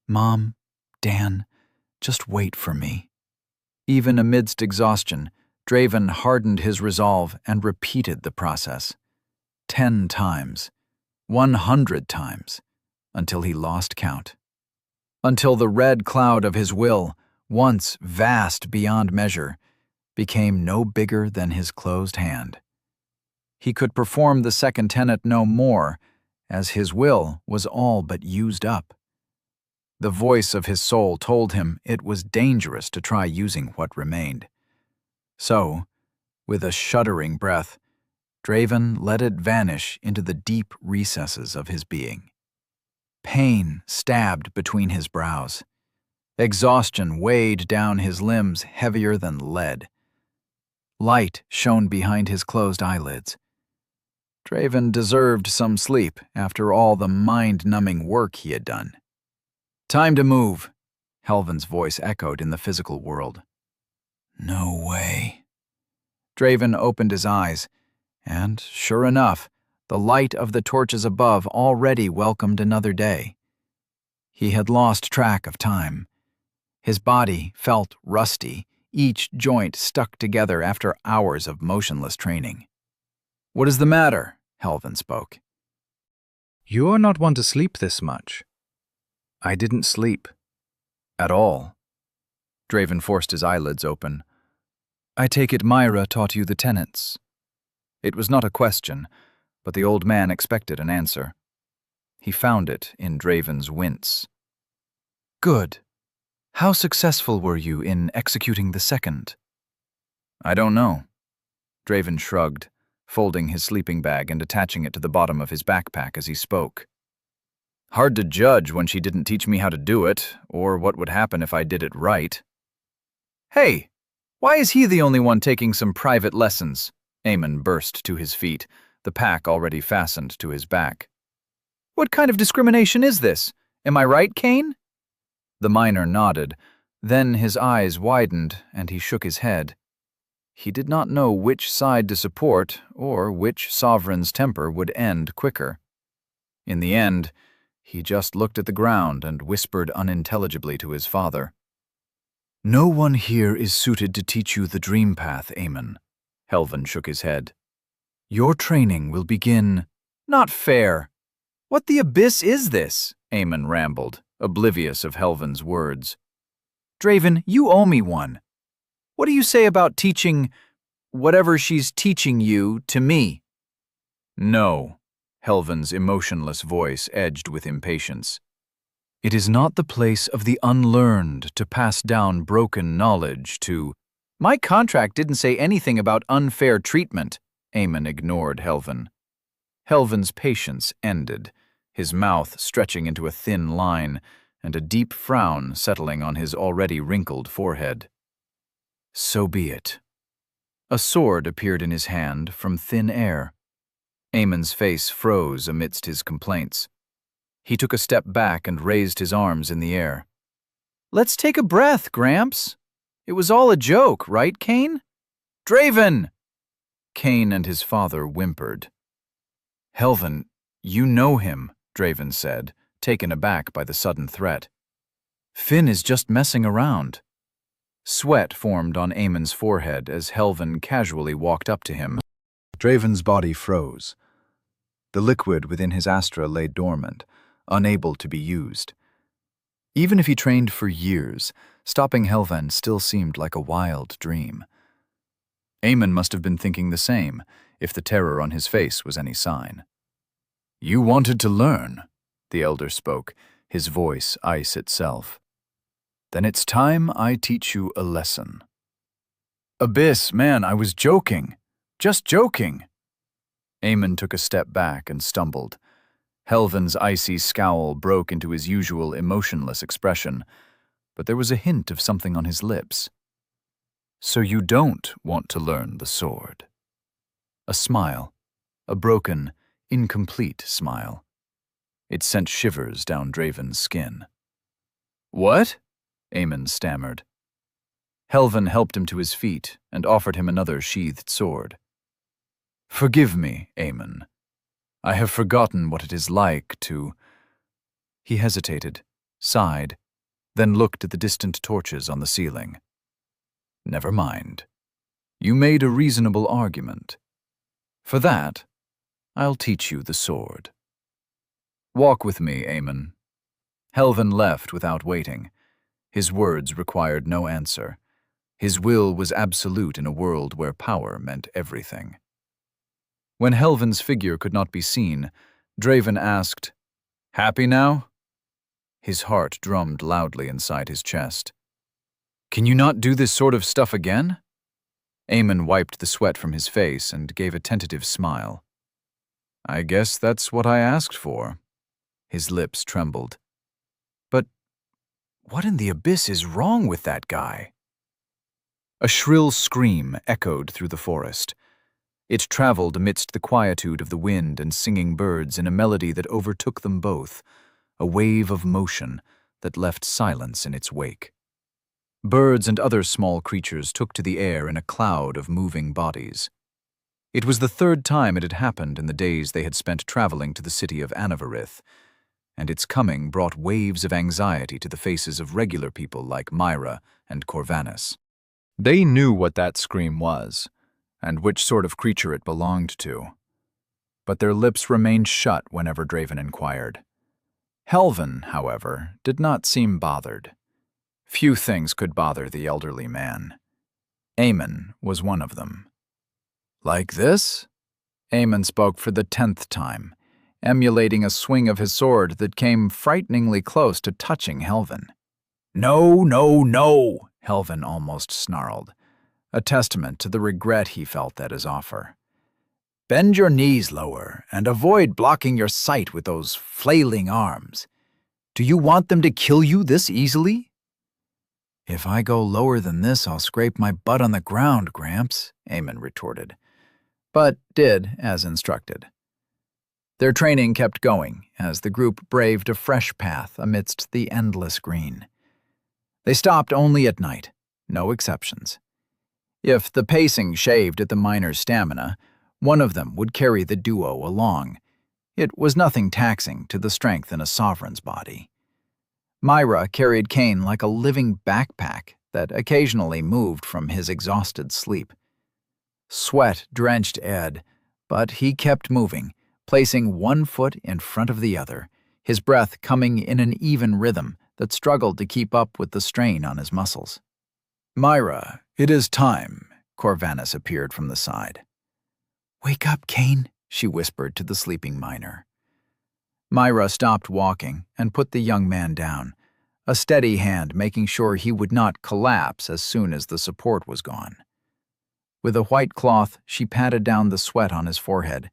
Mom, Dan, just wait for me. Even amidst exhaustion, Draven hardened his resolve and repeated the process. 10 times, 100 times, until he lost count. Until the red cloud of his will, once vast beyond measure, became no bigger than his closed hand. He could perform the second tenet no more, as his will was all but used up. The voice of his soul told him it was dangerous to try using what remained. So, with a shuddering breath, Draven let it vanish into the deep recesses of his being. Pain stabbed between his brows. Exhaustion weighed down his limbs heavier than lead. Light shone behind his closed eyelids. Draven deserved some sleep after all the mind-numbing work he had done. "Time to move," Helvin's voice echoed in the physical world. "No way." Draven opened his eyes, and, sure enough, the light of the torches above already welcomed another day. He had lost track of time. His body felt rusty, each joint stuck together after hours of motionless training. "What is the matter?" Helvin spoke. "You're not one to sleep this much." "I didn't sleep. At all." Draven forced his eyelids open. "I take it Myra taught you the tenets." It was not a question, but the old man expected an answer. He found it in Draven's wince. "Good. How successful were you in executing the second?" "I don't know." Draven shrugged, folding his sleeping bag and attaching it to the bottom of his backpack as he spoke. "Hard to judge when she didn't teach me how to do it, or what would happen if I did it right." "Hey, why is he the only one taking some private lessons?" Eamon burst to his feet, the pack already fastened to his back. "What kind of discrimination is this? Am I right, Kane?" The miner nodded, then his eyes widened and he shook his head. He did not know which side to support or which sovereign's temper would end quicker. In the end, he just looked at the ground and whispered unintelligibly to his father. "No one here is suited to teach you the dream path, Eamon." Helvin shook his head. "Your training will begin—" "Not fair. What the abyss is this?" Eamon rambled, oblivious of Helvin's words. "Draven, you owe me one. What do you say about teaching whatever she's teaching you to me?" "No." Helvin's emotionless voice edged with impatience. "It is not the place of the unlearned to pass down broken knowledge to—" "My contract didn't say anything about unfair treatment." Eamon ignored Helvin. Helvin's patience ended, his mouth stretching into a thin line and a deep frown settling on his already wrinkled forehead. "So be it." A sword appeared in his hand from thin air. Eamon's face froze amidst his complaints. He took a step back and raised his arms in the air. "Let's take a breath, Gramps. It was all a joke, right, Kane?" "Draven!" Kane and his father whimpered. "Helvin, you know him," Draven said, taken aback by the sudden threat. "Finn is just messing around." Sweat formed on Eamon's forehead as Helvin casually walked up to him. Draven's body froze. The liquid within his astra lay dormant, unable to be used. Even if he trained for years, stopping Helvin still seemed like a wild dream. Eamon must have been thinking the same, if the terror on his face was any sign. "You wanted to learn," the elder spoke, his voice ice itself. "Then it's time I teach you a lesson." "Abyss, man, I was joking. Just joking." Eamon took a step back and stumbled. Helvin's icy scowl broke into his usual emotionless expression, but there was a hint of something on his lips. "So you don't want to learn the sword?" A smile, a broken, incomplete smile. It sent shivers down Draven's skin. "What?" Eamon stammered. Helvin helped him to his feet and offered him another sheathed sword. "Forgive me, Eamon. I have forgotten what it is like to—" He hesitated, sighed, then looked at the distant torches on the ceiling. Never mind. You made a reasonable argument. For that, I'll teach you the sword. Walk with me, Eamon. Helvin left without waiting. His words required no answer. His will was absolute in a world where power meant everything. When Helvin's figure could not be seen, Draven asked, "Happy now?" His heart drummed loudly inside his chest. "Can you not do this sort of stuff again?" Eamon wiped the sweat from his face and gave a tentative smile. "I guess that's what I asked for." His lips trembled. "But what in the abyss is wrong with that guy?" A shrill scream echoed through the forest. It traveled amidst the quietude of the wind and singing birds in a melody that overtook them both, a wave of motion that left silence in its wake. Birds and other small creatures took to the air in a cloud of moving bodies. It was the third time it had happened in the days they had spent traveling to the city of Anavarith, and its coming brought waves of anxiety to the faces of regular people like Myra and Corvanus. They knew what that scream was, and which sort of creature it belonged to. But their lips remained shut whenever Draven inquired. Helvin, however, did not seem bothered. Few things could bother the elderly man. Eamon was one of them. "Like this?" Eamon spoke for the 10th time, emulating a swing of his sword that came frighteningly close to touching Helvin. "No, no, no!" Helvin almost snarled, a testament to the regret he felt at his offer. "Bend your knees lower and avoid blocking your sight with those flailing arms. Do you want them to kill you this easily?" "If I go lower than this, I'll scrape my butt on the ground, Gramps," Eamon retorted, but did as instructed. Their training kept going as the group braved a fresh path amidst the endless green. They stopped only at night, no exceptions. If the pacing shaved at the miner's stamina, one of them would carry the duo along. It was nothing taxing to the strength in a sovereign's body. Myra carried Cain like a living backpack that occasionally moved from his exhausted sleep. Sweat drenched Ed, but he kept moving, placing one foot in front of the other, his breath coming in an even rhythm that struggled to keep up with the strain on his muscles. "Myra, it is time," Corvanus appeared from the side. "Wake up, Cain," she whispered to the sleeping miner. Myra stopped walking and put the young man down, a steady hand making sure he would not collapse as soon as the support was gone. With a white cloth, she patted down the sweat on his forehead.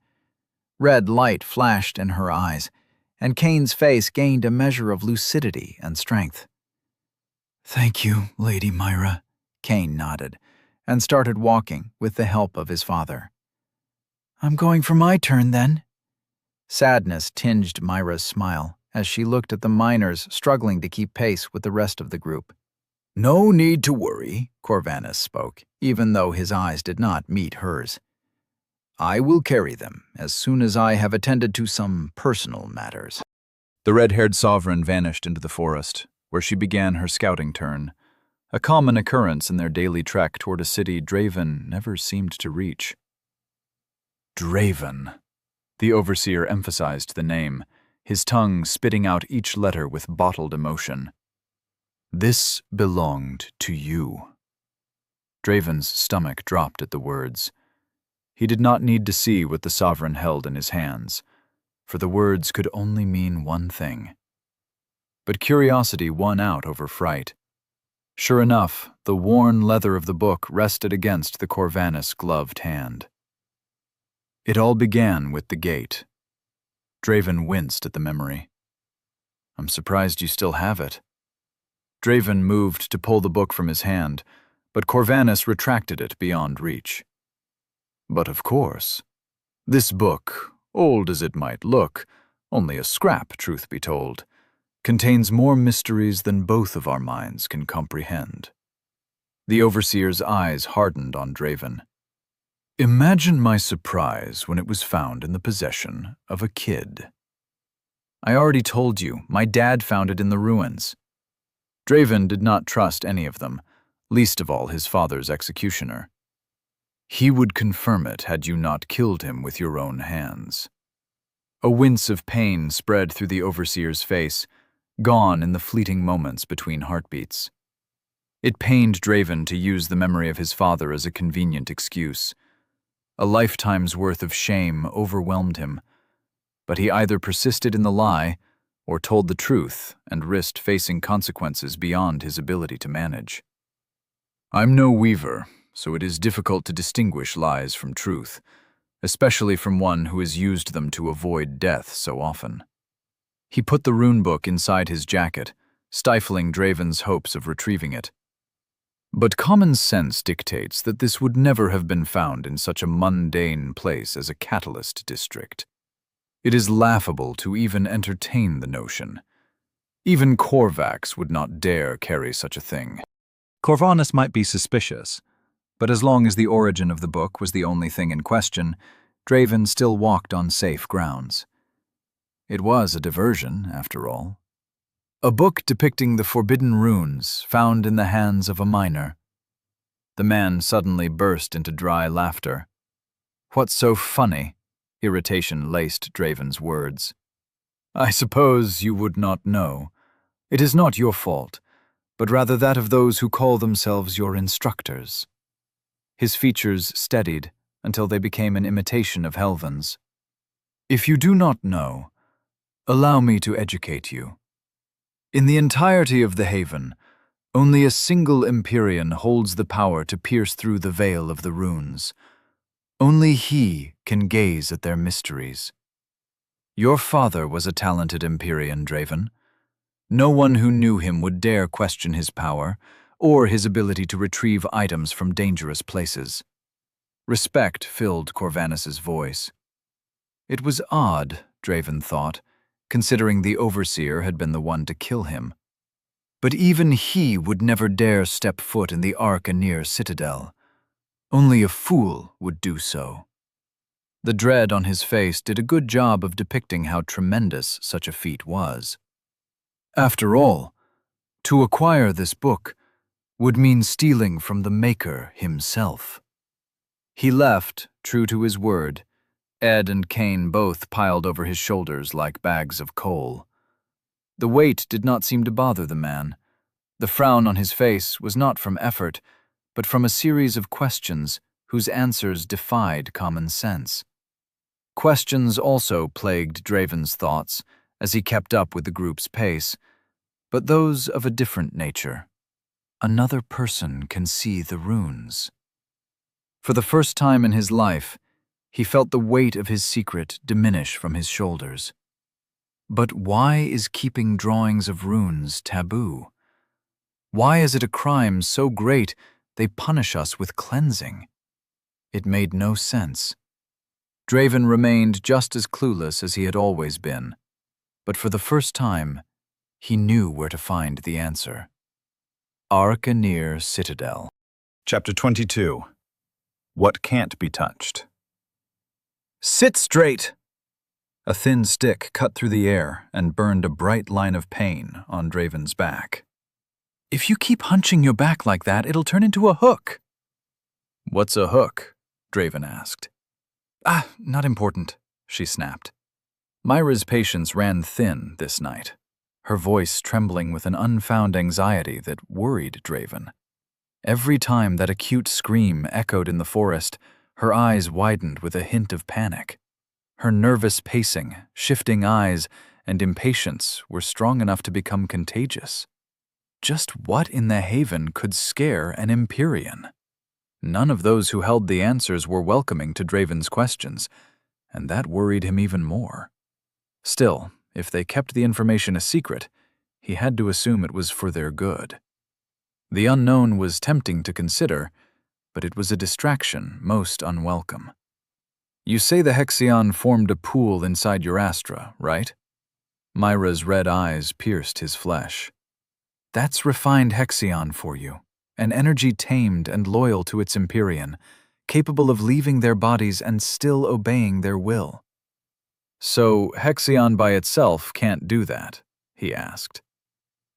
Red light flashed in her eyes, and Cain's face gained a measure of lucidity and strength. "Thank you, Lady Myra," Cain nodded, and started walking with the help of his father. "I'm going for my turn, then." Sadness tinged Myra's smile as she looked at the miners struggling to keep pace with the rest of the group. "No need to worry," Corvanus spoke, even though his eyes did not meet hers. "I will carry them as soon as I have attended to some personal matters." The red-haired sovereign vanished into the forest, where she began her scouting turn, a common occurrence in their daily trek toward a city Draven never seemed to reach. Draven. The overseer emphasized the name, his tongue spitting out each letter with bottled emotion. "This belonged to you." Draven's stomach dropped at the words. He did not need to see what the sovereign held in his hands, for the words could only mean one thing. But curiosity won out over fright. Sure enough, the worn leather of the book rested against the Corvanus gloved hand. It all began with the gate. Draven winced at the memory. "I'm surprised you still have it." Draven moved to pull the book from his hand, but Corvanus retracted it beyond reach. "But of course. This book, old as it might look, only a scrap, truth be told, contains more mysteries than both of our minds can comprehend." The overseer's eyes hardened on Draven. "Imagine my surprise when it was found in the possession of a kid." I already told you, my dad found it in the ruins. Draven did not trust any of them, least of all his father's executioner. He would confirm it had you not killed him with your own hands. A wince of pain spread through the overseer's face, gone in the fleeting moments between heartbeats. It pained Draven to use the memory of his father as a convenient excuse. A lifetime's worth of shame overwhelmed him, but he either persisted in the lie or told the truth and risked facing consequences beyond his ability to manage. I'm no weaver, so it is difficult to distinguish lies from truth, especially from one who has used them to avoid death so often. He put the runebook inside his jacket, stifling Draven's hopes of retrieving it. But common sense dictates that this would never have been found in such a mundane place as a catalyst district. It is laughable to even entertain the notion. Even Korvax would not dare carry such a thing. Corvanus might be suspicious, but as long as the origin of the book was the only thing in question, Draven still walked on safe grounds. It was a diversion, after all. A book depicting the forbidden runes found in the hands of a miner. The man suddenly burst into dry laughter. What's so funny? Irritation laced Draven's words. I suppose you would not know. It is not your fault, but rather that of those who call themselves your instructors. His features steadied until they became an imitation of Helvan's. If you do not know, allow me to educate you. In the entirety of the Haven, only a single Empyrean holds the power to pierce through the veil of the runes. Only he can gaze at their mysteries. Your father was a talented Empyrean, Draven. No one who knew him would dare question his power or his ability to retrieve items from dangerous places. Respect filled Corvanus's voice. It was odd, Draven thought, considering the Overseer had been the one to kill him. But even he would never dare step foot in the Arcanir Citadel. Only a fool would do so. The dread on his face did a good job of depicting how tremendous such a feat was. After all, to acquire this book would mean stealing from the Maker himself. He left, true to his word, Ed and Cain both piled over his shoulders like bags of coal. The weight did not seem to bother the man. The frown on his face was not from effort, but from a series of questions whose answers defied common sense. Questions also plagued Draven's thoughts as he kept up with the group's pace, but those of a different nature. Another person can see the runes. For the first time in his life, he felt the weight of his secret diminish from his shoulders. But why is keeping drawings of runes taboo? Why is it a crime so great they punish us with cleansing? It made no sense. Draven remained just as clueless as he had always been, but for the first time, he knew where to find the answer. Arcanir Citadel. Chapter 22. What Can't Be Touched. Sit straight! A thin stick cut through the air and burned a bright line of pain on Draven's back. If you keep hunching your back like that, it'll turn into a hook. What's a hook? Draven asked. Not important, she snapped. Myra's patience ran thin this night, her voice trembling with an unfound anxiety that worried Draven. Every time that acute scream echoed in the forest, her eyes widened with a hint of panic. Her nervous pacing, shifting eyes, and impatience were strong enough to become contagious. Just what in the Haven could scare an Empyrean? None of those who held the answers were welcoming to Draven's questions, and that worried him even more. Still, if they kept the information a secret, he had to assume it was for their good. The unknown was tempting to consider, but it was a distraction most unwelcome. You say the Hexion formed a pool inside your Astra, right? Myra's red eyes pierced his flesh. That's refined Hexion for you, an energy tamed and loyal to its Empyrean, capable of leaving their bodies and still obeying their will. So Hexion by itself can't do that? He asked.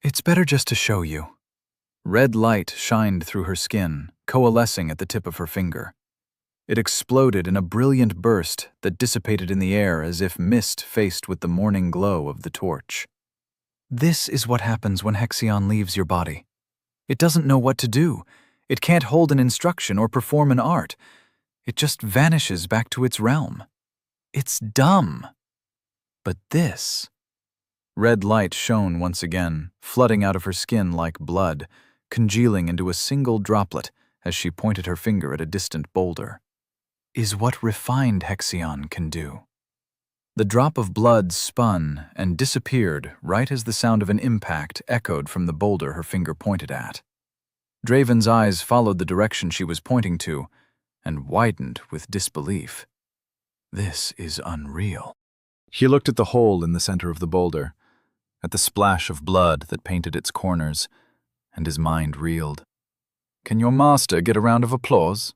It's better just to show you. Red light shined through her skin, coalescing at the tip of her finger. It exploded in a brilliant burst that dissipated in the air as if mist faced with the morning glow of the torch. This is what happens when Hexion leaves your body. It doesn't know what to do. It can't hold an instruction or perform an art. It just vanishes back to its realm. It's dumb. But this... Red light shone once again, flooding out of her skin like blood, congealing into a single droplet as she pointed her finger at a distant boulder. Is what refined Hexion can do. The drop of blood spun and disappeared right as the sound of an impact echoed from the boulder her finger pointed at. Draven's eyes followed the direction she was pointing to and widened with disbelief. This is unreal. He looked at the hole in the center of the boulder, at the splash of blood that painted its corners, and his mind reeled. Can your master get a round of applause?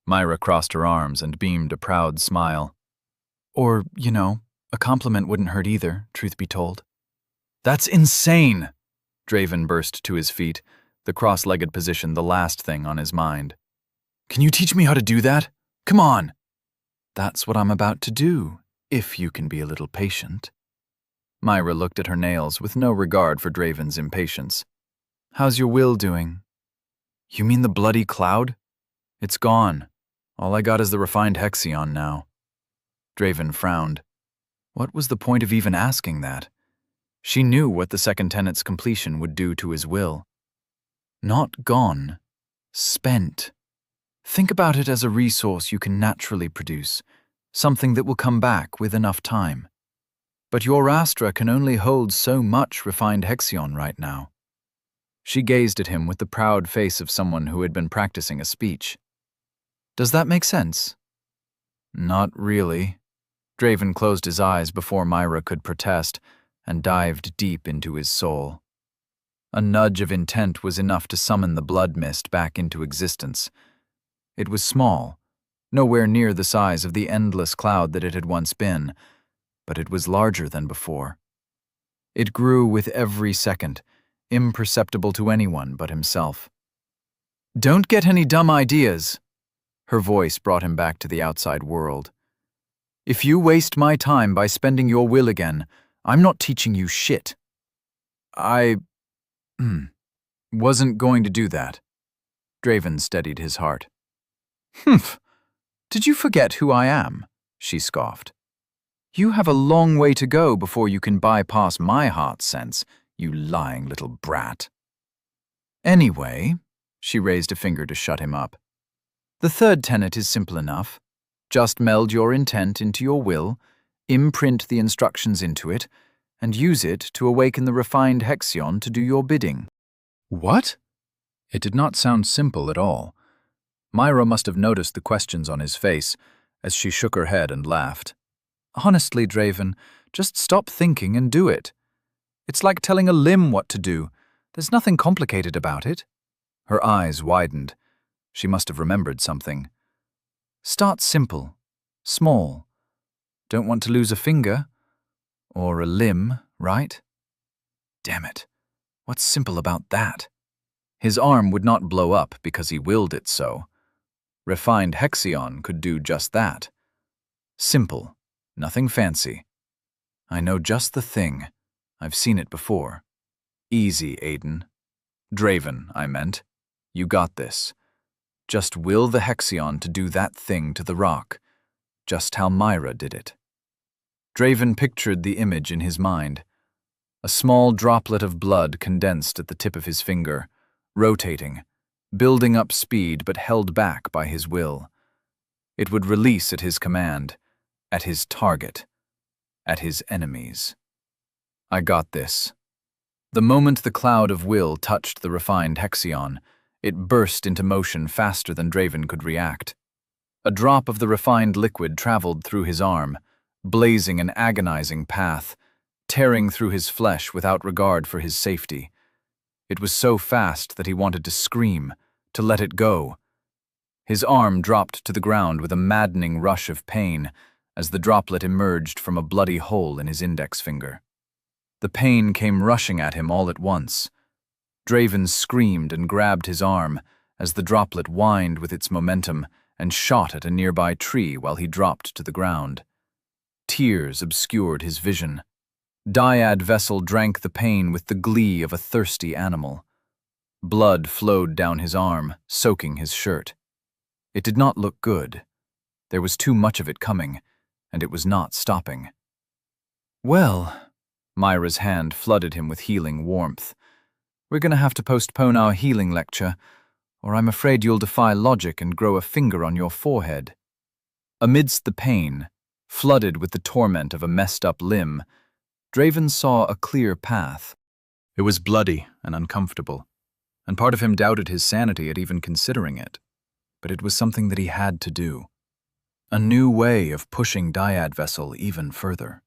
Myra crossed her arms and beamed a proud smile. Or, a compliment wouldn't hurt either, truth be told. That's insane! Draven burst to his feet, the cross-legged position the last thing on his mind. Can you teach me how to do that? Come on! That's what I'm about to do, if you can be a little patient. Myra looked at her nails with no regard for Draven's impatience. How's your will doing? You mean the bloody cloud? It's gone. All I got is the refined Hexion now. Draven frowned. What was the point of even asking that? She knew what the second tenet's completion would do to his will. Not gone. Spent. Think about it as a resource you can naturally produce, something that will come back with enough time. But your Astra can only hold so much refined Hexion right now. She gazed at him with the proud face of someone who had been practicing a speech. Does that make sense? Not really. Draven closed his eyes before Myra could protest and dived deep into his soul. A nudge of intent was enough to summon the blood mist back into existence. It was small, nowhere near the size of the endless cloud that it had once been, but it was larger than before. It grew with every second, imperceptible to anyone but himself. Don't get any dumb ideas. Her voice brought him back to the outside world. If you waste my time by spending your will again, I'm not teaching you shit. I wasn't going to do that. Draven steadied his heart. Humph. Did you forget who I am? She scoffed. You have a long way to go before you can bypass my heart sense, you lying little brat. Anyway, she raised a finger to shut him up. The third tenet is simple enough. Just meld your intent into your will, imprint the instructions into it, and use it to awaken the refined Hexion to do your bidding. What? It did not sound simple at all. Myra must have noticed the questions on his face as she shook her head and laughed. Honestly, Draven, just stop thinking and do it. It's like telling a limb what to do. There's nothing complicated about it. Her eyes widened. She must have remembered something. Start simple, small. Don't want to lose a finger? Or a limb, right? Damn it. What's simple about that? His arm would not blow up because he willed it so. Refined Hexion could do just that. Simple, nothing fancy. I know just the thing. I've seen it before. Easy, Aiden. Draven, I meant. You got this. Just will the Hexion to do that thing to the rock, just how Myra did it. Draven pictured the image in his mind. A small droplet of blood condensed at the tip of his finger, rotating, building up speed but held back by his will. It would release at his command, at his target, at his enemies. I got this. The moment the cloud of will touched the refined Hexion, it burst into motion faster than Draven could react. A drop of the refined liquid traveled through his arm, blazing an agonizing path, tearing through his flesh without regard for his safety. It was so fast that he wanted to scream, to let it go. His arm dropped to the ground with a maddening rush of pain, as the droplet emerged from a bloody hole in his index finger. The pain came rushing at him all at once. Draven screamed and grabbed his arm as the droplet whined with its momentum and shot at a nearby tree while he dropped to the ground. Tears obscured his vision. Dyad Vessel drank the pain with the glee of a thirsty animal. Blood flowed down his arm, soaking his shirt. It did not look good. There was too much of it coming, and it was not stopping. "Well," Myra's hand flooded him with healing warmth, "we're going to have to postpone our healing lecture, or I'm afraid you'll defy logic and grow a finger on your forehead." Amidst the pain, flooded with the torment of a messed-up limb, Draven saw a clear path. It was bloody and uncomfortable, and part of him doubted his sanity at even considering it. But it was something that he had to do. A new way of pushing Dyad Vessel even further.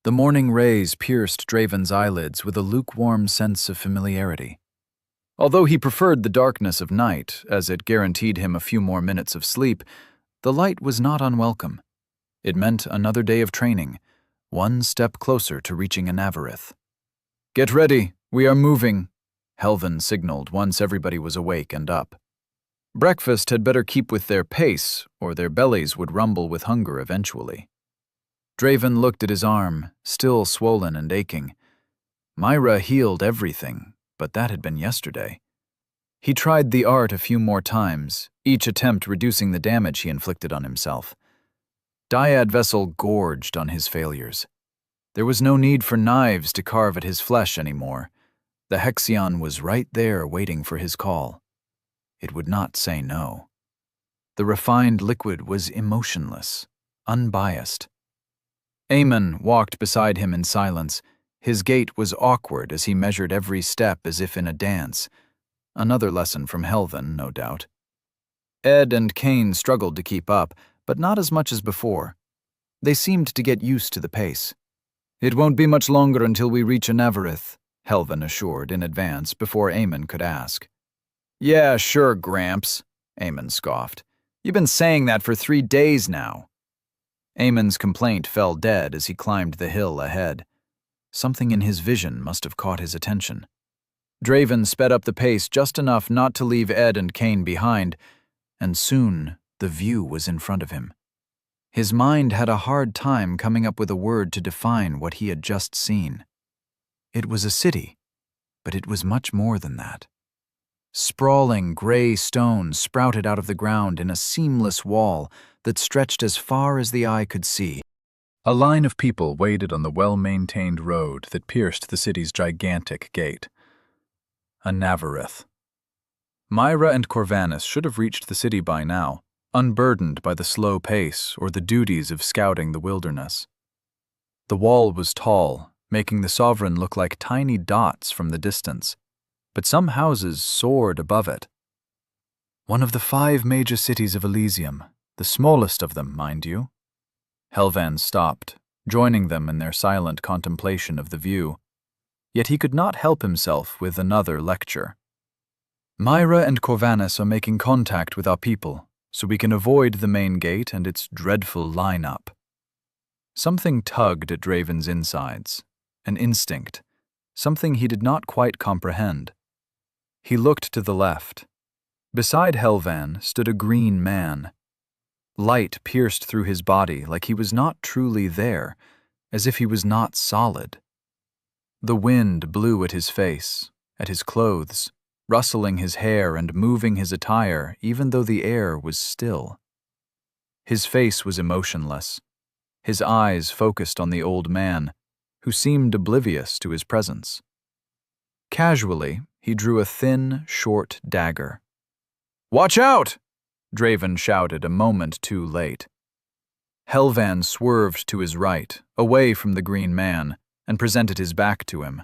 The morning rays pierced Draven's eyelids with a lukewarm sense of familiarity. Although he preferred the darkness of night, as it guaranteed him a few more minutes of sleep, the light was not unwelcome. It meant another day of training, one step closer to reaching Anavarith. "Get ready, we are moving," Helvan signaled once everybody was awake and up. Breakfast had better keep with their pace, or their bellies would rumble with hunger eventually. Draven looked at his arm, still swollen and aching. Myra healed everything, but that had been yesterday. He tried the art a few more times, each attempt reducing the damage he inflicted on himself. Dyad Vessel gorged on his failures. There was no need for knives to carve at his flesh anymore. The Hexion was right there waiting for his call. It would not say no. The refined liquid was emotionless, unbiased. Aemon walked beside him in silence. His gait was awkward as he measured every step as if in a dance. Another lesson from Helvan, no doubt. Ed and Cain struggled to keep up, but not as much as before. They seemed to get used to the pace. "It won't be much longer until we reach Anavarith," Helvan assured in advance before Aemon could ask. "Yeah, sure, Gramps," Aemon scoffed. "You've been saying that for 3 days now." Aemon's complaint fell dead as he climbed the hill ahead. Something in his vision must have caught his attention. Draven sped up the pace just enough not to leave Ed and Cain behind, and soon the view was in front of him. His mind had a hard time coming up with a word to define what he had just seen. It was a city, but it was much more than that. Sprawling gray stone sprouted out of the ground in a seamless wall that stretched as far as the eye could see. A line of people waited on the well-maintained road that pierced the city's gigantic gate. Anavarith. Myra and Corvanus should have reached the city by now, unburdened by the slow pace or the duties of scouting the wilderness. The wall was tall, making the Sovereign look like tiny dots from the distance, but some houses soared above it. One of the 5 major cities of Elysium, the smallest of them, mind you. Helvan stopped, joining them in their silent contemplation of the view. Yet he could not help himself with another lecture. "Myra and Corvanus are making contact with our people, so we can avoid the main gate and its dreadful line-up." Something tugged at Draven's insides, an instinct, something he did not quite comprehend. He looked to the left. Beside Helvan stood a green man. Light pierced through his body like he was not truly there, as if he was not solid. The wind blew at his face, at his clothes, rustling his hair and moving his attire even though the air was still. His face was emotionless, his eyes focused on the old man, who seemed oblivious to his presence. Casually, he drew a thin, short dagger. "Watch out!" Draven shouted a moment too late. Helvan swerved to his right, away from the green man, and presented his back to him.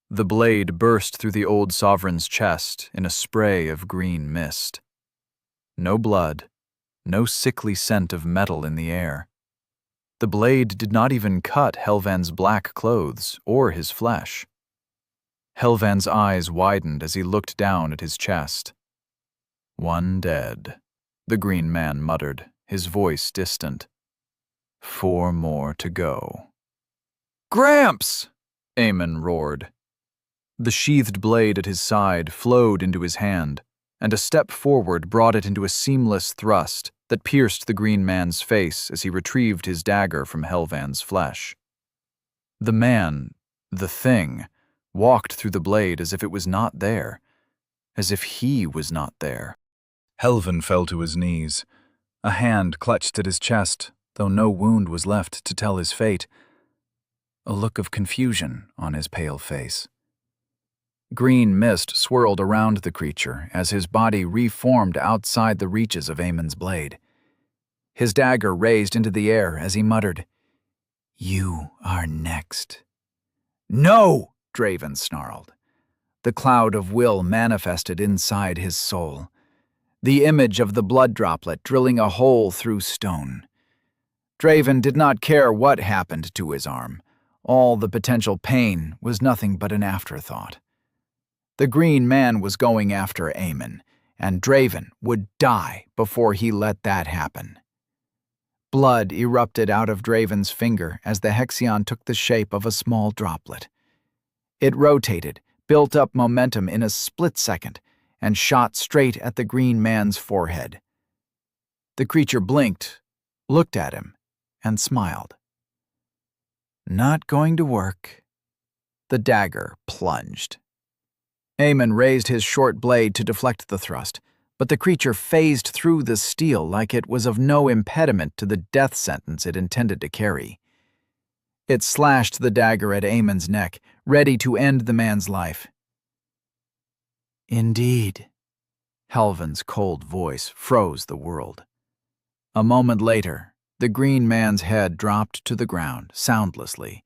The blade burst through the old sovereign's chest in a spray of green mist. No blood, no sickly scent of metal in the air. The blade did not even cut Helvan's black clothes or his flesh. Helvan's eyes widened as he looked down at his chest. "One dead," the green man muttered, his voice distant. 4 more to go. "Gramps!" Eamon roared. The sheathed blade at his side flowed into his hand, and a step forward brought it into a seamless thrust that pierced the green man's face as he retrieved his dagger from Helvan's flesh. The man, the thing, walked through the blade as if it was not there, as if he was not there. Helvan fell to his knees. A hand clutched at his chest, though no wound was left to tell his fate. A look of confusion on his pale face. Green mist swirled around the creature as his body reformed outside the reaches of Eamon's blade. His dagger raised into the air as he muttered, "You are next." "No!" Draven snarled. The cloud of will manifested inside his soul. The image of the blood droplet drilling a hole through stone. Draven did not care what happened to his arm. All the potential pain was nothing but an afterthought. The green man was going after Eamon, and Draven would die before he let that happen. Blood erupted out of Draven's finger as the Hexion took the shape of a small droplet. It rotated, built up momentum in a split second, and shot straight at the green man's forehead. The creature blinked, looked at him, and smiled. "Not going to work." The dagger plunged. Eamon raised his short blade to deflect the thrust, but the creature phased through the steel like it was of no impediment to the death sentence it intended to carry. It slashed the dagger at Eamon's neck, ready to end the man's life. "Indeed." Helvan's cold voice froze the world. A moment later, the green man's head dropped to the ground soundlessly,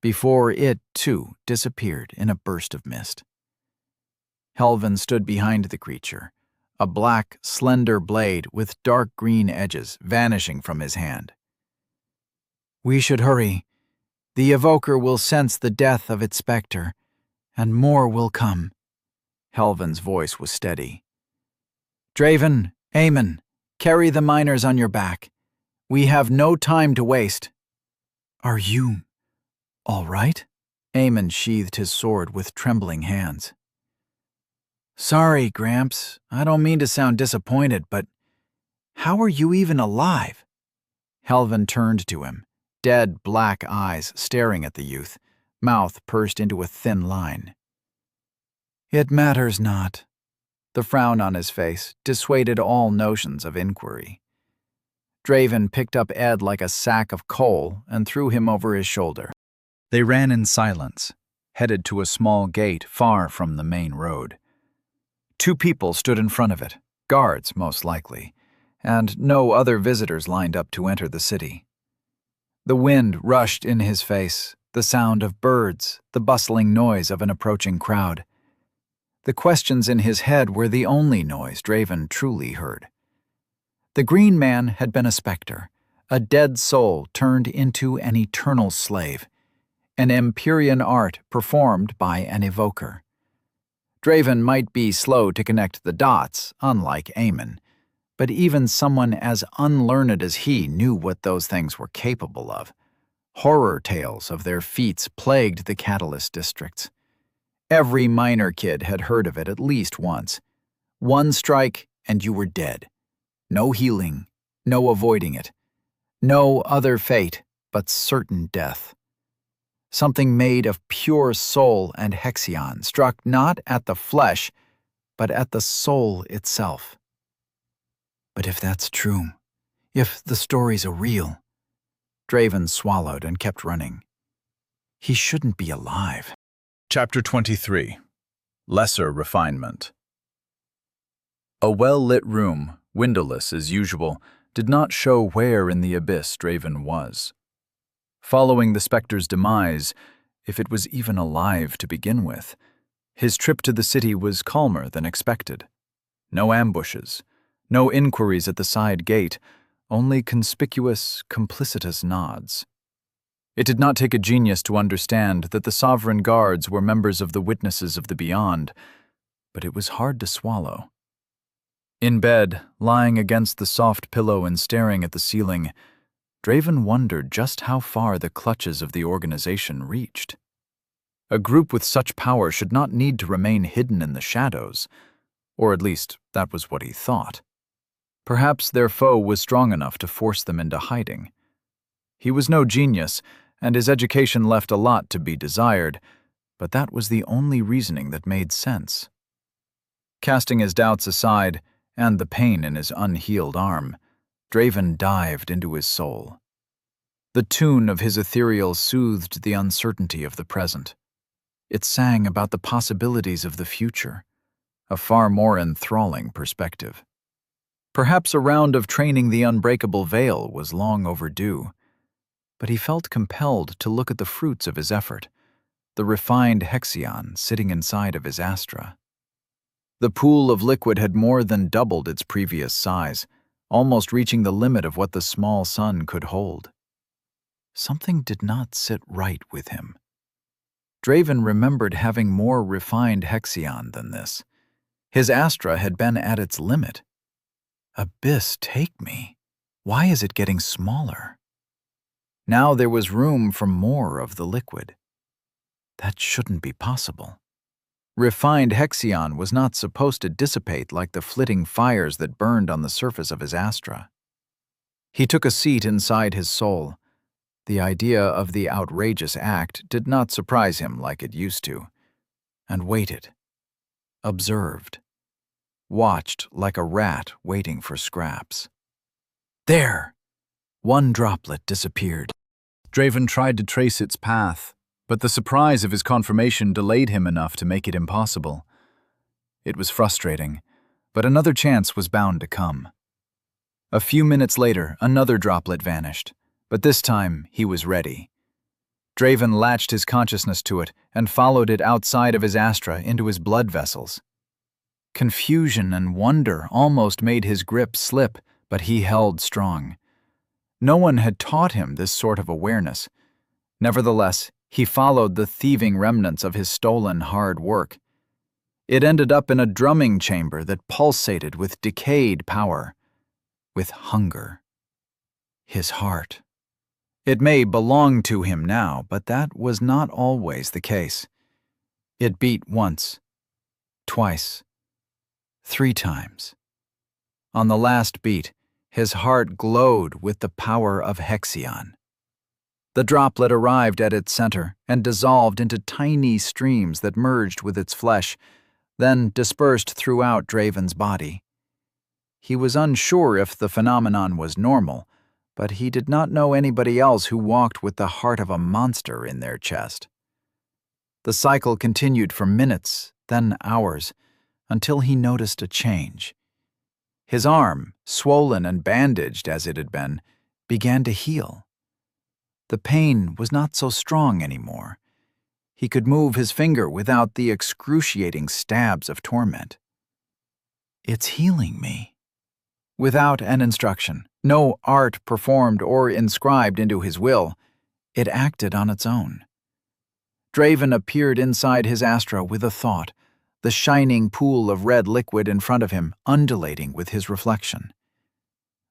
before it, too, disappeared in a burst of mist. Helvan stood behind the creature, a black, slender blade with dark green edges vanishing from his hand. "We should hurry. The evoker will sense the death of its specter, and more will come." Helvan's voice was steady. "Draven, Eamon, carry the miners on your back. We have no time to waste." "Are you all right?" Eamon sheathed his sword with trembling hands. "Sorry, Gramps. I don't mean to sound disappointed, but how are you even alive?" Helvan turned to him, dead black eyes staring at the youth, mouth pursed into a thin line. "It matters not." The frown on his face dissuaded all notions of inquiry. Draven picked up Ed like a sack of coal and threw him over his shoulder. They ran in silence, headed to a small gate far from the main road. 2 people stood in front of it, guards most likely, and no other visitors lined up to enter the city. The wind rushed in his face, the sound of birds, the bustling noise of an approaching crowd. The questions in his head were the only noise Draven truly heard. The green man had been a specter, a dead soul turned into an eternal slave, an Empyrean art performed by an evoker. Draven might be slow to connect the dots, unlike Eamon, but even someone as unlearned as he knew what those things were capable of. Horror tales of their feats plagued the Catalyst districts. Every miner kid had heard of it at least once. One strike and you were dead. No healing, no avoiding it. No other fate but certain death. Something made of pure soul and Hexion struck not at the flesh, but at the soul itself. But if that's true, if the stories are real, Draven swallowed and kept running. He shouldn't be alive. Chapter 23. Lesser Refinement. A well-lit room, windowless as usual, did not show where in the abyss Draven was. Following the specter's demise, if it was even alive to begin with, his trip to the city was calmer than expected. No ambushes, no inquiries at the side gate, only conspicuous, complicitous nods. It did not take a genius to understand that the sovereign guards were members of the Witnesses of the Beyond, but it was hard to swallow. In bed, lying against the soft pillow and staring at the ceiling, Draven wondered just how far the clutches of the organization reached. A group with such power should not need to remain hidden in the shadows, or at least that was what he thought. Perhaps their foe was strong enough to force them into hiding. He was no genius, and his education left a lot to be desired, but that was the only reasoning that made sense. Casting his doubts aside, and the pain in his unhealed arm, Draven dived into his soul. The tune of his ethereal soothed the uncertainty of the present. It sang about the possibilities of the future, a far more enthralling perspective. Perhaps a round of training the unbreakable veil was long overdue, but he felt compelled to look at the fruits of his effort, the refined Hexion sitting inside of his Astra. The pool of liquid had more than doubled its previous size, almost reaching the limit of what the small sun could hold. Something did not sit right with him. Draven remembered having more refined Hexion than this. His Astra had been at its limit. Abyss, take me. Why is it getting smaller? Now there was room for more of the liquid. That shouldn't be possible. Refined Hexion was not supposed to dissipate like the flitting fires that burned on the surface of his Astra. He took a seat inside his soul. The idea of the outrageous act did not surprise him like it used to, and waited, observed, watched like a rat waiting for scraps. There! One droplet disappeared. Draven tried to trace its path, but the surprise of his confirmation delayed him enough to make it impossible. It was frustrating, but another chance was bound to come. A few minutes later, another droplet vanished, but this time he was ready. Draven latched his consciousness to it and followed it outside of his Astra into his blood vessels. Confusion and wonder almost made his grip slip, but he held strong. No one had taught him this sort of awareness. Nevertheless, he followed the thieving remnants of his stolen hard work. It ended up in a drumming chamber that pulsated with decayed power, with hunger. His heart. It may belong to him now, but that was not always the case. It beat once, twice, 3 times. On the last beat, his heart glowed with the power of Hexion. The droplet arrived at its center and dissolved into tiny streams that merged with its flesh, then dispersed throughout Draven's body. He was unsure if the phenomenon was normal, but he did not know anybody else who walked with the heart of a monster in their chest. The cycle continued for minutes, then hours, until he noticed a change. His arm, swollen and bandaged as it had been, began to heal. The pain was not so strong anymore. He could move his finger without the excruciating stabs of torment. It's healing me. Without an instruction, no art performed or inscribed into his will, it acted on its own. Draven appeared inside his Astra with a thought, the shining pool of red liquid in front of him undulating with his reflection.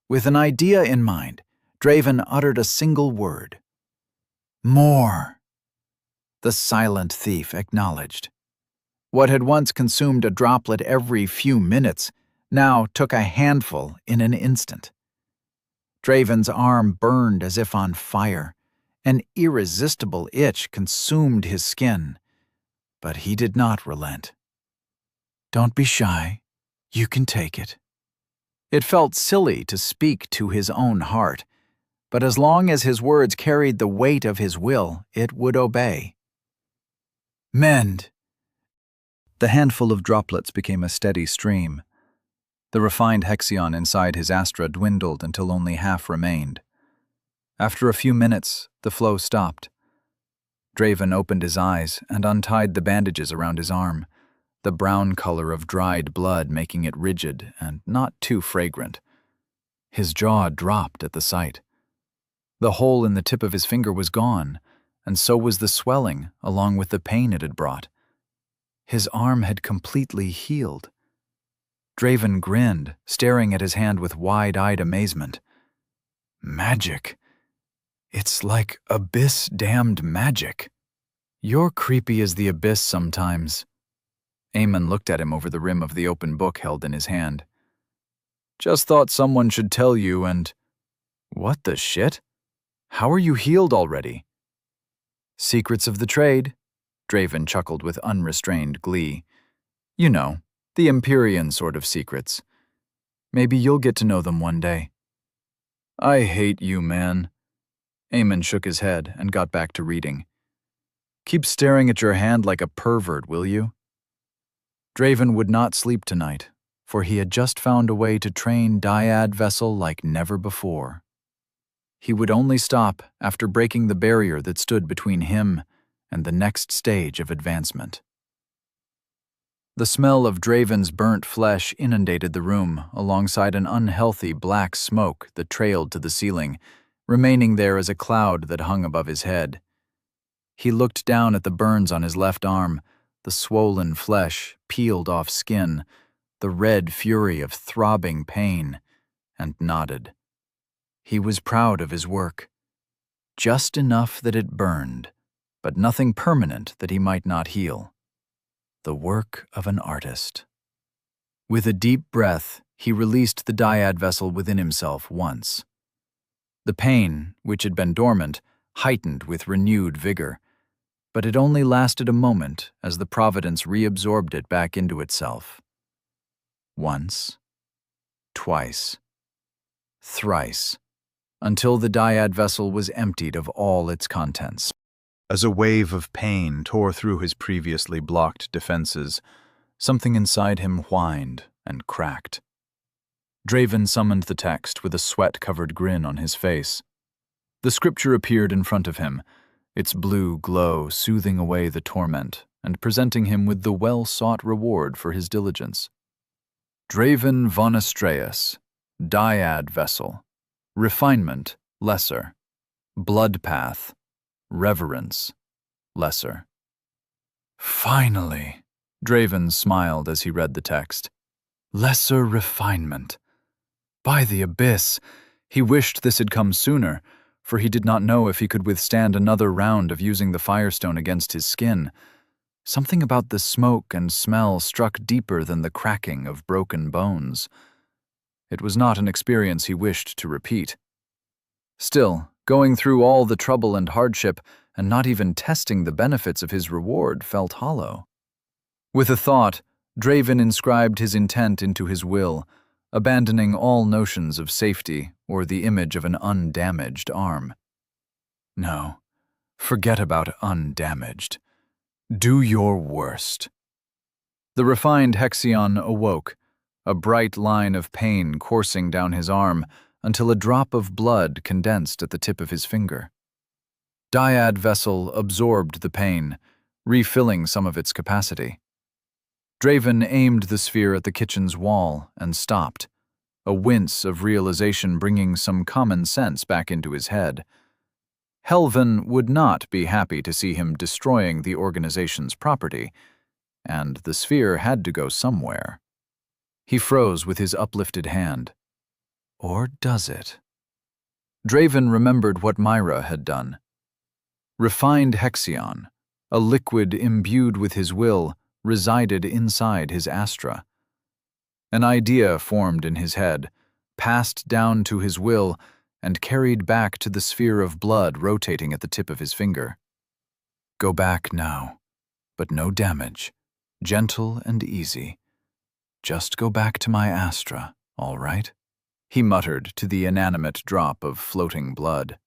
With an idea in mind, Draven uttered a single word. More. The silent thief acknowledged. What had once consumed a droplet every few minutes now took a handful in an instant. Draven's arm burned as if on fire. An irresistible itch consumed his skin, but he did not relent. Don't be shy. You can take it. It felt silly to speak to his own heart, but as long as his words carried the weight of his will, it would obey. Mend. The handful of droplets became a steady stream. The refined Hexion inside his Astra dwindled until only half remained. After a few minutes, the flow stopped. Draven opened his eyes and untied the bandages around his arm, the brown color of dried blood making it rigid and not too fragrant. His jaw dropped at the sight. The hole in the tip of his finger was gone, and so was the swelling along with the pain it had brought. His arm had completely healed. Draven grinned, staring at his hand with wide-eyed amazement. Magic. It's like abyss-damned magic. You're creepy as the abyss sometimes. Eamon looked at him over the rim of the open book held in his hand. Just thought someone should tell you and… What the shit? How are you healed already? Secrets of the trade, Draven chuckled with unrestrained glee. You know, the Empyrean sort of secrets. Maybe you'll get to know them one day. I hate you, man. Eamon shook his head and got back to reading. Keep staring at your hand like a pervert, will you? Draven would not sleep tonight, for he had just found a way to train Dyad Vessel like never before. He would only stop after breaking the barrier that stood between him and the next stage of advancement. The smell of Draven's burnt flesh inundated the room alongside an unhealthy black smoke that trailed to the ceiling, remaining there as a cloud that hung above his head. He looked down at the burns on his left arm, the swollen flesh, peeled off skin, the red fury of throbbing pain, and nodded. He was proud of his work. Just enough that it burned, but nothing permanent that he might not heal. The work of an artist. With a deep breath, he released the Dyad Vessel within himself once. The pain, which had been dormant, heightened with renewed vigor, but it only lasted a moment as the Providence reabsorbed it back into itself. Once, twice, thrice, until the Dyad Vessel was emptied of all its contents. As a wave of pain tore through his previously blocked defenses, something inside him whined and cracked. Draven summoned the text with a sweat-covered grin on his face. The scripture appeared in front of him, its blue glow soothing away the torment and presenting him with the well-sought reward for his diligence. Draven von Astreus, Dyad Vessel, Refinement, Lesser, Blood Path, Reverence, Lesser. Finally, Draven smiled as he read the text. Lesser refinement. By the abyss, he wished this had come sooner, for he did not know if he could withstand another round of using the Firestone against his skin. Something about the smoke and smell struck deeper than the cracking of broken bones. It was not an experience he wished to repeat. Still, going through all the trouble and hardship and not even testing the benefits of his reward felt hollow. With a thought, Draven inscribed his intent into his will, abandoning all notions of safety or the image of an undamaged arm. No, forget about undamaged. Do your worst. The refined Hexion awoke, a bright line of pain coursing down his arm until a drop of blood condensed at the tip of his finger. Dyad Vessel absorbed the pain, refilling some of its capacity. Draven aimed the sphere at the kitchen's wall and stopped, a wince of realization bringing some common sense back into his head. Helven would not be happy to see him destroying the organization's property, and the sphere had to go somewhere. He froze with his uplifted hand. Or does it? Draven remembered what Myra had done. Refined Hexion, a liquid imbued with his will, resided inside his astra. An idea formed in his head, passed down to his will, and carried back to the sphere of blood rotating at the tip of his finger. Go back now, but no damage, gentle and easy. Just go back to my astra, all right? He muttered to the inanimate drop of floating blood.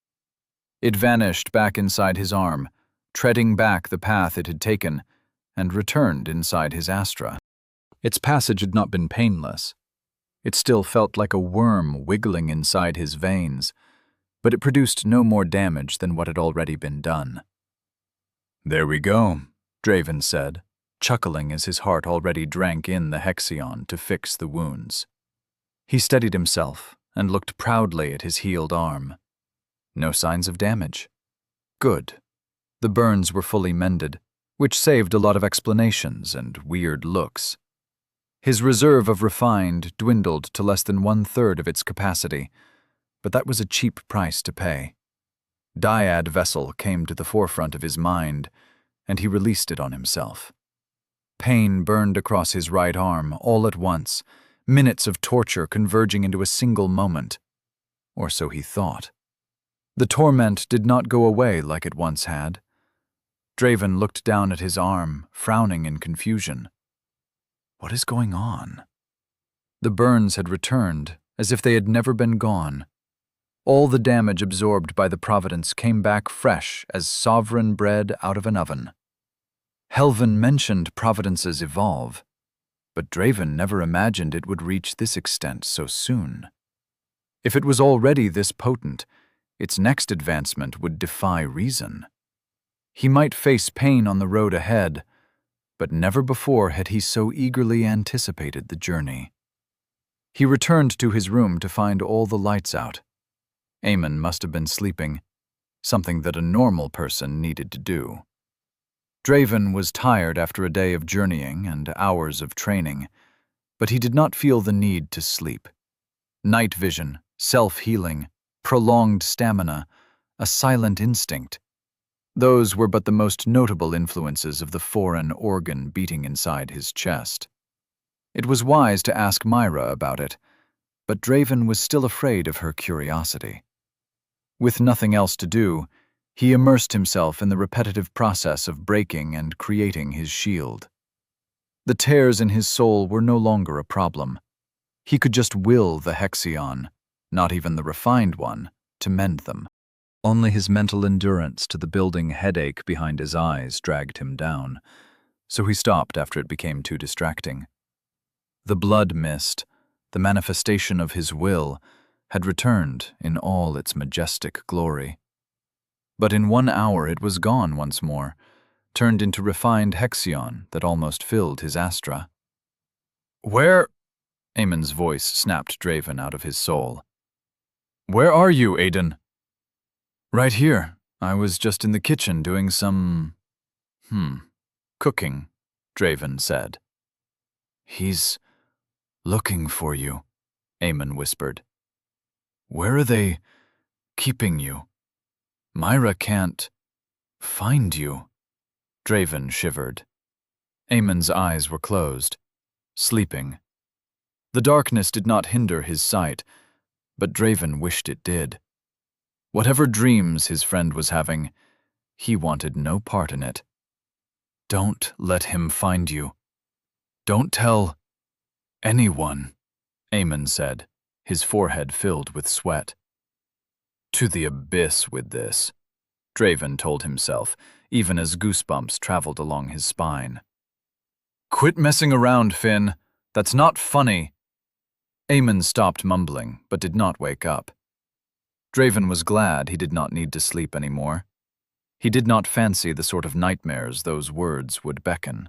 It vanished back inside his arm, treading back the path it had taken, and returned inside his astra. Its passage had not been painless. It still felt like a worm wiggling inside his veins, but it produced no more damage than what had already been done. There we go, Draven said, chuckling as his heart already drank in the Hexion to fix the wounds. He steadied himself and looked proudly at his healed arm. No signs of damage. Good. The burns were fully mended, which saved a lot of explanations and weird looks. His reserve of refined dwindled to less than 1/3 of its capacity, but that was a cheap price to pay. Dyad vessel came to the forefront of his mind, and he released it on himself. Pain burned across his right arm all at once, minutes of torture converging into a single moment. Or so he thought. The torment did not go away like it once had. Draven looked down at his arm, frowning in confusion. What is going on? The burns had returned, as if they had never been gone. All the damage absorbed by the Providence came back fresh as sovereign bread out of an oven. Helvin mentioned Providences evolve, but Draven never imagined it would reach this extent so soon. If it was already this potent, its next advancement would defy reason. He might face pain on the road ahead, but never before had he so eagerly anticipated the journey. He returned to his room to find all the lights out. Eamon must have been sleeping, something that a normal person needed to do. Draven was tired after a day of journeying and hours of training, but he did not feel the need to sleep. Night vision, self-healing, prolonged stamina, a silent instinct. Those were but the most notable influences of the foreign organ beating inside his chest. It was wise to ask Myra about it, but Draven was still afraid of her curiosity. With nothing else to do, he immersed himself in the repetitive process of breaking and creating his shield. The tears in his soul were no longer a problem. He could just will the Hexion, not even the refined one, to mend them. Only his mental endurance to the building headache behind his eyes dragged him down, so he stopped after it became too distracting. The blood mist, the manifestation of his will, had returned in all its majestic glory. But in 1 hour it was gone once more, turned into refined Hexion that almost filled his astra. "Where?" Eamon's voice snapped Draven out of his soul. "Where are you, Aiden?" "Right here. I was just in the kitchen doing some… cooking," Draven said. "He's looking for you," Eamon whispered. "Where are they keeping you? Myra can't find you." Draven shivered. Eamon's eyes were closed, sleeping. The darkness did not hinder his sight, but Draven wished it did. Whatever dreams his friend was having, he wanted no part in it. "Don't let him find you. Don't tell anyone," Eamon said, his forehead filled with sweat. "To the abyss with this," Draven told himself, even as goosebumps traveled along his spine. "Quit messing around, Finn. That's not funny." Eamon stopped mumbling, but did not wake up. Draven was glad he did not need to sleep anymore. He did not fancy the sort of nightmares those words would beckon.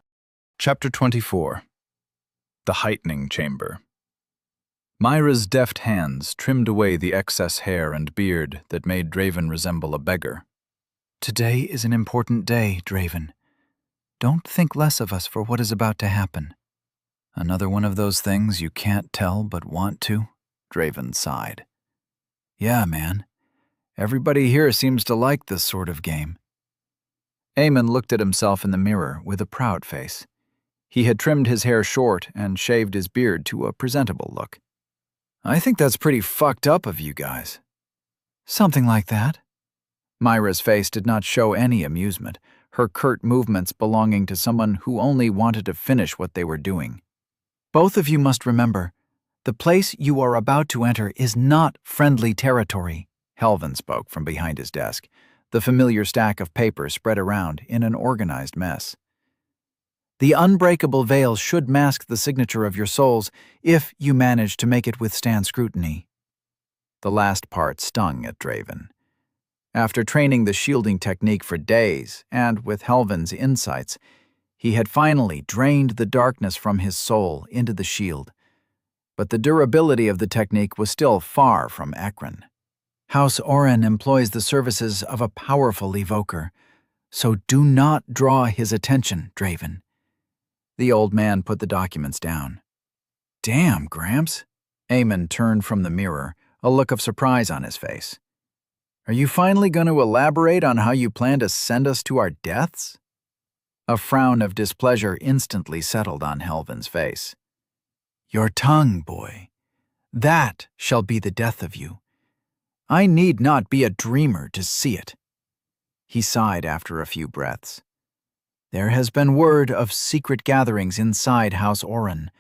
Chapter 24. The Heightening Chamber. Myra's deft hands trimmed away the excess hair and beard that made Draven resemble a beggar. "Today is an important day, Draven. Don't think less of us for what is about to happen." "Another one of those things you can't tell but want to," Draven sighed. "Yeah, man. Everybody here seems to like this sort of game." Eamon looked at himself in the mirror with a proud face. He had trimmed his hair short and shaved his beard to a presentable look. "I think that's pretty fucked up of you guys." "Something like that." Myra's face did not show any amusement, her curt movements belonging to someone who only wanted to finish what they were doing. "Both of you must remember, the place you are about to enter is not friendly territory," Helvin spoke from behind his desk, the familiar stack of papers spread around in an organized mess. "The unbreakable veil should mask the signature of your souls if you manage to make it withstand scrutiny." The last part stung at Draven. After training the shielding technique for days, and with Helvin's insights, he had finally drained the darkness from his soul into the shield. But the durability of the technique was still far from Ekron. House Oren employs the services of a powerful evoker, so do not draw his attention, Draven. The old man put the documents down. Damn, Gramps. Eamon turned from the mirror, a look of surprise on his face. Are you finally going to elaborate on how you plan to send us to our deaths? A frown of displeasure instantly settled on Helvin's face. Your tongue, boy. That shall be the death of you. I need not be a dreamer to see it. He sighed after a few breaths. There has been word of secret gatherings inside House Oren,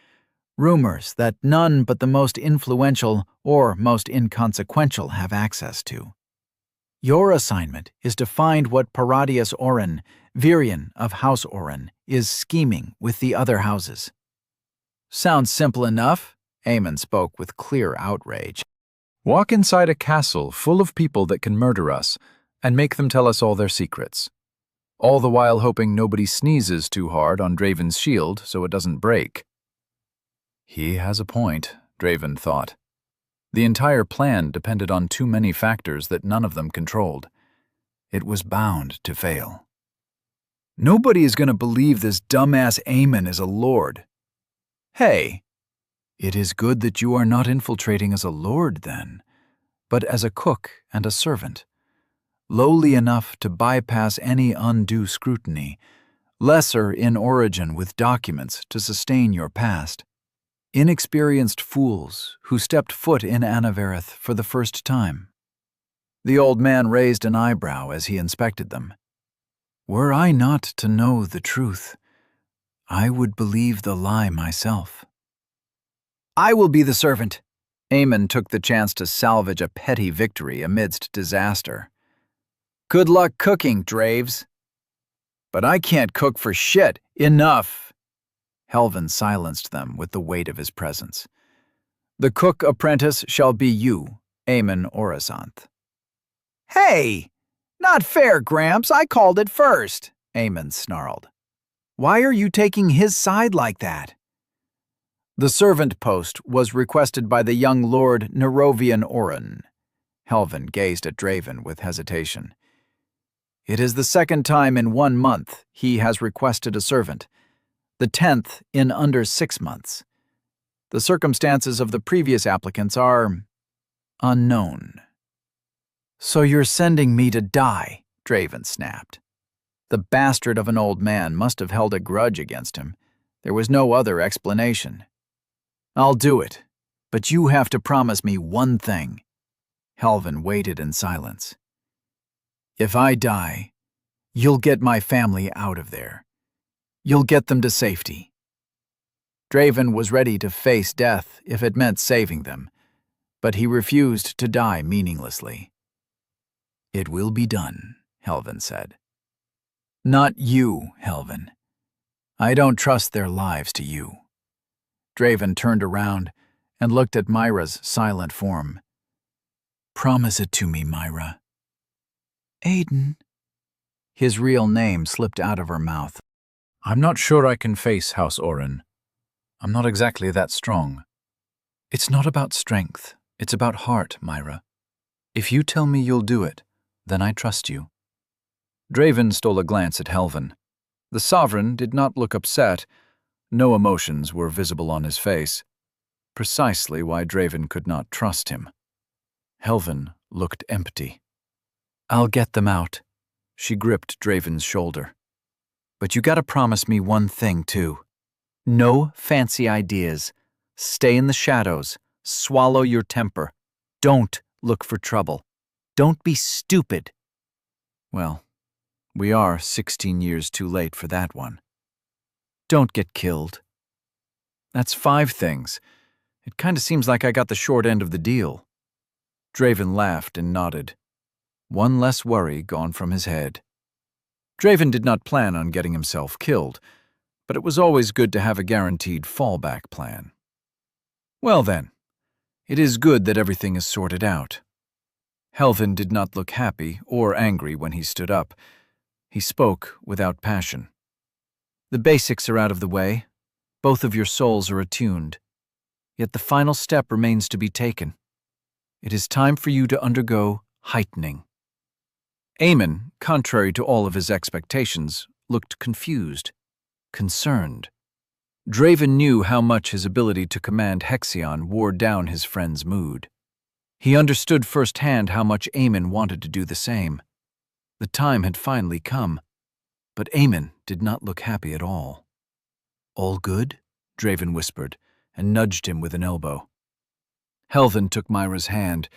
rumors that none but the most influential or most inconsequential have access to. Your assignment is to find what Paradius Oren, Virion of House Oren, is scheming with the other houses. Sounds simple enough, Eamon spoke with clear outrage. Walk inside a castle full of people that can murder us and make them tell us all their secrets. All the while hoping nobody sneezes too hard on Draven's shield so it doesn't break. He has a point, Draven thought. The entire plan depended on too many factors that none of them controlled. It was bound to fail. Nobody is going to believe this dumbass Eamon is a lord. Hey, it is good that you are not infiltrating as a lord then, but as a cook and a servant. Lowly enough to bypass any undue scrutiny, lesser in origin with documents to sustain your past. Inexperienced fools who stepped foot in Anavareth for the first time. The old man raised an eyebrow as he inspected them. Were I not to know the truth, I would believe the lie myself. I will be the servant. Eamon took the chance to salvage a petty victory amidst disaster. Good luck cooking, Draves. But I can't cook for shit. Enough. Helvin silenced them with the weight of his presence. The cook apprentice shall be you, Eamon Orisanth. Hey! Not fair, Gramps. I called it first, Eamon snarled. Why are you taking his side like that? The servant post was requested by the young Lord Nerovian Oren. Helvin gazed at Draven with hesitation. It is the second time in 1 month he has requested a servant, the 10th in under 6 months. The circumstances of the previous applicants are unknown. So you're sending me to die, Draven snapped. The bastard of an old man must have held a grudge against him. There was no other explanation. I'll do it, but you have to promise me one thing. Helvin waited in silence. If I die, you'll get my family out of there. You'll get them to safety. Draven was ready to face death if it meant saving them, but he refused to die meaninglessly. It will be done, Helvin said. Not you, Helvin. I don't trust their lives to you. Draven turned around and looked at Myra's silent form. Promise it to me, Myra. Aiden. His real name slipped out of her mouth. I'm not sure I can face House Oren. I'm not exactly that strong. It's not about strength. It's about heart, Myra. If you tell me you'll do it, then I trust you. Draven stole a glance at Helvin. The Sovereign did not look upset. No emotions were visible on his face. Precisely why Draven could not trust him. Helvin looked empty. I'll get them out. She gripped Draven's shoulder. But you gotta promise me one thing, too. No fancy ideas. Stay in the shadows. Swallow your temper. Don't look for trouble. Don't be stupid. Well, we are 16 years too late for that one. Don't get killed. That's 5 things. It kinda seems like I got the short end of the deal. Draven laughed and nodded. One less worry gone from his head. Draven did not plan on getting himself killed, but it was always good to have a guaranteed fallback plan. Well then, it is good that everything is sorted out. Helvin did not look happy or angry when he stood up. He spoke without passion. The basics are out of the way. Both of your souls are attuned. Yet the final step remains to be taken. It is time for you to undergo heightening. Eamon, contrary to all of his expectations, looked confused, concerned. Draven knew how much his ability to command Hexion wore down his friend's mood. He understood firsthand how much Eamon wanted to do the same. The time had finally come, but Eamon did not look happy at all. "All good?" Draven whispered, and nudged him with an elbow. Helvan took Myra's hand,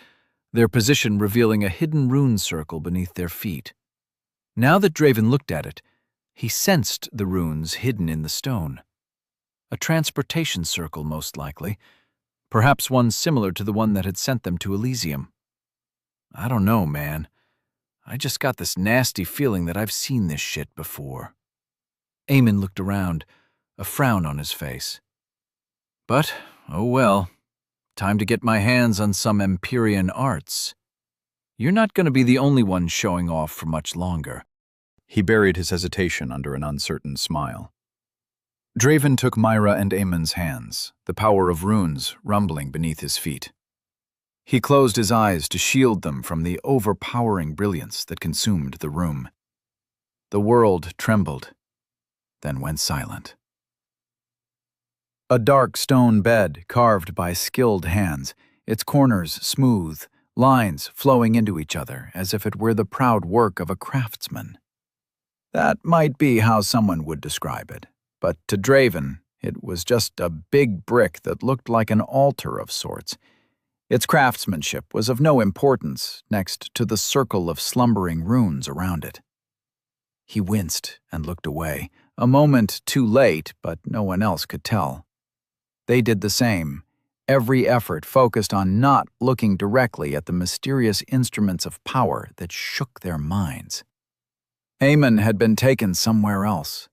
their position revealing a hidden rune circle beneath their feet. Now that Draven looked at it, he sensed the runes hidden in the stone. A transportation circle, most likely, perhaps one similar to the one that had sent them to Elysium. "I don't know, man. I just got this nasty feeling that I've seen this shit before." Eamon looked around, a frown on his face. "But, oh well, time to get my hands on some Empyrean arts. You're not going to be the only one showing off for much longer." He buried his hesitation under an uncertain smile. Draven took Myra and Eamon's hands, the power of runes rumbling beneath his feet. He closed his eyes to shield them from the overpowering brilliance that consumed the room. The world trembled, then went silent. A dark stone bed carved by skilled hands, its corners smooth, lines flowing into each other as if it were the proud work of a craftsman. That might be how someone would describe it, but to Draven, it was just a big brick that looked like an altar of sorts. Its craftsmanship was of no importance next to the circle of slumbering runes around it. He winced and looked away, a moment too late, but no one else could tell. They did the same, every effort focused on not looking directly at the mysterious instruments of power that shook their minds. Eamon had been taken somewhere else.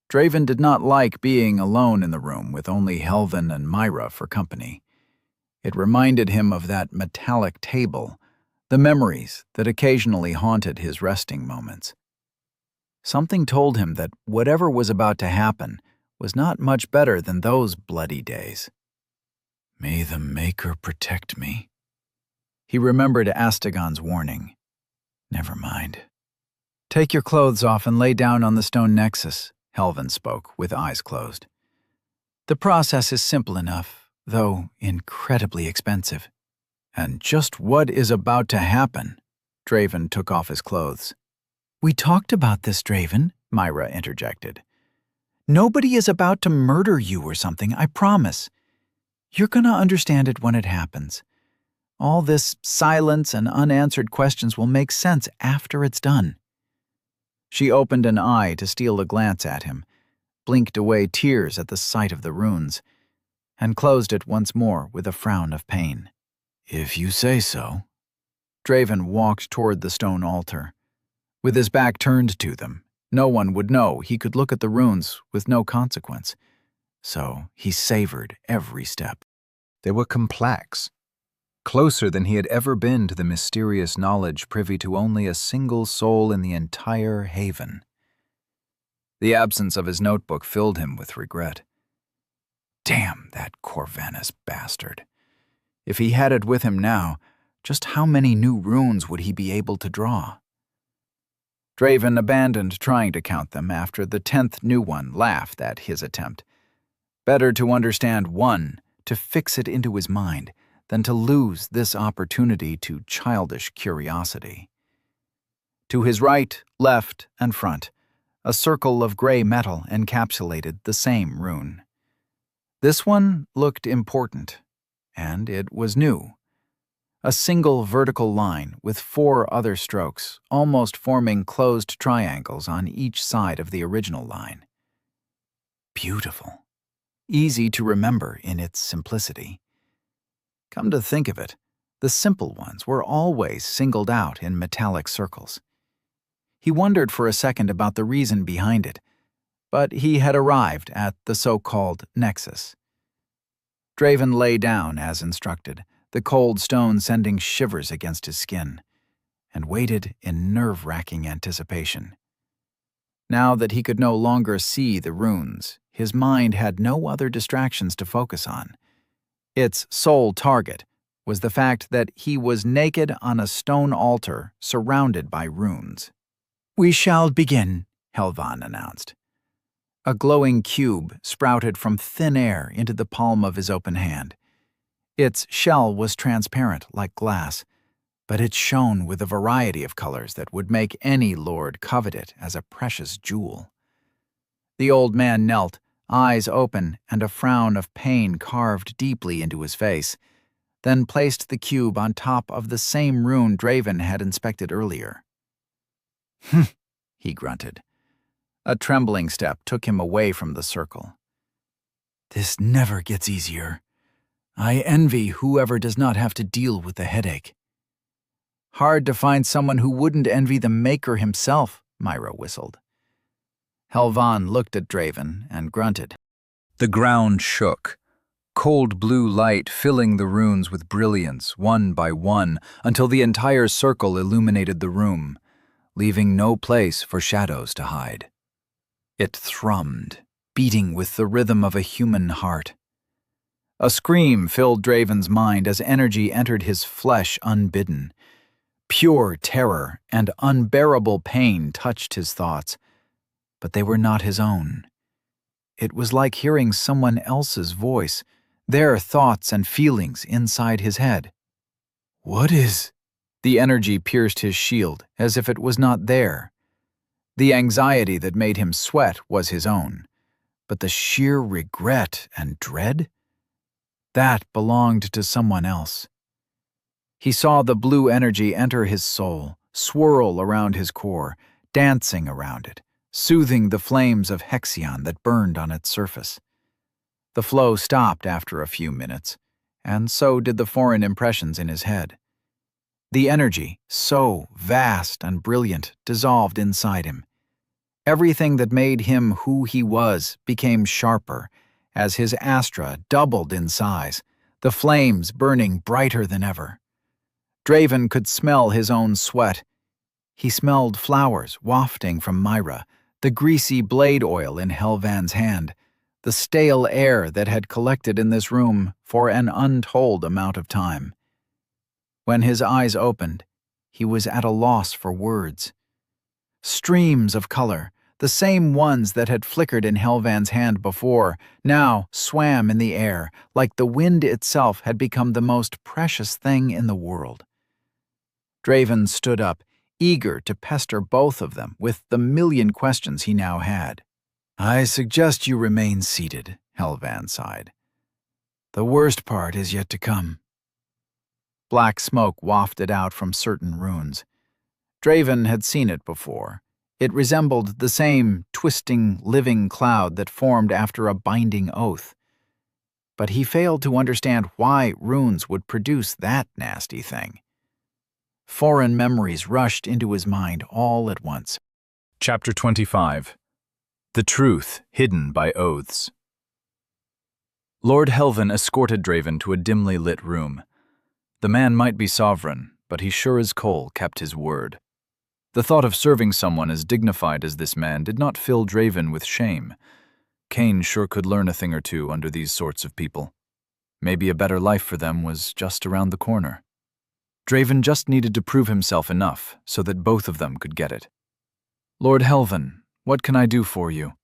Draven did not like being alone in the room with only Helvan and Myra for company. It reminded him of that metallic table, the memories that occasionally haunted his resting moments. Something told him that whatever was about to happen was not much better than those bloody days. "May the Maker protect me." He remembered Astagon's warning. Never mind. "Take your clothes off and lay down on the stone nexus," Helvan spoke, with eyes closed. "The process is simple enough, though incredibly expensive." "And just what is about to happen?" Draven took off his clothes. "We talked about this, Draven," Myra interjected. "Nobody is about to murder you or something, I promise. You're gonna understand it when it happens. All this silence and unanswered questions will make sense after it's done." She opened an eye to steal a glance at him, blinked away tears at the sight of the runes, and closed it once more with a frown of pain. "If you say so." Draven walked toward the stone altar. With his back turned to them, no one would know he could look at the runes with no consequence. So he savored every step. They were complex, closer than he had ever been to the mysterious knowledge privy to only a single soul in the entire haven. The absence of his notebook filled him with regret. Damn that Corvanus bastard. If he had it with him now, just how many new runes would he be able to draw? Draven abandoned trying to count them after the 10th new one laughed at his attempt. Better to understand one, to fix it into his mind, than to lose this opportunity to childish curiosity. To his right, left, and front, a circle of gray metal encapsulated the same rune. This one looked important, and it was new. A single vertical line with 4 other strokes, almost forming closed triangles on each side of the original line. Beautiful. Easy to remember in its simplicity. Come to think of it, the simple ones were always singled out in metallic circles. He wondered for a second about the reason behind it, but he had arrived at the so-called nexus. Draven lay down as instructed, the cold stone sending shivers against his skin, and waited in nerve-wracking anticipation. Now that he could no longer see the runes, his mind had no other distractions to focus on. Its sole target was the fact that he was naked on a stone altar surrounded by runes. "We shall begin," Helvan announced. A glowing cube sprouted from thin air into the palm of his open hand. Its shell was transparent like glass, but it shone with a variety of colors that would make any lord covet it as a precious jewel. The old man knelt, eyes open and a frown of pain carved deeply into his face, then placed the cube on top of the same rune Draven had inspected earlier. "Humph," he grunted. A trembling step took him away from the circle. "This never gets easier. I envy whoever does not have to deal with the headache." "Hard to find someone who wouldn't envy the maker himself," Myra whistled. Helvan looked at Draven and grunted. The ground shook, cold blue light filling the runes with brilliance, one by one, until the entire circle illuminated the room, leaving no place for shadows to hide. It thrummed, beating with the rhythm of a human heart. A scream filled Draven's mind as energy entered his flesh unbidden. Pure terror and unbearable pain touched his thoughts, but they were not his own. It was like hearing someone else's voice, their thoughts and feelings inside his head. "What is?" The energy pierced his shield as if it was not there. The anxiety that made him sweat was his own, but the sheer regret and dread? That belonged to someone else. He saw the blue energy enter his soul, swirl around his core, dancing around it, soothing the flames of Hexion that burned on its surface. The flow stopped after a few minutes, and so did the foreign impressions in his head. The energy, so vast and brilliant, dissolved inside him. Everything that made him who he was became sharper, as his astra doubled in size, the flames burning brighter than ever. Draven could smell his own sweat. He smelled flowers wafting from Myra, the greasy blade oil in Helvan's hand, the stale air that had collected in this room for an untold amount of time. When his eyes opened, he was at a loss for words. Streams of color, the same ones that had flickered in Helvan's hand before, now swam in the air like the wind itself had become the most precious thing in the world. Draven stood up, eager to pester both of them with the million questions he now had. "I suggest you remain seated," Helvan sighed. "The worst part is yet to come." Black smoke wafted out from certain runes. Draven had seen it before. It resembled the same twisting, living cloud that formed after a binding oath. But he failed to understand why runes would produce that nasty thing. Foreign memories rushed into his mind all at once. Chapter 25. The Truth Hidden by Oaths. Lord Helvan escorted Draven to a dimly lit room. The man might be sovereign, but he sure as coal kept his word. The thought of serving someone as dignified as this man did not fill Draven with shame. Cain sure could learn a thing or two under these sorts of people. Maybe a better life for them was just around the corner. Draven just needed to prove himself enough so that both of them could get it. "Lord Helvan, what can I do for you?"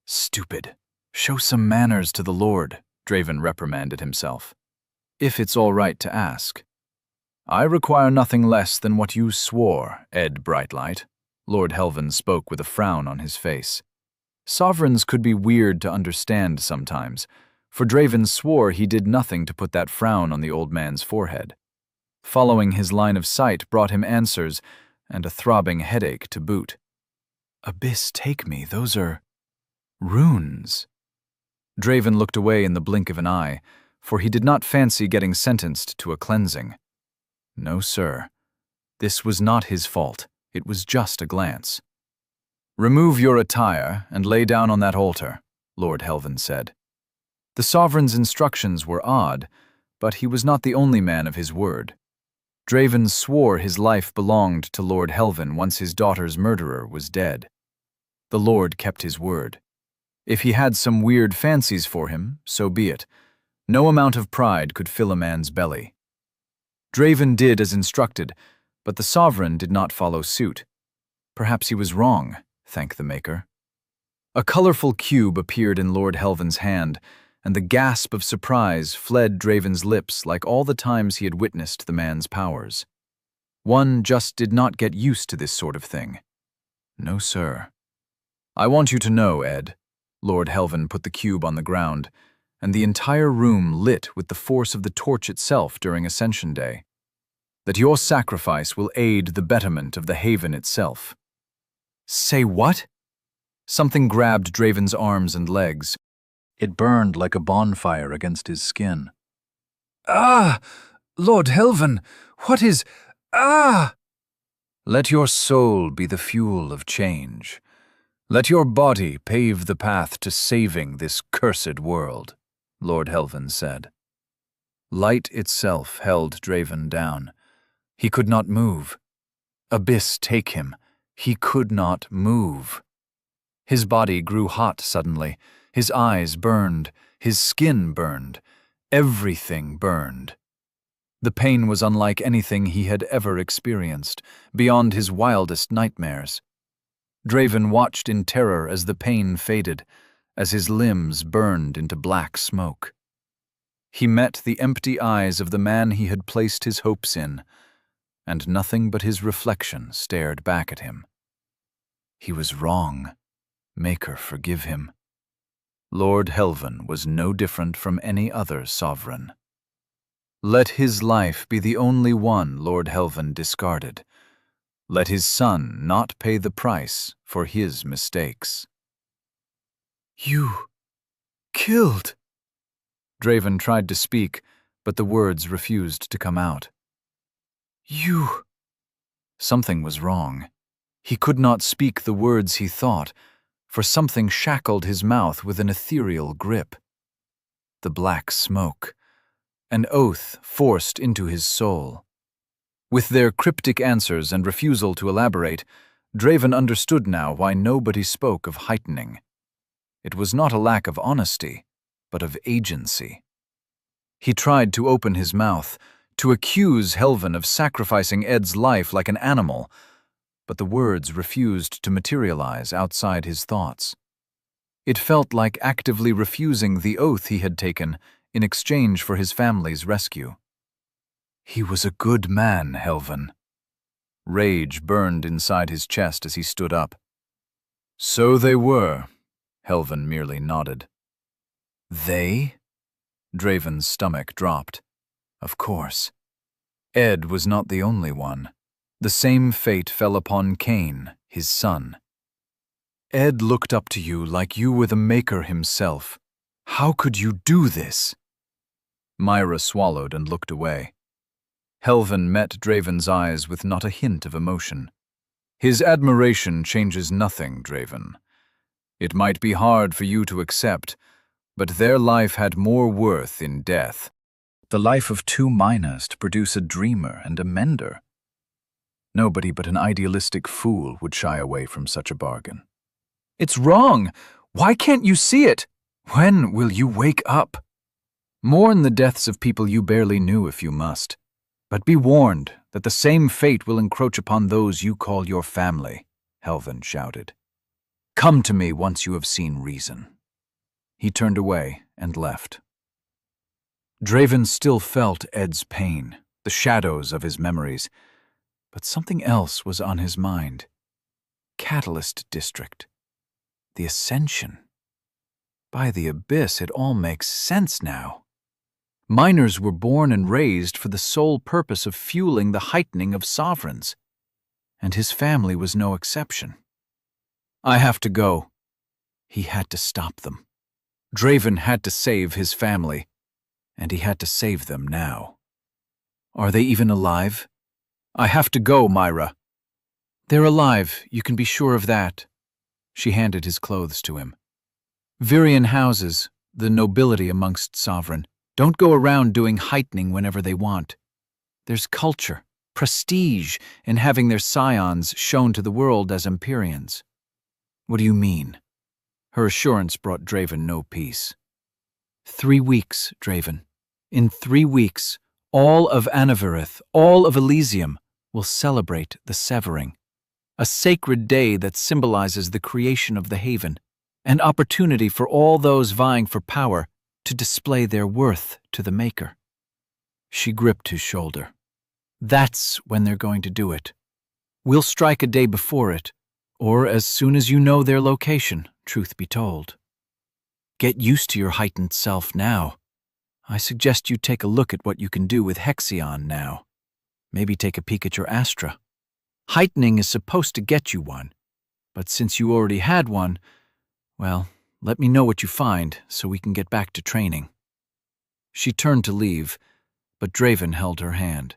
"Stupid. Show some manners to the Lord," Draven reprimanded himself. "If it's all right to ask." "I require nothing less than what you swore, Ed Brightlight." Lord Helvan spoke with a frown on his face. Sovereigns could be weird to understand sometimes, for Draven swore he did nothing to put that frown on the old man's forehead. Following his line of sight brought him answers, and a throbbing headache to boot. "Abyss take me, those are runes." Draven looked away in the blink of an eye, for he did not fancy getting sentenced to a cleansing. No, sir. This was not his fault. It was just a glance. "Remove your attire and lay down on that altar," Lord Helvan said. The sovereign's instructions were odd, but he was not the only man of his word. Draven swore his life belonged to Lord Helvan once his daughter's murderer was dead. The Lord kept his word. If he had some weird fancies for him, so be it. No amount of pride could fill a man's belly. Draven did as instructed, but the sovereign did not follow suit. Perhaps he was wrong, thank the Maker. A colorful cube appeared in Lord Helvan's hand, and the gasp of surprise fled Draven's lips like all the times he had witnessed the man's powers. One just did not get used to this sort of thing. No, sir. I want you to know, Ed. Lord Helvan put the cube on the ground, and the entire room lit with the force of the torch itself during Ascension Day, that your sacrifice will aid the betterment of the haven itself. Say what? Something grabbed Draven's arms and legs. It burned like a bonfire against his skin. Ah! Lord Helvan, what is... Ah! Let your soul be the fuel of change. Let your body pave the path to saving this cursed world, Lord Helvan said. Light itself held Draven down. He could not move. Abyss take him. He could not move. His body grew hot suddenly. His eyes burned. His skin burned. Everything burned. The pain was unlike anything he had ever experienced, beyond his wildest nightmares. Draven watched in terror as the pain faded, as his limbs burned into black smoke. He met the empty eyes of the man he had placed his hopes in, and nothing but his reflection stared back at him. He was wrong. Maker forgive him. Lord Helvan was no different from any other sovereign. Let his life be the only one Lord Helvan discarded. Let his son not pay the price for his mistakes. You killed. Draven tried to speak, but the words refused to come out. You... Something was wrong. He could not speak the words he thought, for something shackled his mouth with an ethereal grip. The black smoke. An oath forced into his soul. With their cryptic answers and refusal to elaborate, Draven understood now why nobody spoke of heightening. It was not a lack of honesty, but of agency. He tried to open his mouth, to accuse Helvan of sacrificing Ed's life like an animal, but the words refused to materialize outside his thoughts. It felt like actively refusing the oath he had taken in exchange for his family's rescue. He was a good man, Helvan. Rage burned inside his chest as he stood up. So they were, Helvan merely nodded. They? Draven's stomach dropped. Of course. Ed was not the only one. The same fate fell upon Cain, his son. Ed looked up to you like you were the Maker himself. How could you do this? Myra swallowed and looked away. Helvan met Draven's eyes with not a hint of emotion. His admiration changes nothing, Draven. It might be hard for you to accept, but their life had more worth in death. The life of two miners to produce a dreamer and a mender. Nobody but an idealistic fool would shy away from such a bargain. It's wrong! Why can't you see it? When will you wake up? Mourn the deaths of people you barely knew if you must, but be warned that the same fate will encroach upon those you call your family, Helvan shouted. Come to me once you have seen reason. He turned away and left. Draven still felt Ed's pain, the shadows of his memories, but something else was on his mind. Catalyst District. The Ascension. By the Abyss, it all makes sense now. Miners were born and raised for the sole purpose of fueling the heightening of sovereigns, and his family was no exception. I have to go. He had to stop them. Draven had to save his family, and he had to save them now. Are they even alive? I have to go, Myra. They're alive, you can be sure of that. She handed his clothes to him. Virian houses, the nobility amongst sovereign, don't go around doing heightening whenever they want. There's culture, prestige in having their scions shown to the world as Empyreans. What do you mean? Her assurance brought Draven no peace. 3 weeks, Draven. In 3 weeks, all of Anavarith, all of Elysium, will celebrate the severing. A sacred day that symbolizes the creation of the Haven. An opportunity for all those vying for power to display their worth to the Maker. She gripped his shoulder. That's when they're going to do it. We'll strike a day before it, or as soon as you know their location, truth be told. Get used to your heightened self now. I suggest you take a look at what you can do with Hexion now. Maybe take a peek at your Astra. Heightening is supposed to get you one, but since you already had one, well, let me know what you find so we can get back to training. She turned to leave, but Draven held her hand.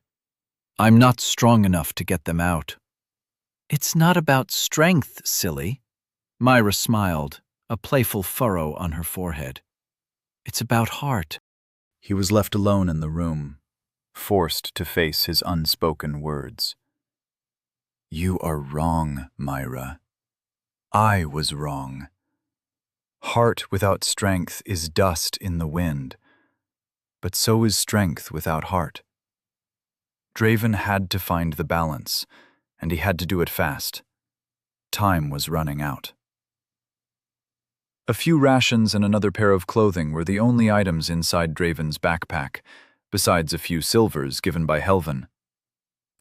I'm not strong enough to get them out. It's not about strength, silly. Myra smiled, a playful furrow on her forehead. It's about heart. He was left alone in the room, forced to face his unspoken words. You are wrong, Myra. I was wrong. Heart without strength is dust in the wind, but so is strength without heart. Draven had to find the balance, and he had to do it fast. Time was running out. A few rations and another pair of clothing were the only items inside Draven's backpack, besides a few silvers given by Helven.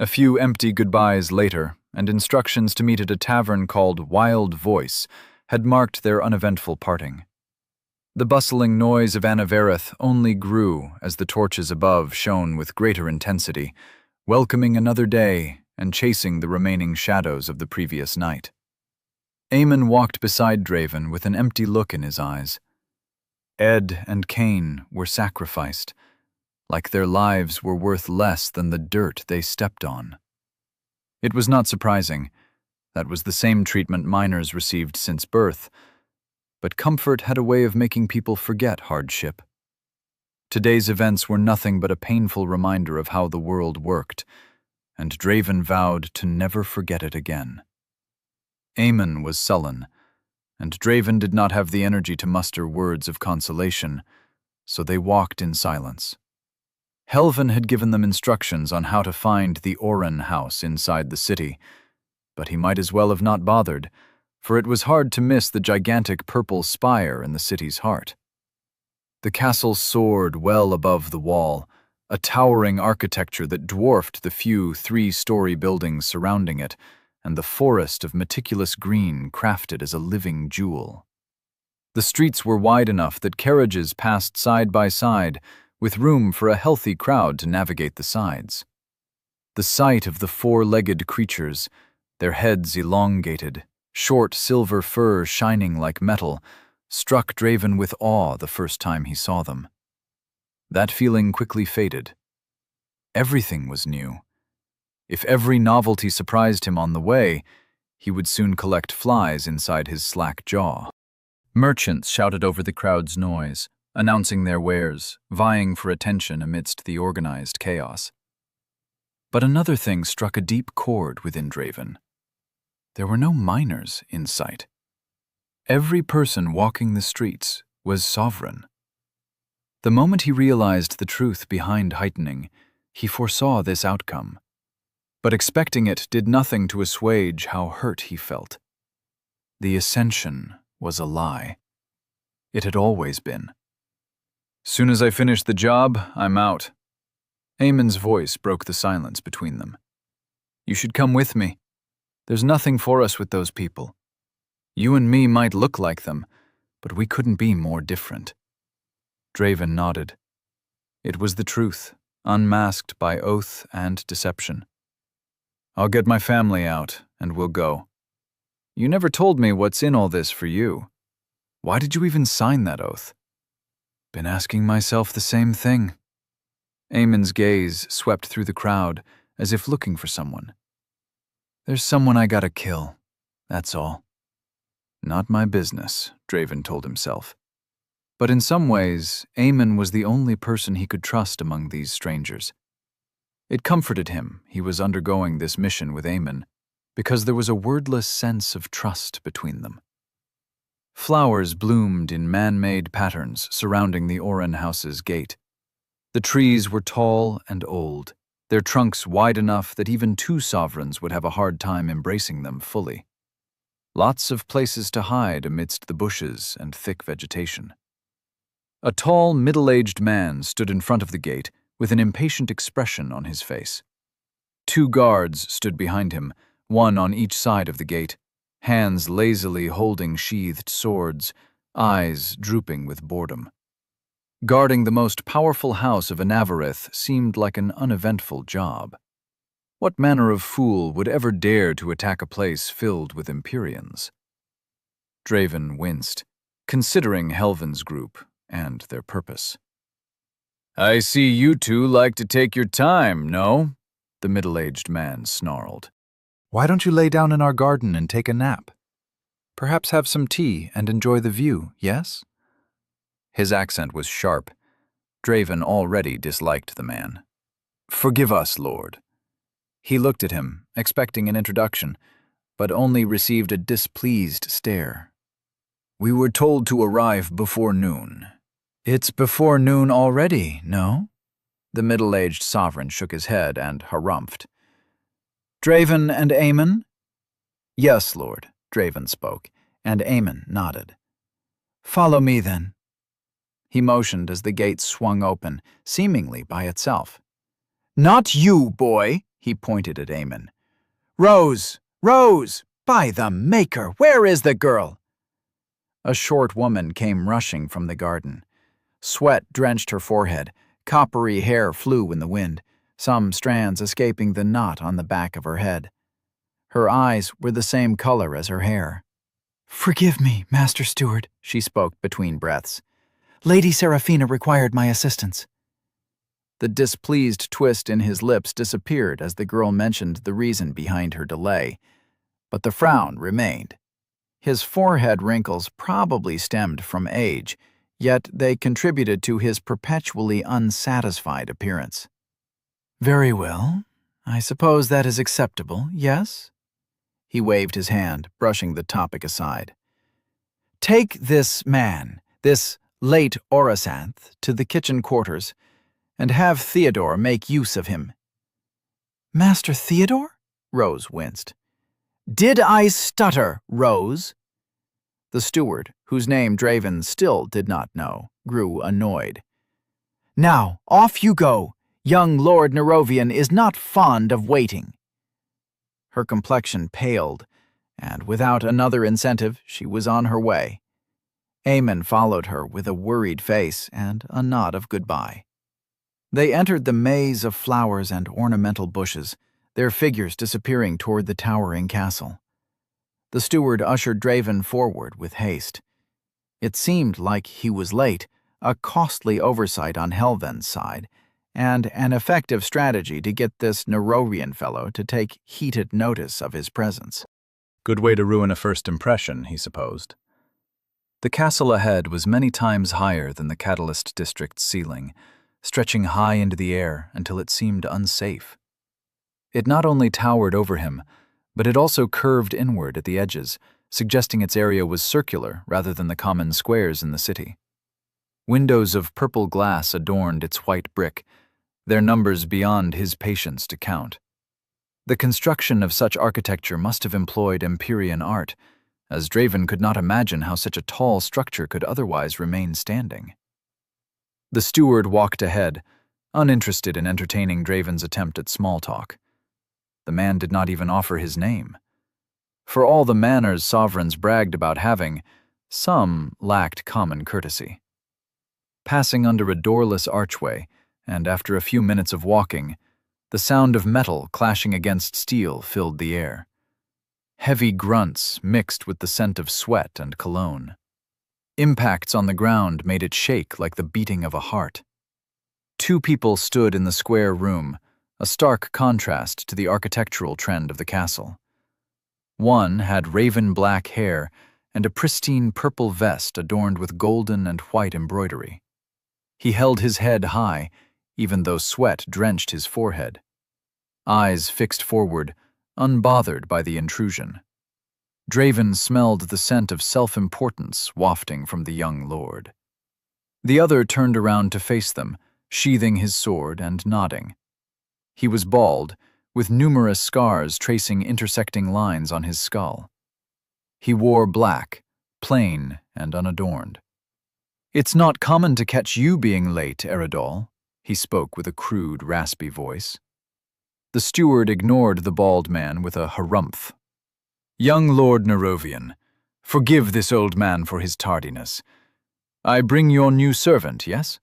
A few empty goodbyes later, and instructions to meet at a tavern called Wild Voice had marked their uneventful parting. The bustling noise of Anavareth only grew as the torches above shone with greater intensity, welcoming another day and chasing the remaining shadows of the previous night. Eamon walked beside Draven with an empty look in his eyes. Ed and Cain were sacrificed, like their lives were worth less than the dirt they stepped on. It was not surprising. That was the same treatment miners received since birth, but comfort had a way of making people forget hardship. Today's events were nothing but a painful reminder of how the world worked, and Draven vowed to never forget it again. Eamon was sullen, and Draven did not have the energy to muster words of consolation, so they walked in silence. Helven had given them instructions on how to find the Oren house inside the city, but he might as well have not bothered, for it was hard to miss the gigantic purple spire in the city's heart. The castle soared well above the wall, a towering architecture that dwarfed the few 3-story buildings surrounding it, and the forest of meticulous green crafted as a living jewel. The streets were wide enough that carriages passed side by side, with room for a healthy crowd to navigate the sides. The sight of the 4-legged creatures, their heads elongated, short silver fur shining like metal, struck Draven with awe the first time he saw them. That feeling quickly faded. Everything was new. If every novelty surprised him on the way, he would soon collect flies inside his slack jaw. Merchants shouted over the crowd's noise, announcing their wares, vying for attention amidst the organized chaos. But another thing struck a deep chord within Draven. There were no miners in sight. Every person walking the streets was sovereign. The moment he realized the truth behind heightening, he foresaw this outcome. But expecting it did nothing to assuage how hurt he felt. The ascension was a lie. It had always been. Soon as I finish the job, I'm out. Eamon's voice broke the silence between them. You should come with me. There's nothing for us with those people. You and me might look like them, but we couldn't be more different. Draven nodded. It was the truth, unmasked by oath and deception. I'll get my family out, and we'll go. You never told me what's in all this for you. Why did you even sign that oath? Been asking myself the same thing. Eamon's gaze swept through the crowd, as if looking for someone. There's someone I gotta kill, that's all. Not my business, Draven told himself. But in some ways, Eamon was the only person he could trust among these strangers. It comforted him he was undergoing this mission with Eamon, because there was a wordless sense of trust between them. Flowers bloomed in man-made patterns surrounding the Oren house's gate. The trees were tall and old, their trunks wide enough that even 2 sovereigns would have a hard time embracing them fully. Lots of places to hide amidst the bushes and thick vegetation. A tall, middle-aged man stood in front of the gate with an impatient expression on his face. 2 guards stood behind him, one on each side of the gate, hands lazily holding sheathed swords, eyes drooping with boredom. Guarding the most powerful house of Anavarith seemed like an uneventful job. What manner of fool would ever dare to attack a place filled with Empyreans? Draven winced, considering Helvin's group and their purpose. "I see you two like to take your time, no?" the middle-aged man snarled. "Why don't you lay down in our garden and take a nap? Perhaps have some tea and enjoy the view, yes?" His accent was sharp. Draven already disliked the man. "Forgive us, Lord." He looked at him, expecting an introduction, but only received a displeased stare. "We were told to arrive before noon." "It's before noon already, no?" The middle-aged sovereign shook his head and harumphed. "Draven and Aemon?" "Yes, Lord," Draven spoke, and Aemon nodded. "Follow me, then." He motioned as the gate swung open, seemingly by itself. "Not you, boy," he pointed at Aemon. "Rose! Rose! By the Maker, where is the girl?" A short woman came rushing from the garden. Sweat drenched her forehead, coppery hair flew in the wind, some strands escaping the knot on the back of her head. Her eyes were the same color as her hair. "Forgive me, Master Steward," she spoke between breaths. "Lady Seraphina required my assistance." The displeased twist in his lips disappeared as the girl mentioned the reason behind her delay, but the frown remained. His forehead wrinkles probably stemmed from age, yet they contributed to his perpetually unsatisfied appearance. "Very well. I suppose that is acceptable, yes?" He waved his hand, brushing the topic aside. "Take this man, this late Orisanth, to the kitchen quarters, and have Theodore make use of him." "Master Theodore?" Rose winced. "Did I stutter, Rose?" The steward, whose name Draven still did not know, grew annoyed. "Now, off you go. Young Lord Nerovian is not fond of waiting." Her complexion paled, and without another incentive, she was on her way. Aemon followed her with a worried face and a nod of goodbye. They entered the maze of flowers and ornamental bushes, their figures disappearing toward the towering castle. The steward ushered Draven forward with haste. It seemed like he was late, a costly oversight on Helven's side, and an effective strategy to get this Nerorian fellow to take heated notice of his presence. Good way to ruin a first impression, he supposed. The castle ahead was many times higher than the Catalyst District's ceiling, stretching high into the air until it seemed unsafe. It not only towered over him, but it also curved inward at the edges, suggesting its area was circular rather than the common squares in the city. Windows of purple glass adorned its white brick, their numbers beyond his patience to count. The construction of such architecture must have employed Empyrean art, as Draven could not imagine how such a tall structure could otherwise remain standing. The steward walked ahead, uninterested in entertaining Draven's attempt at small talk. The man did not even offer his name. For all the manners sovereigns bragged about having, some lacked common courtesy. Passing under a doorless archway, and after a few minutes of walking, the sound of metal clashing against steel filled the air. Heavy grunts mixed with the scent of sweat and cologne. Impacts on the ground made it shake like the beating of a heart. 2 people stood in the square room, a stark contrast to the architectural trend of the castle. One had raven-black hair and a pristine purple vest adorned with golden and white embroidery. He held his head high, even though sweat drenched his forehead. Eyes fixed forward, unbothered by the intrusion. Draven smelled the scent of self-importance wafting from the young lord. The other turned around to face them, sheathing his sword and nodding. He was bald, with numerous scars tracing intersecting lines on his skull. He wore black, plain and unadorned. "It's not common to catch you being late, Eridol," he spoke with a crude, raspy voice. The steward ignored the bald man with a harumph. "Young Lord Nerovian, forgive this old man for his tardiness. I bring your new servant, yes?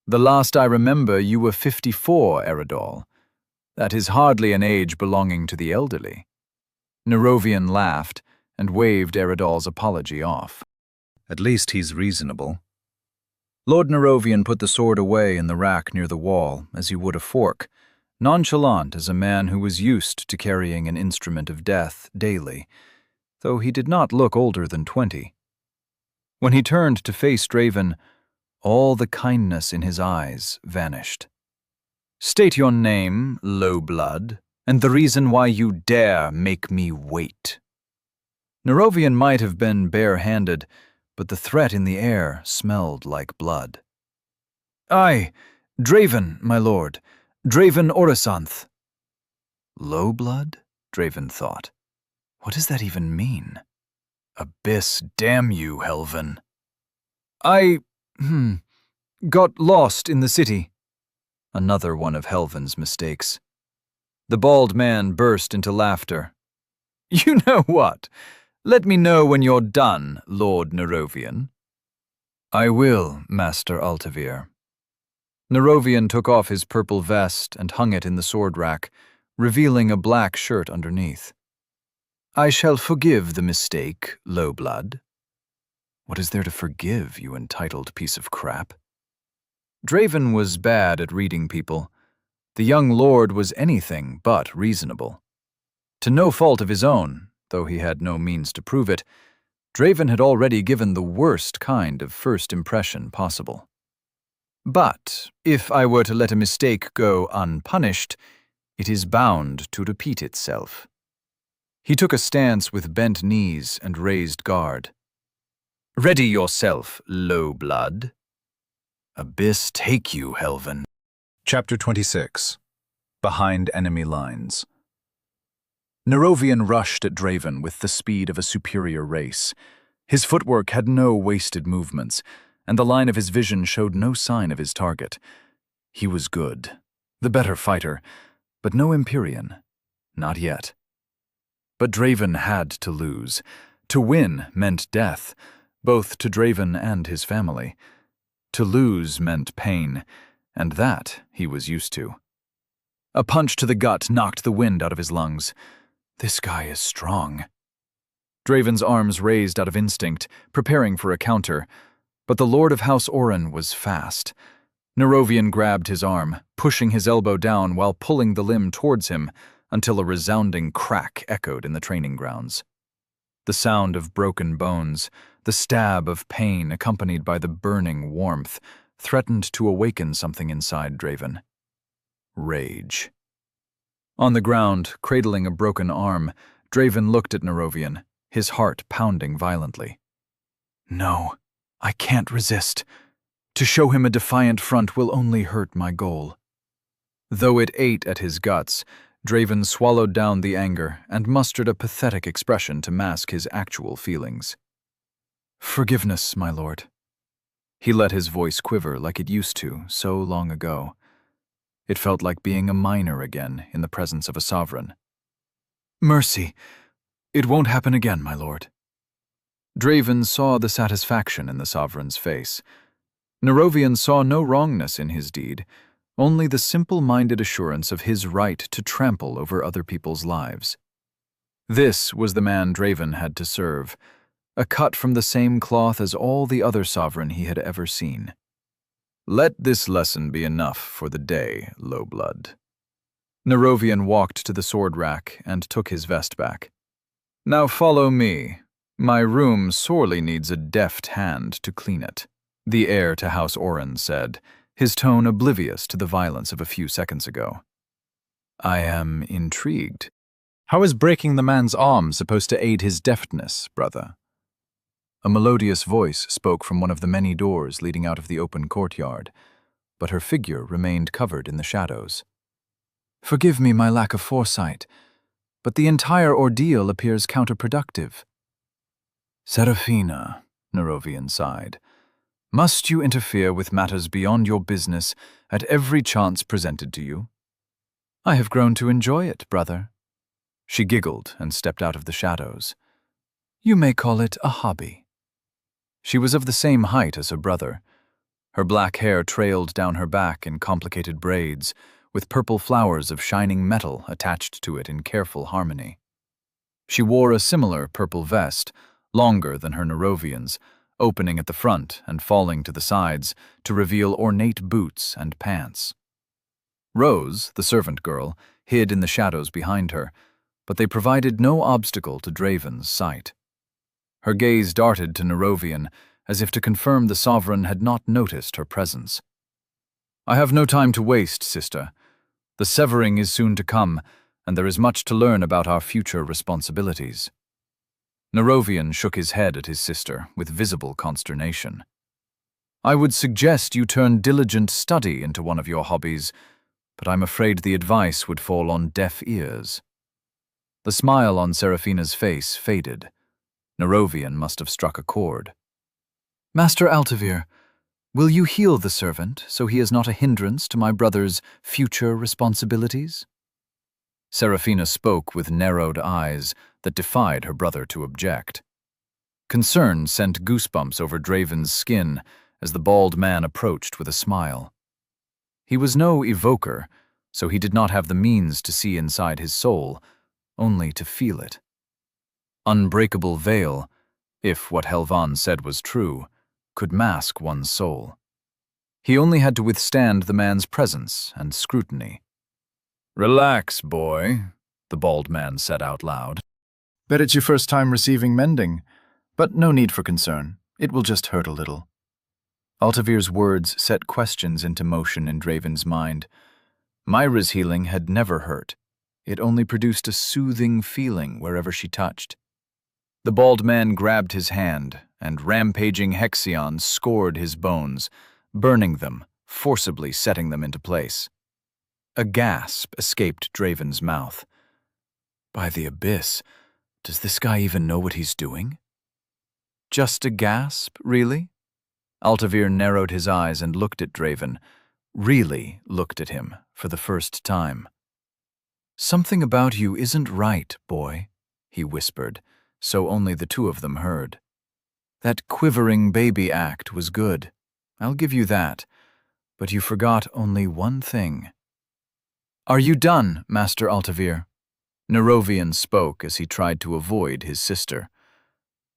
The last I remember you were 54, Eridol. That is hardly an age belonging to the elderly." Nerovian laughed and waved Eridol's apology off. At least he's reasonable. Lord Nerovian put the sword away in the rack near the wall, as he would a fork, nonchalant as a man who was used to carrying an instrument of death daily, though he did not look older than 20. When he turned to face Draven, all the kindness in his eyes vanished. "State your name, low blood, and the reason why you dare make me wait." Nerovian might have been bare-handed, but the threat in the air smelled like blood. "I, Draven, my lord, Draven Orisanth." Low blood? Draven thought. What does that even mean? Abyss, damn you, Helven. "I, got lost in the city." Another one of Helven's mistakes. The bald man burst into laughter. "You know what? Let me know when you're done, Lord Nerovian." "I will, Master Altavir." Nerovian took off his purple vest and hung it in the sword rack, revealing a black shirt underneath. "I shall forgive the mistake, low blood." What is there to forgive, you entitled piece of crap? Draven was bad at reading people. The young lord was anything but reasonable. To no fault of his own, though he had no means to prove it, Draven had already given the worst kind of first impression possible. But if I were to let a mistake go unpunished, it is bound to repeat itself. He took a stance with bent knees and raised guard. "Ready yourself, low blood." Abyss take you, Helven. Chapter 26. Behind Enemy Lines. Nerovian rushed at Draven with the speed of a superior race. His footwork had no wasted movements, and the line of his vision showed no sign of his target. He was good, the better fighter, but no Empyrean. Not yet. But Draven had to lose. To win meant death, both to Draven and his family. To lose meant pain, and that he was used to. A punch to the gut knocked the wind out of his lungs. This guy is strong. Draven's arms raised out of instinct, preparing for a counter, but the Lord of House Oren was fast. Nerovian grabbed his arm, pushing his elbow down while pulling the limb towards him until a resounding crack echoed in the training grounds. The sound of broken bones, the stab of pain accompanied by the burning warmth, threatened to awaken something inside Draven. Rage. On the ground, cradling a broken arm, Draven looked at Nerovian, his heart pounding violently. No, I can't resist. To show him a defiant front will only hurt my goal. Though it ate at his guts, Draven swallowed down the anger and mustered a pathetic expression to mask his actual feelings. Forgiveness, my lord. He let his voice quiver like it used to so long ago. It felt like being a minor again in the presence of a sovereign. Mercy. It won't happen again, my lord. Draven saw the satisfaction in the sovereign's face. Nerovian saw no wrongness in his deed, only the simple-minded assurance of his right to trample over other people's lives. This was the man Draven had to serve, a cut from the same cloth as all the other sovereign he had ever seen. Let this lesson be enough for the day, low blood. Nerovian walked to the sword rack and took his vest back. Now follow me. My room sorely needs a deft hand to clean it, the heir to House Oren said, his tone oblivious to the violence of a few seconds ago. I am intrigued. How is breaking the man's arm supposed to aid his deftness, brother? A melodious voice spoke from one of the many doors leading out of the open courtyard, but her figure remained covered in the shadows. Forgive me my lack of foresight, but the entire ordeal appears counterproductive. Seraphina, Nerovian sighed. Must you interfere with matters beyond your business at every chance presented to you? I have grown to enjoy it, brother. She giggled and stepped out of the shadows. You may call it a hobby. She was of the same height as her brother. Her black hair trailed down her back in complicated braids, with purple flowers of shining metal attached to it in careful harmony. She wore a similar purple vest, longer than her Nerovian's, opening at the front and falling to the sides to reveal ornate boots and pants. Rose, the servant girl, hid in the shadows behind her, but they provided no obstacle to Draven's sight. Her gaze darted to Nerovian, as if to confirm the sovereign had not noticed her presence. I have no time to waste, sister. The severing is soon to come, and there is much to learn about our future responsibilities. Nerovian shook his head at his sister with visible consternation. I would suggest you turn diligent study into one of your hobbies, but I'm afraid the advice would fall on deaf ears. The smile on Seraphina's face faded. Nerovian must have struck a chord. Master Altavir, will you heal the servant so he is not a hindrance to my brother's future responsibilities? Seraphina spoke with narrowed eyes that defied her brother to object. Concern sent goosebumps over Draven's skin as the bald man approached with a smile. He was no evoker, so he did not have the means to see inside his soul, only to feel it. Unbreakable veil, if what Helvan said was true, could mask one's soul. He only had to withstand the man's presence and scrutiny. Relax, boy, the bald man said out loud. Bet it's your first time receiving mending, but no need for concern. It will just hurt a little. Altavir's words set questions into motion in Draven's mind. Myra's healing had never hurt. It only produced a soothing feeling wherever she touched. The bald man grabbed his hand, and rampaging Hexion scored his bones, burning them, forcibly setting them into place. A gasp escaped Draven's mouth. By the abyss, does this guy even know what he's doing? Just a gasp, really? Altavir narrowed his eyes and looked at Draven, really looked at him for the first time. Something about you isn't right, boy, he whispered, so only the two of them heard. That quivering baby act was good. I'll give you that. But you forgot only one thing. Are you done, Master Altavir? Nerovian spoke as he tried to avoid his sister.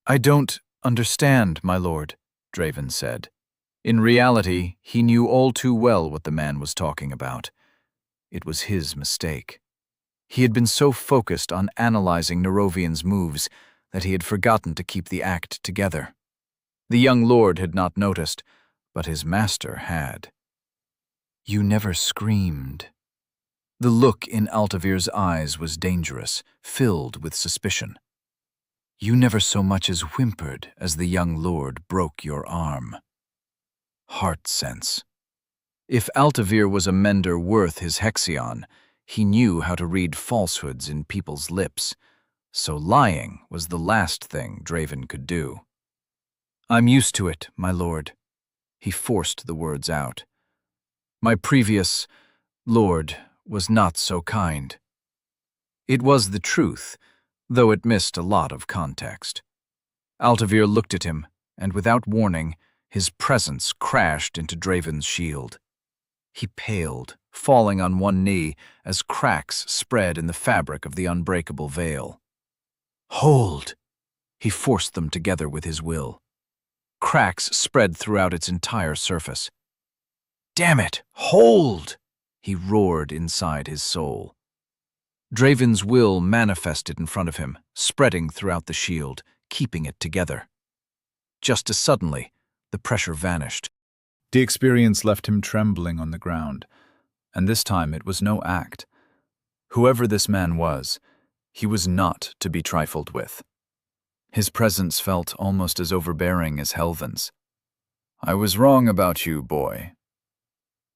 I don't understand, my lord, Draven said. In reality, he knew all too well what the man was talking about. It was his mistake. He had been so focused on analyzing Nerovian's moves that he had forgotten to keep the act together. The young lord had not noticed, but his master had. You never screamed. The look in Altavir's eyes was dangerous, filled with suspicion. You never so much as whimpered as the young lord broke your arm. Heart sense. If Altavir was a mender worth his Hexion, he knew how to read falsehoods in people's lips, so lying was the last thing Draven could do. I'm used to it, my lord. He forced the words out. My previous lord was not so kind. It was the truth, though it missed a lot of context. Altavir looked at him, and without warning, his presence crashed into Draven's shield. He paled, falling on one knee as cracks spread in the fabric of the unbreakable veil. Hold! He forced them together with his will. Cracks spread throughout its entire surface. Damn it! Hold! He roared inside his soul. Draven's will manifested in front of him, spreading throughout the shield, keeping it together. Just as suddenly, the pressure vanished. The experience left him trembling on the ground, and this time it was no act. Whoever this man was, he was not to be trifled with. His presence felt almost as overbearing as Helvan's. I was wrong about you, boy.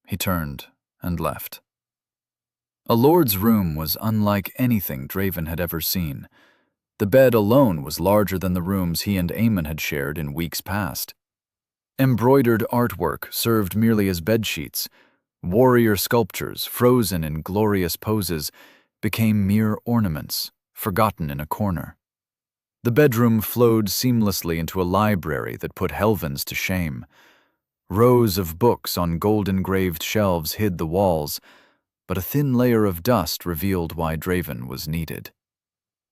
He turned and left. A lord's room was unlike anything Draven had ever seen. The bed alone was larger than the rooms he and Eamon had shared in weeks past. Embroidered artwork served merely as bedsheets. Warrior sculptures, frozen in glorious poses, became mere ornaments, forgotten in a corner. The bedroom flowed seamlessly into a library that put Helvins to shame. Rows of books on gold-engraved shelves hid the walls, but a thin layer of dust revealed why Draven was needed.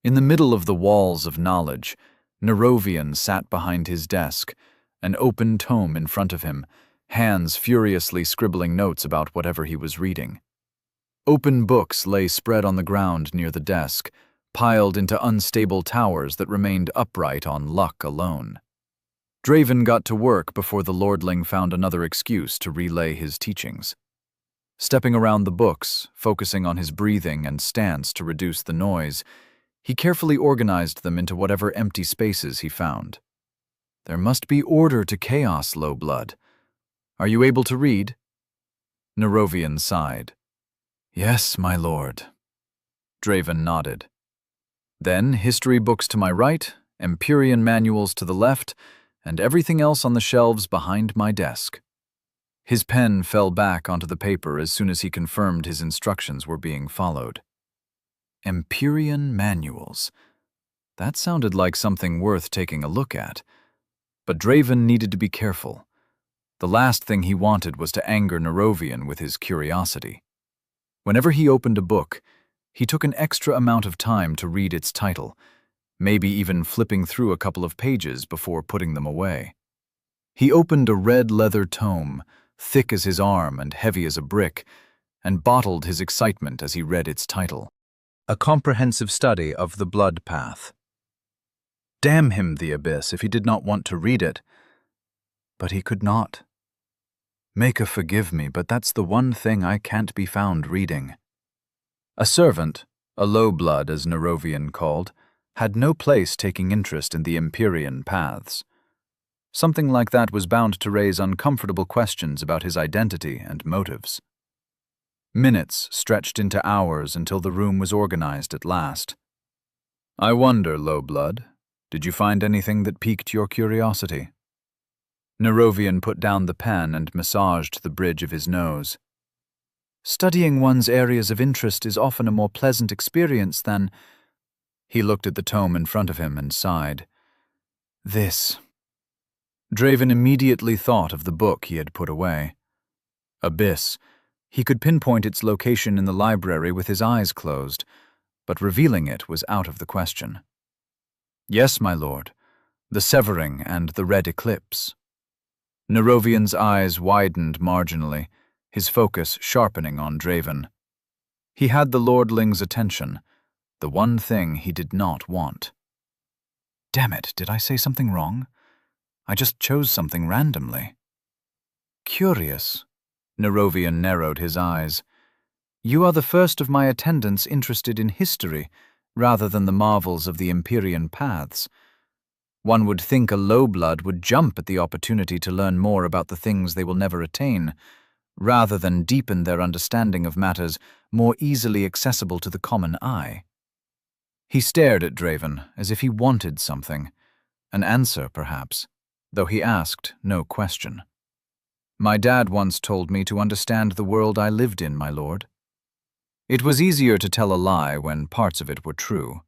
In the middle of the walls of knowledge, Nerovian sat behind his desk, an open tome in front of him, hands furiously scribbling notes about whatever he was reading. Open books lay spread on the ground near the desk, piled into unstable towers that remained upright on luck alone. Draven got to work before the lordling found another excuse to relay his teachings. Stepping around the books, focusing on his breathing and stance to reduce the noise, he carefully organized them into whatever empty spaces he found. There must be order to chaos, low blood. Are you able to read? Nerovian sighed. Yes, my lord. Draven nodded. Then history books to my right, Empyrean manuals to the left, and everything else on the shelves behind my desk. His pen fell back onto the paper as soon as he confirmed his instructions were being followed. Empyrean manuals. That sounded like something worth taking a look at. But Draven needed to be careful. The last thing he wanted was to anger Nerovian with his curiosity. Whenever he opened a book, he took an extra amount of time to read its title, maybe even flipping through a couple of pages before putting them away. He opened a red leather tome, thick as his arm and heavy as a brick, and bottled his excitement as he read its title. A comprehensive study of the blood path. Damn him, the abyss, if he did not want to read it. But he could not. Maker forgive me, but that's the one thing I can't be found reading. A servant, a low blood as Nerovian called, had no place taking interest in the Empyrean paths. Something like that was bound to raise uncomfortable questions about his identity and motives. Minutes stretched into hours until the room was organized at last. I wonder, low blood, did you find anything that piqued your curiosity? Nerovian put down the pen and massaged the bridge of his nose. Studying one's areas of interest is often a more pleasant experience than... He looked at the tome in front of him and sighed. This. Draven immediately thought of the book he had put away. Abyss. He could pinpoint its location in the library with his eyes closed, but revealing it was out of the question. Yes, my lord. The Severing and the Red Eclipse. Nerovian's eyes widened marginally, his focus sharpening on Draven. He had the lordling's attention, the one thing he did not want. Damn it, did I say something wrong? I just chose something randomly. Curious. Nerovian narrowed his eyes. You are the first of my attendants interested in history, rather than the marvels of the Empyrean paths. One would think a low-blood would jump at the opportunity to learn more about the things they will never attain, rather than deepen their understanding of matters more easily accessible to the common eye. He stared at Draven as if he wanted something, an answer perhaps, though he asked no question. My dad once told me to understand the world I lived in, my lord. It was easier to tell a lie when parts of it were true.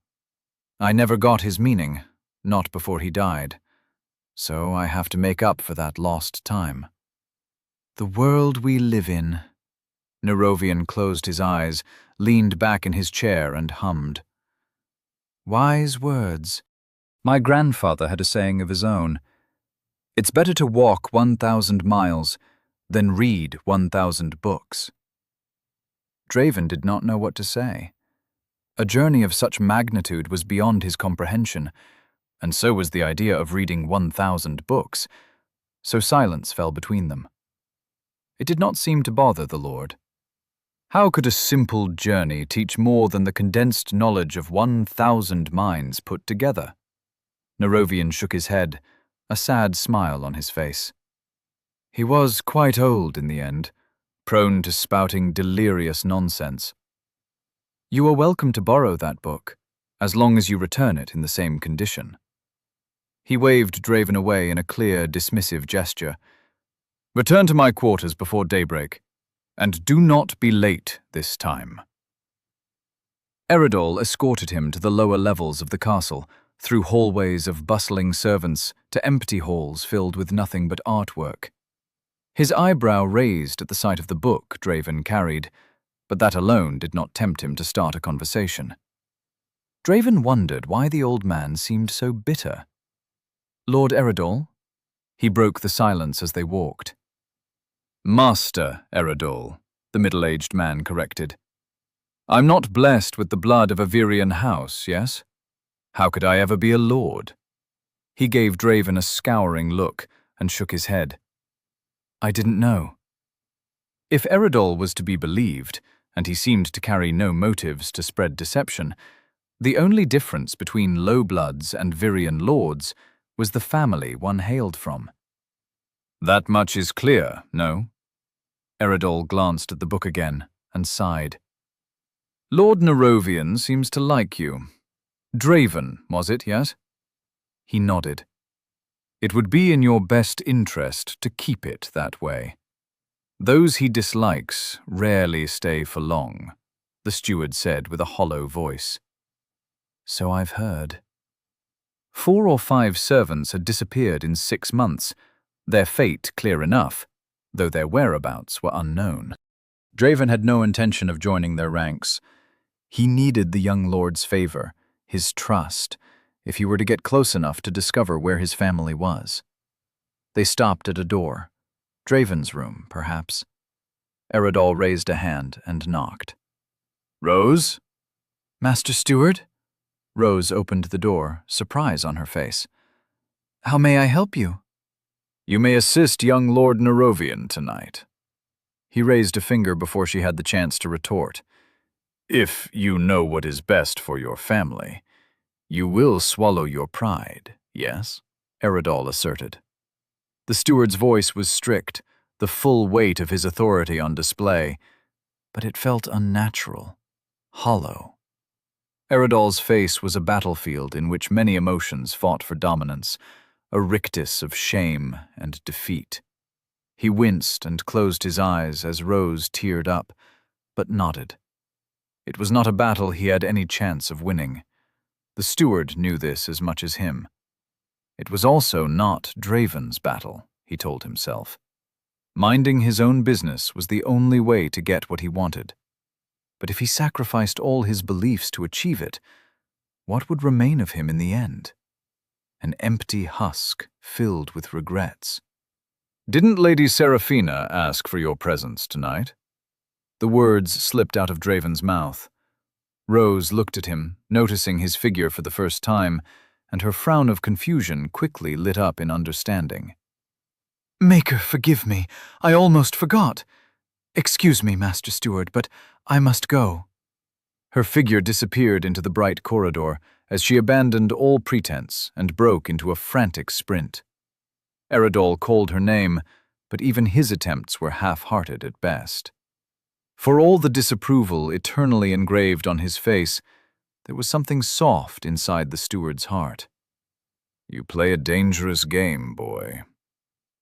I never got his meaning, not before he died, so I have to make up for that lost time. The world we live in. Nerovian closed his eyes, leaned back in his chair and hummed. Wise words. My grandfather had a saying of his own. It's better to walk 1,000 miles than read 1,000 books. Draven did not know what to say. A journey of such magnitude was beyond his comprehension, and so was the idea of reading 1,000 books, so silence fell between them. It did not seem to bother the Lord. How could a simple journey teach more than the condensed knowledge of 1,000 minds put together? Nerovian shook his head, a sad smile on his face. He was quite old in the end, prone to spouting delirious nonsense. You are welcome to borrow that book. as long as you return it in the same condition. He waved Draven away in a clear, dismissive gesture. Return to my quarters before daybreak, and do not be late this time. Eridol escorted him to the lower levels of the castle, through hallways of bustling servants to empty halls filled with nothing but artwork. His eyebrow raised at the sight of the book Draven carried, but that alone did not tempt him to start a conversation. Draven wondered why the old man seemed so bitter. Lord Eridol? He broke the silence as they walked. Master Eridol, the middle-aged man corrected. I'm not blessed with the blood of a Virian house, yes? How could I ever be a lord? He gave Draven a scouring look and shook his head. I didn't know. If Eridol was to be believed, and he seemed to carry no motives to spread deception, the only difference between lowbloods and Virian lords was the family one hailed from. That much is clear, no? Eridol glanced at the book again and sighed. Lord Nerovian seems to like you. Draven, was it, yes? He nodded. It would be in your best interest to keep it that way. Those he dislikes rarely stay for long, the steward said with a hollow voice. So I've heard. 4 or 5 servants had disappeared in 6 months, their fate clear enough, though their whereabouts were unknown. Draven had no intention of joining their ranks. He needed the young lord's favor, his trust, if he were to get close enough to discover where his family was. They stopped at a door. Draven's room, perhaps. Eridol raised a hand and knocked. Rose? Master Steward? Rose opened the door, surprise on her face. How may I help you? You may assist young Lord Nerovian tonight. He raised a finger before she had the chance to retort. If you know what is best for your family, you will swallow your pride, yes? Eridol asserted. The steward's voice was strict, the full weight of his authority on display, but it felt unnatural, hollow. Eridol's face was a battlefield in which many emotions fought for dominance, a rictus of shame and defeat. He winced and closed his eyes as Rose teared up, but nodded. It was not a battle he had any chance of winning. The steward knew this as much as him. It was also not Draven's battle, he told himself. Minding his own business was the only way to get what he wanted. But if he sacrificed all his beliefs to achieve it, what would remain of him in the end? An empty husk filled with regrets. Didn't Lady Seraphina ask for your presence tonight? The words slipped out of Draven's mouth. Rose looked at him, noticing his figure for the first time, and her frown of confusion quickly lit up in understanding. Maker, forgive me. I almost forgot. Excuse me, Master Steward, but I must go. Her figure disappeared into the bright corridor as she abandoned all pretense and broke into a frantic sprint. Eridol called her name, but even his attempts were half-hearted at best. For all the disapproval eternally engraved on his face, there was something soft inside the steward's heart. You play a dangerous game, boy.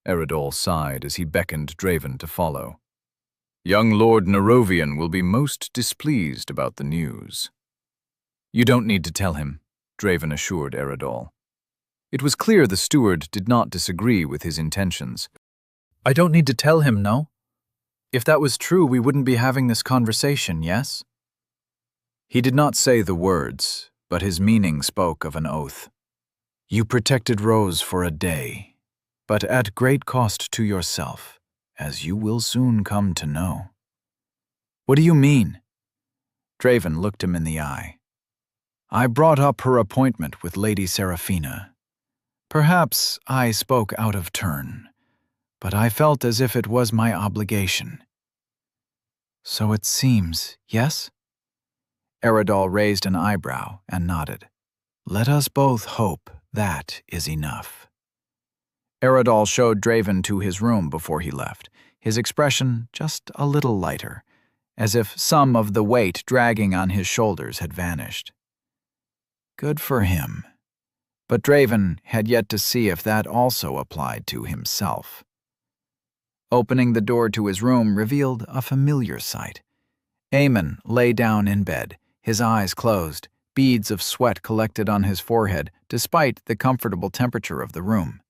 Eridol sighed as he beckoned Draven to follow. Young Lord Nerovian will be most displeased about the news. You don't need to tell him, Draven assured Eridol. It was clear the steward did not disagree with his intentions. I don't need to tell him, no? If that was true, we wouldn't be having this conversation, yes? He did not say the words, but his meaning spoke of an oath. You protected Rose for a day, but at great cost to yourself, as you will soon come to know. What do you mean? Draven looked him in the eye. I brought up her appointment with Lady Seraphina. Perhaps I spoke out of turn, but I felt as if it was my obligation. So it seems, yes? Eridol raised an eyebrow and nodded. Let us both hope that is enough. Eridol showed Draven to his room before he left, his expression just a little lighter, as if some of the weight dragging on his shoulders had vanished. Good for him. But Draven had yet to see if that also applied to himself. Opening the door to his room revealed a familiar sight. Eamon lay down in bed, his eyes closed, beads of sweat collected on his forehead despite the comfortable temperature of the room.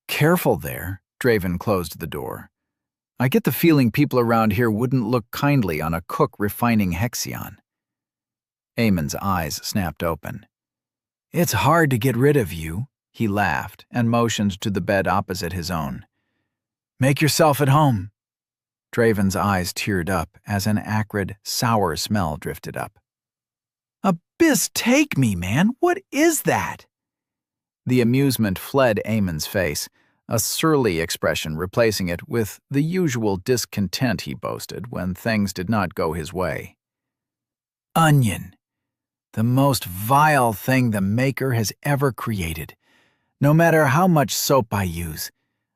"Careful there," Draven closed the door. "I get the feeling people around here wouldn't look kindly on a cook refining Hexion." Eamon's eyes snapped open. "It's hard to get rid of you," he laughed and motioned to the bed opposite his own. "Make yourself at home." Draven's eyes teared up as an acrid, sour smell drifted up. "Abyss, take me, man! What is that?" The amusement fled Eamon's face, a surly expression replacing it with the usual discontent he boasted when things did not go his way. "Onion. The most vile thing the Maker has ever created. No matter how much soap I use,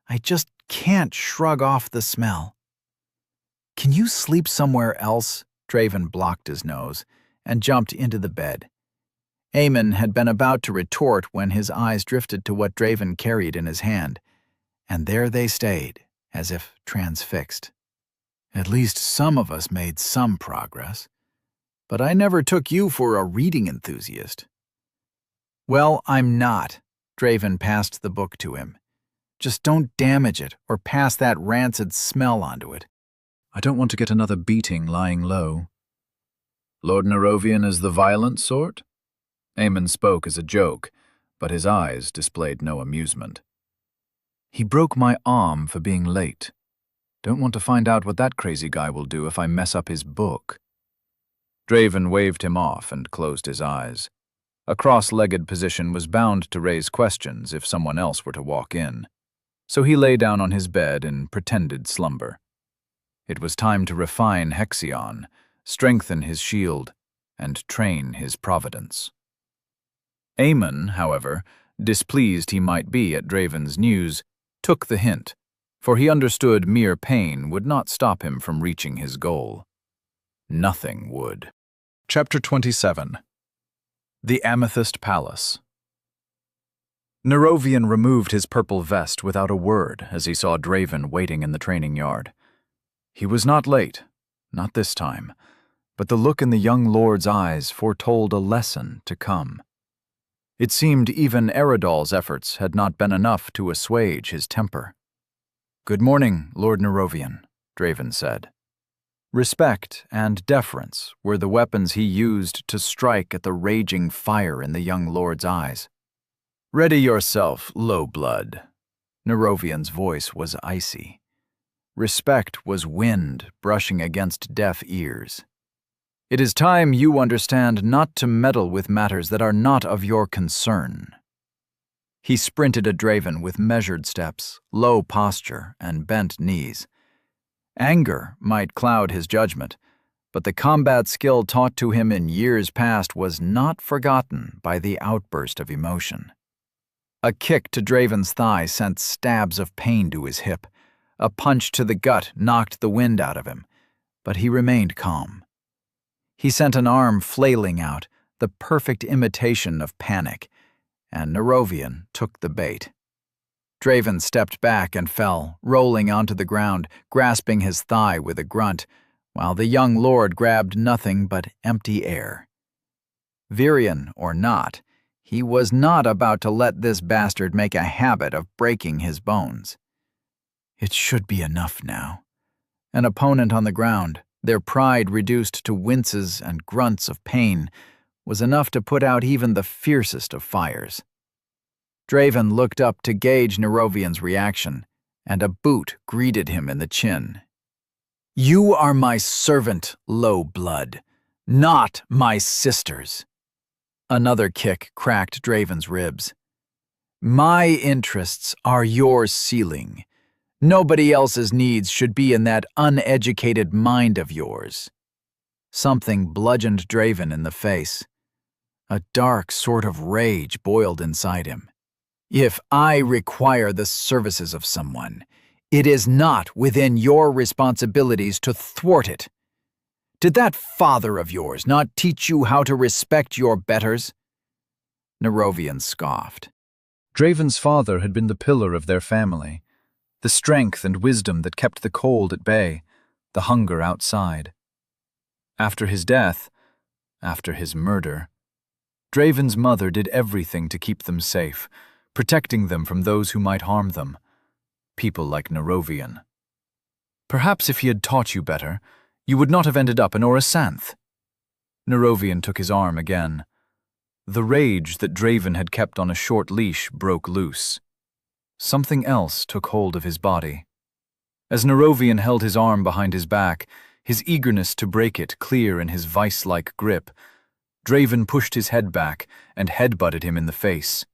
I just can't shrug off the smell." "Can you sleep somewhere else?" Draven blocked his nose and jumped into the bed. Eamon had been about to retort when his eyes drifted to what Draven carried in his hand, and there they stayed, as if transfixed. "At least some of us made some progress. But I never took you for a reading enthusiast." "Well, I'm not." Draven passed the book to him. "Just don't damage it or pass that rancid smell onto it." I don't want to get another beating lying low. Lord Nerovian is the violent sort? Eamon spoke as a joke, but his eyes displayed no amusement. He broke my arm for being late. Don't want to find out what that crazy guy will do if I mess up his book. Draven waved him off and closed his eyes. A cross-legged position was bound to raise questions if someone else were to walk in, so he lay down on his bed in pretended slumber. It was time to refine Hexion, strengthen his shield, and train his providence. Eamon, however, displeased he might be at Draven's news, took the hint, for he understood mere pain would not stop him from reaching his goal. Nothing would. Chapter 27. The Amethyst Palace. Nerovian removed his purple vest without a word as he saw Draven waiting in the training yard. He was not late, not this time, but the look in the young lord's eyes foretold a lesson to come. It seemed even Eridol's efforts had not been enough to assuage his temper. "Good morning, Lord Nerovian," Draven said. Respect and deference were the weapons he used to strike at the raging fire in the young lord's eyes. "Ready yourself, low blood." Nerovian's voice was icy. Respect was wind brushing against deaf ears. "It is time you understand not to meddle with matters that are not of your concern." He sprinted at Draven with measured steps, low posture, and bent knees. Anger might cloud his judgment, but the combat skill taught to him in years past was not forgotten by the outburst of emotion. A kick to Draven's thigh sent stabs of pain to his hip. A punch to the gut knocked the wind out of him, but he remained calm. He sent an arm flailing out, the perfect imitation of panic, and Nerovian took the bait. Draven stepped back and fell, rolling onto the ground, grasping his thigh with a grunt, while the young lord grabbed nothing but empty air. Virian or not, he was not about to let this bastard make a habit of breaking his bones. It should be enough now. An opponent on the ground, their pride reduced to winces and grunts of pain, was enough to put out even the fiercest of fires. Draven looked up to gauge Nerovian's reaction, and a boot greeted him in the chin. "You are my servant, low blood, not my sister's." Another kick cracked Draven's ribs. "My interests are your ceiling. Nobody else's needs should be in that uneducated mind of yours." Something bludgeoned Draven in the face. A dark sort of rage boiled inside him. "If I require the services of someone, it is not within your responsibilities to thwart it. Did that father of yours not teach you how to respect your betters?" Nerovian scoffed. Draven's father had been the pillar of their family, the strength and wisdom that kept the cold at bay, the hunger outside. After his death, after his murder, Draven's mother did everything to keep them safe, protecting them from those who might harm them, people like Nerovian. Perhaps if he had taught you better, you would not have ended up in Orisanth. Nerovian took his arm again. The rage that Draven had kept on a short leash broke loose. Something else took hold of his body. As Nerovian held his arm behind his back, his eagerness to break it clear in his vice-like grip, Draven pushed his head back and headbutted him in the face.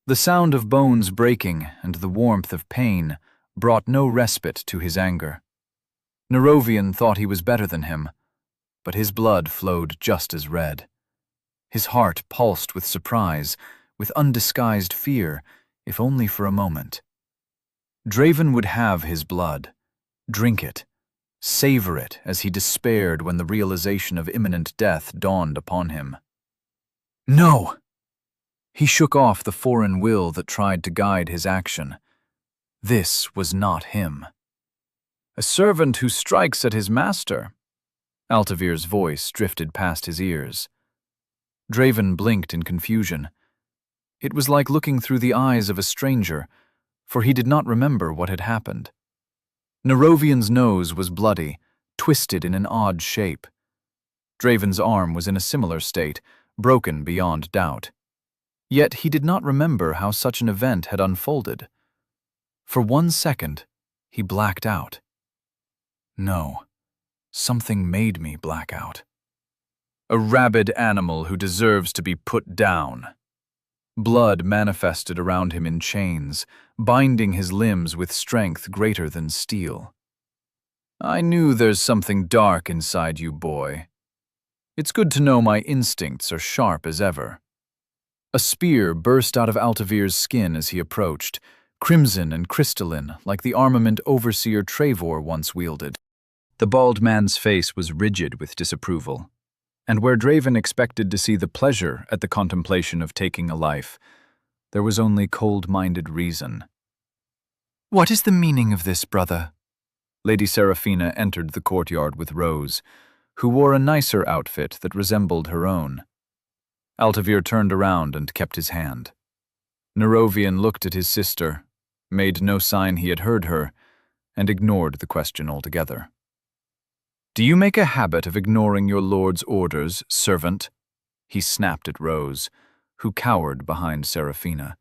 The sound of bones breaking and the warmth of pain brought no respite to his anger. Nerovian thought he was better than him, but his blood flowed just as red. His heart pulsed with surprise, with undisguised fear, if only for a moment. Draven would have his blood, drink it, savor it as he despaired when the realization of imminent death dawned upon him. No! He shook off the foreign will that tried to guide his action. This was not him. A servant who strikes at his master. Altavir's voice drifted past his ears. Draven blinked in confusion. It was like looking through the eyes of a stranger, for he did not remember what had happened. Nerovian's nose was bloody, twisted in an odd shape. Draven's arm was in a similar state, broken beyond doubt. Yet he did not remember how such an event had unfolded. For 1 second, he blacked out. No, something made me black out. A rabid animal who deserves to be put down. Blood manifested around him in chains, binding his limbs with strength greater than steel. I knew there's something dark inside you, boy. It's good to know my instincts are sharp as ever. A spear burst out of Altavir's skin as he approached, crimson and crystalline like the armament overseer Trevor once wielded. The bald man's face was rigid with disapproval, and where Draven expected to see the pleasure at the contemplation of taking a life, there was only cold-minded reason. What is the meaning of this, brother? Lady Seraphina entered the courtyard with Rose, who wore a nicer outfit that resembled her own. Altavir turned around and kept his hand. Nerovian looked at his sister, made no sign he had heard her, and ignored the question altogether. Do you make a habit of ignoring your lord's orders, servant? He snapped at Rose, who cowered behind Seraphina.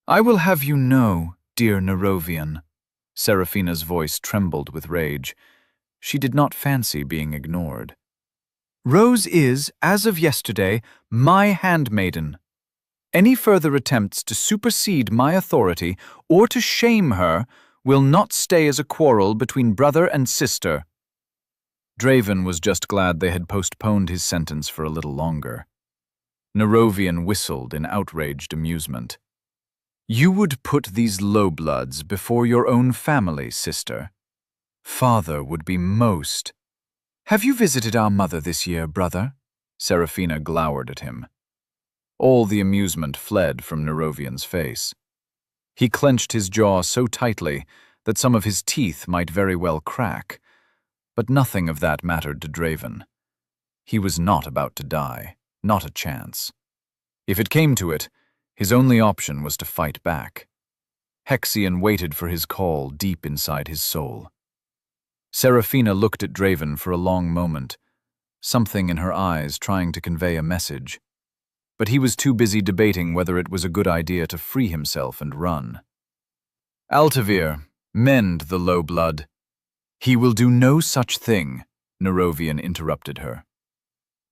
I will have you know, dear Nerovian. Seraphina's voice trembled with rage. She did not fancy being ignored. Rose is, as of yesterday, my handmaiden. Any further attempts to supersede my authority or to shame her will not stay as a quarrel between brother and sister. Draven was just glad they had postponed his sentence for a little longer. Nerovian whistled in outraged amusement. You would put these lowbloods before your own family, sister. Father would be most. Have you visited our mother this year, brother? Seraphina glowered at him. All the amusement fled from Nerovian's face. He clenched his jaw so tightly that some of his teeth might very well crack, but nothing of that mattered to Draven. He was not about to die, not a chance. If it came to it, his only option was to fight back. Hexion waited for his call deep inside his soul. Seraphina looked at Draven for a long moment, something in her eyes trying to convey a message. But he was too busy debating whether it was a good idea to free himself and run. Altavir, mend the low blood. He will do no such thing, Nerovian interrupted her.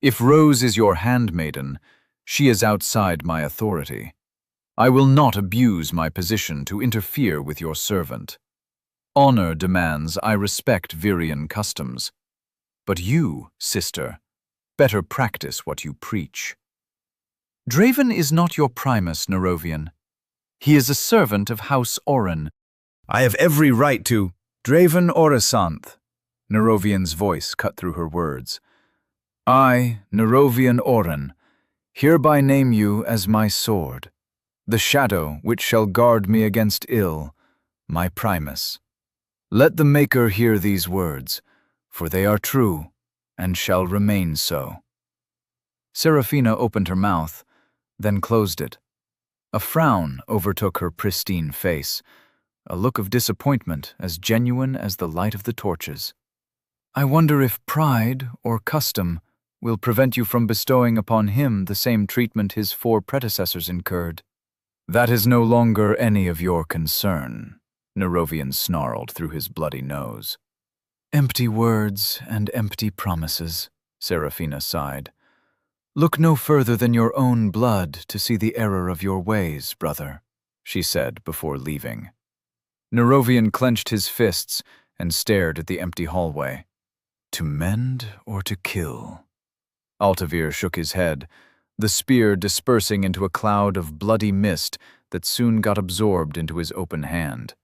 If Rose is your handmaiden, she is outside my authority. I will not abuse my position to interfere with your servant. Honor demands I respect Virian customs. But you, sister, better practice what you preach. Draven is not your primus, Nerovian. He is a servant of House Oren. I have every right to... Draven Orisanth. Nerovian's voice cut through her words. I, Nerovian Oren, Hereby name you as my sword, the shadow which shall guard me against ill, my Primus. Let the Maker hear these words, for they are true, and shall remain so." Seraphina opened her mouth, then closed it. A frown overtook her pristine face, a look of disappointment as genuine as the light of the torches. "I wonder if pride or custom will prevent you from bestowing upon him the same treatment his 4 predecessors incurred." "That is no longer any of your concern," Nerovian snarled through his bloody nose. "Empty words and empty promises," Seraphina sighed. "Look no further than your own blood to see the error of your ways, brother," she said before leaving. Nerovian clenched his fists and stared at the empty hallway. To mend or to kill? Altavir shook his head, the spear dispersing into a cloud of bloody mist that soon got absorbed into his open hand.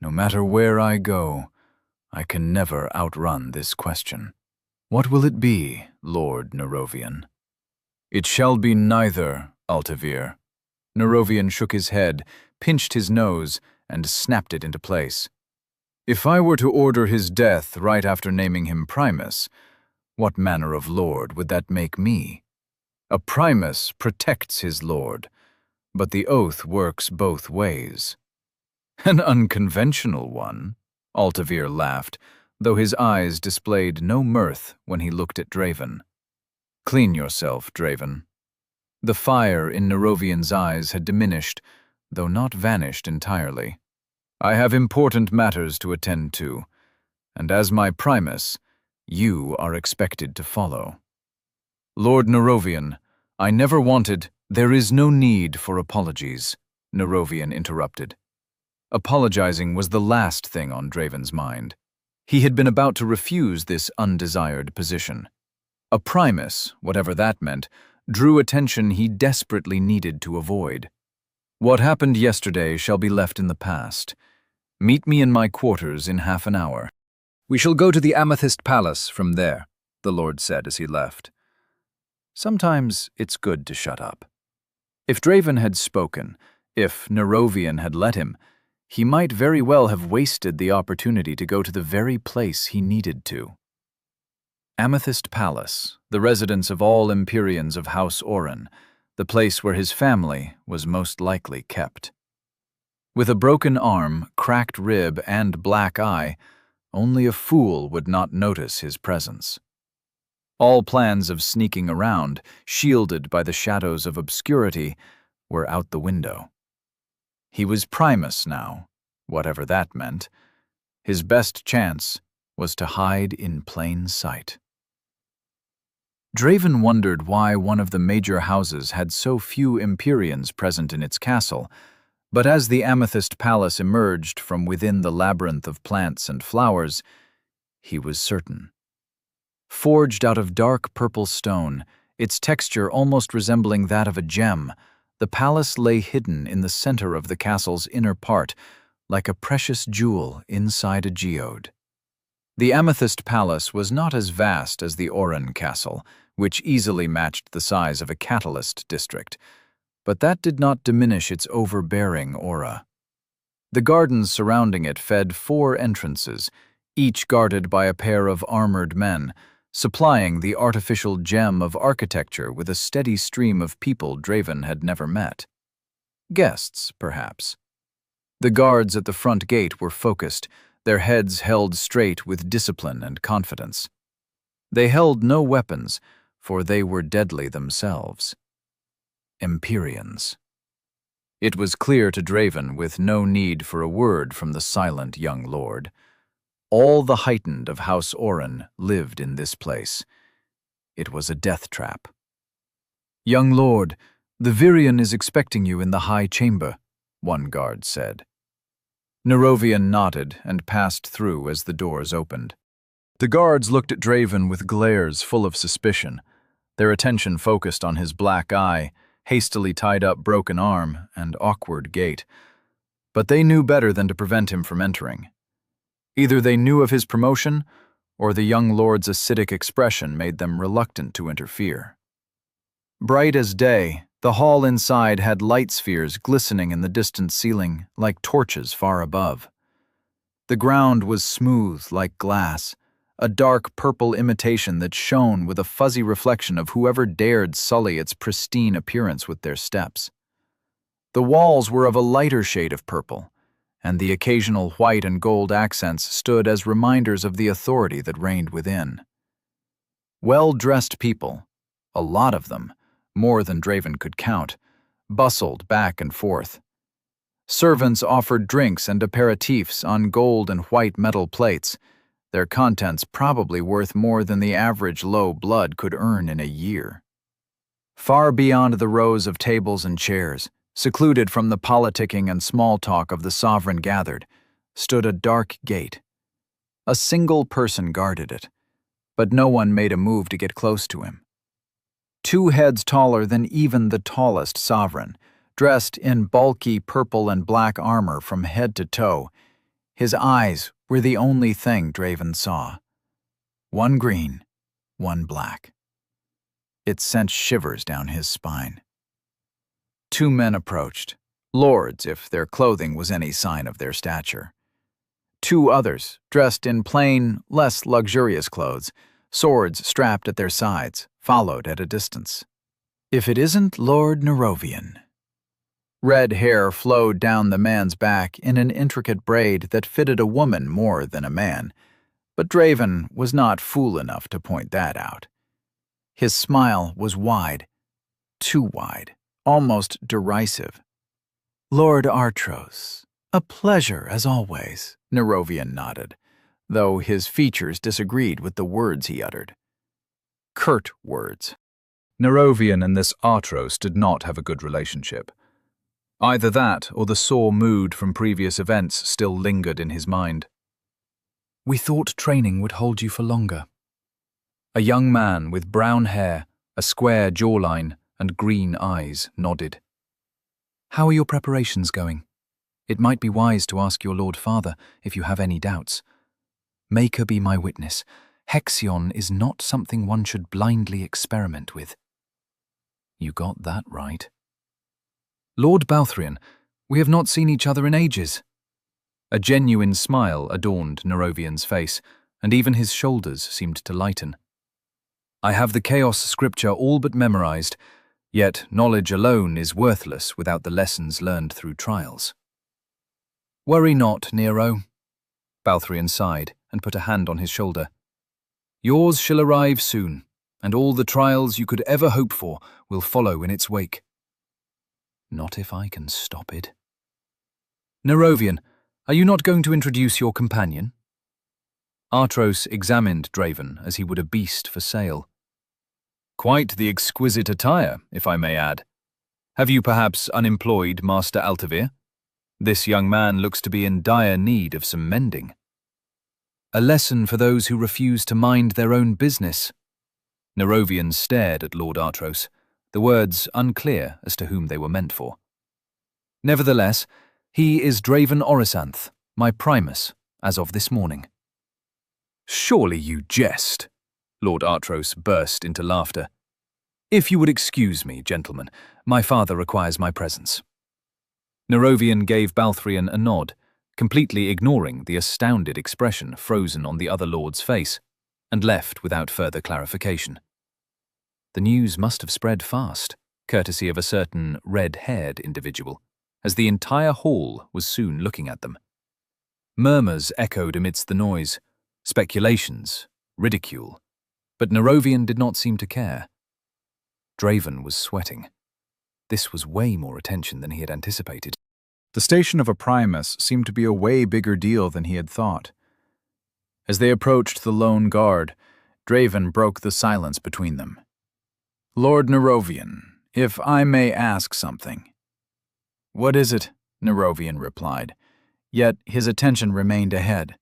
"No matter where I go, I can never outrun this question. What will it be, Lord Nerovian?" "It shall be neither, Altavir." Nerovian shook his head, pinched his nose, and snapped it into place. "If I were to order his death right after naming him Primus, what manner of lord would that make me? A Primus protects his lord, but the oath works both ways." "An unconventional one," Altavir laughed, though his eyes displayed no mirth when he looked at Draven. "Clean yourself, Draven." The fire in Nerovian's eyes had diminished, though not vanished entirely. "I have important matters to attend to, and as my Primus, you are expected to follow." "Lord Nerovian, I never wanted—" "There is no need for apologies," Nerovian interrupted. Apologizing was the last thing on Draven's mind. He had been about to refuse this undesired position. A Primus, whatever that meant, drew attention he desperately needed to avoid. "What happened yesterday shall be left in the past. Meet me in my quarters in half an hour." "We shall go to the Amethyst Palace from there," the Lord said as he left. Sometimes it's good to shut up. If Draven had spoken, if Nerovian had let him, he might very well have wasted the opportunity to go to the very place he needed to. Amethyst Palace, the residence of all Empyreans of House Oren, the place where his family was most likely kept. With a broken arm, cracked rib, and black eye, only a fool would not notice his presence. All plans of sneaking around, shielded by the shadows of obscurity, were out the window. He was Primus now, whatever that meant. His best chance was to hide in plain sight. Draven wondered why one of the major houses had so few Empyreans present in its castle, but as the Amethyst Palace emerged from within the labyrinth of plants and flowers, he was certain. Forged out of dark purple stone, its texture almost resembling that of a gem, the palace lay hidden in the center of the castle's inner part, like a precious jewel inside a geode. The Amethyst Palace was not as vast as the Oren Castle, which easily matched the size of a catalyst district, but that did not diminish its overbearing aura. The gardens surrounding it fed 4 entrances, each guarded by a pair of armored men, supplying the artificial gem of architecture with a steady stream of people Draven had never met. Guests, perhaps. The guards at the front gate were focused, their heads held straight with discipline and confidence. They held no weapons, for they were deadly themselves. Empyreans. It was clear to Draven, with no need for a word from the silent young lord. All the heightened of House Oren lived in this place. It was a death trap. "Young lord, the Virion is expecting you in the high chamber," one guard said. Nerovian nodded and passed through as the doors opened. The guards looked at Draven with glares full of suspicion, their attention focused on his black eye, hastily tied-up broken arm, and awkward gait. But they knew better than to prevent him from entering. Either they knew of his promotion, or the young lord's acidic expression made them reluctant to interfere. Bright as day, the hall inside had light spheres glistening in the distant ceiling like torches far above. The ground was smooth like glass, a dark purple imitation that shone with a fuzzy reflection of whoever dared sully its pristine appearance with their steps. The walls were of a lighter shade of purple, and the occasional white and gold accents stood as reminders of the authority that reigned within. Well-dressed people, a lot of them, more than Draven could count, bustled back and forth. Servants offered drinks and aperitifs on gold and white metal plates, their contents probably worth more than the average low blood could earn in a year. Far beyond the rows of tables and chairs, secluded from the politicking and small talk of the sovereign gathered, stood a dark gate. A single person guarded it, but no one made a move to get close to him. 2 heads taller than even the tallest sovereign, dressed in bulky purple and black armor from head to toe, his eyes were the only thing Draven saw. One green, one black. It sent shivers down his spine. 2 men approached, lords if their clothing was any sign of their stature. 2 others, dressed in plain, less luxurious clothes, swords strapped at their sides, followed at a distance. If it isn't Lord Nerovian. Red hair flowed down the man's back in an intricate braid that fitted a woman more than a man, but Draven was not fool enough to point that out. His smile was wide, too wide, almost derisive. Lord Artros, a pleasure as always, Nerovian nodded, though his features disagreed with the words he uttered. Curt words. Nerovian and this Artros did not have a good relationship. Either that or the sore mood from previous events still lingered in his mind. We thought training would hold you for longer. A young man with brown hair, a square jawline, and green eyes nodded. How are your preparations going? It might be wise to ask your Lord Father if you have any doubts. Make her be my witness. Hexion is not something one should blindly experiment with. You got that right. Lord Balthrian, we have not seen each other in ages. A genuine smile adorned Nerovian's face, and even his shoulders seemed to lighten. I have the Chaos Scripture all but memorized, yet knowledge alone is worthless without the lessons learned through trials. Worry not, Nero. Balthrian sighed and put a hand on his shoulder. Yours shall arrive soon, and all the trials you could ever hope for will follow in its wake. Not if I can stop it. Nerovian, are you not going to introduce your companion? Artros examined Draven as he would a beast for sale. Quite the exquisite attire, if I may add. Have you perhaps unemployed Master Altavir? This young man looks to be in dire need of some mending. A lesson for those who refuse to mind their own business. Nerovian stared at Lord Artros, the words unclear as to whom they were meant for. Nevertheless, he is Draven Orisanth, my primus, as of this morning. Surely you jest, Lord Artros burst into laughter. If you would excuse me, gentlemen, my father requires my presence. Nerovian gave Balthrian a nod, completely ignoring the astounded expression frozen on the other lord's face, and left without further clarification. The news must have spread fast, courtesy of a certain red-haired individual, as the entire hall was soon looking at them. Murmurs echoed amidst the noise, speculations, ridicule, but Nerovian did not seem to care. Draven was sweating. This was way more attention than he had anticipated. The station of a primus seemed to be a way bigger deal than he had thought. As they approached the lone guard, Draven broke the silence between them. Lord Nerovian, if I may ask something. What is it? Nerovian replied, yet his attention remained ahead.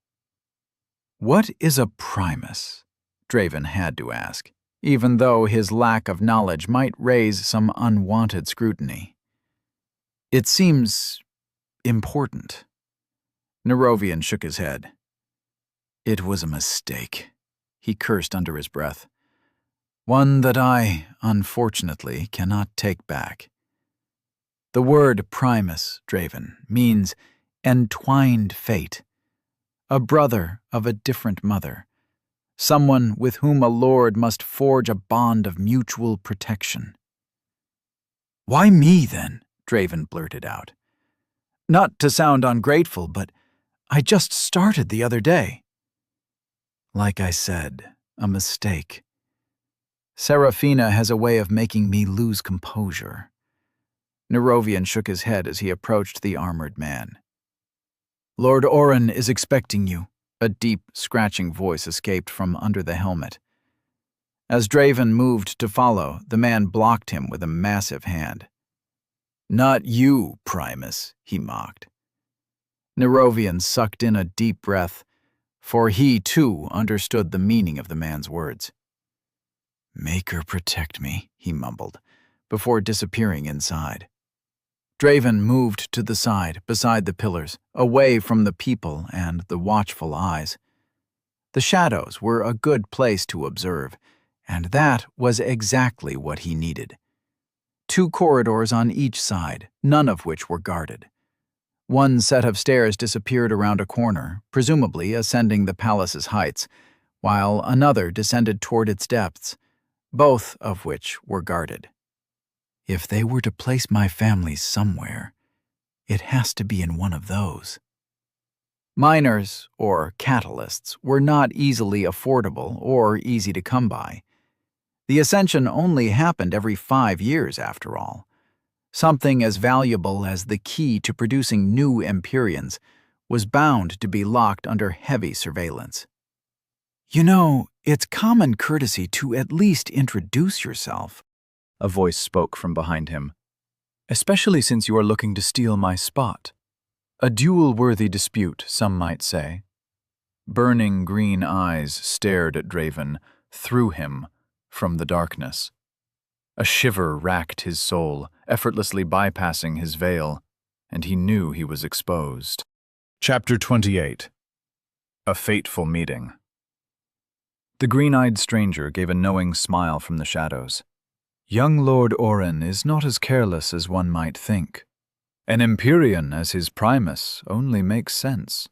What is a primus? Draven had to ask, even though his lack of knowledge might raise some unwanted scrutiny. It seems important. Nerovian shook his head. It was a mistake. He cursed under his breath. One that I, unfortunately, cannot take back. The word Primus, Draven, means entwined fate, a brother of a different mother, someone with whom a lord must forge a bond of mutual protection. Why me, then? Draven blurted out. Not to sound ungrateful, but I just started the other day. Like I said, a mistake. Serafina has a way of making me lose composure. Nerovian shook his head as he approached the armored man. Lord Oren is expecting you, a deep, scratching voice escaped from under the helmet. As Draven moved to follow, the man blocked him with a massive hand. Not you, Primus, he mocked. Nerovian sucked in a deep breath, for he, too, understood the meaning of the man's words. Make her protect me, he mumbled, before disappearing inside. Draven moved to the side, beside the pillars, away from the people and the watchful eyes. The shadows were a good place to observe, and that was exactly what he needed. 2 corridors on each side, none of which were guarded. One set of stairs disappeared around a corner, presumably ascending the palace's heights, while another descended toward its depths, both of which were guarded. If they were to place my family somewhere, it has to be in one of those. Miners, or catalysts, were not easily affordable or easy to come by. The ascension only happened every 5 years, after all. Something as valuable as the key to producing new Empyreans was bound to be locked under heavy surveillance. You know, it's common courtesy to at least introduce yourself, a voice spoke from behind him. Especially since you are looking to steal my spot. A duel-worthy dispute, some might say. Burning green eyes stared at Draven, through him, from the darkness. A shiver racked his soul, effortlessly bypassing his veil, and he knew he was exposed. Chapter 28. A Fateful Meeting. The green-eyed stranger gave a knowing smile from the shadows. Young Lord Oren is not as careless as one might think. An Empyrean as his Primus only makes sense.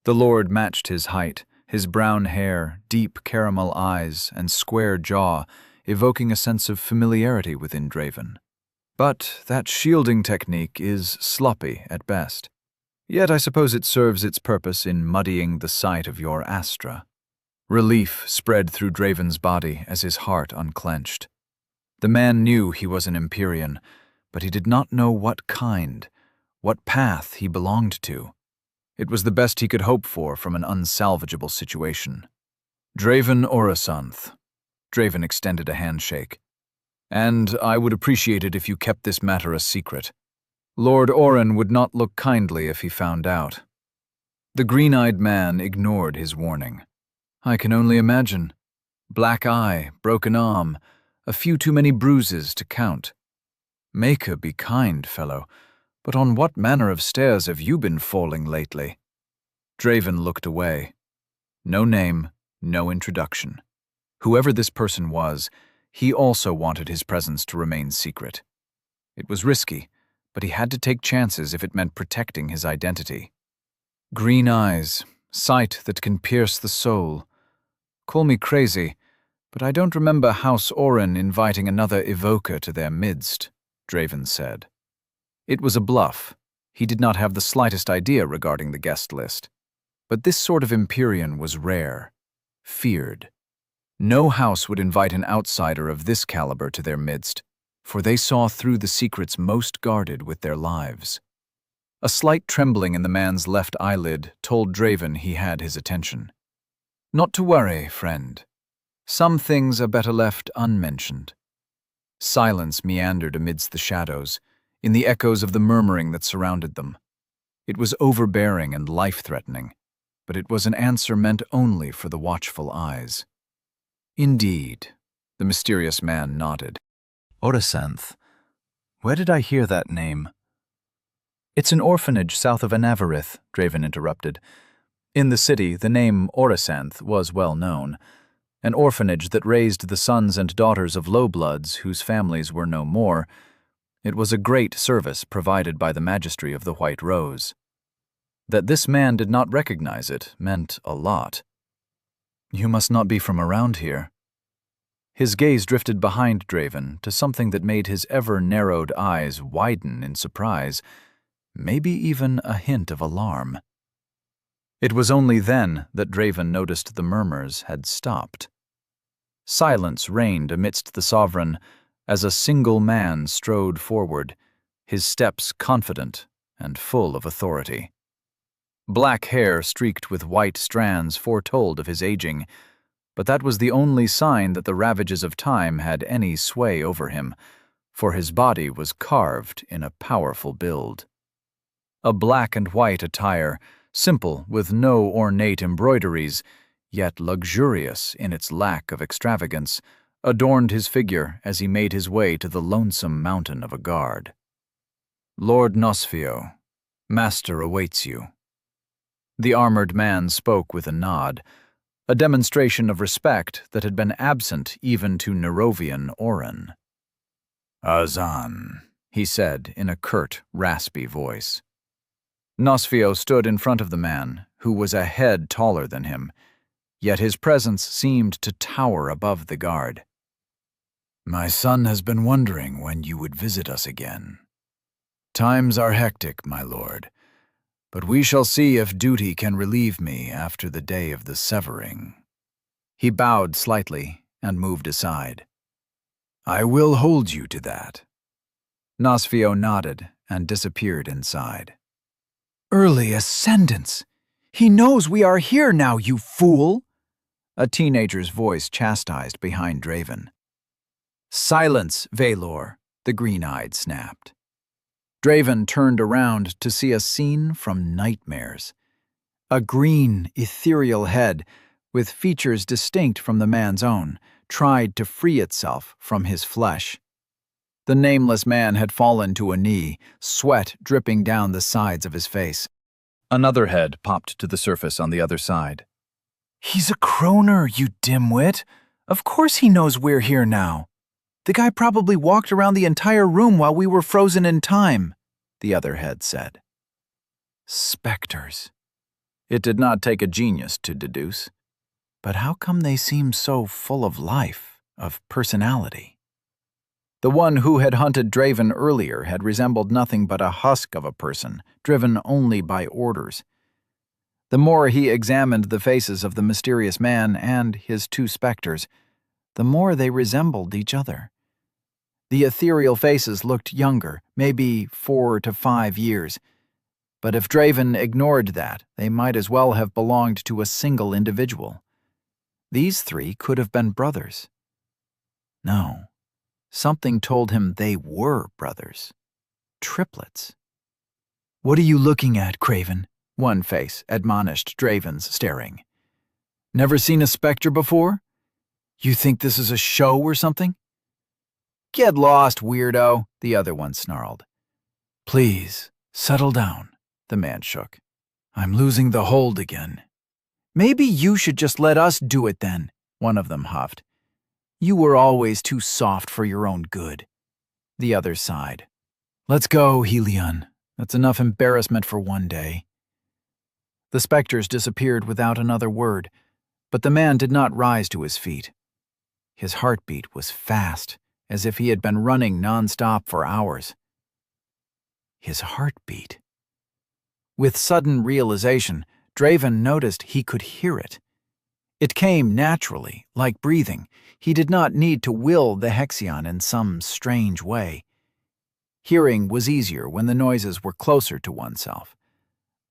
The Lord matched his height, his brown hair, deep caramel eyes, and square jaw, evoking a sense of familiarity within Draven. But that shielding technique is sloppy at best. Yet I suppose it serves its purpose in muddying the sight of your astra. Relief spread through Draven's body as his heart unclenched. The man knew he was an Empyrean, but he did not know what kind, what path he belonged to. It was the best he could hope for from an unsalvageable situation. Draven Orasanth. Draven extended a handshake. And I would appreciate it if you kept this matter a secret. Lord Oren would not look kindly if he found out. The green-eyed man ignored his warning. I can only imagine. Black eye, broken arm, a few too many bruises to count. Maker be kind, fellow, but on what manner of stairs have you been falling lately? Draven looked away. No name, no introduction. Whoever this person was, he also wanted his presence to remain secret. It was risky, but he had to take chances if it meant protecting his identity. Green eyes, sight that can pierce the soul. Call me crazy, but I don't remember House Oren inviting another evoker to their midst, Draven said. It was a bluff. He did not have the slightest idea regarding the guest list. But this sort of Empyrean was rare, feared. No house would invite an outsider of this caliber to their midst, for they saw through the secrets most guarded with their lives. A slight trembling in the man's left eyelid told Draven he had his attention. Not to worry, friend. Some things are better left unmentioned. Silence meandered amidst the shadows, in the echoes of the murmuring that surrounded them. It was overbearing and life-threatening, but it was an answer meant only for the watchful eyes. Indeed, the mysterious man nodded. Orasanth. Where did I hear that name? It's an orphanage south of Anavarith, Draven interrupted. In the city, the name Orasanth was well known. an orphanage that raised the sons and daughters of lowbloods whose families were no more. It was a great service provided by the Magistry of the White Rose. That this man did not recognize it meant a lot. "You must not be from around here." His gaze drifted behind Draven to something that made his ever-narrowed eyes widen in surprise, maybe even a hint of alarm. It was only then that Draven noticed the murmurs had stopped. Silence reigned amidst the Sovereign as a single man strode forward, his steps confident and full of authority. Black hair streaked with white strands foretold of his aging, but that was the only sign that the ravages of time had any sway over him, for his body was carved in a powerful build. A black and white attire, simple with no ornate embroideries, yet luxurious in its lack of extravagance, adorned his figure as he made his way to the lonesome mountain of a guard. "Lord Nosfio, Master awaits you." The armored man spoke with a nod, a demonstration of respect that had been absent even to Nerovian Orin. "Azan," he said in a curt, raspy voice. Nosfio stood in front of the man, who was a head taller than him, yet his presence seemed to tower above the guard. "My son has been wondering when you would visit us again. Times are hectic, my lord, but we shall see if duty can relieve me after the day of the severing." He bowed slightly and moved aside. "I will hold you to that." Nosfio nodded and disappeared inside. "Early ascendance! He knows we are here now, you fool!" A teenager's voice chastised behind Draven. "Silence, Valor," the green-eyed snapped. Draven turned around to see a scene from nightmares. A green, ethereal head, with features distinct from the man's own, tried to free itself from his flesh. The nameless man had fallen to a knee, sweat dripping down the sides of his face. Another head popped to the surface on the other side. "He's a croner, you dimwit. Of course he knows we're here now. The guy probably walked around the entire room while we were frozen in time," the other head said. Specters. It did not take a genius to deduce. But how come they seem so full of life, of personality? The one who had hunted Draven earlier had resembled nothing but a husk of a person, driven only by orders. The more he examined the faces of the mysterious man and his two specters, the more they resembled each other. The ethereal faces looked younger, maybe 4 to 5 years. But if Draven ignored that, they might as well have belonged to a single individual. These three could have been brothers. No, something told him they were brothers. Triplets. "What are you looking at, Craven?" One face admonished Draven's staring. "Never seen a specter before? You think this is a show or something?" "Get lost, weirdo," the other one snarled. "Please, settle down," the man shook. "I'm losing the hold again." "Maybe you should just let us do it then," one of them huffed. "You were always too soft for your own good." The other sighed. "Let's go, Helion. That's enough embarrassment for one day." The specters disappeared without another word, but the man did not rise to his feet. His heartbeat was fast, as if he had been running nonstop for hours. His heartbeat. With sudden realization, Draven noticed he could hear it. It came naturally, like breathing. He did not need to will the Hexion in some strange way. Hearing was easier when the noises were closer to oneself.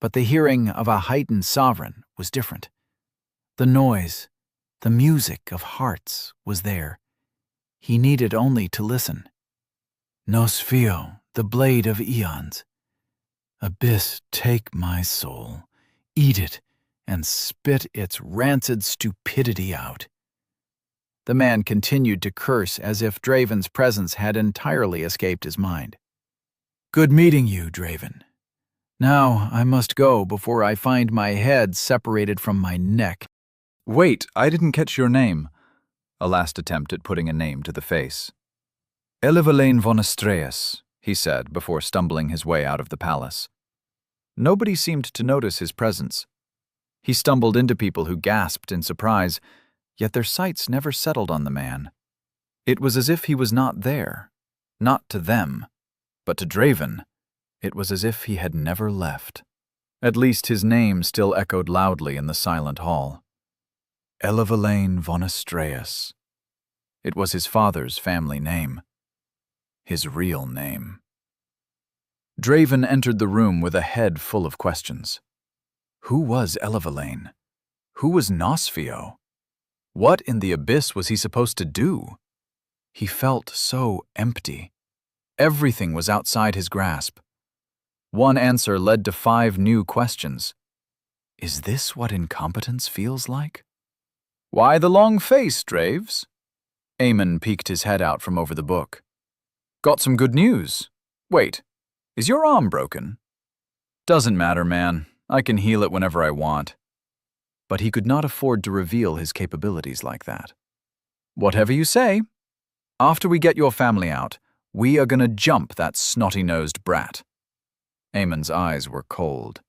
But the hearing of a heightened sovereign was different. The noise, the music of hearts was there. He needed only to listen. "Nosfio, the blade of eons. Abyss, take my soul, eat it, and spit its rancid stupidity out." The man continued to curse as if Draven's presence had entirely escaped his mind. "Good meeting you, Draven. Now I must go before I find my head separated from my neck." "Wait, I didn't catch your name." a last attempt at putting a name to the face. Elevelain von Astreas, he said before stumbling his way out of the palace. Nobody seemed to notice his presence. He stumbled into people who gasped in surprise, yet their sights never settled on the man. It was as if he was not there, not to them, but to Draven. It was as if he had never left. At least his name still echoed loudly in the silent hall. Elevelain von Astreas. It was his father's family name. His real name. Draven entered the room with a head full of questions. Who was Elevelain? Who was Nosfio? What in the abyss was he supposed to do? He felt so empty. Everything was outside his grasp. One answer led to 5 new questions. Is this what incompetence feels like? Why the long face, Draves? Eamon peeked his head out from over the book. Got some good news. Wait, is your arm broken? Doesn't matter, man. I can heal it whenever I want. But he could not afford to reveal his capabilities like that. Whatever you say. After we get your family out, we are gonna jump that snotty-nosed brat. Eamon's eyes were cold.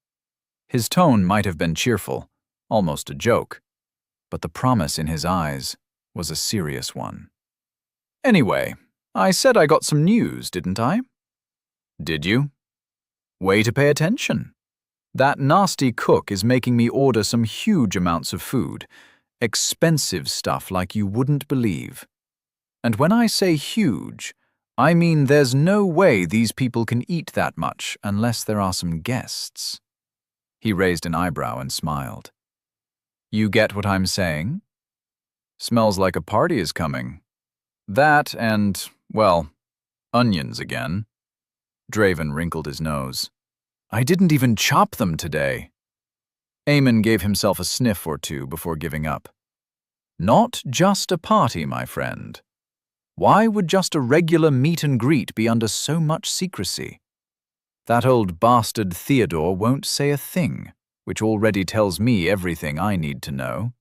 His tone might have been cheerful, almost a joke, but the promise in his eyes was a serious one. Anyway, I said I got some news, didn't I? Did you? Way to pay attention. That nasty cook is making me order some huge amounts of food, expensive stuff like you wouldn't believe. And when I say huge, I mean there's no way these people can eat that much unless there are some guests. He raised an eyebrow and smiled. You get what I'm saying? Smells like a party is coming. That and, well, onions again. Draven wrinkled his nose. I didn't even chop them today. Eamon gave himself a sniff or two before giving up. Not just a party, my friend. Why would just a regular meet and greet be under so much secrecy? That old bastard Theodore won't say a thing, which already tells me everything I need to know.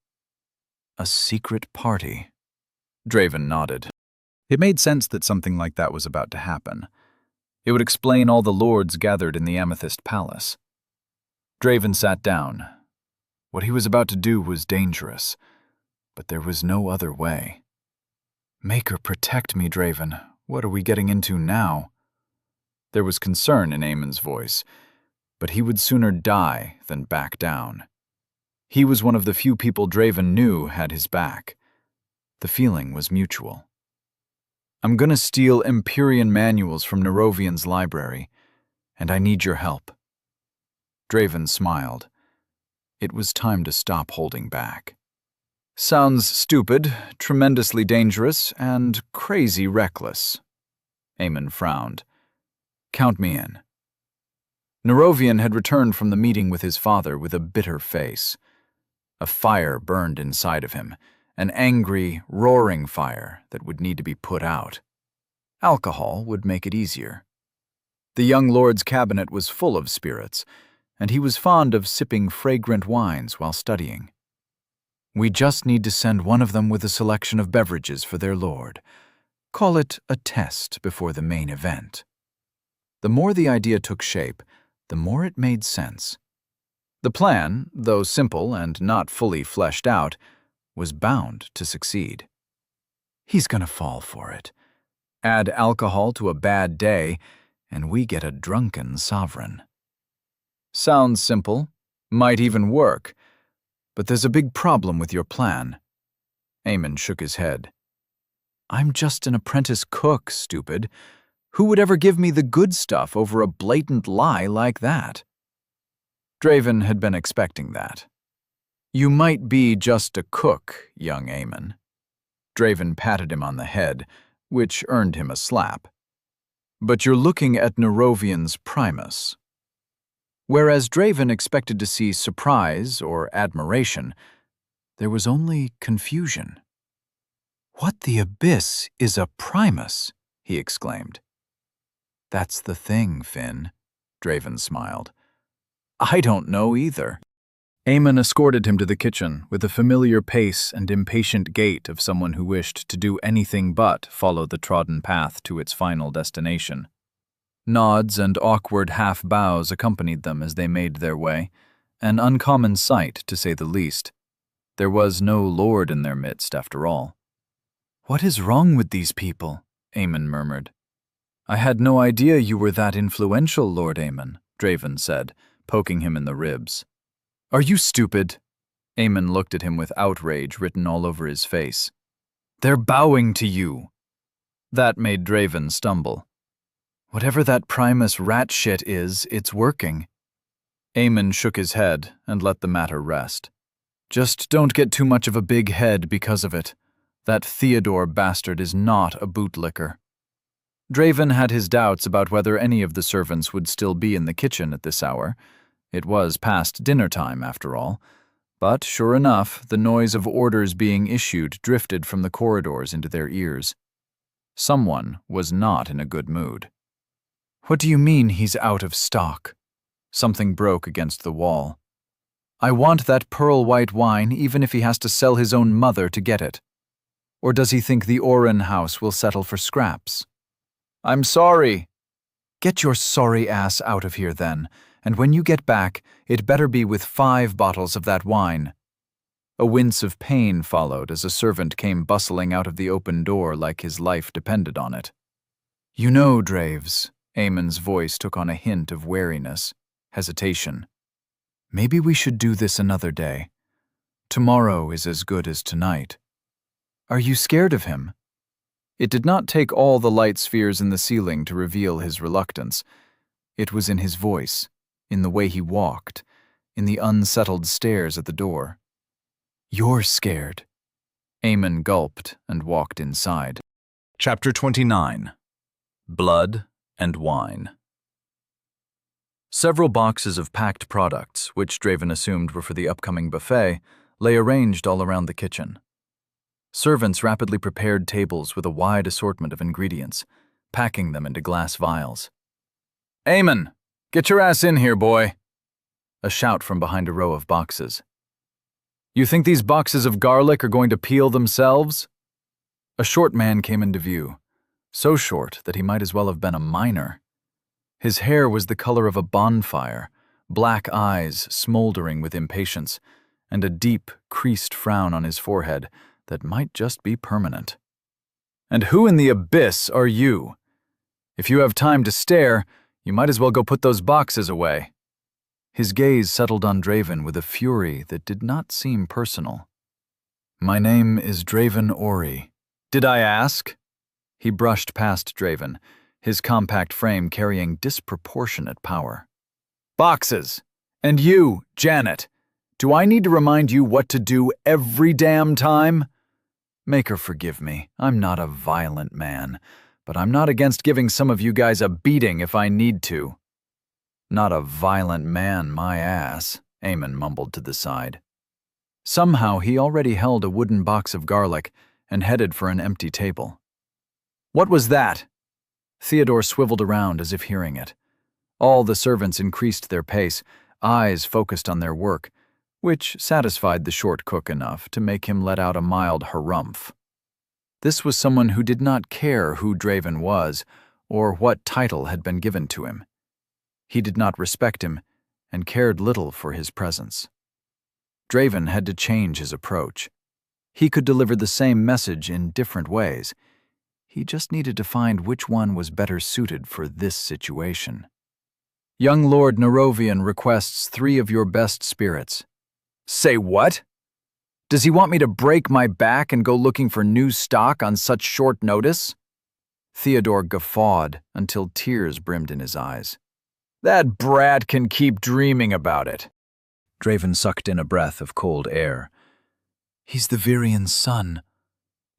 A secret party. Draven nodded. It made sense that something like that was about to happen. It would explain all the lords gathered in the Amethyst Palace. Draven sat down. What he was about to do was dangerous, but there was no other way. Maker protect me, Draven. What are we getting into now? There was concern in Eamon's voice, but he would sooner die than back down. He was one of the few people Draven knew had his back. The feeling was mutual. I'm gonna steal Empyrean manuals from Nerovian's library, and I need your help. Draven smiled. It was time to stop holding back. Sounds stupid, tremendously dangerous, and crazy reckless. Eamon frowned. Count me in. Nerovian had returned from the meeting with his father with a bitter face. A fire burned inside of him, an angry, roaring fire that would need to be put out. Alcohol would make it easier. The young lord's cabinet was full of spirits, and he was fond of sipping fragrant wines while studying. We just need to send one of them with a selection of beverages for their lord. Call it a test before the main event. The more the idea took shape, the more it made sense. The plan, though simple and not fully fleshed out, was bound to succeed. He's gonna fall for it. Add alcohol to a bad day, and we get a drunken sovereign. Sounds simple, might even work, but there's a big problem with your plan. Eamon shook his head. I'm just an apprentice cook, stupid. Who would ever give me the good stuff over a blatant lie like that? Draven had been expecting that. You might be just a cook, young Eamon. Draven patted him on the head, which earned him a slap. But you're looking at Nerovian's Primus. Whereas Draven expected to see surprise or admiration, there was only confusion. What the abyss is a Primus? He exclaimed. That's the thing, Finn, Draven smiled. I don't know either. Eamon escorted him to the kitchen with the familiar pace and impatient gait of someone who wished to do anything but follow the trodden path to its final destination. Nods and awkward half-bows accompanied them as they made their way, an uncommon sight, to say the least. There was no lord in their midst, after all. "What is wrong with these people?" Eamon murmured. "I had no idea you were that influential, Lord Eamon," Draven said, poking him in the ribs. "Are you stupid?" Eamon looked at him with outrage written all over his face. "They're bowing to you." That made Draven stumble. "Whatever that Primus rat shit is, it's working." Eamon shook his head and let the matter rest. "Just don't get too much of a big head because of it. That Theodore bastard is not a bootlicker." Draven had his doubts about whether any of the servants would still be in the kitchen at this hour. It was past dinner time, after all. But sure enough, the noise of orders being issued drifted from the corridors into their ears. Someone was not in a good mood. "What do you mean he's out of stock?" Something broke against the wall. "I want that pearl-white wine even if he has to sell his own mother to get it. Or does he think the Oren house will settle for scraps?" "I'm sorry." "Get your sorry ass out of here then, and when you get back, it better be with 5 bottles of that wine." A wince of pain followed as a servant came bustling out of the open door like his life depended on it. "You know, Draves," Eamon's voice took on a hint of wariness, hesitation. "Maybe we should do this another day. Tomorrow is as good as tonight." "Are you scared of him?" It did not take all the light spheres in the ceiling to reveal his reluctance. It was in his voice, in the way he walked, in the unsettled stares at the door. "You're scared." Eamon gulped and walked inside. Chapter 29. Blood and Wine. Several boxes of packed products, which Draven assumed were for the upcoming buffet, lay arranged all around the kitchen. Servants rapidly prepared tables with a wide assortment of ingredients, packing them into glass vials. "Eamon, get your ass in here, boy!" A shout from behind a row of boxes. "You think these boxes of garlic are going to peel themselves?" A short man came into view, so short that he might as well have been a miner. His hair was the color of a bonfire, black eyes smoldering with impatience, and a deep, creased frown on his forehead that might just be permanent. "And who in the abyss are you? If you have time to stare, you might as well go put those boxes away." His gaze settled on Draven with a fury that did not seem personal. "My name is Draven Ori. Did I ask?" He brushed past Draven, his compact frame carrying disproportionate power. "Boxes! And you, Janet, do I need to remind you what to do every damn time? Make her forgive me. I'm not a violent man, but I'm not against giving some of you guys a beating if I need to." "Not a violent man, my ass," Eamon mumbled to the side. Somehow he already held a wooden box of garlic and headed for an empty table. "What was that?" Theodore swiveled around as if hearing it. All the servants increased their pace, eyes focused on their work, which satisfied the short cook enough to make him let out a mild harumph. This was someone who did not care who Draven was or what title had been given to him. He did not respect him and cared little for his presence. Draven had to change his approach. He could deliver the same message in different ways. He just needed to find which one was better suited for this situation. "Young Lord Nerovian requests 3 of your best spirits." "Say what? Does he want me to break my back and go looking for new stock on such short notice?" Theodore guffawed until tears brimmed in his eyes. "That brat can keep dreaming about it." Draven sucked in a breath of cold air. "He's the Virian's son."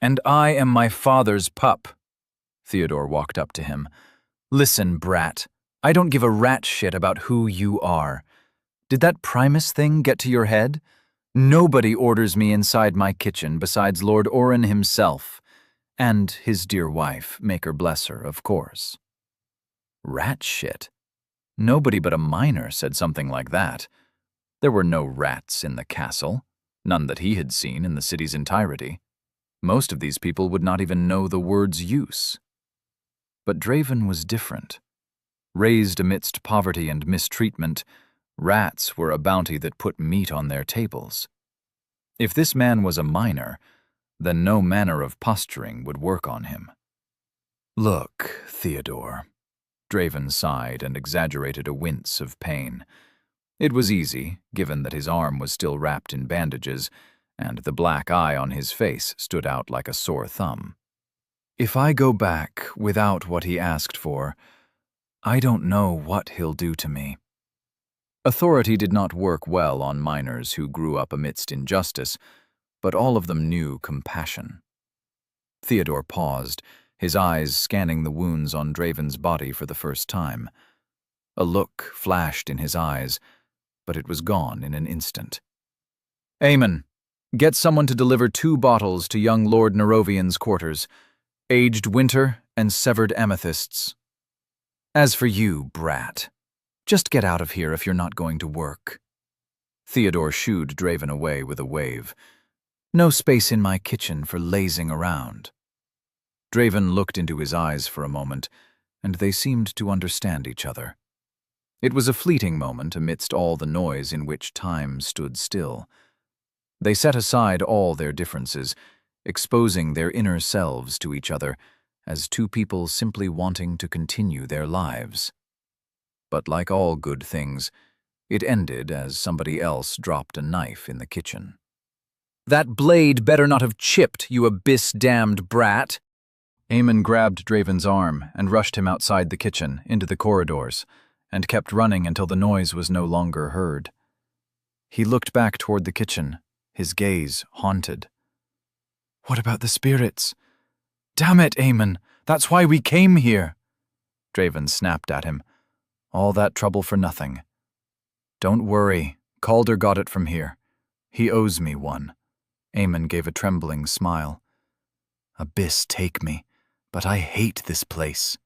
"And I am my father's pup." Theodore walked up to him. "Listen, brat, I don't give a rat shit about who you are. Did that Primus thing get to your head? Nobody orders me inside my kitchen besides Lord Oren himself. And his dear wife, make her bless her, of course." Rat shit. Nobody but a miner said something like that. There were no rats in the castle, none that he had seen in the city's entirety. Most of these people would not even know the word's use. But Draven was different. Raised amidst poverty and mistreatment, rats were a bounty that put meat on their tables. If this man was a miner, then no manner of posturing would work on him. "Look, Theodore." Draven sighed and exaggerated a wince of pain. It was easy, given that his arm was still wrapped in bandages, and the black eye on his face stood out like a sore thumb. "If I go back without what he asked for, I don't know what he'll do to me." Authority did not work well on miners who grew up amidst injustice, but all of them knew compassion. Theodore paused, his eyes scanning the wounds on Draven's body for the first time. A look flashed in his eyes, but it was gone in an instant. "Aemon, get someone to deliver 2 bottles to young Lord Nerovian's quarters, aged winter and severed amethysts. As for you, brat, just get out of here if you're not going to work." Theodore shooed Draven away with a wave. "No space in my kitchen for lazing around." Draven looked into his eyes for a moment, and they seemed to understand each other. It was a fleeting moment amidst all the noise in which time stood still. They set aside all their differences, exposing their inner selves to each other as 2 people simply wanting to continue their lives. But like all good things, it ended as somebody else dropped a knife in the kitchen. "That blade better not have chipped, you abyss-damned brat!" Aemon grabbed Draven's arm and rushed him outside the kitchen, into the corridors, and kept running until the noise was no longer heard. He looked back toward the kitchen, his gaze haunted. "What about the spirits? Damn it, Aemon, that's why we came here!" Draven snapped at him. "All that trouble for nothing. Don't worry, Calder got it from here. He owes me one." Aemon gave a trembling smile. "Abyss take me, but I hate this place."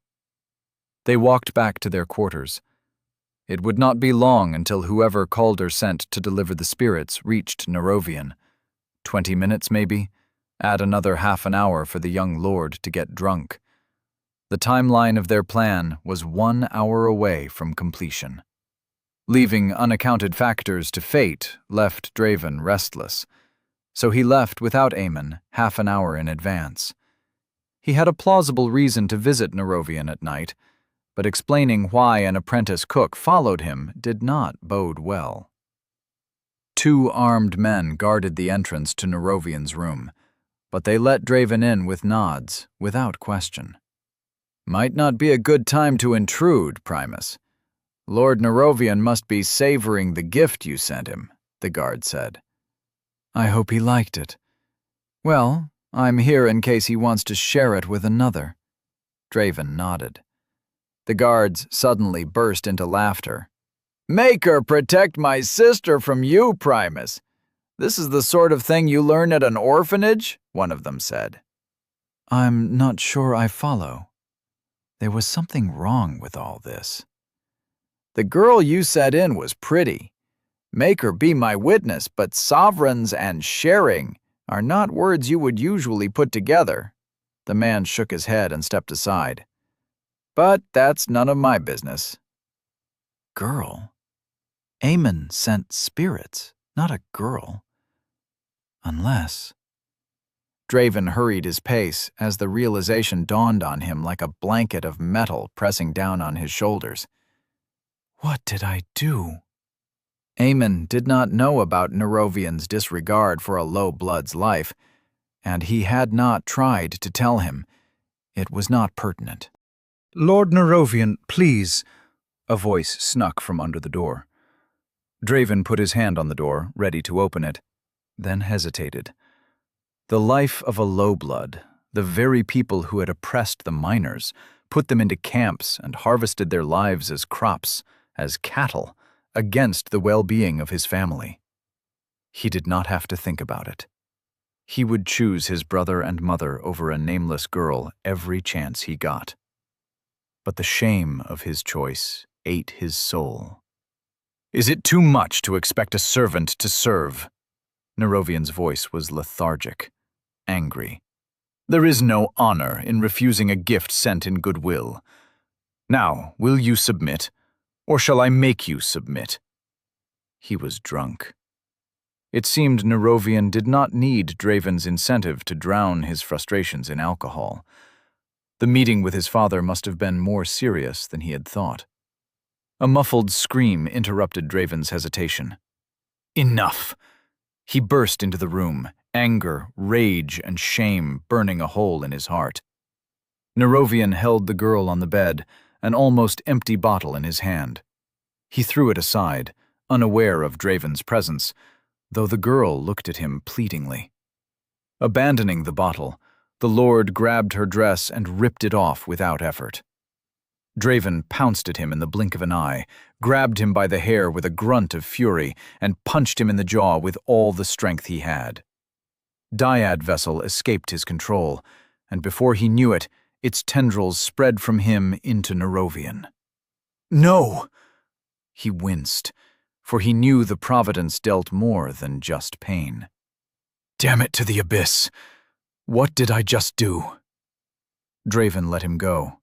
They walked back to their quarters. It would not be long until whoever Calder sent to deliver the spirits reached Nerovian. 20 minutes, maybe? Add another half an hour for the young lord to get drunk. The timeline of their plan was 1 hour away from completion. Leaving unaccounted factors to fate left Draven restless, so he left without Aemon half an hour in advance. He had a plausible reason to visit Nerovian at night, but explaining why an apprentice cook followed him did not bode well. 2 armed men guarded the entrance to Nerovian's room, but they let Draven in with nods, without question. "Might not be a good time to intrude, Primus. Lord Nerovian must be savoring the gift you sent him," the guard said. "I hope he liked it. Well, I'm here in case he wants to share it with another." Draven nodded. The guards suddenly burst into laughter. "Make her protect my sister from you, Primus. This is the sort of thing you learn at an orphanage," one of them said. "I'm not sure I follow. There was something wrong with all this." "The girl you set in was pretty. Make her be my witness, but sovereigns and sharing are not words you would usually put together." The man shook his head and stepped aside. "But that's none of my business." Girl? Aemon sent spirits, not a girl. Unless... Draven hurried his pace as the realization dawned on him like a blanket of metal pressing down on his shoulders. What did I do? Aemon did not know about Nerovian's disregard for a low blood's life, and he had not tried to tell him. It was not pertinent. "Lord Nerovian, please," a voice snuck from under the door. Draven put his hand on the door, ready to open it, then hesitated. The life of a low-blood, the very people who had oppressed the miners, put them into camps and harvested their lives as crops, as cattle, against the well-being of his family. He did not have to think about it. He would choose his brother and mother over a nameless girl every chance he got. But the shame of his choice ate his soul. Is it too much to expect a servant to serve? Nerovian's voice was lethargic, angry. There is no honor in refusing a gift sent in goodwill. Now, will you submit, or shall I make you submit? He was drunk. It seemed Nerovian did not need Draven's incentive to drown his frustrations in alcohol. The meeting with his father must have been more serious than he had thought. A muffled scream interrupted Draven's hesitation. Enough! He burst into the room, anger, rage, and shame burning a hole in his heart. Nerovian held the girl on the bed, an almost empty bottle in his hand. He threw it aside, unaware of Draven's presence, though the girl looked at him pleadingly. Abandoning the bottle, the Lord grabbed her dress and ripped it off without effort. Draven pounced at him in the blink of an eye, grabbed him by the hair with a grunt of fury, and punched him in the jaw with all the strength he had. Dyad vessel escaped his control, and before he knew it, its tendrils spread from him into Nerovian. No! He winced, for he knew the Providence dealt more than just pain. Damn it to the abyss! What did I just do? Draven let him go.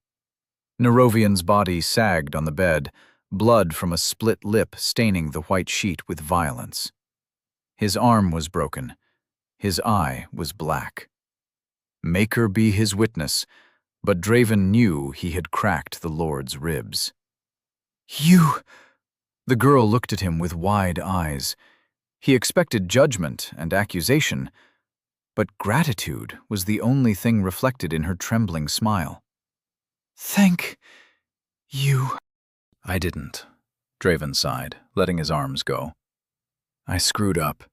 Nerovian's body sagged on the bed, blood from a split lip staining the white sheet with violence. His arm was broken. His eye was black. Maker be his witness, but Draven knew he had cracked the Lord's ribs. You! The girl looked at him with wide eyes. He expected judgment and accusation, but gratitude was the only thing reflected in her trembling smile. Thank you. I didn't, Draven sighed, letting his arms go. I screwed up.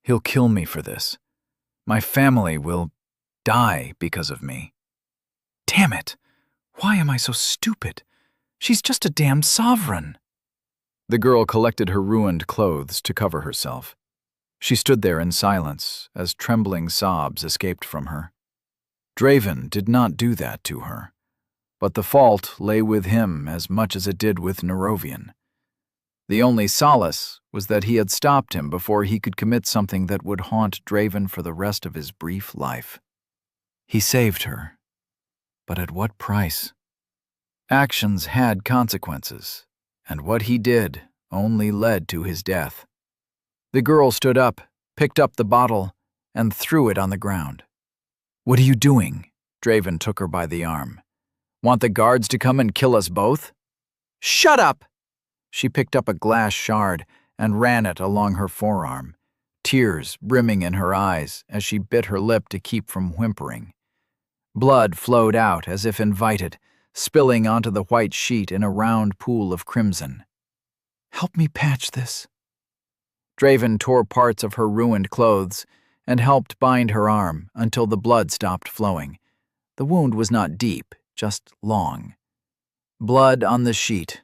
He'll kill me for this. My family will die because of me. Damn it! Why am I so stupid? She's just a damn sovereign. The girl collected her ruined clothes to cover herself. She stood there in silence as trembling sobs escaped from her. Draven did not do that to her, but the fault lay with him as much as it did with Nerovian. The only solace was that he had stopped him before he could commit something that would haunt Draven for the rest of his brief life. He saved her, but at what price? Actions had consequences, and what he did only led to his death. The girl stood up, picked up the bottle, and threw it on the ground. What are you doing? Draven took her by the arm. Want the guards to come and kill us both? Shut up! She picked up a glass shard and ran it along her forearm, tears brimming in her eyes as she bit her lip to keep from whimpering. Blood flowed out as if invited, spilling onto the white sheet in a round pool of crimson. Help me patch this. Draven tore parts of her ruined clothes and helped bind her arm until the blood stopped flowing. The wound was not deep, just long. Blood on the sheet,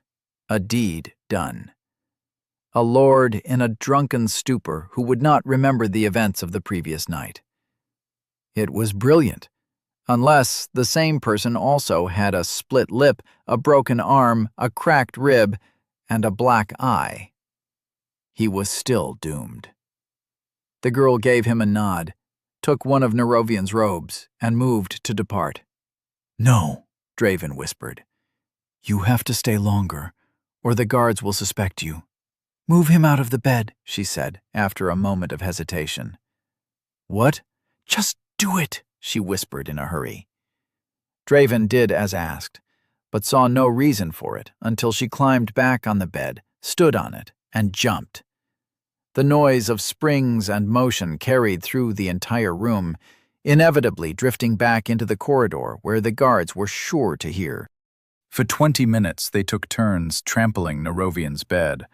a deed done. A lord in a drunken stupor who would not remember the events of the previous night. It was brilliant, unless the same person also had a split lip, a broken arm, a cracked rib, and a black eye. He was still doomed. The girl gave him a nod, took one of Nerovian's robes, and moved to depart. No, Draven whispered. You have to stay longer, or the guards will suspect you. Move him out of the bed, she said, after a moment of hesitation. What? Just do it, she whispered in a hurry. Draven did as asked, but saw no reason for it until she climbed back on the bed, stood on it, and jumped. The noise of springs and motion carried through the entire room, inevitably drifting back into the corridor where the guards were sure to hear. For 20 minutes they took turns trampling Nerovian's bed.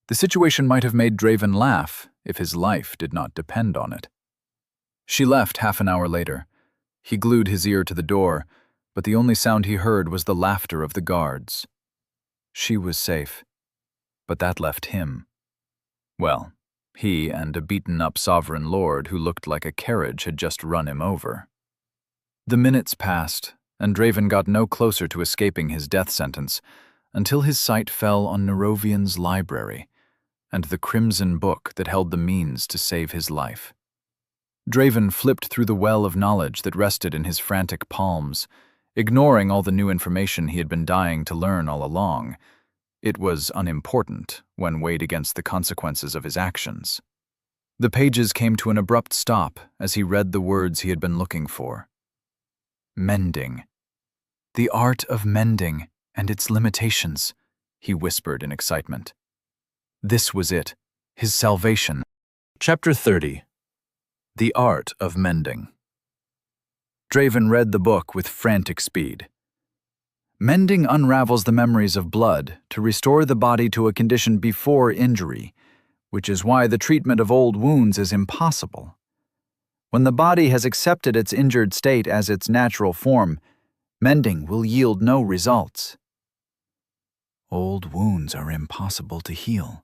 The situation might have made Draven laugh if his life did not depend on it. She left half an hour later. He glued his ear to the door, but the only sound he heard was the laughter of the guards. She was safe, but that left him. Well, he and a beaten-up sovereign lord who looked like a carriage had just run him over. The minutes passed, and Draven got no closer to escaping his death sentence, until his sight fell on Nerovian's library and the crimson book that held the means to save his life. Draven flipped through the well of knowledge that rested in his frantic palms, ignoring all the new information he had been dying to learn all along. It was unimportant when weighed against the consequences of his actions. The pages came to an abrupt stop as he read the words he had been looking for. Mending. The art of mending and its limitations, he whispered in excitement. This was it, his salvation. Chapter 30. The Art of Mending. Draven read the book with frantic speed. Mending unravels the memories of blood to restore the body to a condition before injury, which is why the treatment of old wounds is impossible. When the body has accepted its injured state as its natural form, mending will yield no results. Old wounds are impossible to heal.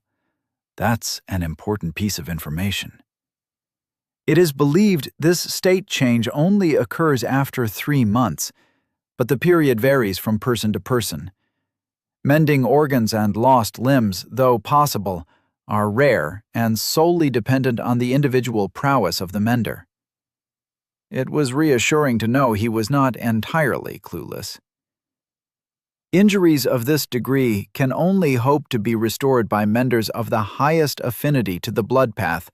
That's an important piece of information. It is believed this state change only occurs after 3 months, but the period varies from person to person. Mending organs and lost limbs, though possible, are rare and solely dependent on the individual prowess of the mender. It was reassuring to know he was not entirely clueless. Injuries of this degree can only hope to be restored by menders of the highest affinity to the blood path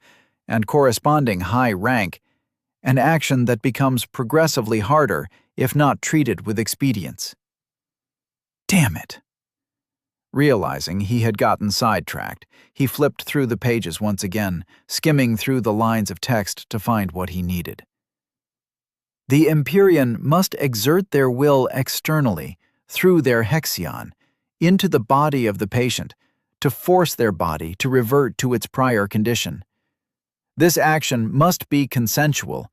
and corresponding high rank, an action that becomes progressively harder if not treated with expedience. Damn it! Realizing he had gotten sidetracked, he flipped through the pages once again, skimming through the lines of text to find what he needed. The Empyrean must exert their will externally, through their hexion, into the body of the patient, to force their body to revert to its prior condition. This action must be consensual,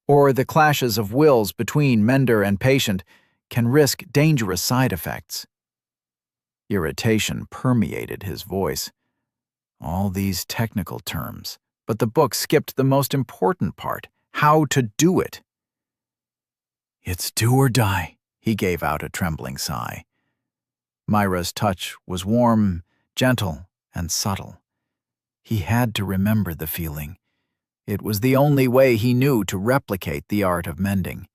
or the clashes of wills between mender and patient can risk dangerous side effects. Irritation permeated his voice. All these technical terms, but the book skipped the most important part, how to do it. It's do or die, he gave out a trembling sigh. Myra's touch was warm, gentle, and subtle. He had to remember the feeling. It was the only way he knew to replicate the art of mending.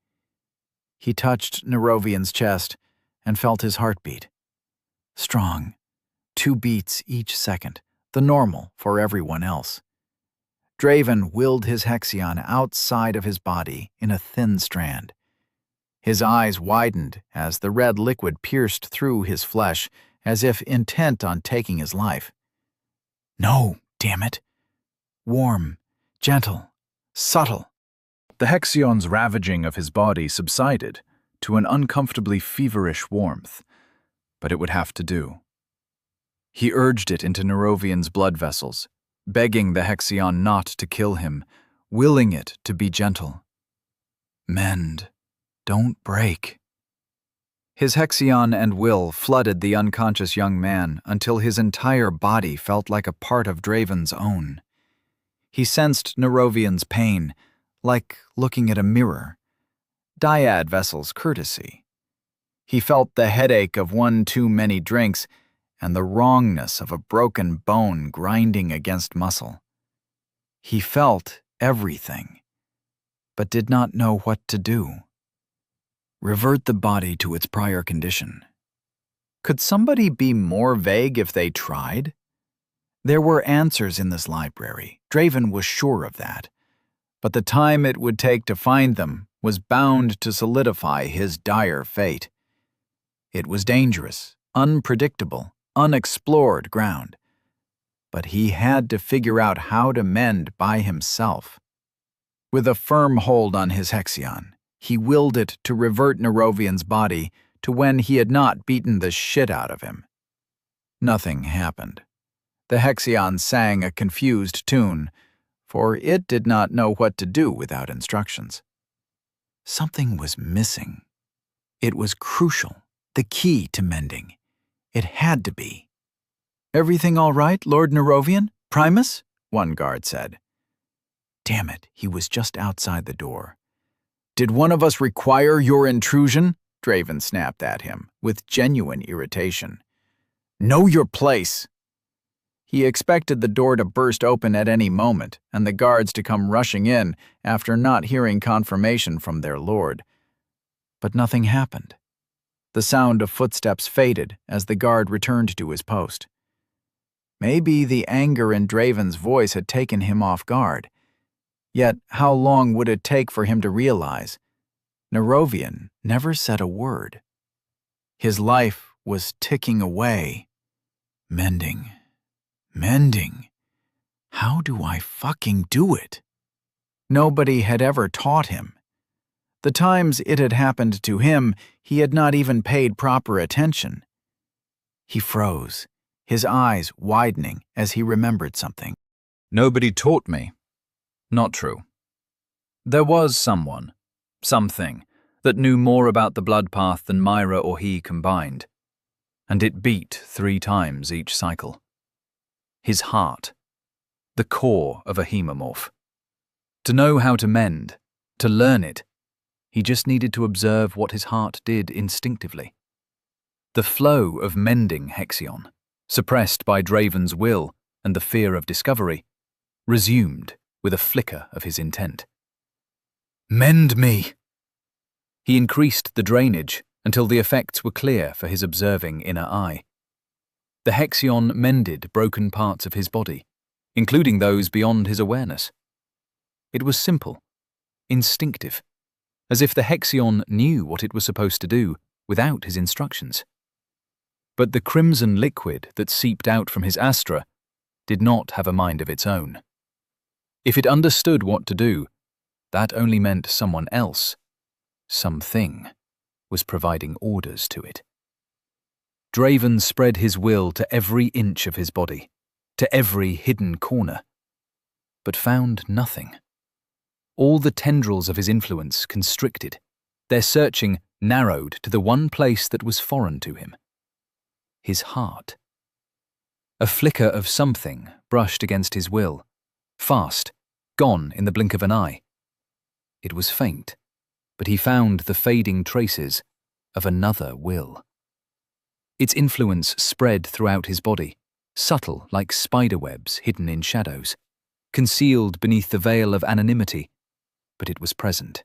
He touched Nerovian's chest and felt his heartbeat. Strong, 2 beats each second, the normal for everyone else. Draven willed his hexion outside of his body in a thin strand. His eyes widened as the red liquid pierced through his flesh, as if intent on taking his life. No, damn it! Warm, gentle, subtle. The hexion's ravaging of his body subsided to an uncomfortably feverish warmth, but it would have to do. He urged it into Nerovian's blood vessels, begging the hexion not to kill him, willing it to be gentle. Mend. Don't break. His hexion and will flooded the unconscious young man until his entire body felt like a part of Draven's own. He sensed Nerovian's pain, like looking at a mirror. Dyad vessel's courtesy. He felt the headache of one too many drinks and the wrongness of a broken bone grinding against muscle. He felt everything, but did not know what to do. Revert the body to its prior condition. Could somebody be more vague if they tried? There were answers in this library, Draven was sure of that, but the time it would take to find them was bound to solidify his dire fate. It was dangerous, unpredictable, unexplored ground, but he had to figure out how to mend by himself. With a firm hold on his hexion, he willed it to revert Nerovian's body to when he had not beaten the shit out of him. Nothing happened. The hexion sang a confused tune, for it did not know what to do without instructions. Something was missing. It was crucial, the key to mending. It had to be. "Everything all right, Lord Nerovian? Primus?" one guard said. Damn it, he was just outside the door. "Did one of us require your intrusion?" Draven snapped at him, with genuine irritation. Know your place. He expected the door to burst open at any moment and the guards to come rushing in after not hearing confirmation from their lord. But nothing happened. The sound of footsteps faded as the guard returned to his post. Maybe the anger in Draven's voice had taken him off guard. Yet how long would it take for him to realize? Nerovian never said a word. His life was ticking away. Mending. How do I fucking do it? Nobody had ever taught him. The times it had happened to him, he had not even paid proper attention. He froze, his eyes widening as he remembered something. Nobody taught me. Not true. There was someone, something, that knew more about the blood path than Myra or he combined. And it beat 3 times each cycle. His heart, the core of a hemomorph. To know how to mend, to learn it, he just needed to observe what his heart did instinctively. The flow of mending Hexion, suppressed by Draven's will and the fear of discovery, resumed with a flicker of his intent. Mend me! He increased the drainage until the effects were clear for his observing inner eye. The Hexion mended broken parts of his body, including those beyond his awareness. It was simple, instinctive, as if the Hexion knew what it was supposed to do without his instructions. But the crimson liquid that seeped out from his astra did not have a mind of its own. If it understood what to do, that only meant someone else, something, was providing orders to it. Draven spread his will to every inch of his body, to every hidden corner, but found nothing. All the tendrils of his influence constricted, their searching narrowed to the one place that was foreign to him. His heart. A flicker of something brushed against his will, fast, gone in the blink of an eye. It was faint, but he found the fading traces of another will. Its influence spread throughout his body, subtle like spiderwebs hidden in shadows, concealed beneath the veil of anonymity, but it was present.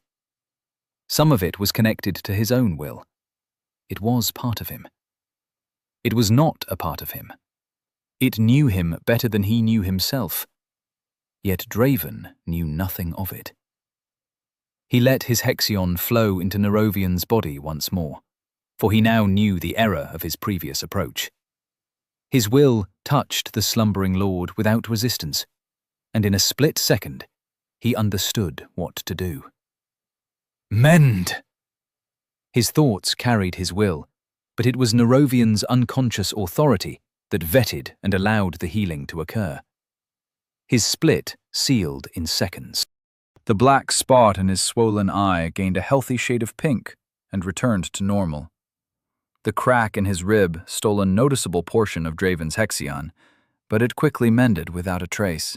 Some of it was connected to his own will. It was part of him. It was not a part of him. It knew him better than he knew himself, yet Draven knew nothing of it. He let his Hexion flow into Nerovian's body once more, for he now knew the error of his previous approach. His will touched the slumbering lord without resistance, and in a split second, he understood what to do. Mend! His thoughts carried his will, but it was Nerovian's unconscious authority that vetted and allowed the healing to occur. His split sealed in seconds. The black spot in his swollen eye gained a healthy shade of pink and returned to normal. The crack in his rib stole a noticeable portion of Draven's Hexion, but it quickly mended without a trace.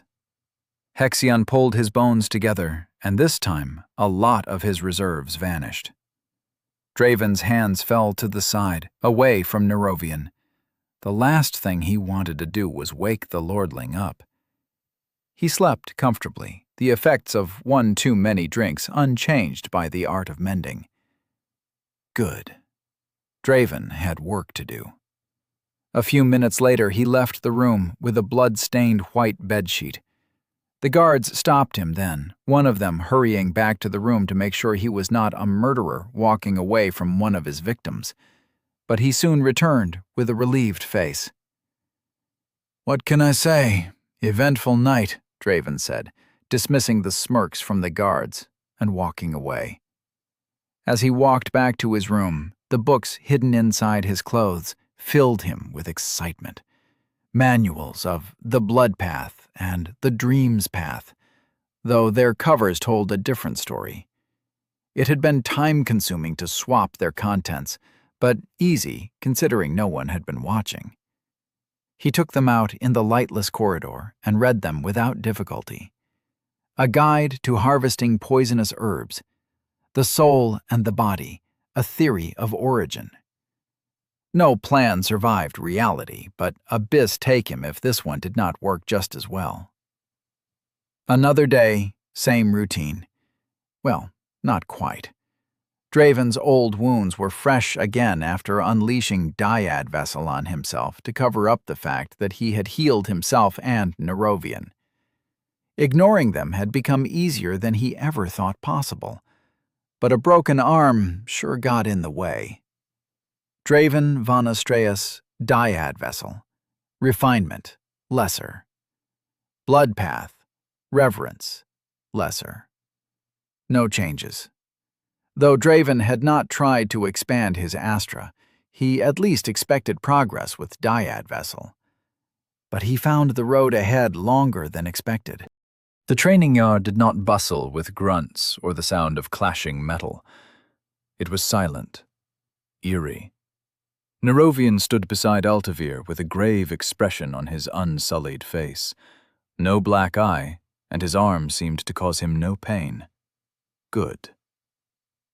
Hexion pulled his bones together, and this time a lot of his reserves vanished. Draven's hands fell to the side, away from Nerovian. The last thing he wanted to do was wake the lordling up. He slept comfortably, the effects of one too many drinks unchanged by the art of mending. Good. Draven had work to do. A few minutes later, he left the room with a blood-stained white bedsheet. The guards stopped him then, one of them hurrying back to the room to make sure he was not a murderer walking away from one of his victims. But he soon returned with a relieved face. "What can I say? Eventful night," Draven said, dismissing the smirks from the guards and walking away. As he walked back to his room, the books hidden inside his clothes filled him with excitement. Manuals of The Blood Path and The Dream's Path, though their covers told a different story. It had been time-consuming to swap their contents, but easy considering no one had been watching. He took them out in the lightless corridor and read them without difficulty. A guide to harvesting poisonous herbs, The Soul and the Body, a Theory of Origin. No plan survived reality, but Abyss take him if this one did not work just as well. Another day, same routine. Well, not quite. Draven's old wounds were fresh again after unleashing Dyad Vessel on himself to cover up the fact that he had healed himself and Nerovian. Ignoring them had become easier than he ever thought possible, but a broken arm sure got in the way. Draven von Astreus, Dyad Vessel. Refinement, lesser. Bloodpath, reverence, lesser. No changes. Though Draven had not tried to expand his Astra, he at least expected progress with Dyad Vessel. But he found the road ahead longer than expected. The training yard did not bustle with grunts or the sound of clashing metal. It was silent, eerie. Nerovian stood beside Altavir with a grave expression on his unsullied face. No black eye, and his arm seemed to cause him no pain. Good.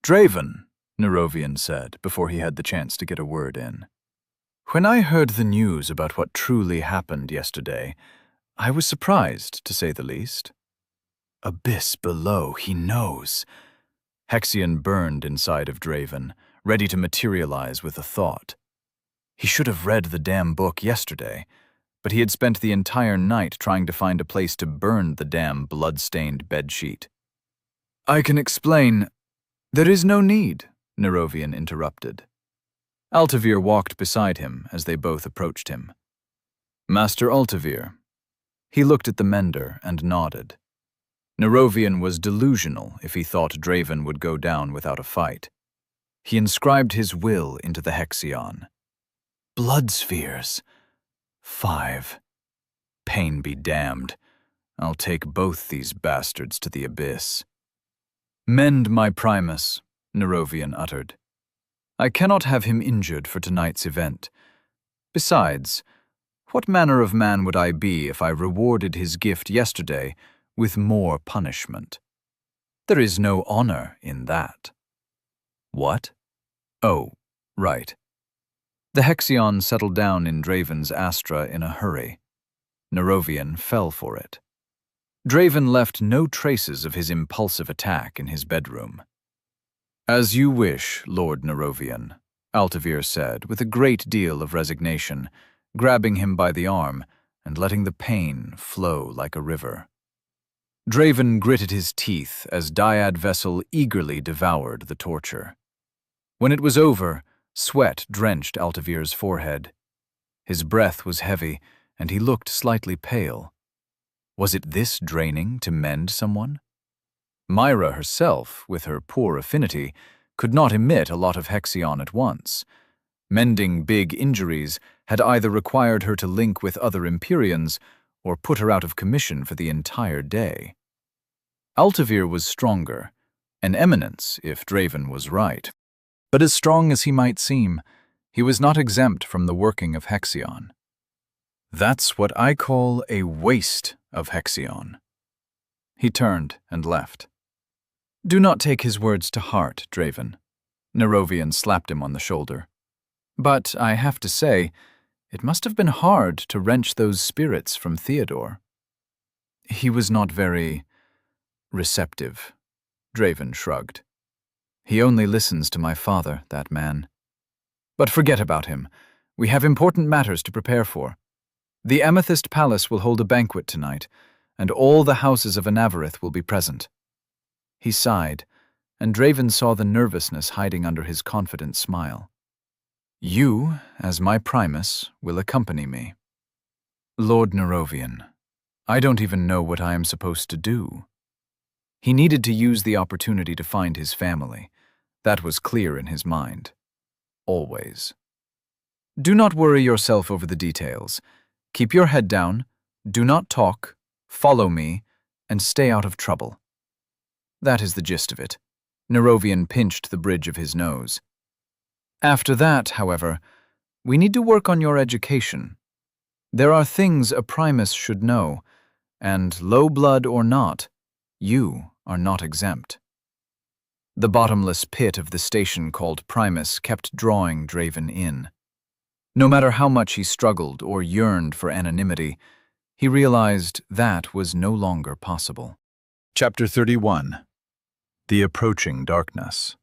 "Draven," Nerovian said before he had the chance to get a word in. "When I heard the news about what truly happened yesterday, I was surprised, to say the least. Abyss below, he knows." Hexion burned inside of Draven, ready to materialize with a thought. He should have read the damn book yesterday, but he had spent the entire night trying to find a place to burn the damn blood-stained bedsheet. "I can explain." "There is no need," Nerovian interrupted. Altavir walked beside him as they both approached him. "Master Altavir." He looked at the mender and nodded. Nerovian was delusional if he thought Draven would go down without a fight. He inscribed his will into the Hexion. Blood spheres. 5. Pain be damned. I'll take both these bastards to the abyss. "Mend my Primus," Nerovian uttered. "I cannot have him injured for tonight's event. Besides, what manner of man would I be if I rewarded his gift yesterday with more punishment? There is no honor in that." "What? Oh, right." The Hexion settled down in Draven's Astra in a hurry. Nerovian fell for it. Draven left no traces of his impulsive attack in his bedroom. "As you wish, Lord Nerovian," Altavir said with a great deal of resignation, grabbing him by the arm and letting the pain flow like a river. Draven gritted his teeth as Dyad Vessel eagerly devoured the torture. When it was over, sweat drenched Altavir's forehead. His breath was heavy, and he looked slightly pale. Was it this draining to mend someone? Myra herself, with her poor affinity, could not emit a lot of Hexion at once. Mending big injuries had either required her to link with other Empyreans or put her out of commission for the entire day. Altavir was stronger, an eminence if Draven was right. But as strong as he might seem, he was not exempt from the working of Hexion. "That's what I call a waste of Hexion." He turned and left. "Do not take his words to heart, Draven." Nerovian slapped him on the shoulder. "But I have to say, it must have been hard to wrench those spirits from Theodore." "He was not very receptive," Draven shrugged. "He only listens to my father, that man. But forget about him. We have important matters to prepare for. The Amethyst Palace will hold a banquet tonight, and all the houses of Anavarith will be present." He sighed, and Draven saw the nervousness hiding under his confident smile. "You, as my Primus, will accompany me." "Lord Nerovian, I don't even know what I am supposed to do." He needed to use the opportunity to find his family. That was clear in his mind. Always. "Do not worry yourself over the details. Keep your head down, do not talk, follow me, and stay out of trouble." That is the gist of it. Nerovian pinched the bridge of his nose. "After that, however, we need to work on your education. There are things a Primus should know, and low blood or not, you are not exempt." The bottomless pit of the station called Primus kept drawing Draven in. No matter how much he struggled or yearned for anonymity, he realized that was no longer possible. Chapter 31. The Approaching Darkness.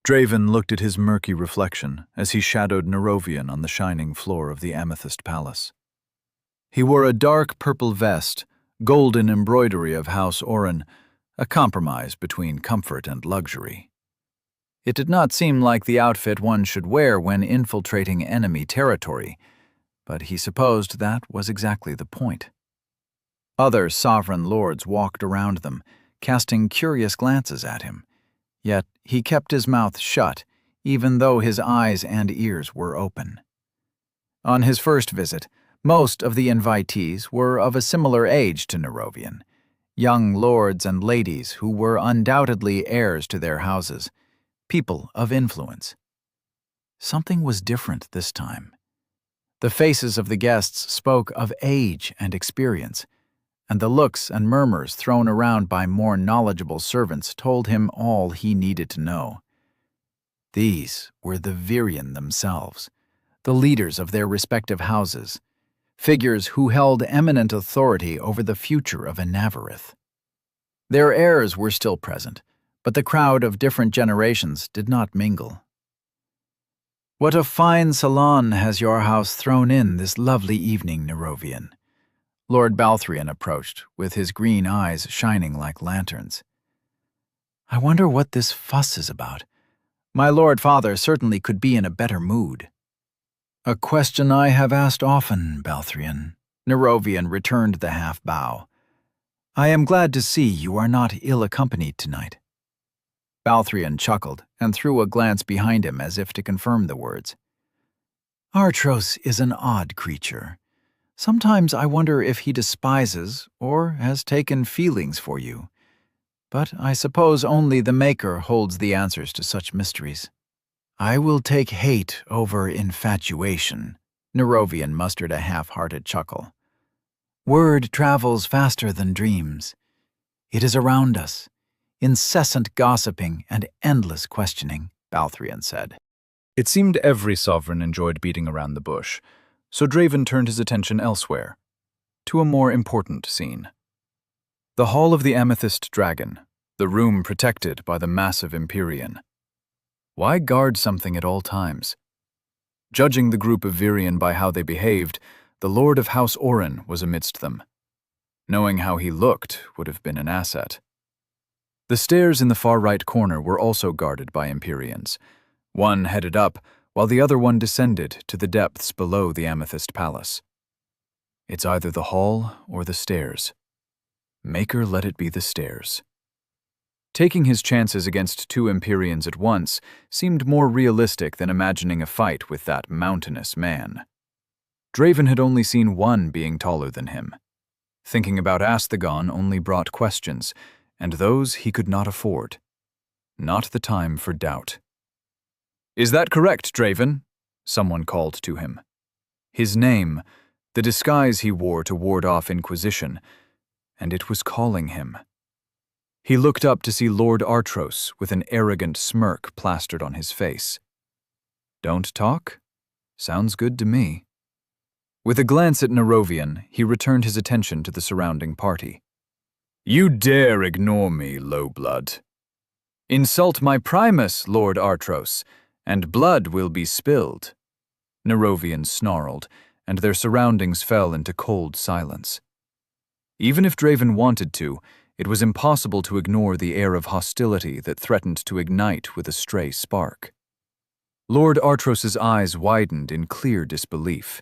Draven looked at his murky reflection as he shadowed Nerovian on the shining floor of the Amethyst Palace. He wore a dark purple vest, golden embroidery of House Oren, a compromise between comfort and luxury. It did not seem like the outfit one should wear when infiltrating enemy territory, but he supposed that was exactly the point. Other sovereign lords walked around them, casting curious glances at him, yet he kept his mouth shut, even though his eyes and ears were open. On his first visit, most of the invitees were of a similar age to Nerovian, young lords and ladies who were undoubtedly heirs to their houses, people of influence. Something was different this time. The faces of the guests spoke of age and experience, and the looks and murmurs thrown around by more knowledgeable servants told him all he needed to know. These were the Virian themselves, the leaders of their respective houses, figures who held eminent authority over the future of Enavarith. Their heirs were still present, but the crowd of different generations did not mingle. "What a fine salon has your house thrown in this lovely evening, Nerovian," Lord Balthrian approached, with his green eyes shining like lanterns. "I wonder what this fuss is about. My Lord Father certainly could be in a better mood." "A question I have asked often, Balthrian," Nerovian returned the half-bow. "I am glad to see you are not ill-accompanied tonight." Balthrian chuckled and threw a glance behind him as if to confirm the words. "Artros is an odd creature. Sometimes I wonder if he despises or has taken feelings for you. But I suppose only the Maker holds the answers to such mysteries." "I will take hate over infatuation," Nerovian mustered a half-hearted chuckle. "Word travels faster than dreams. It is around us. Incessant gossiping and endless questioning," Balthrian said. It seemed every sovereign enjoyed beating around the bush, so Draven turned his attention elsewhere, to a more important scene. The Hall of the Amethyst Dragon, the room protected by the massive Empyrean. Why guard something at all times? Judging the group of Virian by how they behaved, the Lord of House Oren was amidst them. Knowing how he looked would have been an asset. The stairs in the far right corner were also guarded by Empyreans. One headed up, while the other one descended to the depths below the Amethyst Palace. It's either the hall or the stairs. Maker let it be the stairs. Taking his chances against two Empyreans at once seemed more realistic than imagining a fight with that mountainous man. Draven had only seen one being taller than him. Thinking about Astagon only brought questions, and those he could not afford. Not the time for doubt. "Is that correct, Draven?" someone called to him. His name, the disguise he wore to ward off Inquisition, and it was calling him. He looked up to see Lord Artros with an arrogant smirk plastered on his face. "Don't talk? Sounds good to me." With a glance at Nerovian, he returned his attention to the surrounding party. "You dare ignore me, lowblood. Insult my Primus, Lord Artros, and blood will be spilled." Nerovian snarled, and their surroundings fell into cold silence. Even if Draven wanted to, it was impossible to ignore the air of hostility that threatened to ignite with a stray spark. Lord Artros's eyes widened in clear disbelief.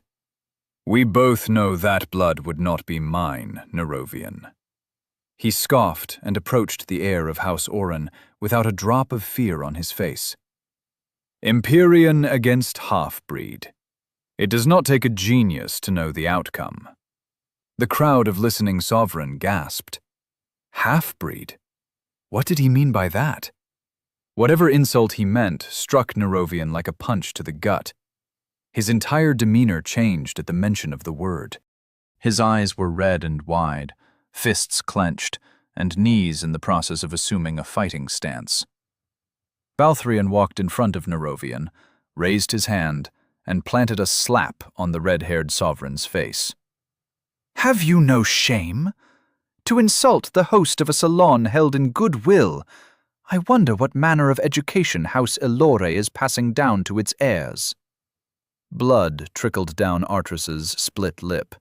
"We both know that blood would not be mine, Nerovian." He scoffed and approached the heir of House Oren without a drop of fear on his face. "Empyrean against half-breed. It does not take a genius to know the outcome." The crowd of listening sovereign gasped. Half-breed? What did he mean by that? Whatever insult he meant struck Nerovian like a punch to the gut. His entire demeanor changed at the mention of the word. His eyes were red and wide, fists clenched, and knees in the process of assuming a fighting stance. Balthrian walked in front of Nerovian, raised his hand, and planted a slap on the red-haired sovereign's face. "Have you no shame? To insult the host of a salon held in goodwill. I wonder what manner of education House Elore is passing down to its heirs." Blood trickled down Artras's split lip.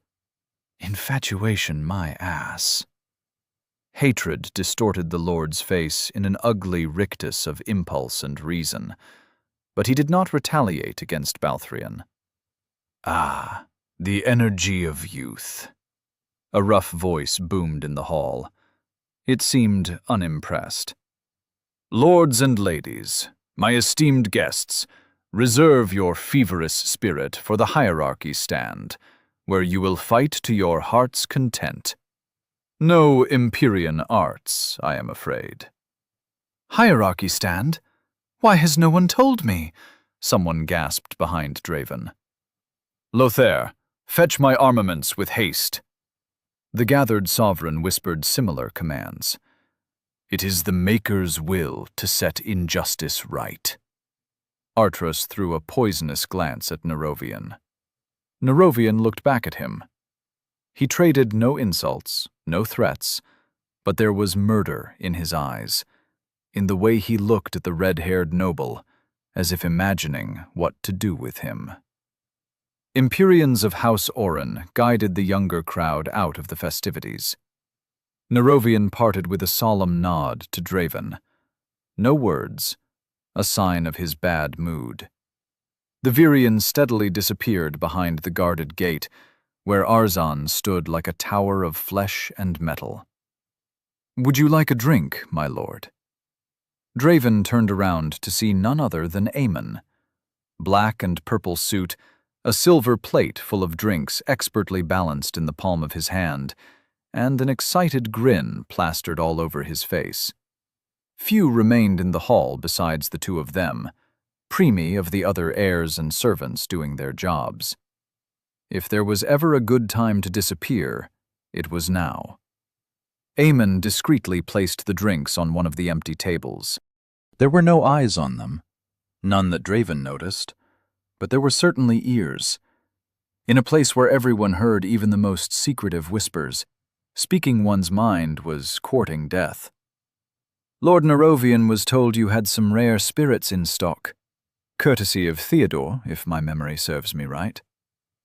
"Infatuation, my ass." Hatred distorted the lord's face in an ugly rictus of impulse and reason, but he did not retaliate against Balthrion. "Ah, the energy of youth." A rough voice boomed in the hall. It seemed unimpressed. "Lords and ladies, my esteemed guests, reserve your feverous spirit for the hierarchy stand, where you will fight to your heart's content. No Empyrean arts, I am afraid." "Hierarchy stand? Why has no one told me?" Someone gasped behind Draven. "Lothair, fetch my armaments with haste." The gathered sovereign whispered similar commands. "It is the Maker's will to set injustice right." Artras threw a poisonous glance at Nerovian. Nerovian looked back at him. He traded no insults, no threats, but there was murder in his eyes, in the way he looked at the red-haired noble, as if imagining what to do with him. Empyreans of House Oren guided the younger crowd out of the festivities. Nerovian parted with a solemn nod to Draven. No words, a sign of his bad mood. The Virian steadily disappeared behind the guarded gate, where Arzan stood like a tower of flesh and metal. "Would you like a drink, my lord?" Draven turned around to see none other than Aemon. Black and purple suit, a silver plate full of drinks expertly balanced in the palm of his hand, and an excited grin plastered all over his face. Few remained in the hall besides the two of them, preemie of the other heirs and servants doing their jobs. If there was ever a good time to disappear, it was now. Aemon discreetly placed the drinks on one of the empty tables. There were no eyes on them, none that Draven noticed, but there were certainly ears. In a place where everyone heard even the most secretive whispers, speaking one's mind was courting death. "Lord Nerovian was told you had some rare spirits in stock. Courtesy of Theodore, if my memory serves me right,"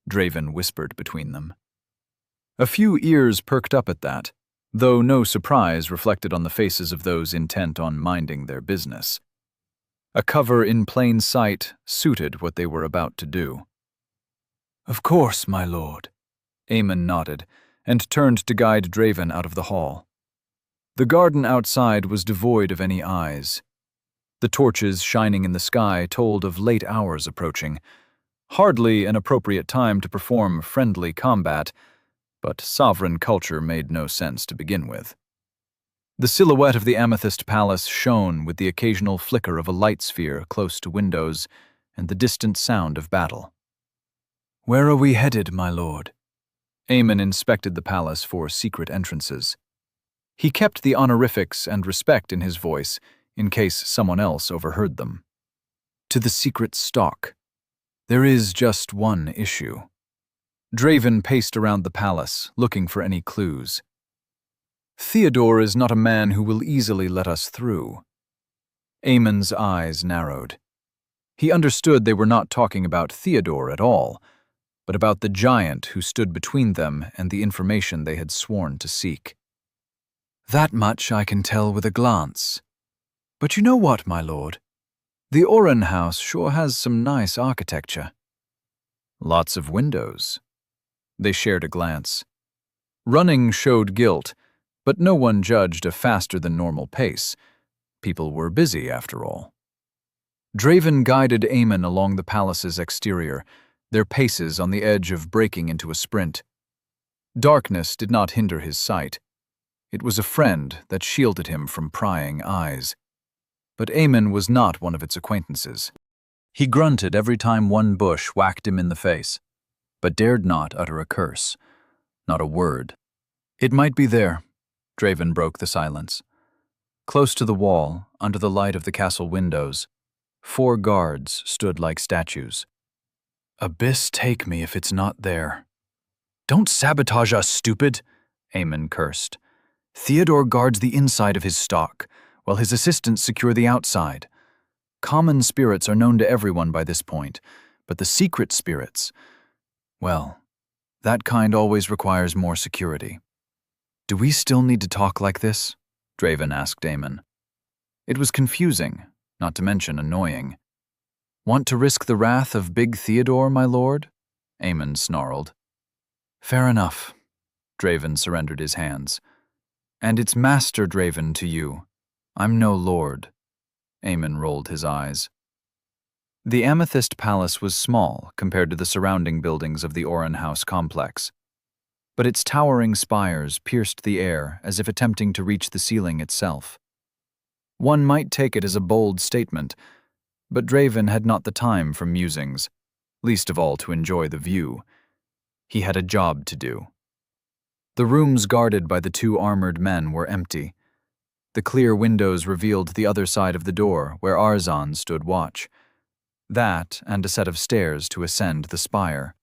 Draven whispered between them. A few ears perked up at that, though no surprise reflected on the faces of those intent on minding their business. A cover in plain sight suited what they were about to do. "Of course, my lord." Aemon nodded, and turned to guide Draven out of the hall. The garden outside was devoid of any eyes. The torches shining in the sky told of late hours approaching. Hardly an appropriate time to perform friendly combat, but sovereign culture made no sense to begin with. The silhouette of the Amethyst Palace shone with the occasional flicker of a light sphere close to windows and the distant sound of battle. "Where are we headed, my lord?" Aemon inspected the palace for secret entrances. He kept the honorifics and respect in his voice in case someone else overheard them. "To the secret stock. There is just one issue." Draven paced around the palace, looking for any clues. "Theodore is not a man who will easily let us through." Aemon's eyes narrowed. He understood they were not talking about Theodore at all, but about the giant who stood between them and the information they had sworn to seek. "That much I can tell with a glance. But you know what, my lord? The Oren house sure has some nice architecture." "Lots of windows." They shared a glance. Running showed guilt, but no one judged a faster-than-normal pace. People were busy, after all. Draven guided Aemon along the palace's exterior, their paces on the edge of breaking into a sprint. Darkness did not hinder his sight. It was a friend that shielded him from prying eyes. But Aemon was not one of its acquaintances. He grunted every time one bush whacked him in the face, but dared not utter a curse, not a word. "It might be there," Draven broke the silence. Close to the wall, under the light of the castle windows, 4 guards stood like statues. Abyss take me if it's not there. Don't sabotage us, stupid, Eamon cursed. Theodore guards the inside of his stock, while his assistants secure the outside. Common spirits are known to everyone by this point, but the secret spirits, well, that kind always requires more security. Do we still need to talk like this? Draven asked Eamon. It was confusing, not to mention annoying. Want to risk the wrath of Big Theodore, my lord? Eamon snarled. Fair enough. Draven surrendered his hands. And it's Master Draven to you. I'm no lord. Eamon rolled his eyes. The Amethyst Palace was small compared to the surrounding buildings of the Oren House complex, but its towering spires pierced the air as if attempting to reach the ceiling itself. One might take it as a bold statement, but Draven had not the time for musings, least of all to enjoy the view. He had a job to do. The rooms guarded by the two armored men were empty. The clear windows revealed the other side of the door where Arzan stood watch. That and a set of stairs to ascend the spire.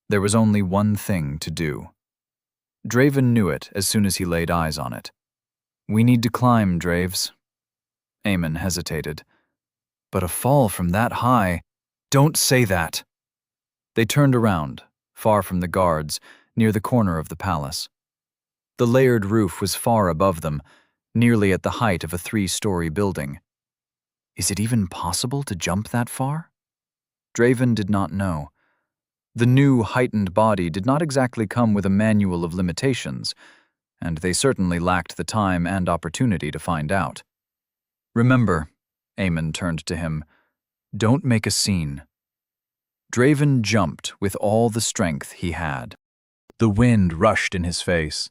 There was only one thing to do. Draven knew it as soon as he laid eyes on it. We need to climb, Draves. Eamon hesitated. But a fall from that high... Don't say that! They turned around, far from the guards, near the corner of the palace. The layered roof was far above them, nearly at the height of a 3-story building. Is it even possible to jump that far? Draven did not know. The new, heightened body did not exactly come with a manual of limitations, and they certainly lacked the time and opportunity to find out. Remember, Eamon turned to him, don't make a scene. Draven jumped with all the strength he had. The wind rushed in his face,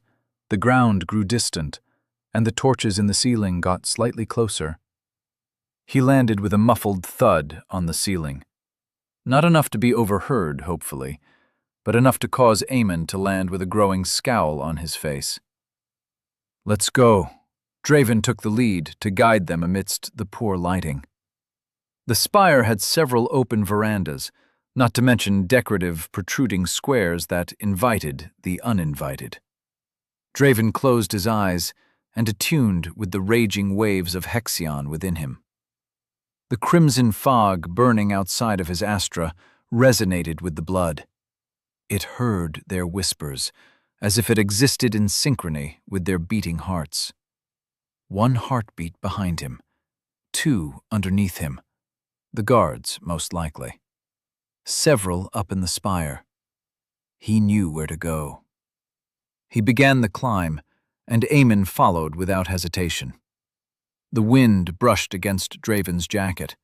the ground grew distant, and the torches in the ceiling got slightly closer. He landed with a muffled thud on the ceiling. Not enough to be overheard, hopefully, but enough to cause Eamon to land with a growing scowl on his face. Let's go. Draven took the lead to guide them amidst the poor lighting. The spire had several open verandas, not to mention decorative, protruding squares that invited the uninvited. Draven closed his eyes and attuned with the raging waves of Hexion within him. The crimson fog burning outside of his astra resonated with the blood. It heard their whispers, as if it existed in synchrony with their beating hearts. One heartbeat behind him, 2 underneath him, the guards most likely. Several up in the spire. He knew where to go. He began the climb, and Eamon followed without hesitation. The wind brushed against Draven's jacket,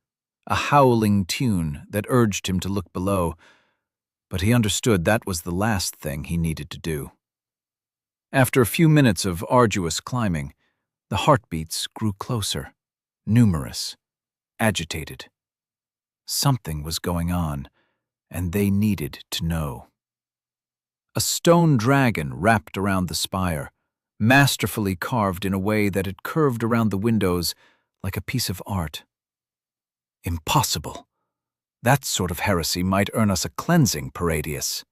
a howling tune that urged him to look below, but he understood that was the last thing he needed to do. After a few minutes of arduous climbing, the heartbeats grew closer, numerous, agitated. Something was going on, and they needed to know. A stone dragon wrapped around the spire, masterfully carved in a way that it curved around the windows like a piece of art. Impossible. That sort of heresy might earn us a cleansing, Paradius.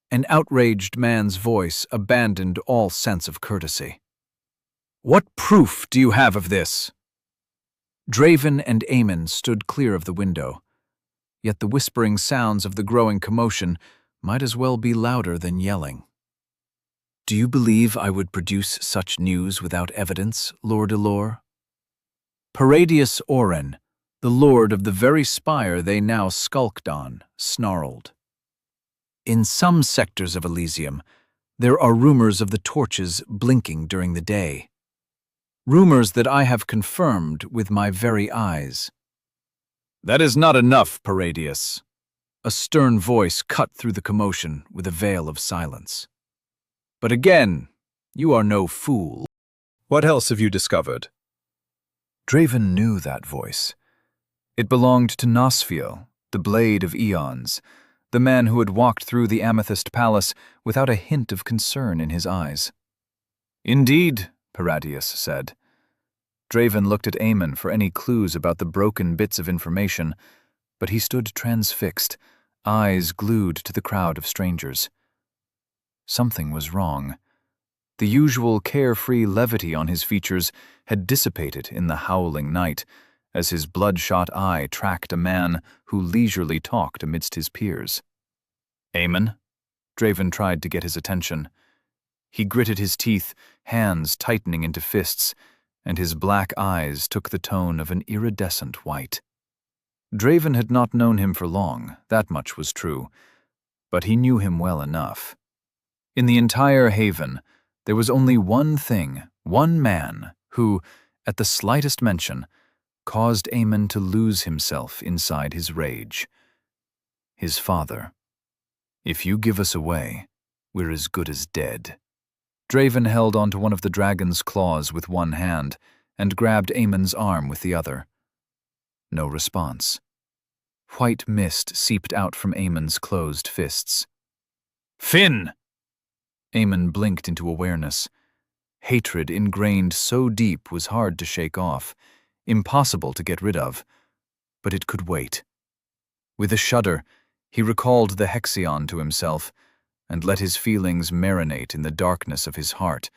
An outraged man's voice abandoned all sense of courtesy. What proof do you have of this? Draven and Eamon stood clear of the window, yet the whispering sounds of the growing commotion might as well be louder than yelling. Do you believe I would produce such news without evidence, Lord Elor? Paradius Oren, the lord of the very spire they now skulked on, snarled. In some sectors of Elysium, there are rumors of the torches blinking during the day. Rumors that I have confirmed with my very eyes. That is not enough, Paradius. A stern voice cut through the commotion with a veil of silence. But again, you are no fool. What else have you discovered? Draven knew that voice. It belonged to Nosfiel, the Blade of Eons, the man who had walked through the Amethyst Palace without a hint of concern in his eyes. Indeed, Paradius said. Draven looked at Eamon for any clues about the broken bits of information, but he stood transfixed, eyes glued to the crowd of strangers. Something was wrong. The usual carefree levity on his features had dissipated in the howling night as his bloodshot eye tracked a man who leisurely talked amidst his peers. "Aemon?" Draven tried to get his attention. He gritted his teeth, hands tightening into fists, and his black eyes took the tone of an iridescent white. Draven had not known him for long, that much was true, but he knew him well enough. In the entire haven, there was only one thing, one man, who, at the slightest mention, caused Aemon to lose himself inside his rage. His father. "If you give us away, we're as good as dead." Draven held onto one of the dragon's claws with one hand and grabbed Aemon's arm with the other. No response. White mist seeped out from Aemon's closed fists. "Finn!" Aemon blinked into awareness. Hatred ingrained so deep was hard to shake off, impossible to get rid of, but it could wait. With a shudder, he recalled the Hexion to himself and let his feelings marinate in the darkness of his heart,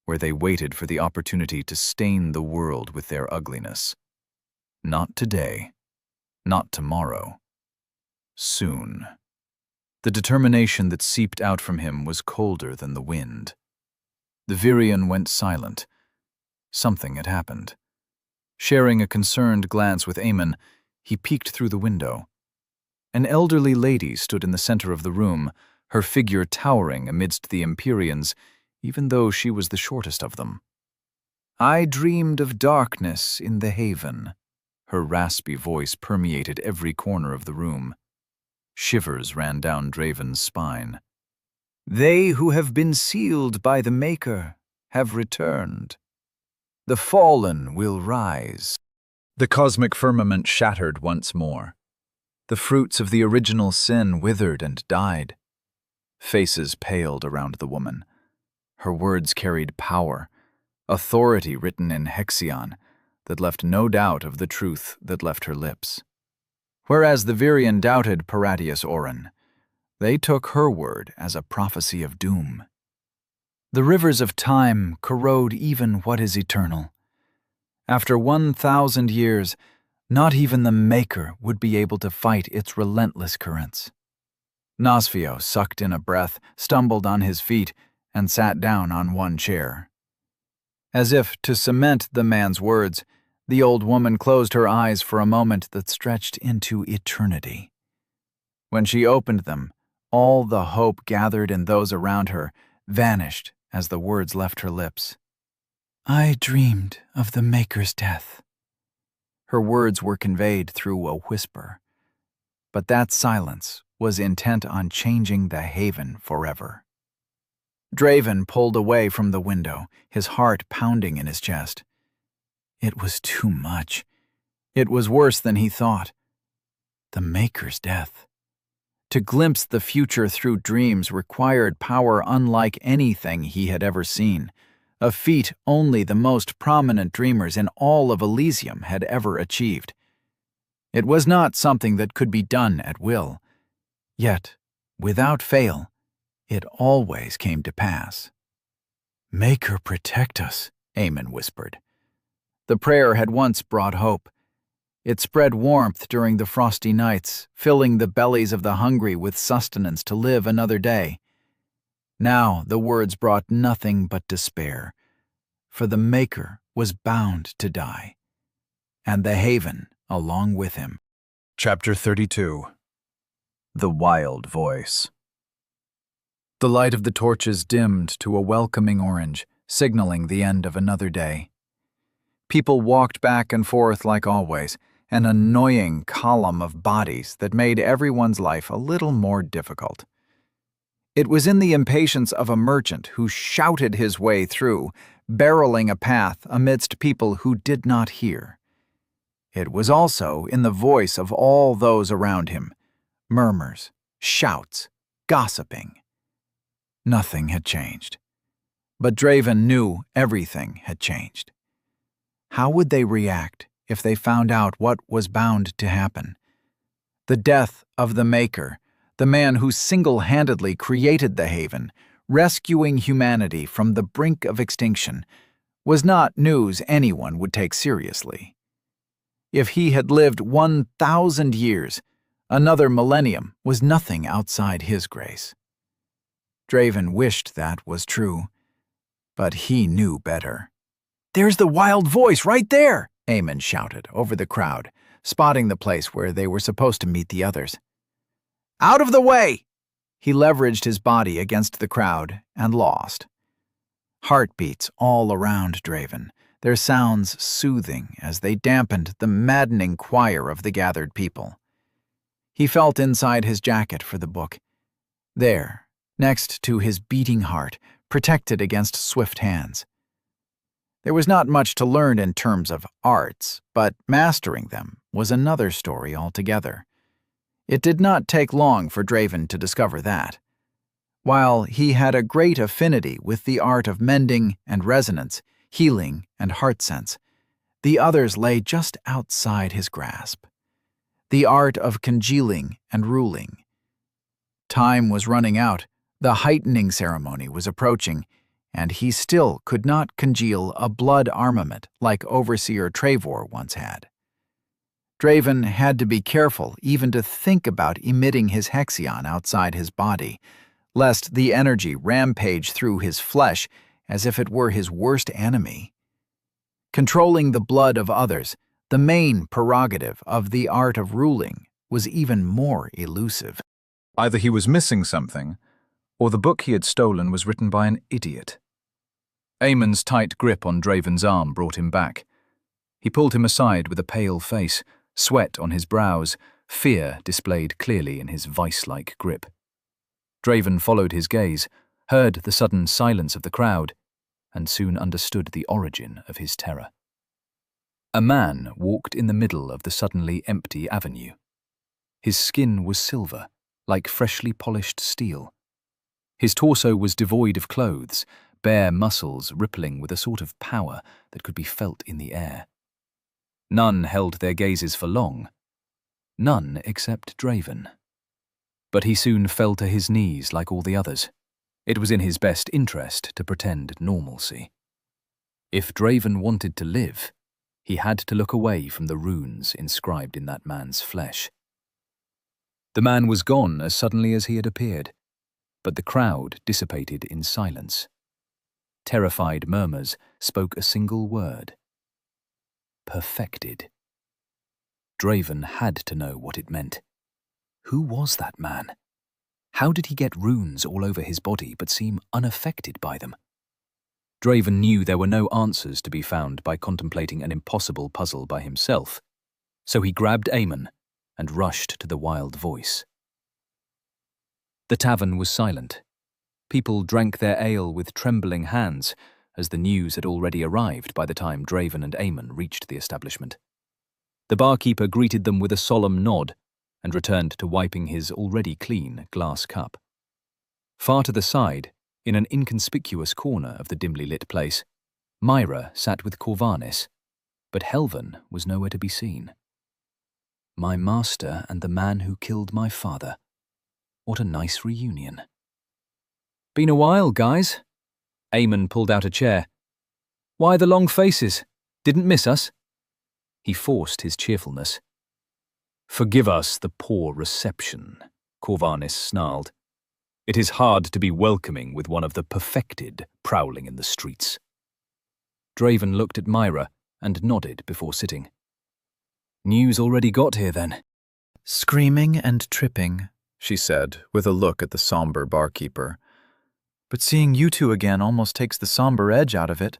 where they waited for the opportunity to stain the world with their ugliness. Not today. Not tomorrow. Soon. The determination that seeped out from him was colder than the wind. The Virion went silent. Something had happened. Sharing a concerned glance with Aemon, he peeked through the window. An elderly lady stood in the center of the room, her figure towering amidst the Empyreans, even though she was the shortest of them. "I dreamed of darkness in the haven." Her raspy voice permeated every corner of the room. Shivers ran down Draven's spine. "They who have been sealed by the Maker have returned. The fallen will rise." The cosmic firmament shattered once more. The fruits of the original sin withered and died. Faces paled around the woman. Her words carried power, authority written in Hexion that left no doubt of the truth that left her lips. Whereas the Virion doubted Paratius Oren, they took her word as a prophecy of doom. The rivers of time corrode even what is eternal. After 1,000 years, not even the Maker would be able to fight its relentless currents. Nosfio sucked in a breath, stumbled on his feet, and sat down on one chair. As if to cement the man's words, the old woman closed her eyes for a moment that stretched into eternity. When she opened them, all the hope gathered in those around her vanished as the words left her lips. "I dreamed of the Maker's death." Her words were conveyed through a whisper, but that silence was intent on changing the haven forever. Draven pulled away from the window, his heart pounding in his chest. It was too much. It was worse than he thought. The Maker's death. To glimpse the future through dreams required power unlike anything he had ever seen, a feat only the most prominent dreamers in all of Elysium had ever achieved. It was not something that could be done at will. Yet, without fail, it always came to pass. "Maker protect us," Aemon whispered. The prayer had once brought hope. It spread warmth during the frosty nights, filling the bellies of the hungry with sustenance to live another day. Now the words brought nothing but despair, for the Maker was bound to die, and the haven along with him. Chapter 32. The Wild Voice. The light of the torches dimmed to a welcoming orange, signaling the end of another day. People walked back and forth like always, an annoying column of bodies that made everyone's life a little more difficult. It was in the impatience of a merchant who shouted his way through, barreling a path amidst people who did not hear. It was also in the voice of all those around him, murmurs, shouts, gossiping. Nothing had changed. But Draven knew everything had changed. How would they react if they found out what was bound to happen? The death of the Maker the man who single-handedly created the Haven, rescuing humanity from the brink of extinction, was not news anyone would take seriously. If he had lived 1,000 years, another millennium was nothing outside his grace. Draven wished that was true, but he knew better. "There's the wild voice right there!" Eamon shouted over the crowd, spotting the place where they were supposed to meet the others. "Out of the way!" He leveraged his body against the crowd and lost. Heartbeats all around Draven, their sounds soothing as they dampened the maddening choir of the gathered people. He felt inside his jacket for the book. There, next to his beating heart, protected against swift hands. There was not much to learn in terms of arts, but mastering them was another story altogether. It did not take long for Draven to discover that. While he had a great affinity with the art of mending and resonance, healing and heart sense, the others lay just outside his grasp. The art of congealing and ruling. Time was running out, the heightening ceremony was approaching, and he still could not congeal a blood armament like Overseer Trevor once had. Draven had to be careful even to think about emitting his hexion outside his body, lest the energy rampage through his flesh as if it were his worst enemy. Controlling the blood of others, the main prerogative of the art of ruling, was even more elusive. Either he was missing something, or the book he had stolen was written by an idiot. Eamon's tight grip on Draven's arm brought him back. He pulled him aside with a pale face, sweat on his brows, fear displayed clearly in his vice-like grip. Draven followed his gaze, heard the sudden silence of the crowd, and soon understood the origin of his terror. A man walked in the middle of the suddenly empty avenue. His skin was silver, like freshly polished steel. His torso was devoid of clothes, bare muscles rippling with a sort of power that could be felt in the air. None held their gazes for long. None except Draven. But he soon fell to his knees like all the others. It was in his best interest to pretend normalcy. If Draven wanted to live, he had to look away from the runes inscribed in that man's flesh. The man was gone as suddenly as he had appeared, but the crowd dissipated in silence. Terrified murmurs spoke a single word. Perfected. Draven had to know what it meant. Who was that man? How did he get runes all over his body but seem unaffected by them? Draven knew there were no answers to be found by contemplating an impossible puzzle by himself, so he grabbed Eamon and rushed to the wild voice. The tavern was silent. People drank their ale with trembling hands, as the news had already arrived by the time Draven and Eamon reached the establishment. The barkeeper greeted them with a solemn nod and returned to wiping his already clean glass cup. Far to the side, in an inconspicuous corner of the dimly lit place, Myra sat with Corvanis, but Helvan was nowhere to be seen. My master and the man who killed my father. What a nice reunion. Been a while, guys. Eamon pulled out a chair. Why the long faces? Didn't miss us? He forced his cheerfulness. Forgive us the poor reception, Corvanis snarled. It is hard to be welcoming with one of the perfected prowling in the streets. Draven looked at Myra and nodded before sitting. News already got here, then. Screaming and tripping, she said, with a look at the somber barkeeper. But seeing you two again almost takes the somber edge out of it.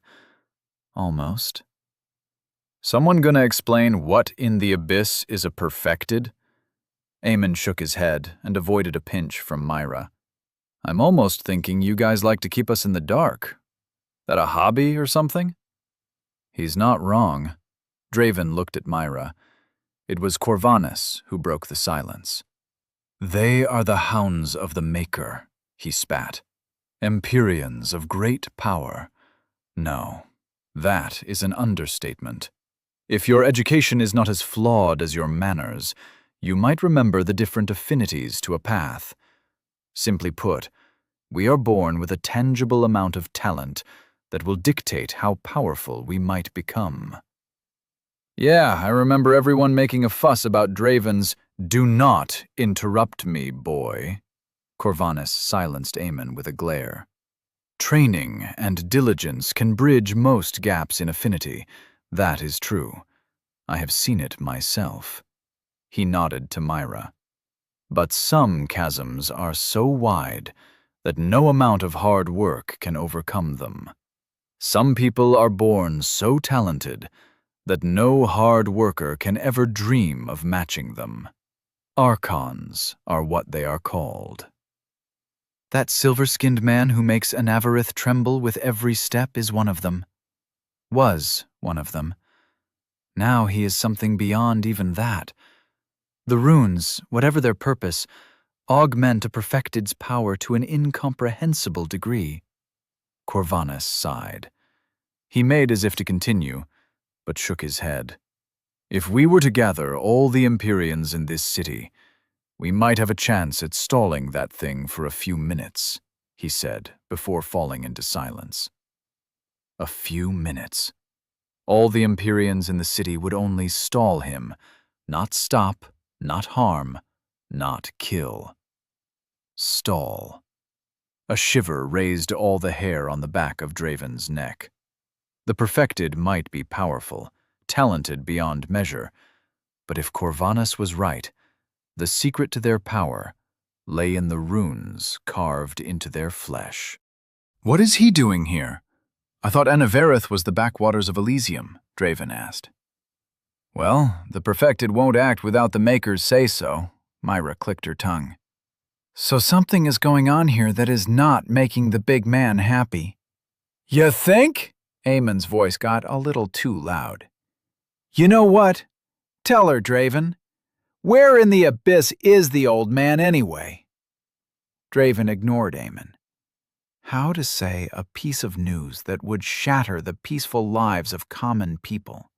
Almost. Someone gonna explain what in the abyss is a perfected? Eamon shook his head and avoided a pinch from Myra. I'm almost thinking you guys like to keep us in the dark. That a hobby or something? He's not wrong. Draven looked at Myra. It was Corvanis who broke the silence. They are the hounds of the Maker, he spat. Empyreans of great power. No, that is an understatement. If your education is not as flawed as your manners, You might remember the different affinities to a path. Simply put, we are born with a tangible amount of talent that will dictate how powerful we might become. Yeah, I remember everyone making a fuss about Draven's "Do not interrupt me, boy." Corvanus silenced Aemon with a glare. Training and diligence can bridge most gaps in affinity. That is true. I have seen it myself. He nodded to Myra. But some chasms are so wide that no amount of hard work can overcome them. Some people are born so talented that no hard worker can ever dream of matching them. Archons are what they are called. That silver-skinned man who makes Anavarith tremble with every step is one of them. Was one of them. Now he is something beyond even that. The runes, whatever their purpose, augment a perfected's power to an incomprehensible degree. Corvanus sighed. He made as if to continue, but shook his head. If we were to gather all the Empyreans in this city, we might have a chance at stalling that thing for a few minutes, he said, before falling into silence. A few minutes. All the Empyreans in the city would only stall him, not stop, not harm, not kill. Stall. A shiver raised all the hair on the back of Draven's neck. The perfected might be powerful, talented beyond measure, but if Corvanus was right, the secret to their power lay in the runes carved into their flesh. What is he doing here? I thought Anavarith was the backwaters of Elysium, Draven asked. Well, the perfected won't act without the Maker's say-so, Myra clicked her tongue. So something is going on here that is not making the big man happy. You think? Aemon's voice got a little too loud. You know what? Tell her, Draven. Where in the abyss is the old man anyway? Draven ignored Aemon. How to say a piece of news that would shatter the peaceful lives of common people?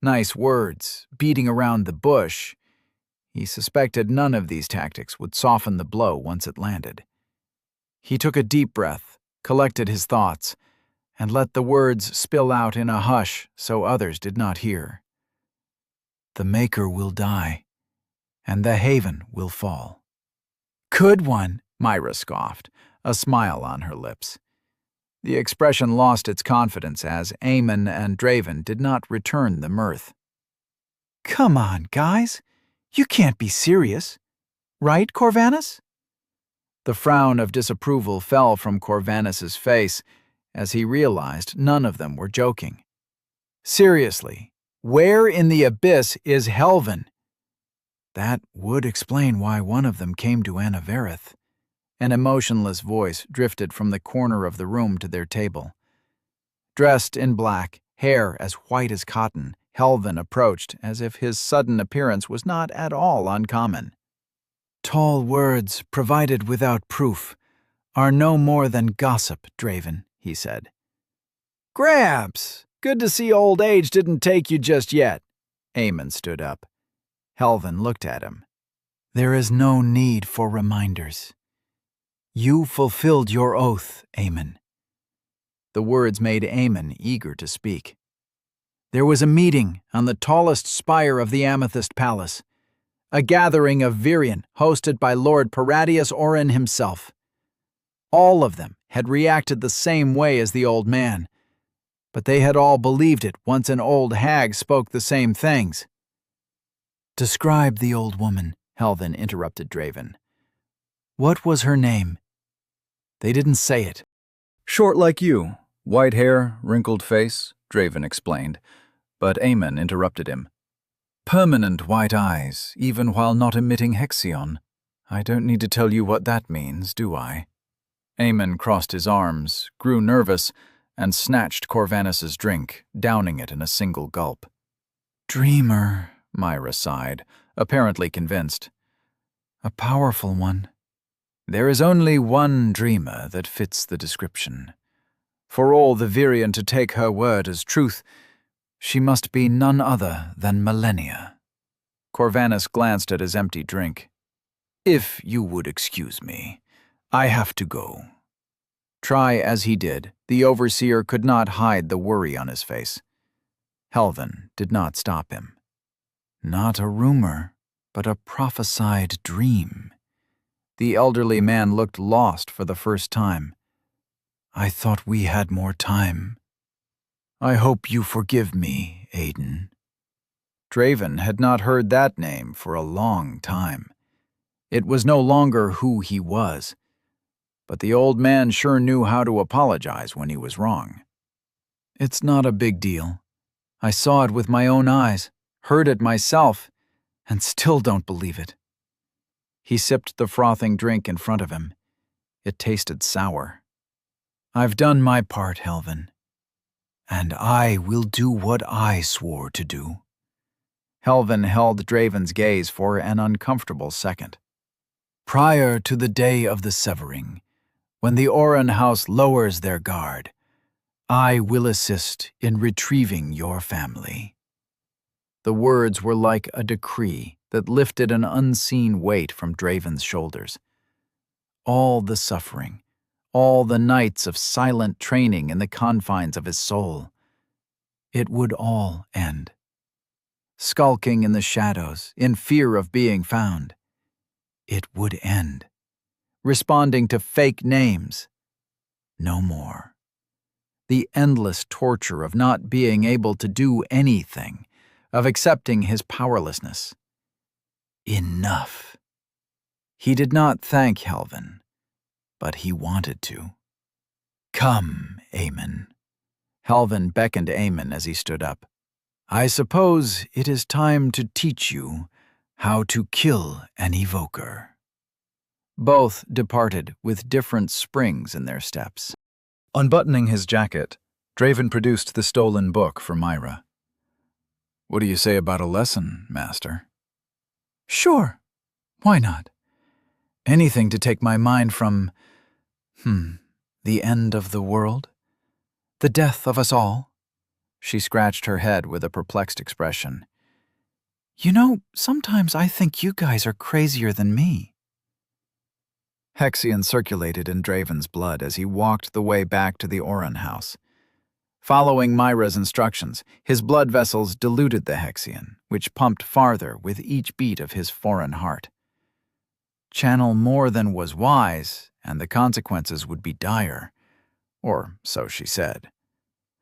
Nice words, beating around the bush. He suspected none of these tactics would soften the blow once it landed. He took a deep breath, collected his thoughts, and let the words spill out in a hush so others did not hear. The Maker will die, and the Haven will fall. Could one? Myra scoffed, a smile on her lips. The expression lost its confidence as Aemon and Draven did not return the mirth. Come on, guys. You can't be serious. Right, Corvanus? The frown of disapproval fell from Corvanus's face as he realized none of them were joking. Seriously, where in the abyss is Helvin? That would explain why one of them came to Anavarith. An emotionless voice drifted from the corner of the room to their table. Dressed in black, hair as white as cotton, Helvin approached as if his sudden appearance was not at all uncommon. Tall words, provided without proof, are no more than gossip, Draven, he said. Grabs! Good to see old age didn't take you just yet. Aemon stood up. Helvin looked at him. There is no need for reminders. You fulfilled your oath, Aemon. The words made Aemon eager to speak. There was a meeting on the tallest spire of the Amethyst Palace, a gathering of Virion hosted by Lord Paradius Orin himself. All of them had reacted the same way as the old man, but they had all believed it once an old hag spoke the same things. Describe the old woman, Helvin interrupted Draven. What was her name? They didn't say it. Short like you, white hair, wrinkled face, Draven explained, but Aemon interrupted him. Permanent white eyes, even while not emitting Hexion. I don't need to tell you what that means, do I? Aemon crossed his arms, grew nervous, and snatched Corvanus's drink, downing it in a single gulp. Dreamer, Myra sighed, apparently convinced. A powerful one. There is only one dreamer that fits the description. For all the Virion to take her word as truth, she must be none other than Millennia. Corvanus glanced at his empty drink. "If you would excuse me, I have to go." Try as he did, the overseer could not hide the worry on his face. Helvin did not stop him. "Not a rumor, but a prophesied dream." The elderly man looked lost for the first time. "I thought we had more time. I hope you forgive me, Aiden." Draven had not heard that name for a long time. It was no longer who he was, but the old man sure knew how to apologize when he was wrong. "It's not a big deal. I saw it with my own eyes, heard it myself, and still don't believe it." He sipped the frothing drink in front of him. It tasted sour. "I've done my part, Helvin, and I will do what I swore to do." Helvin held Draven's gaze for an uncomfortable second. "Prior to the day of the severing, when the Oran house lowers their guard, I will assist in retrieving your family." The words were like a decree that lifted an unseen weight from Draven's shoulders. All the suffering, all the nights of silent training in the confines of his soul, it would all end. Skulking in the shadows, in fear of being found, it would end. Responding to fake names, no more. The endless torture of not being able to do anything, of accepting his powerlessness. Enough. He did not thank Helvin, but he wanted to. "Come, Aemon." Helvin beckoned Aemon as he stood up. "I suppose it is time to teach you how to kill an evoker." Both departed with different springs in their steps. Unbuttoning his jacket, Draven produced the stolen book for Myra. "What do you say about a lesson, Master?" "Sure. Why not? Anything to take my mind from, the end of the world? The death of us all?" She scratched her head with a perplexed expression. "You know, sometimes I think you guys are crazier than me." Hexion circulated in Draven's blood as he walked the way back to the Oran house. Following Myra's instructions, his blood vessels diluted the Hexion, which pumped farther with each beat of his foreign heart. Channel more than was wise, and the consequences would be dire, or so she said.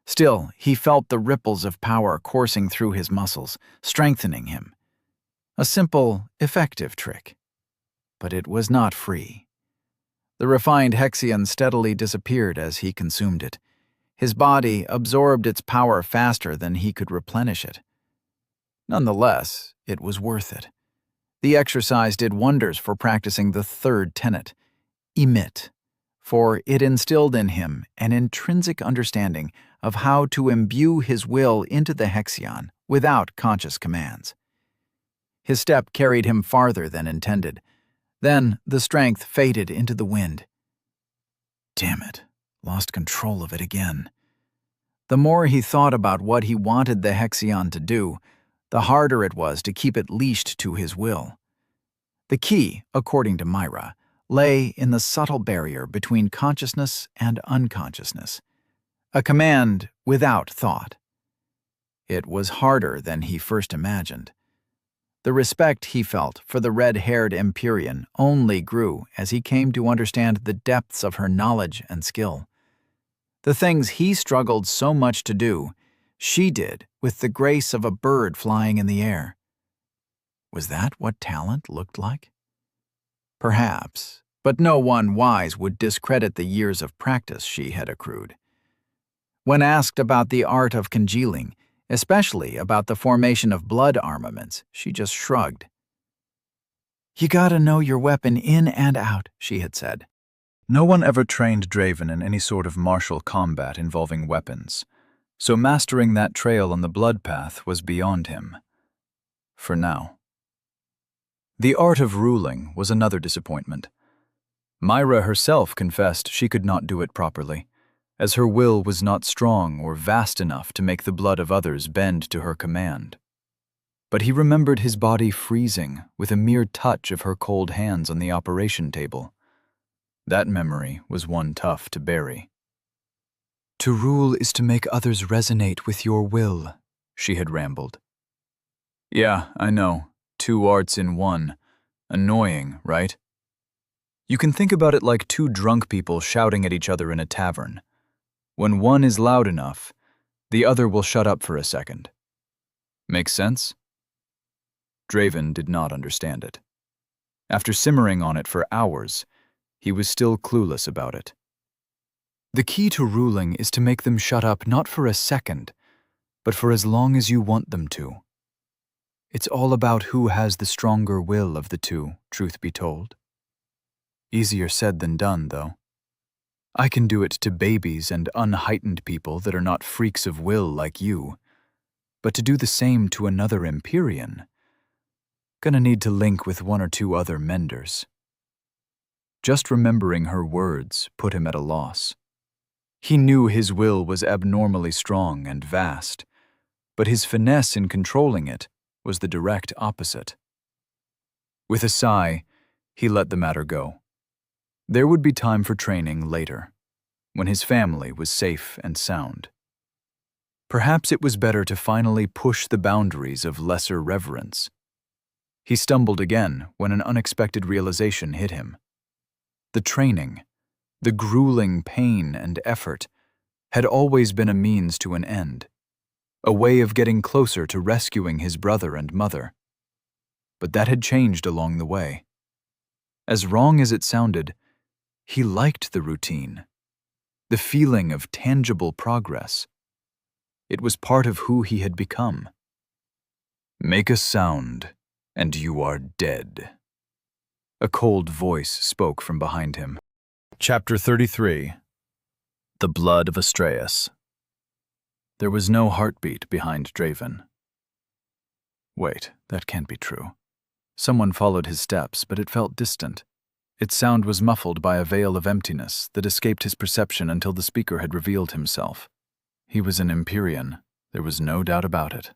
Still, he felt the ripples of power coursing through his muscles, strengthening him. A simple, effective trick. But it was not free. The refined Hexion steadily disappeared as he consumed it. His body absorbed its power faster than he could replenish it. Nonetheless, it was worth it. The exercise did wonders for practicing the third tenet, emit, for it instilled in him an intrinsic understanding of how to imbue his will into the Hexion without conscious commands. His step carried him farther than intended. Then the strength faded into the wind. Damn it, lost control of it again. The more he thought about what he wanted the Hexion to do, the harder it was to keep it leashed to his will. The key, according to Myra, lay in the subtle barrier between consciousness and unconsciousness. A command without thought. It was harder than he first imagined. The respect he felt for the red-haired Empyrean only grew as he came to understand the depths of her knowledge and skill. The things he struggled so much to do, she did with the grace of a bird flying in the air. Was that what talent looked like? Perhaps, but no one wise would discredit the years of practice she had accrued. When asked about the art of congealing, especially about the formation of blood armaments, she just shrugged. "You gotta know your weapon in and out," she had said. No one ever trained Draven in any sort of martial combat involving weapons, so mastering that trail on the blood path was beyond him. For now. The art of ruling was another disappointment. Myra herself confessed she could not do it properly, as her will was not strong or vast enough to make the blood of others bend to her command. But he remembered his body freezing with a mere touch of her cold hands on the operation table. That memory was one tough to bury. "To rule is to make others resonate with your will," she had rambled. "Yeah, I know. 2 arts in one. Annoying, right? You can think about it like 2 drunk people shouting at each other in a tavern. When one is loud enough, the other will shut up for a second. Makes sense?" Draven did not understand it. After simmering on it for hours, he was still clueless about it. "The key to ruling is to make them shut up not for a second, but for as long as you want them to. It's all about who has the stronger will of the 2, truth be told. Easier said than done, though. I can do it to babies and unheightened people that are not freaks of will like you, but to do the same to another Empyrean, gonna need to link with 1 or 2 other menders." Just remembering her words put him at a loss. He knew his will was abnormally strong and vast, but his finesse in controlling it was the direct opposite. With a sigh, he let the matter go. There would be time for training later, when his family was safe and sound. Perhaps it was better to finally push the boundaries of lesser reverence. He stumbled again when an unexpected realization hit him. The training, the grueling pain and effort, had always been a means to an end, a way of getting closer to rescuing his brother and mother. But that had changed along the way. As wrong as it sounded, he liked the routine, the feeling of tangible progress. It was part of who he had become. "Make a sound, and you are dead." A cold voice spoke from behind him. Chapter 33. The Blood of Astraeus. There was no heartbeat behind Draven. Wait, that can't be true. Someone followed his steps, but it felt distant. Its sound was muffled by a veil of emptiness that escaped his perception until the speaker had revealed himself. He was an Empyrean, there was no doubt about it.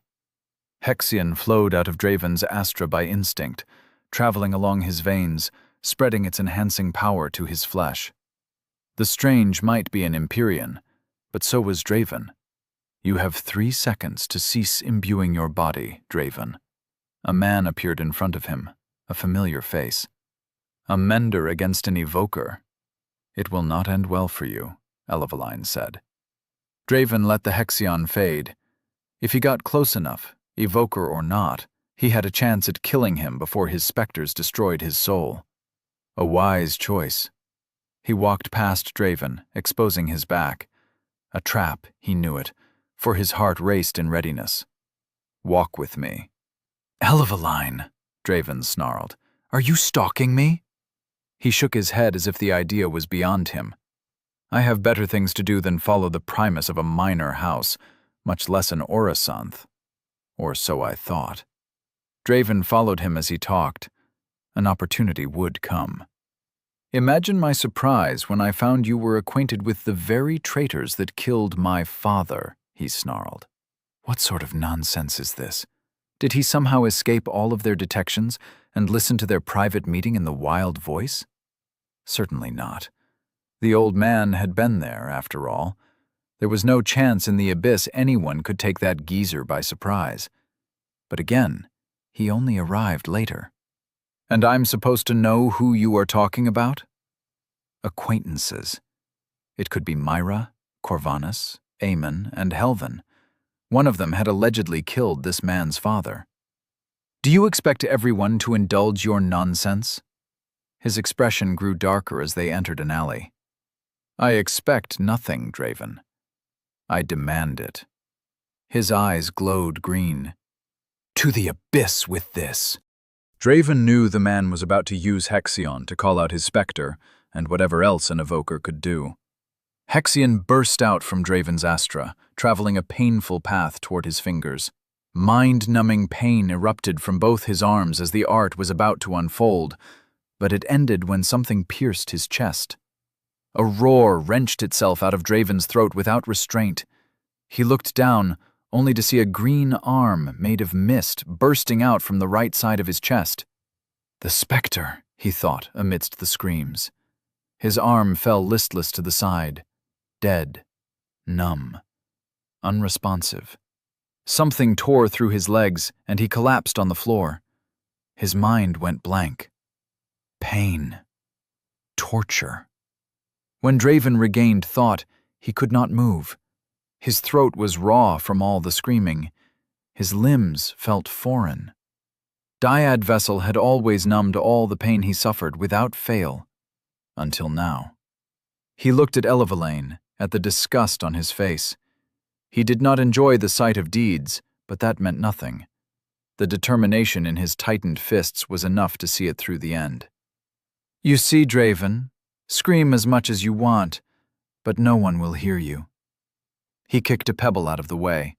Hexion flowed out of Draven's astra by instinct, traveling along his veins, spreading its enhancing power to his flesh. The strange might be an Empyrean, but so was Draven. "You have 3 seconds to cease imbuing your body, Draven." A man appeared in front of him, a familiar face. "A mender against an evoker. It will not end well for you," Elevaline said. Draven let the Hexion fade. If he got close enough, evoker or not, he had a chance at killing him before his specters destroyed his soul. A wise choice. He walked past Draven, exposing his back. A trap, he knew it, for his heart raced in readiness. "Walk with me." "Elevaline," Draven snarled. "Are you stalking me?" He shook his head as if the idea was beyond him. "I have better things to do than follow the primus of a minor house, much less an Orisanth. Or so I thought." Draven followed him as he talked. An opportunity would come. "Imagine my surprise when I found you were acquainted with the very traitors that killed my father," he snarled. What sort of nonsense is this? Did he somehow escape all of their detections and listen to their private meeting in the wild voice? Certainly not. The old man had been there, after all. There was no chance in the abyss anyone could take that geezer by surprise. But again, he only arrived later. "And I'm supposed to know who you are talking about?" Acquaintances. It could be Myra, Corvanus, Aemon, and Helvan. One of them had allegedly killed this man's father. "Do you expect everyone to indulge your nonsense?" His expression grew darker as they entered an alley. "I expect nothing, Draven. I demand it." His eyes glowed green. "To the abyss with this." Draven knew the man was about to use Hexion to call out his specter and whatever else an evoker could do. Hexion burst out from Draven's astra, traveling a painful path toward his fingers. Mind-numbing pain erupted from both his arms as the art was about to unfold, but it ended when something pierced his chest. A roar wrenched itself out of Draven's throat without restraint. He looked down, only to see a green arm made of mist bursting out from the right side of his chest. The spectre, he thought amidst the screams. His arm fell listless to the side, dead, numb, unresponsive. Something tore through his legs, and he collapsed on the floor. His mind went blank. Pain. Torture. When Draven regained thought, he could not move. His throat was raw from all the screaming. His limbs felt foreign. Dyad Vessel had always numbed all the pain he suffered without fail, until now. He looked at Elevelaine, at the disgust on his face. He did not enjoy the sight of deeds, but that meant nothing. The determination in his tightened fists was enough to see it through the end. You see, Draven, scream as much as you want, but no one will hear you. He kicked a pebble out of the way.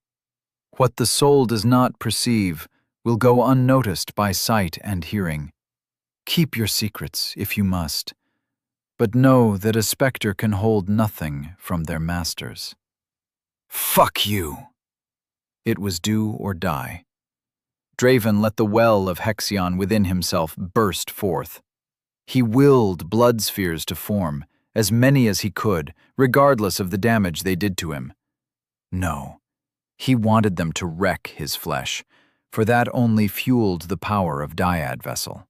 What the soul does not perceive will go unnoticed by sight and hearing. Keep your secrets if you must, but know that a spectre can hold nothing from their masters. Fuck you! It was do or die. Draven let the well of Hexion within himself burst forth. He willed blood spheres to form, as many as he could, regardless of the damage they did to him. No, he wanted them to wreck his flesh, for that only fueled the power of Dyad Vessel.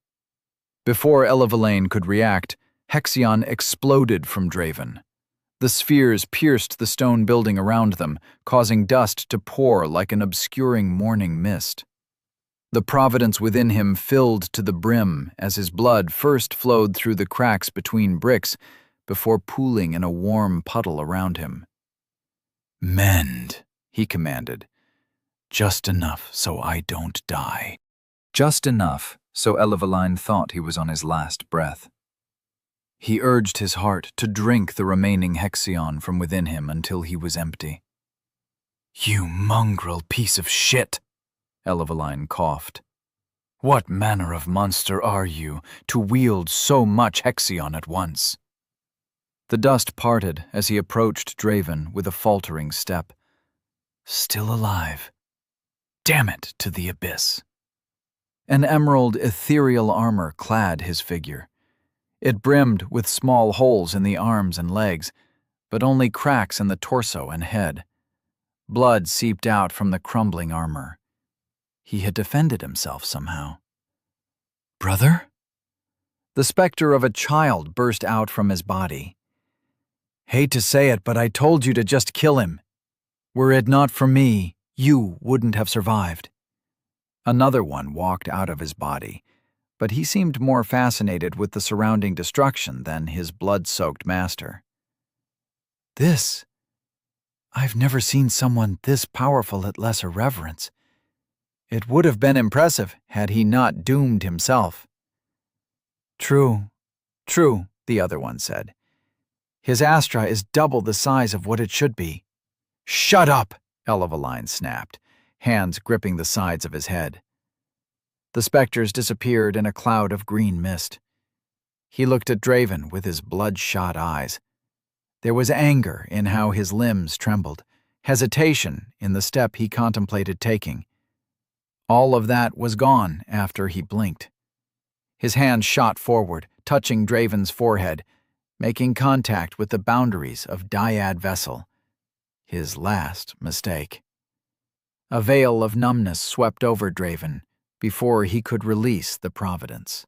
Before Elevelaine could react, Hexion exploded from Draven. The spheres pierced the stone building around them, causing dust to pour like an obscuring morning mist. The providence within him filled to the brim as his blood first flowed through the cracks between bricks before pooling in a warm puddle around him. Mend, he commanded. Just enough so I don't die. Just enough so Elevelaine thought he was on his last breath. He urged his heart to drink the remaining Hexion from within him until he was empty. You mongrel piece of shit, Elevelaine coughed. What manner of monster are you to wield so much Hexion at once? The dust parted as he approached Draven with a faltering step. Still alive. Damn it to the abyss. An emerald ethereal armor clad his figure. It brimmed with small holes in the arms and legs, but only cracks in the torso and head. Blood seeped out from the crumbling armor. He had defended himself somehow. Brother? The specter of a child burst out from his body. Hate to say it, but I told you to just kill him. Were it not for me, you wouldn't have survived. Another one walked out of his body, but he seemed more fascinated with the surrounding destruction than his blood-soaked master. I've never seen someone this powerful at lesser reverence. It would have been impressive had he not doomed himself. True, the other one said. His Astra is double the size of what it should be. Shut up, Elevelaine snapped, hands gripping the sides of his head. The specters disappeared in a cloud of green mist. He looked at Draven with his bloodshot eyes. There was anger in how his limbs trembled, hesitation in the step he contemplated taking. All of that was gone after he blinked. His hand shot forward, touching Draven's forehead, making contact with the boundaries of Dyad Vessel. His last mistake. A veil of numbness swept over Draven before he could release the Providence.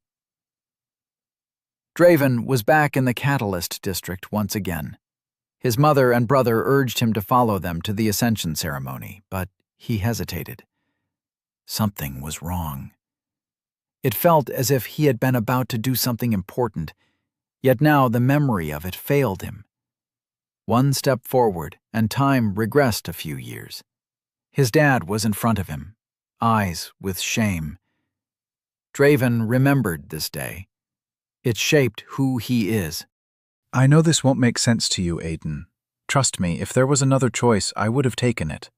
Draven was back in the Catalyst District once again. His mother and brother urged him to follow them to the Ascension ceremony, but he hesitated. Something was wrong. It felt as if he had been about to do something important, yet now the memory of it failed him. One step forward, and time regressed a few years. His dad was in front of him, eyes with shame. Draven remembered this day. It shaped who he is. I know this won't make sense to you, Aiden. Trust me, if there was another choice, I would have taken it.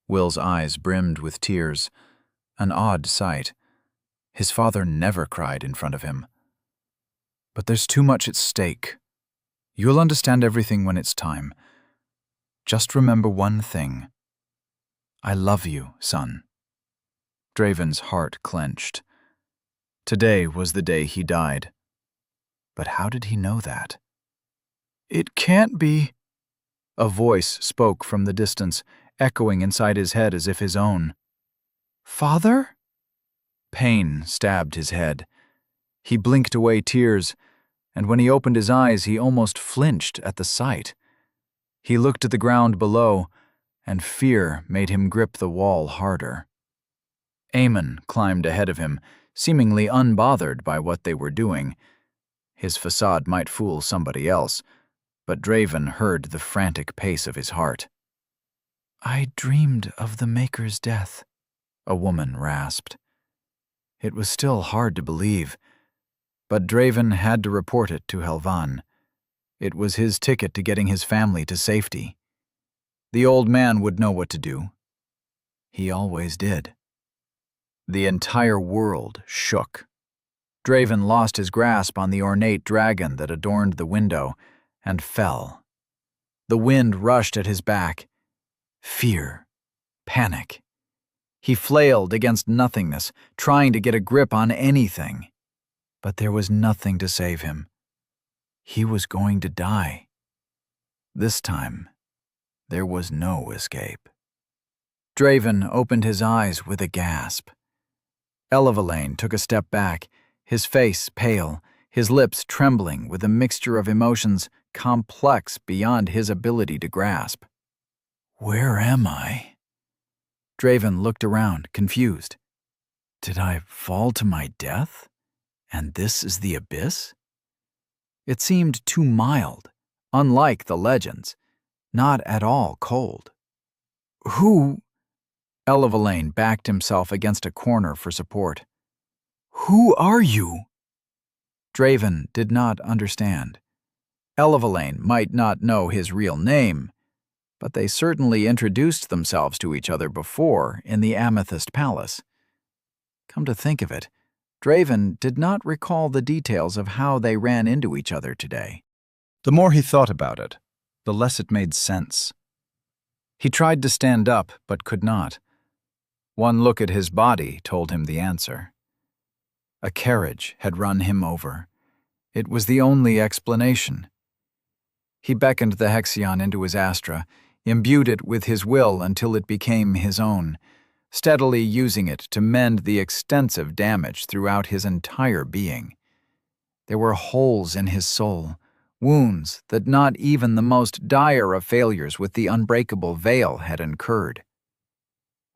Will's eyes brimmed with tears, an odd sight. His father never cried in front of him. But there's too much at stake. You'll understand everything when it's time. Just remember one thing. I love you, son. Draven's heart clenched. Today was the day he died. But how did he know that? It can't be. A voice spoke from the distance, echoing inside his head as if his own. Father? Pain stabbed his head. He blinked away tears, and when he opened his eyes, he almost flinched at the sight. He looked at the ground below, and fear made him grip the wall harder. Eamon climbed ahead of him, seemingly unbothered by what they were doing. His facade might fool somebody else, but Draven heard the frantic pace of his heart. I dreamed of the Maker's death, a woman rasped. It was still hard to believe, but Draven had to report it to Helvan. It was his ticket to getting his family to safety. The old man would know what to do. He always did. The entire world shook. Draven lost his grasp on the ornate dragon that adorned the window and fell. The wind rushed at his back. Fear. Panic. He flailed against nothingness, trying to get a grip on anything. But there was nothing to save him. He was going to die. This time, there was no escape. Draven opened his eyes with a gasp. Elevalane took a step back, his face pale, his lips trembling with a mixture of emotions complex beyond his ability to grasp. Where am I? Draven looked around, confused. Did I fall to my death? And this is the abyss? It seemed too mild, unlike the legends, not at all cold. Who? Elevalane backed himself against a corner for support. Who are you? Draven did not understand. Elevalane might not know his real name, but they certainly introduced themselves to each other before in the Amethyst Palace. Come to think of it, Draven did not recall the details of how they ran into each other today. The more he thought about it, the less it made sense. He tried to stand up, but could not. One look at his body told him the answer. A carriage had run him over. It was the only explanation. He beckoned the Hexion into his astra, imbued it with his will until it became his own, steadily using it to mend the extensive damage throughout his entire being. There were holes in his soul, wounds that not even the most dire of failures with the unbreakable veil had incurred.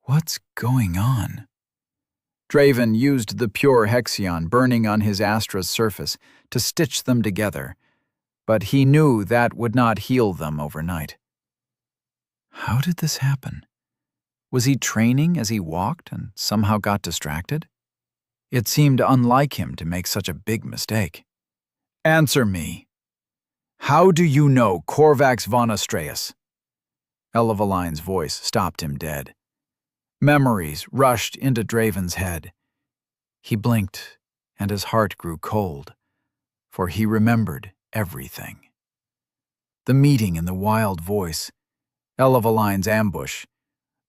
What's going on? Draven used the pure Hexion burning on his astra's surface to stitch them together, but he knew that would not heal them overnight. How did this happen? Was he training as he walked and somehow got distracted? It seemed unlike him to make such a big mistake. Answer me. How do you know Corvax von Astreus? Elevalane's voice stopped him dead. Memories rushed into Draven's head. He blinked, and his heart grew cold, for he remembered everything. The meeting in the wild voice, Elevalane's ambush,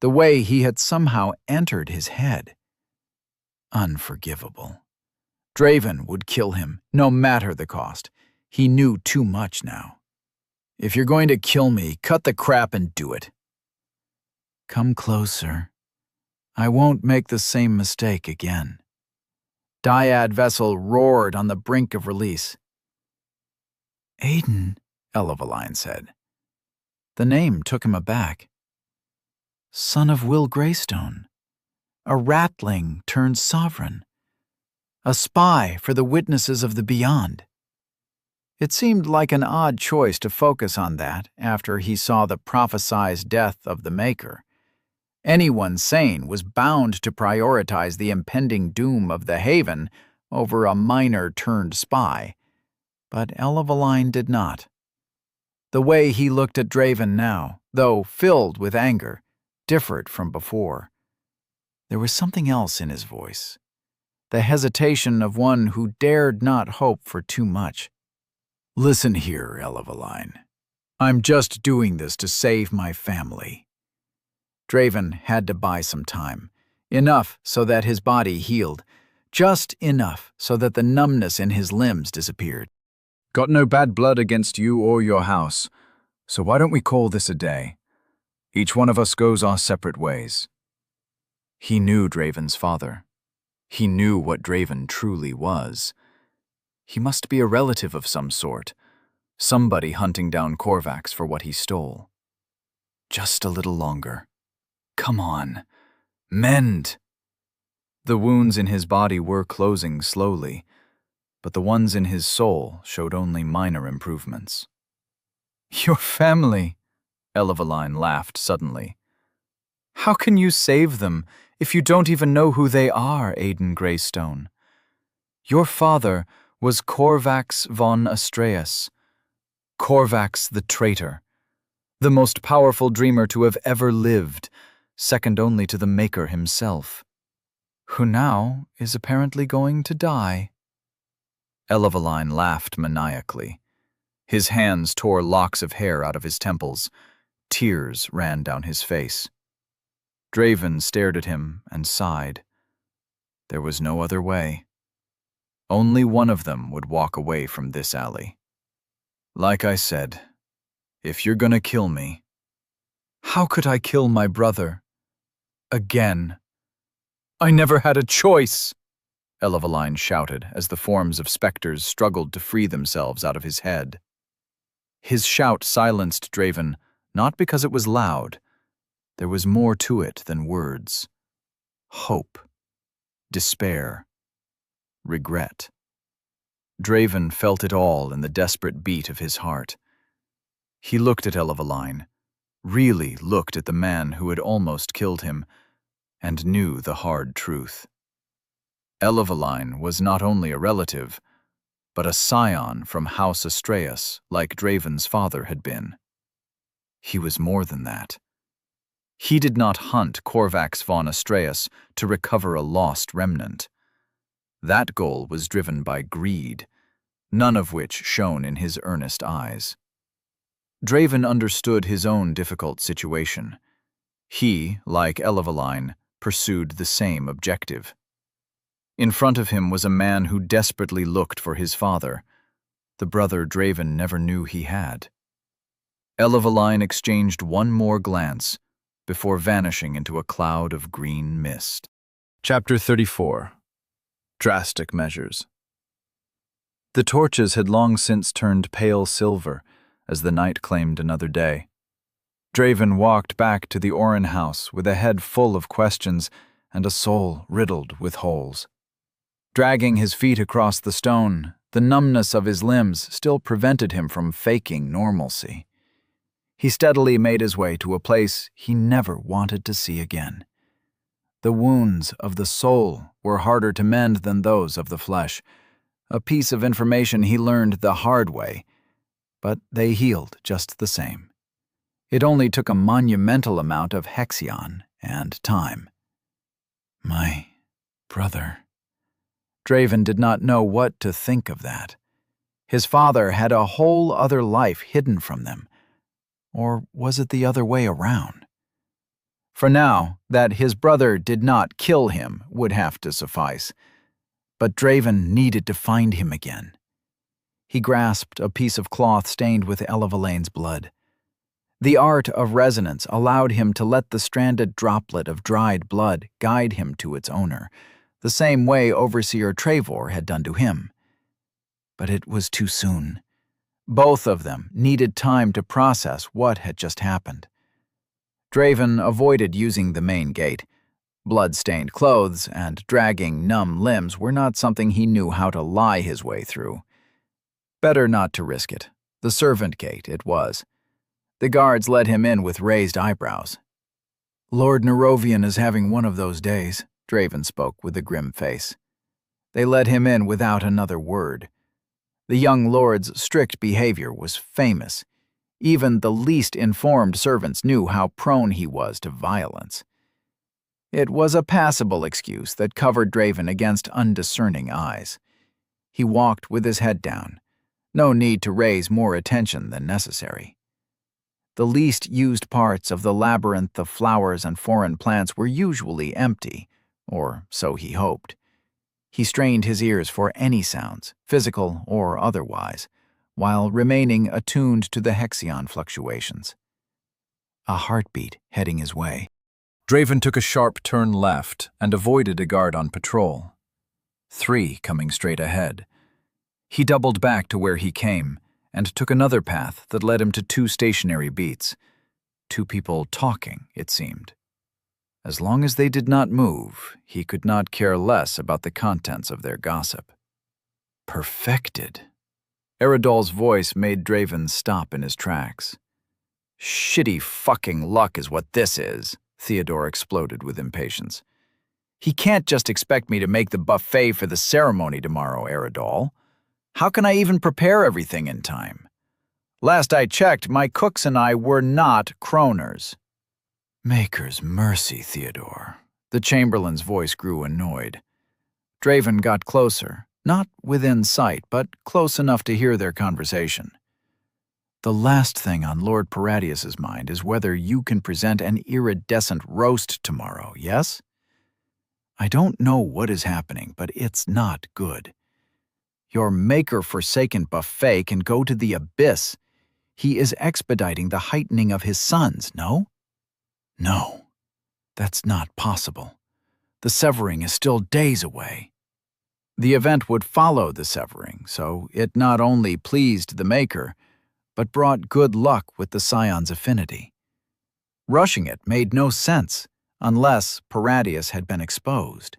the way he had somehow entered his head. Unforgivable. Draven would kill him, no matter the cost. He knew too much now. If you're going to kill me, cut the crap and do it. Come closer. I won't make the same mistake again. Dyad vessel roared on the brink of release. Aiden, Elevalane said. The name took him aback. Son of Will Greystone. A ratling turned sovereign. A spy for the witnesses of the beyond. It seemed like an odd choice to focus on that after he saw the prophesied death of the Maker. Anyone sane was bound to prioritize the impending doom of the Haven over a minor-turned spy, but Elevalane did not. The way he looked at Draven now, though filled with anger, differed from before. There was something else in his voice, the hesitation of one who dared not hope for too much. Listen here, Elevalane. I'm just doing this to save my family. Draven had to buy some time. Enough so that his body healed. Just enough so that the numbness in his limbs disappeared. Got no bad blood against you or your house, so why don't we call this a day? Each one of us goes our separate ways. He knew Draven's father. He knew what Draven truly was. He must be a relative of some sort, somebody hunting down Korvax for what he stole. Just a little longer. Come on. Mend! The wounds in his body were closing slowly, but the ones in his soul showed only minor improvements. Your family, Elevaline laughed suddenly. How can you save them if you don't even know who they are, Aiden Greystone? Your father was Korvax von Astreus, Korvax the traitor, the most powerful dreamer to have ever lived, second only to the Maker himself, who now is apparently going to die. Elevaline laughed maniacally. His hands tore locks of hair out of his temples. Tears ran down his face. Draven stared at him and sighed. There was no other way. Only one of them would walk away from this alley. Like I said, if you're gonna kill me... How could I kill my brother? Again. I never had a choice, Elevaline shouted as the forms of specters struggled to free themselves out of his head. His shout silenced Draven, not because it was loud. There was more to it than words. Hope. Despair. Regret. Draven felt it all in the desperate beat of his heart. He looked at Elevaline, really looked at the man who had almost killed him, and knew the hard truth. Elevaline was not only a relative, but a scion from House Astreus, like Draven's father had been. He was more than that. He did not hunt Korvax von Astreus to recover a lost remnant. That goal was driven by greed, none of which shone in his earnest eyes. Draven understood his own difficult situation. He, like Elevaline, pursued the same objective. In front of him was a man who desperately looked for his father, the brother Draven never knew he had. Elevaline exchanged one more glance before vanishing into a cloud of green mist. Chapter 34. Drastic Measures. The torches had long since turned pale silver as the night claimed another day. Draven walked back to the Orin house with a head full of questions and a soul riddled with holes. Dragging his feet across the stone, the numbness of his limbs still prevented him from faking normalcy. He steadily made his way to a place he never wanted to see again. The wounds of the soul were harder to mend than those of the flesh, a piece of information he learned the hard way, but they healed just the same. It only took a monumental amount of hexion and time. My brother. Draven did not know what to think of that. His father had a whole other life hidden from them. Or was it the other way around? For now, that his brother did not kill him would have to suffice. But Draven needed to find him again. He grasped a piece of cloth stained with Elevalane's blood. The art of resonance allowed him to let the stranded droplet of dried blood guide him to its owner, the same way Overseer Trevor had done to him. But it was too soon. Both of them needed time to process what had just happened. Draven avoided using the main gate. Blood-stained clothes and dragging numb limbs were not something he knew how to lie his way through. Better not to risk it. The servant gate it was. The guards led him in with raised eyebrows. Lord Nerovian is having one of those days, Draven spoke with a grim face. They led him in without another word. The young lord's strict behavior was famous. Even the least informed servants knew how prone he was to violence. It was a passable excuse that covered Draven against undiscerning eyes. He walked with his head down. No need to raise more attention than necessary. The least used parts of the labyrinth of flowers and foreign plants were usually empty, or so he hoped. He strained his ears for any sounds, physical or otherwise, while remaining attuned to the Hexion fluctuations. A heartbeat heading his way. Draven took a sharp turn left and avoided a guard on patrol. 3 coming straight ahead. He doubled back to where he came and took another path that led him to 2 stationary beats. 2 people talking, it seemed. As long as they did not move, he could not care less about the contents of their gossip. Perfected. Eridol's voice made Draven stop in his tracks. Shitty fucking luck is what this is, Theodore exploded with impatience. He can't just expect me to make the buffet for the ceremony tomorrow, Eridol. How can I even prepare everything in time? Last I checked, my cooks and I were not Kroners. Maker's mercy, Theodore. The Chamberlain's voice grew annoyed. Draven got closer, not within sight, but close enough to hear their conversation. The last thing on Lord Paradius's mind is whether you can present an iridescent roast tomorrow, yes? I don't know what is happening, but it's not good. Your maker-forsaken buffet can go to the abyss. He is expediting the heightening of his sons, no? No, that's not possible. The severing is still days away. The event would follow the severing, so it not only pleased the Maker, but brought good luck with the Scion's affinity. Rushing it made no sense, unless Paradius had been exposed.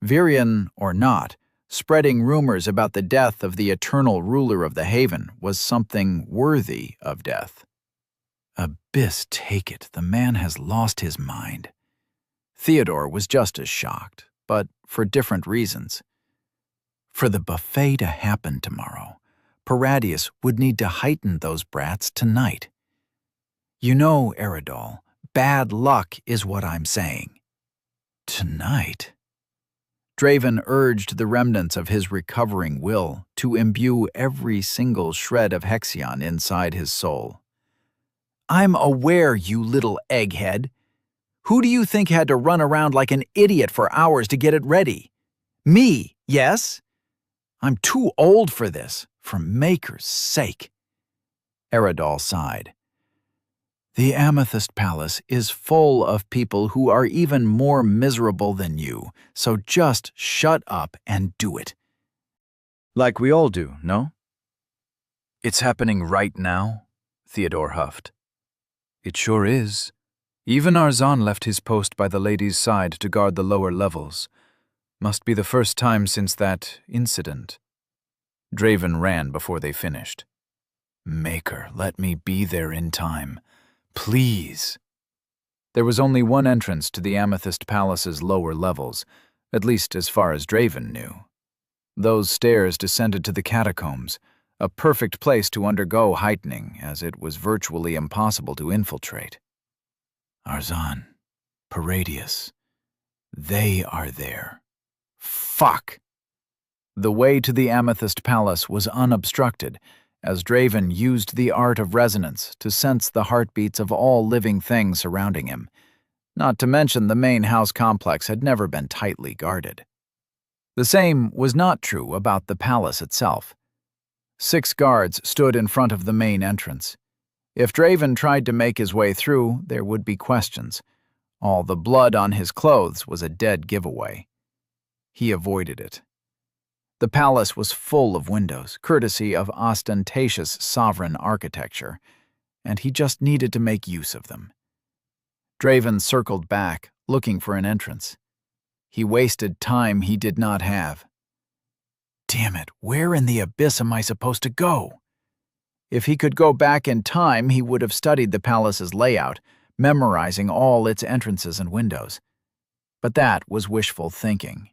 Virian or not, spreading rumors about the death of the eternal ruler of the Haven was something worthy of death. Abyss take it, the man has lost his mind. Theodore was just as shocked, but for different reasons. For the buffet to happen tomorrow, Paradius would need to heighten those brats tonight. You know, Eridol, bad luck is what I'm saying. Tonight? Draven urged the remnants of his recovering will to imbue every single shred of Hexion inside his soul. I'm aware, you little egghead. Who do you think had to run around like an idiot for hours to get it ready? Me, yes? I'm too old for this, for Maker's sake. Eridol sighed. The Amethyst Palace is full of people who are even more miserable than you, so just shut up and do it. Like we all do, no? It's happening right now, Theodore huffed. It sure is. Even Arzan left his post by the lady's side to guard the lower levels. Must be the first time since that incident. Draven ran before they finished. Maker, let me be there in time. Please. There was only one entrance to the Amethyst Palace's lower levels, at least as far as Draven knew. Those stairs descended to the catacombs, a perfect place to undergo heightening, as it was virtually impossible to infiltrate. Arzan, Paradius, they are there. Fuck! The way to the Amethyst Palace was unobstructed, as Draven used the art of resonance to sense the heartbeats of all living things surrounding him. Not to mention the main house complex had never been tightly guarded. The same was not true about the palace itself. 6 guards stood in front of the main entrance. If Draven tried to make his way through, there would be questions. All the blood on his clothes was a dead giveaway. He avoided it. The palace was full of windows, courtesy of ostentatious sovereign architecture, and he just needed to make use of them. Draven circled back, looking for an entrance. He wasted time he did not have. Damn it, where in the abyss am I supposed to go? If he could go back in time, he would have studied the palace's layout, memorizing all its entrances and windows. But that was wishful thinking.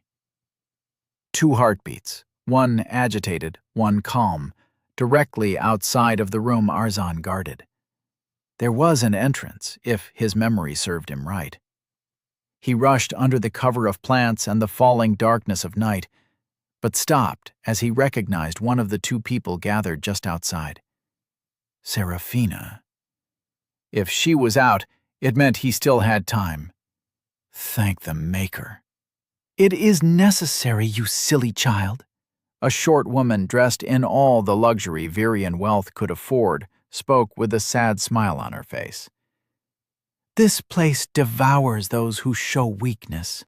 2 heartbeats, one agitated, one calm, directly outside of the room Arzan guarded. There was an entrance, if his memory served him right. He rushed under the cover of plants and the falling darkness of night, but stopped as he recognized one of the 2 people gathered just outside. Seraphina. If she was out, it meant he still had time. Thank the Maker. It is necessary, you silly child. A short woman dressed in all the luxury Virian wealth could afford spoke with a sad smile on her face. This place devours those who show weakness.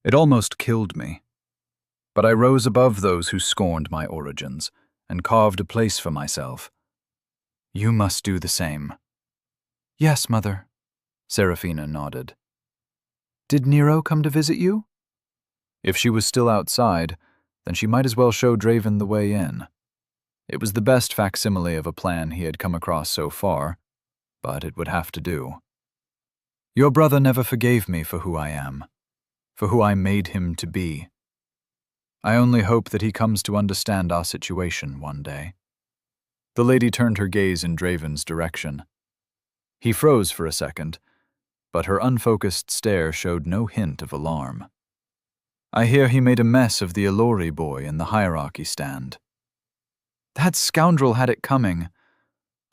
It almost killed me. But I rose above those who scorned my origins and carved a place for myself. You must do the same. Yes, Mother, Serafina nodded. Did Nero come to visit you? If she was still outside, then she might as well show Draven the way in. It was the best facsimile of a plan he had come across so far, but it would have to do. Your brother never forgave me for who I am, for who I made him to be. I only hope that he comes to understand our situation one day. The lady turned her gaze in Draven's direction. He froze for a second, but her unfocused stare showed no hint of alarm. I hear he made a mess of the Allori boy in the hierarchy stand. That scoundrel had it coming.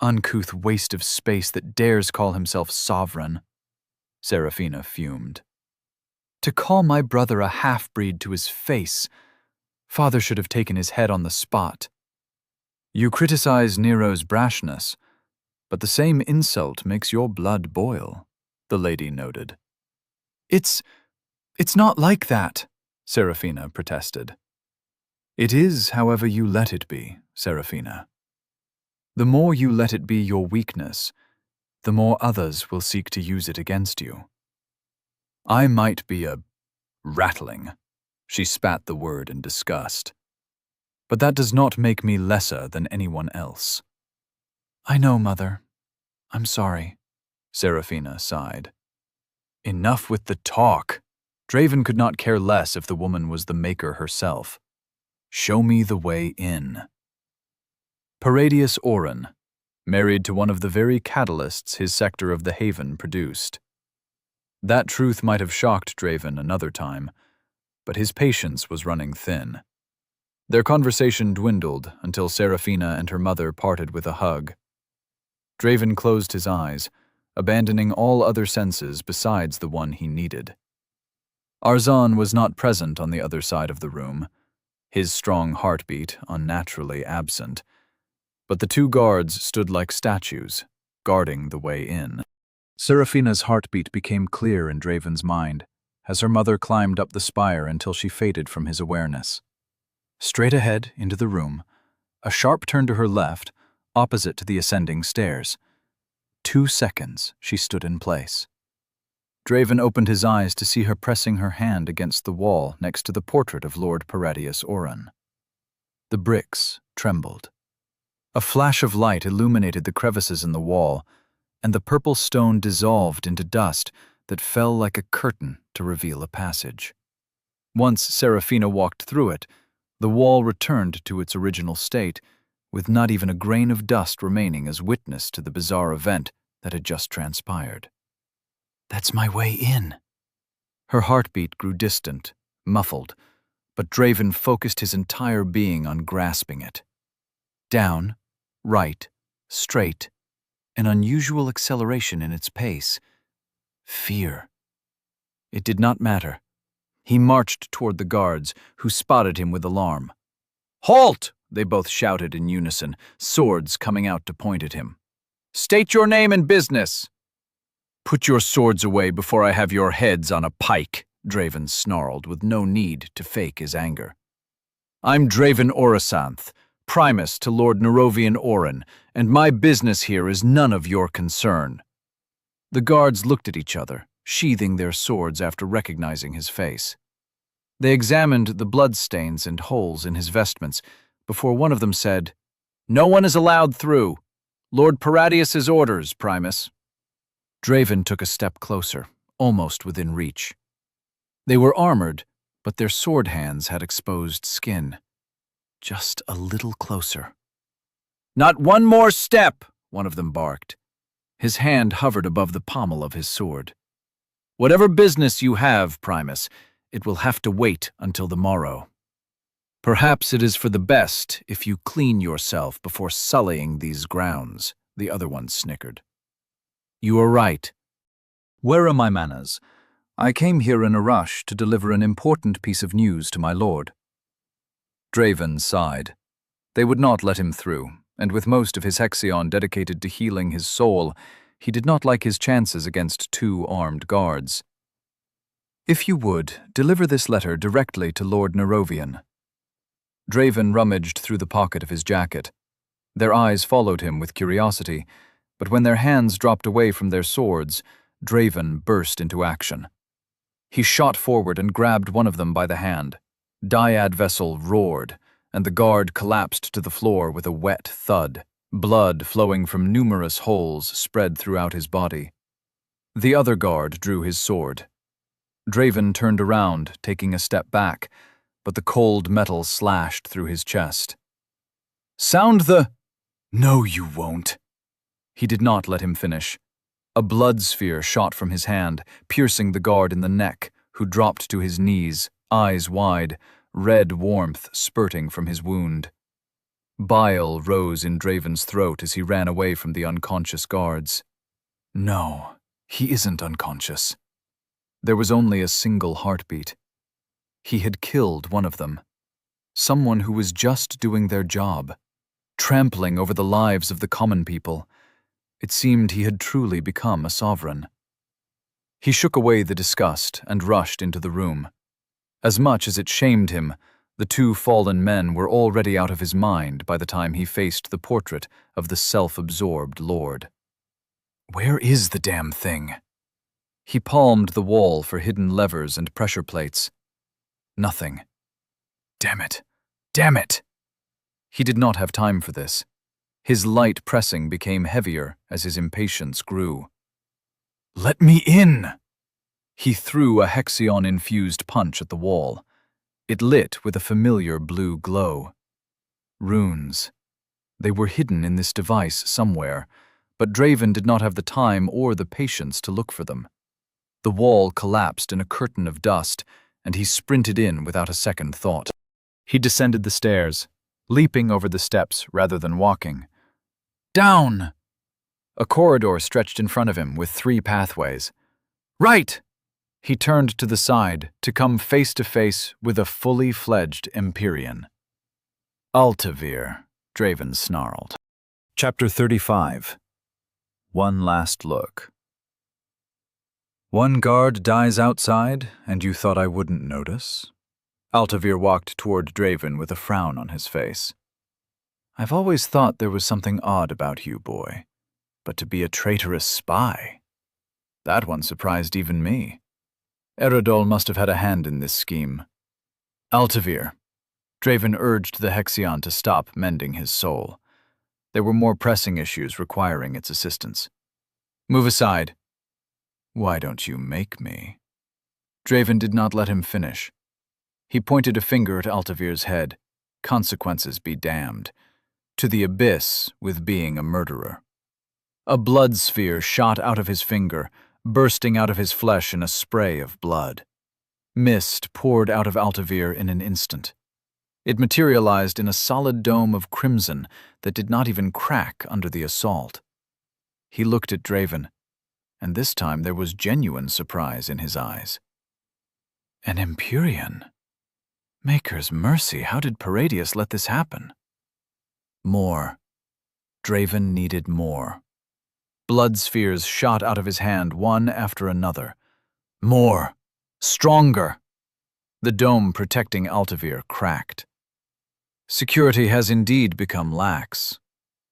Uncouth waste of space that dares call himself sovereign. Serafina fumed. To call my brother a half-breed to his face. Father should have taken his head on the spot. You criticize Nero's brashness, but the same insult makes your blood boil, the lady noted. It's not like that, Serafina protested. It is, however you let it be, Serafina. The more you let it be your weakness, the more others will seek to use it against you. I might be a rattling, she spat the word in disgust, but that does not make me lesser than anyone else. I know, Mother. I'm sorry, Serafina sighed. Enough with the talk. Draven could not care less if the woman was the Maker herself. Show me the way in. Paradius Oren, married to one of the very catalysts his sector of the Haven produced. That truth might have shocked Draven another time, but his patience was running thin. Their conversation dwindled until Serafina and her mother parted with a hug. Draven closed his eyes, abandoning all other senses besides the one he needed. Arzan was not present on the other side of the room, his strong heartbeat unnaturally absent, but the two guards stood like statues, guarding the way in. Serafina's heartbeat became clear in Draven's mind as her mother climbed up the spire until she faded from his awareness. Straight ahead into the room, a sharp turn to her left, opposite to the ascending stairs. 2 seconds she stood in place. Draven opened his eyes to see her pressing her hand against the wall next to the portrait of Lord Paradius Oren. The bricks trembled. A flash of light illuminated the crevices in the wall, and the purple stone dissolved into dust that fell like a curtain to reveal a passage. Once Serafina walked through it, the wall returned to its original state, with not even a grain of dust remaining as witness to the bizarre event that had just transpired. That's my way in. Her heartbeat grew distant, muffled, but Draven focused his entire being on grasping it. Down, right, straight, an unusual acceleration in its pace. Fear. It did not matter. He marched toward the guards, who spotted him with alarm. "Halt!" they both shouted in unison, swords coming out to point at him. "State your name and business!" "Put your swords away before I have your heads on a pike," Draven snarled, with no need to fake his anger. "I'm Draven Orisanth, Primus to Lord Nerovian Oren, and my business here is none of your concern." The guards looked at each other, sheathing their swords after recognizing his face. They examined the bloodstains and holes in his vestments before one of them said, "No one is allowed through. Lord Paradius's orders, Primus." Draven took a step closer, almost within reach. They were armored, but their sword hands had exposed skin. Just a little closer. "Not one more step," one of them barked. His hand hovered above the pommel of his sword. "Whatever business you have, Primus, it will have to wait until the morrow. Perhaps it is for the best if you clean yourself before sullying these grounds," the other one snickered. You are right. Where are my manners? I came here in a rush to deliver an important piece of news to my lord. Draven sighed. They would not let him through, and with most of his Hexion dedicated to healing his soul, he did not like his chances against 2 armed guards. If you would, deliver this letter directly to Lord Nerovian. Draven rummaged through the pocket of his jacket. Their eyes followed him with curiosity, but when their hands dropped away from their swords, Draven burst into action. He shot forward and grabbed one of them by the hand. Dyad Vessel roared, and the guard collapsed to the floor with a wet thud, blood flowing from numerous holes spread throughout his body. The other guard drew his sword. Draven turned around, taking a step back, but the cold metal slashed through his chest. "Sound the—" "No, you won't." He did not let him finish. A blood sphere shot from his hand, piercing the guard in the neck, who dropped to his knees, eyes wide, red warmth spurting from his wound. Bile rose in Draven's throat as he ran away from the unconscious guards. No, he isn't unconscious. There was only a single heartbeat. He had killed one of them. Someone who was just doing their job, trampling over the lives of the common people. It seemed he had truly become a sovereign. He shook away the disgust and rushed into the room. As much as it shamed him, the 2 fallen men were already out of his mind by the time he faced the portrait of the self-absorbed lord. Where is the damn thing? He palmed the wall for hidden levers and pressure plates. Nothing. Damn it! Damn it! He did not have time for this. His light pressing became heavier as his impatience grew. Let me in! He threw a Hexion-infused punch at the wall. It lit with a familiar blue glow. Runes. They were hidden in this device somewhere, but Draven did not have the time or the patience to look for them. The wall collapsed in a curtain of dust, and he sprinted in without a second thought. He descended the stairs, leaping over the steps rather than walking. Down! A corridor stretched in front of him with 3 pathways. Right! He turned to the side to come face to face with a fully fledged Empyrean. Altavir, Draven snarled. Chapter 35. One last look. One guard dies outside, and you thought I wouldn't notice? Altavir walked toward Draven with a frown on his face. I've always thought there was something odd about you, boy. But to be a traitorous spy? That one surprised even me. Eridol must have had a hand in this scheme. Altavir. Draven urged the Hexion to stop mending his soul. There were more pressing issues requiring its assistance. Move aside. Why don't you make me? Draven did not let him finish. He pointed a finger at Altavir's head. Consequences be damned. To the abyss with being a murderer. A blood sphere shot out of his finger, bursting out of his flesh in a spray of blood. Mist poured out of Altavir in an instant. It materialized in a solid dome of crimson that did not even crack under the assault. He looked at Draven, and this time there was genuine surprise in his eyes. An Empyrean? Maker's mercy, how did Paradius let this happen? More. Draven needed more. Blood spheres shot out of his hand one after another. More. Stronger. The dome protecting Altavir cracked. Security has indeed become lax.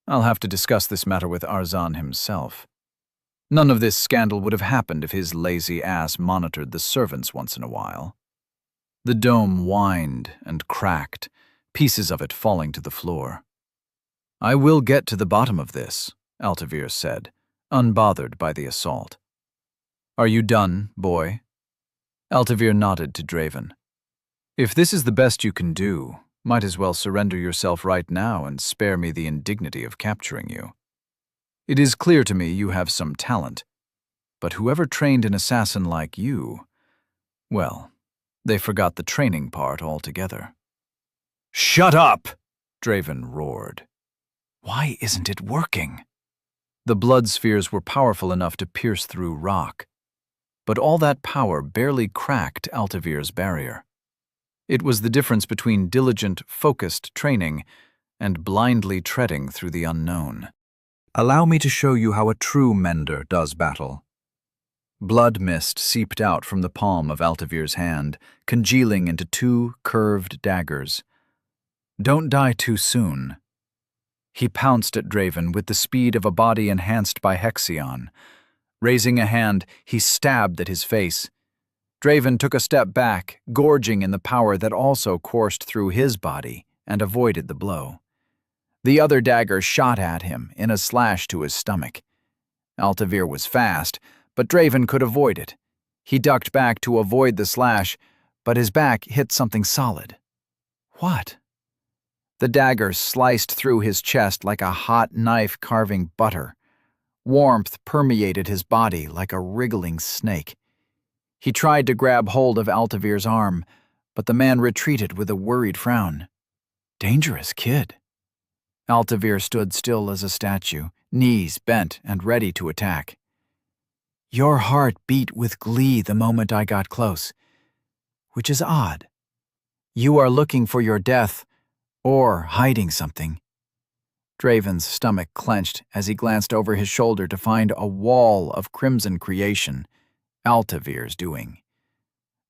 I'll have to discuss this matter with Arzan himself. None of this scandal would have happened if his lazy ass monitored the servants once in a while. The dome whined and cracked, pieces of it falling to the floor. I will get to the bottom of this, Altavir said, unbothered by the assault. Are you done, boy? Altavir nodded to Draven. If this is the best you can do, might as well surrender yourself right now and spare me the indignity of capturing you. It is clear to me you have some talent, but whoever trained an assassin like you, well, they forgot the training part altogether. Shut up! Draven roared. Why isn't it working? The blood spheres were powerful enough to pierce through rock, but all that power barely cracked Altavir's barrier. It was the difference between diligent, focused training and blindly treading through the unknown. Allow me to show you how a true mender does battle. Blood mist seeped out from the palm of Altavir's hand, congealing into 2 curved daggers. Don't die too soon. He pounced at Draven with the speed of a body enhanced by Hexion. Raising a hand, he stabbed at his face. Draven took a step back, gorging in the power that also coursed through his body, and avoided the blow. The other dagger shot at him in a slash to his stomach. Altavir was fast, but Draven could avoid it. He ducked back to avoid the slash, but his back hit something solid. What? The dagger sliced through his chest like a hot knife carving butter. Warmth permeated his body like a wriggling snake. He tried to grab hold of Altavir's arm, but the man retreated with a worried frown. Dangerous kid. Altavir stood still as a statue, knees bent and ready to attack. Your heart beat with glee the moment I got close, which is odd. You are looking for your death, or hiding something. Draven's stomach clenched as he glanced over his shoulder to find a wall of crimson creation, Altavir's doing.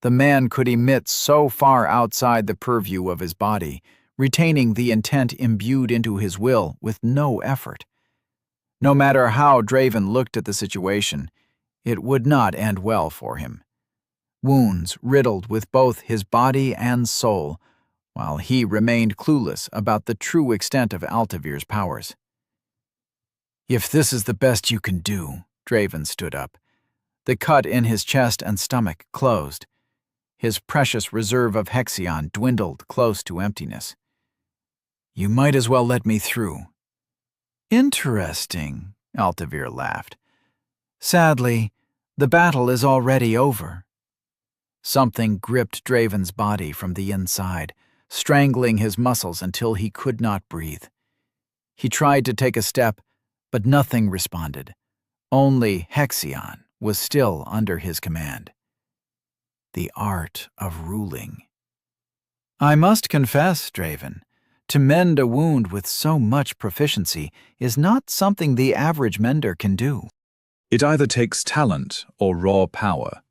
The man could emit so far outside the purview of his body, retaining the intent imbued into his will with no effort. No matter how Draven looked at the situation, it would not end well for him. Wounds riddled with both his body and soul, while he remained clueless about the true extent of Altavir's powers. If this is the best you can do, Draven stood up. The cut in his chest and stomach closed. His precious reserve of Hexion dwindled close to emptiness. You might as well let me through. Interesting, Altavir laughed. Sadly, the battle is already over. Something gripped Draven's body from the inside, strangling his muscles until he could not breathe. He tried to take a step, but nothing responded. Only Hexion was still under his command. The art of ruling. I must confess, Draven, to mend a wound with so much proficiency is not something the average mender can do. It either takes talent or raw power,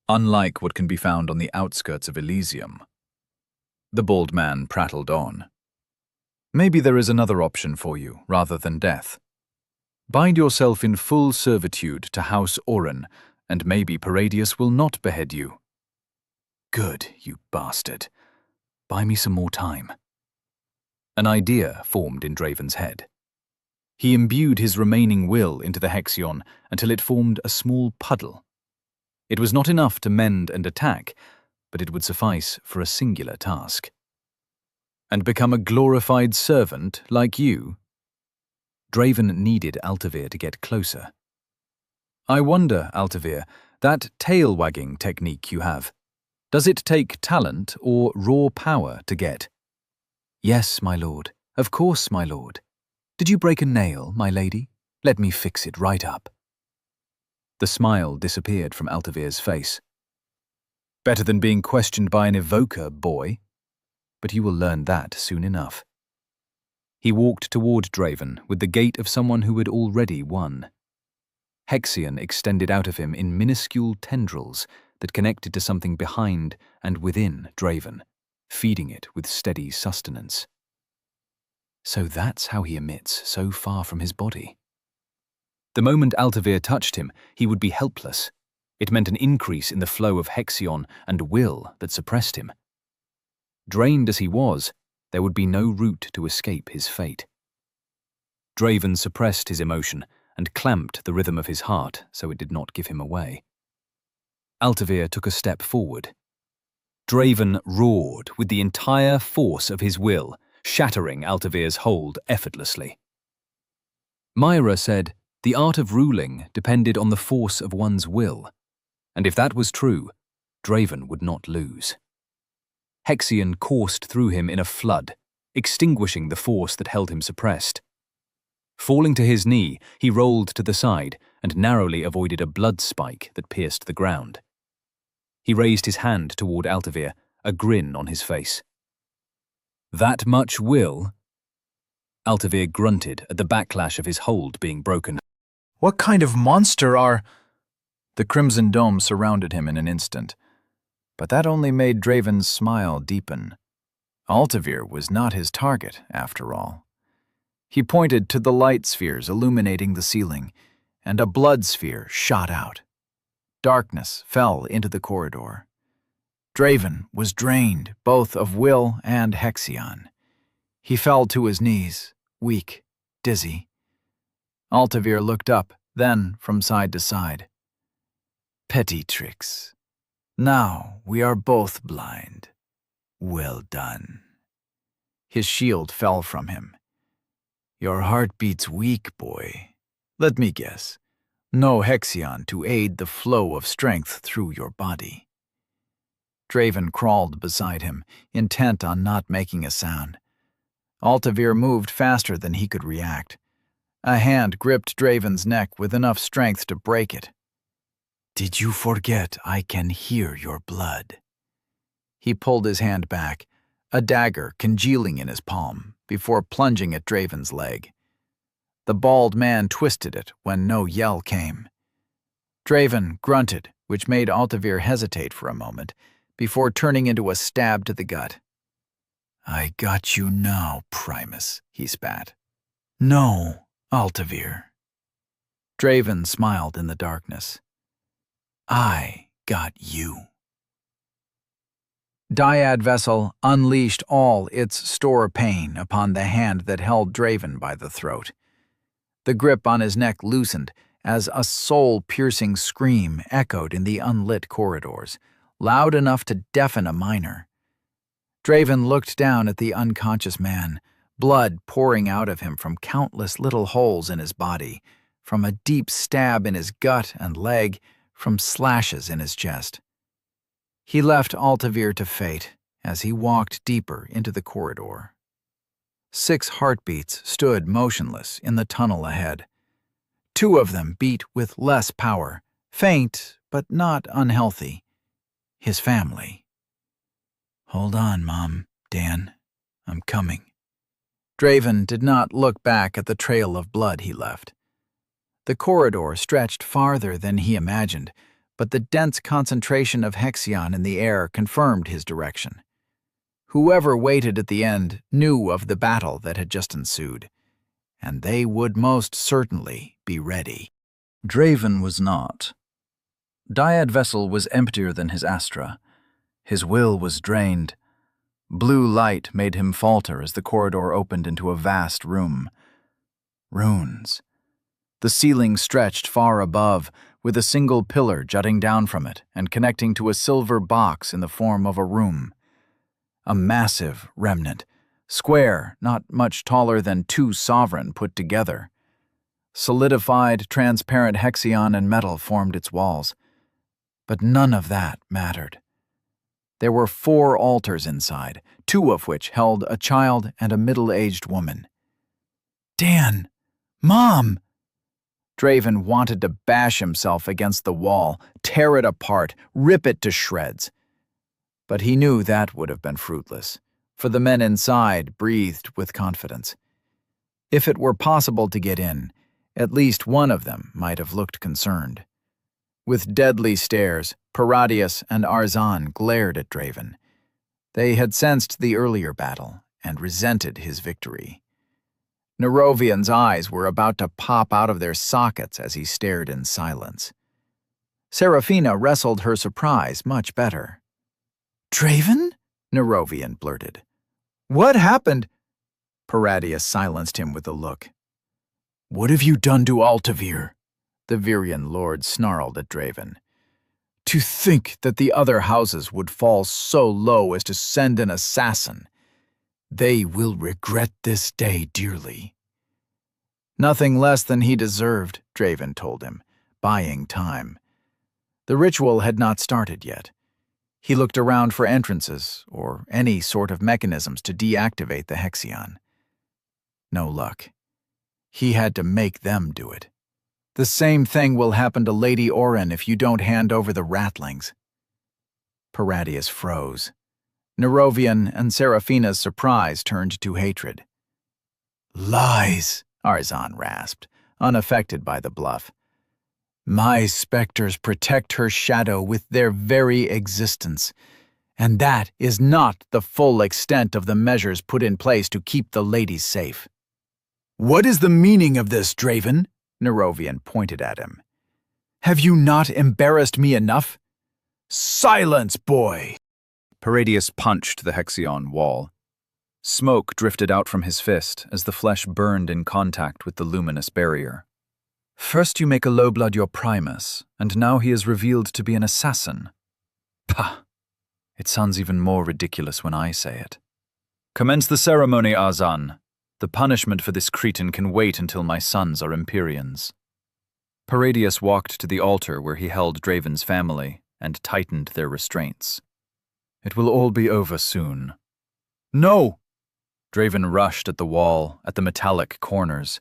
unlike what can be found on the outskirts of Elysium. The bald man prattled on. Maybe there is another option for you, rather than death. Bind yourself in full servitude to House Oren, and maybe Paradius will not behead you. Good, you bastard. Buy me some more time. An idea formed in Draven's head. He imbued his remaining will into the Hexion until it formed a small puddle. It was not enough to mend and attack, but it would suffice for a singular task. And become a glorified servant like you? Draven needed Altavir to get closer. I wonder, Altavir, that tail-wagging technique you have, does it take talent or raw power to get? Yes, my lord. Of course, my lord. Did you break a nail, my lady? Let me fix it right up. The smile disappeared from Altavir's face. Better than being questioned by an evoker, boy. But you will learn that soon enough. He walked toward Draven with the gait of someone who had already won. Hexion extended out of him in minuscule tendrils that connected to something behind and within Draven, feeding it with steady sustenance. So that's how he emits so far from his body. The moment Altavir touched him, he would be helpless. It meant an increase in the flow of Hexion and will that suppressed him. Drained as he was, there would be no route to escape his fate. Draven suppressed his emotion and clamped the rhythm of his heart so it did not give him away. Altavir took a step forward. Draven roared with the entire force of his will, shattering Altavir's hold effortlessly. Myra said the art of ruling depended on the force of one's will, and if that was true, Draven would not lose. Hexion coursed through him in a flood, extinguishing the force that held him suppressed. Falling to his knee, he rolled to the side and narrowly avoided a blood spike that pierced the ground. He raised his hand toward Altavir, a grin on his face. "That much will?" Altavir grunted at the backlash of his hold being broken. What kind of monster are... The crimson dome surrounded him in an instant, but that only made Draven's smile deepen. Altavir was not his target, after all. He pointed to the light spheres illuminating the ceiling, and a blood sphere shot out. Darkness fell into the corridor. Draven was drained both of will and Hexion. He fell to his knees, weak, dizzy. Altavir looked up, then from side to side. Petty tricks. Now we are both blind. Well done. His shield fell from him. Your heart beats weak, boy. Let me guess. No Hexion to aid the flow of strength through your body. Draven crawled beside him, intent on not making a sound. Altavir moved faster than he could react. A hand gripped Draven's neck with enough strength to break it. Did you forget I can hear your blood? He pulled his hand back, a dagger congealing in his palm, before plunging at Draven's leg. The bald man twisted it when no yell came. Draven grunted, which made Altavir hesitate for a moment, before turning into a stab to the gut. I got you now, Primus, he spat. No, Altavir. Draven smiled in the darkness. I got you. Dyad Vessel unleashed all its store pain upon the hand that held Draven by the throat. The grip on his neck loosened as a soul-piercing scream echoed in the unlit corridors, loud enough to deafen a miner. Draven looked down at the unconscious man, blood pouring out of him from countless little holes in his body, from a deep stab in his gut and leg, from slashes in his chest. He left Altavir to fate as he walked deeper into the corridor. 6 heartbeats stood motionless in the tunnel ahead. 2 of them beat with less power, faint but not unhealthy. His family. Hold on, Mom, Dan. I'm coming. Draven did not look back at the trail of blood he left. The corridor stretched farther than he imagined, but the dense concentration of Hexion in the air confirmed his direction. Whoever waited at the end knew of the battle that had just ensued, and they would most certainly be ready. Draven was not. Dyad Vessel was emptier than his Astra. His will was drained. Blue light made him falter as the corridor opened into a vast room. Runes. The ceiling stretched far above, with a single pillar jutting down from it and connecting to a silver box in the form of a room. A massive remnant, square, not much taller than 2 sovereign put together. Solidified, transparent Hexion and metal formed its walls. But none of that mattered. There were 4 altars inside, 2 of which held a child and a middle-aged woman. Dan! Mom! Draven wanted to bash himself against the wall, tear it apart, rip it to shreds. But he knew that would have been fruitless, for the men inside breathed with confidence. If it were possible to get in, at least one of them might have looked concerned. With deadly stares, Paradius and Arzan glared at Draven. They had sensed the earlier battle and resented his victory. Nerovian's eyes were about to pop out of their sockets as he stared in silence. Seraphina wrestled her surprise much better. Draven? Nerovian blurted. What happened? Paradius silenced him with a look. What have you done to Altavir? The Virian lord snarled at Draven. To think that the other houses would fall so low as to send an assassin. They will regret this day dearly. Nothing less than he deserved, Draven told him, buying time. The ritual had not started yet. He looked around for entrances or any sort of mechanisms to deactivate the Hexion. No luck. He had to make them do it. The same thing will happen to Lady Oren if you don't hand over the ratlings. Paradius froze. Nerovian and Seraphina's surprise turned to hatred. Lies, Arzan rasped, unaffected by the bluff. My specters protect her shadow with their very existence, and that is not the full extent of the measures put in place to keep the ladies safe. What is the meaning of this, Draven? Nerovian pointed at him. Have you not embarrassed me enough? Silence, boy! Paradius punched the Hexion wall. Smoke drifted out from his fist as the flesh burned in contact with the luminous barrier. First you make a low-blood your Primus, and now he is revealed to be an assassin. Pah! It sounds even more ridiculous when I say it. Commence the ceremony, Arzan. The punishment for this cretin can wait until my sons are Empyreans. Paradius walked to the altar where he held Draven's family and tightened their restraints. It will all be over soon. No! Draven rushed at the wall, at the metallic corners.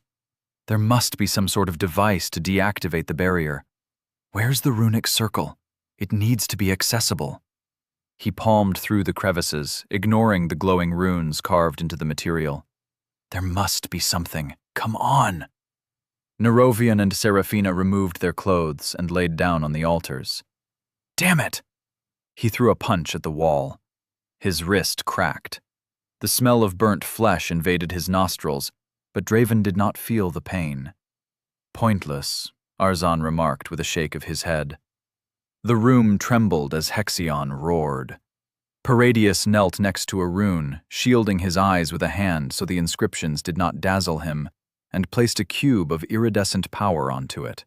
There must be some sort of device to deactivate the barrier. Where's the runic circle? It needs to be accessible. He palmed through the crevices, ignoring the glowing runes carved into the material. There must be something. Come on! Nerovian and Seraphina removed their clothes and laid down on the altars. Damn it! He threw a punch at the wall. His wrist cracked. The smell of burnt flesh invaded his nostrils, but Draven did not feel the pain. Pointless, Arzan remarked with a shake of his head. The room trembled as Hexion roared. Paradius knelt next to a rune, shielding his eyes with a hand so the inscriptions did not dazzle him, and placed a cube of iridescent power onto it.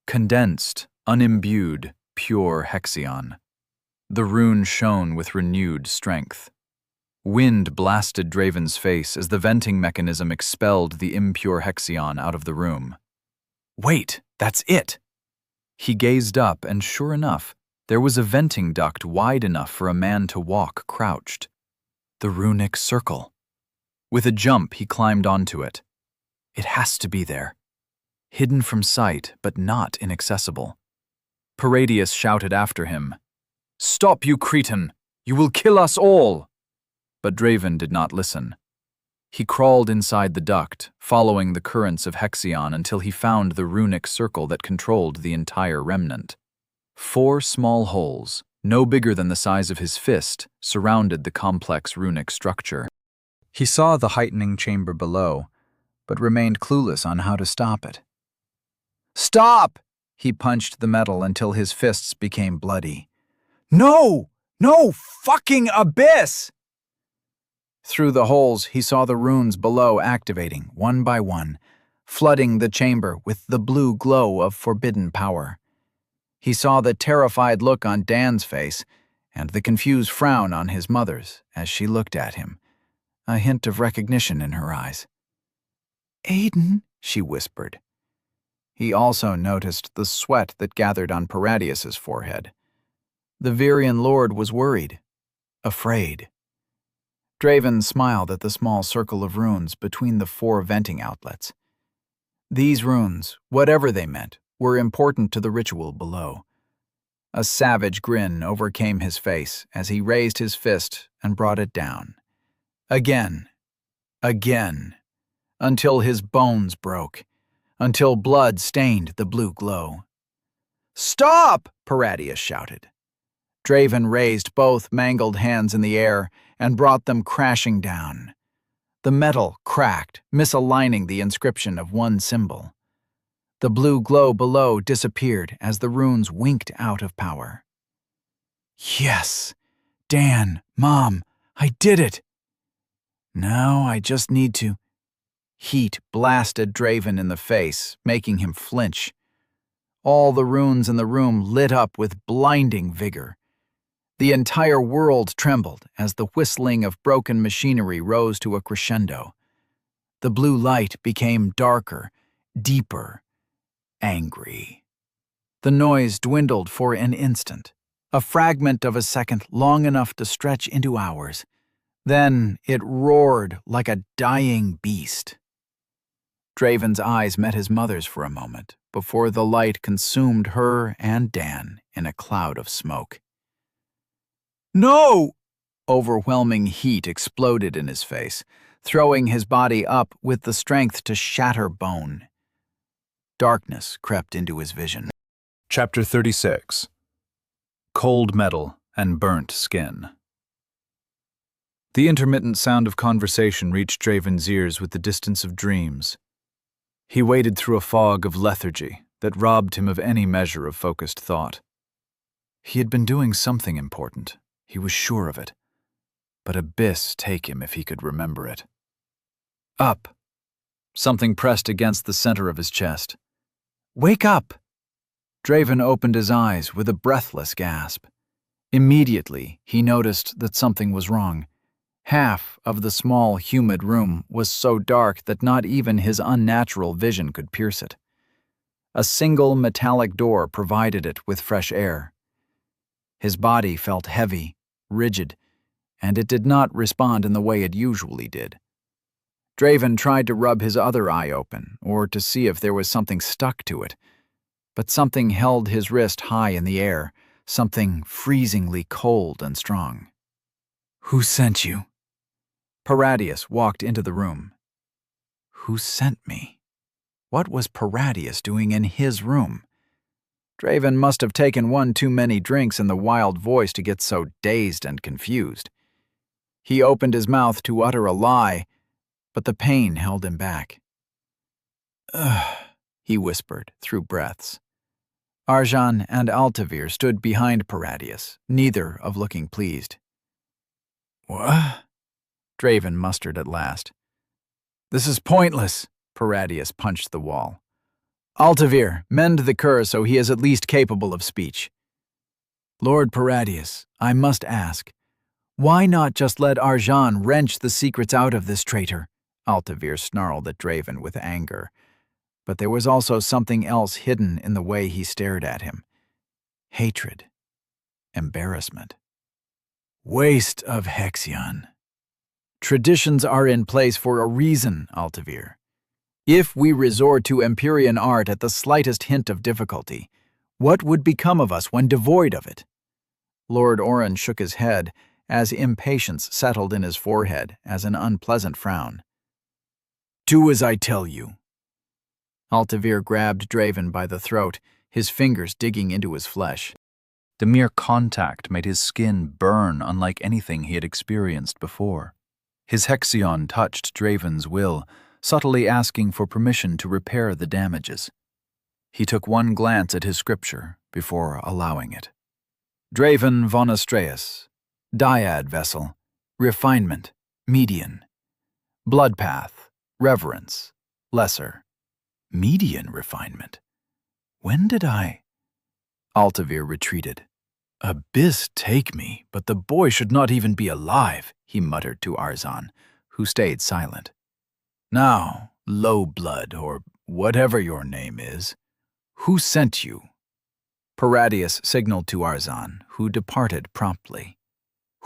Condensed, unimbued, pure Hexion. The rune shone with renewed strength. Wind blasted Draven's face as the venting mechanism expelled the impure Hexion out of the room. Wait, that's it! He gazed up, and sure enough, there was a venting duct wide enough for a man to walk crouched. The runic circle. With a jump, he climbed onto it. It has to be there. Hidden from sight, but not inaccessible. Paradius shouted after him, "Stop, you cretin! You will kill us all!" But Draven did not listen. He crawled inside the duct, following the currents of Hexion until he found the runic circle that controlled the entire remnant. 4 small holes, no bigger than the size of his fist, surrounded the complex runic structure. He saw the heightening chamber below, but remained clueless on how to stop it. Stop! He punched the metal until his fists became bloody. No! No fucking abyss! Through the holes, he saw the runes below activating, one by one, flooding the chamber with the blue glow of forbidden power. He saw the terrified look on Dan's face and the confused frown on his mother's as she looked at him, a hint of recognition in her eyes. "Aiden," she whispered. He also noticed the sweat that gathered on Paradius's forehead. The Virian Lord was worried, afraid. Draven smiled at the small circle of runes between the 4 venting outlets. These runes, whatever they meant, were important to the ritual below. A savage grin overcame his face as he raised his fist and brought it down. Again, again, until his bones broke, until blood stained the blue glow. "Stop!" Paradius shouted. Draven raised both mangled hands in the air and brought them crashing down. The metal cracked, misaligning the inscription of one symbol. The blue glow below disappeared as the runes winked out of power. Yes! Dan, Mom, I did it! Now I just need to... Heat blasted Draven in the face, making him flinch. All the runes in the room lit up with blinding vigor. The entire world trembled as the whistling of broken machinery rose to a crescendo. The blue light became darker, deeper, angry. The noise dwindled for an instant, a fragment of a second long enough to stretch into hours. Then it roared like a dying beast. Draven's eyes met his mother's for a moment, before the light consumed her and Dan in a cloud of smoke. "No!" Overwhelming heat exploded in his face, throwing his body up with the strength to shatter bone. Darkness crept into his vision. Chapter 36. Cold Metal and Burnt Skin. The intermittent sound of conversation reached Draven's ears with the distance of dreams. He waded through a fog of lethargy that robbed him of any measure of focused thought. He had been doing something important, he was sure of it, but abyss take him if he could remember it. Up! Something pressed against the center of his chest. "Wake up!" Draven opened his eyes with a breathless gasp. Immediately, he noticed that something was wrong. Half of the small, humid room was so dark that not even his unnatural vision could pierce it. A single metallic door provided it with fresh air. His body felt heavy, rigid, and it did not respond in the way it usually did. Draven tried to rub his other eye open, or to see if there was something stuck to it, but something held his wrist high in the air, something freezingly cold and strong. "Who sent you?" Paradius walked into the room. Who sent me? What was Paradius doing in his room? Draven must have taken one too many drinks in the wild voice to get so dazed and confused. He opened his mouth to utter a lie, but the pain held him back. "Ugh," he whispered through breaths. Arjan and Altavir stood behind Paradius, neither of looking pleased. "What?" Draven mustered at last. "This is pointless," Paradius punched the wall. "Altavir, mend the cur so he is at least capable of speech." "Lord Paradius, I must ask, why not just let Arjan wrench the secrets out of this traitor?" Altavir snarled at Draven with anger. But there was also something else hidden in the way he stared at him. Hatred. Embarrassment. "Waste of Hexion. Traditions are in place for a reason, Altavir. If we resort to Empyrean art at the slightest hint of difficulty, what would become of us when devoid of it?" Lord Oren shook his head as impatience settled in his forehead as an unpleasant frown. "Do as I tell you." Altavir grabbed Draven by the throat, his fingers digging into his flesh. The mere contact made his skin burn unlike anything he had experienced before. His Hexion touched Draven's will, subtly asking for permission to repair the damages. He took one glance at his scripture before allowing it. Draven von Astreus, Dyad Vessel, Refinement, Median. Bloodpath, Reverence, Lesser. Median Refinement? When did I? Altavir retreated. "Abyss take me, but the boy should not even be alive," he muttered to Arzan, who stayed silent. "Now, low blood, or whatever your name is, who sent you?" Paradius signaled to Arzan, who departed promptly.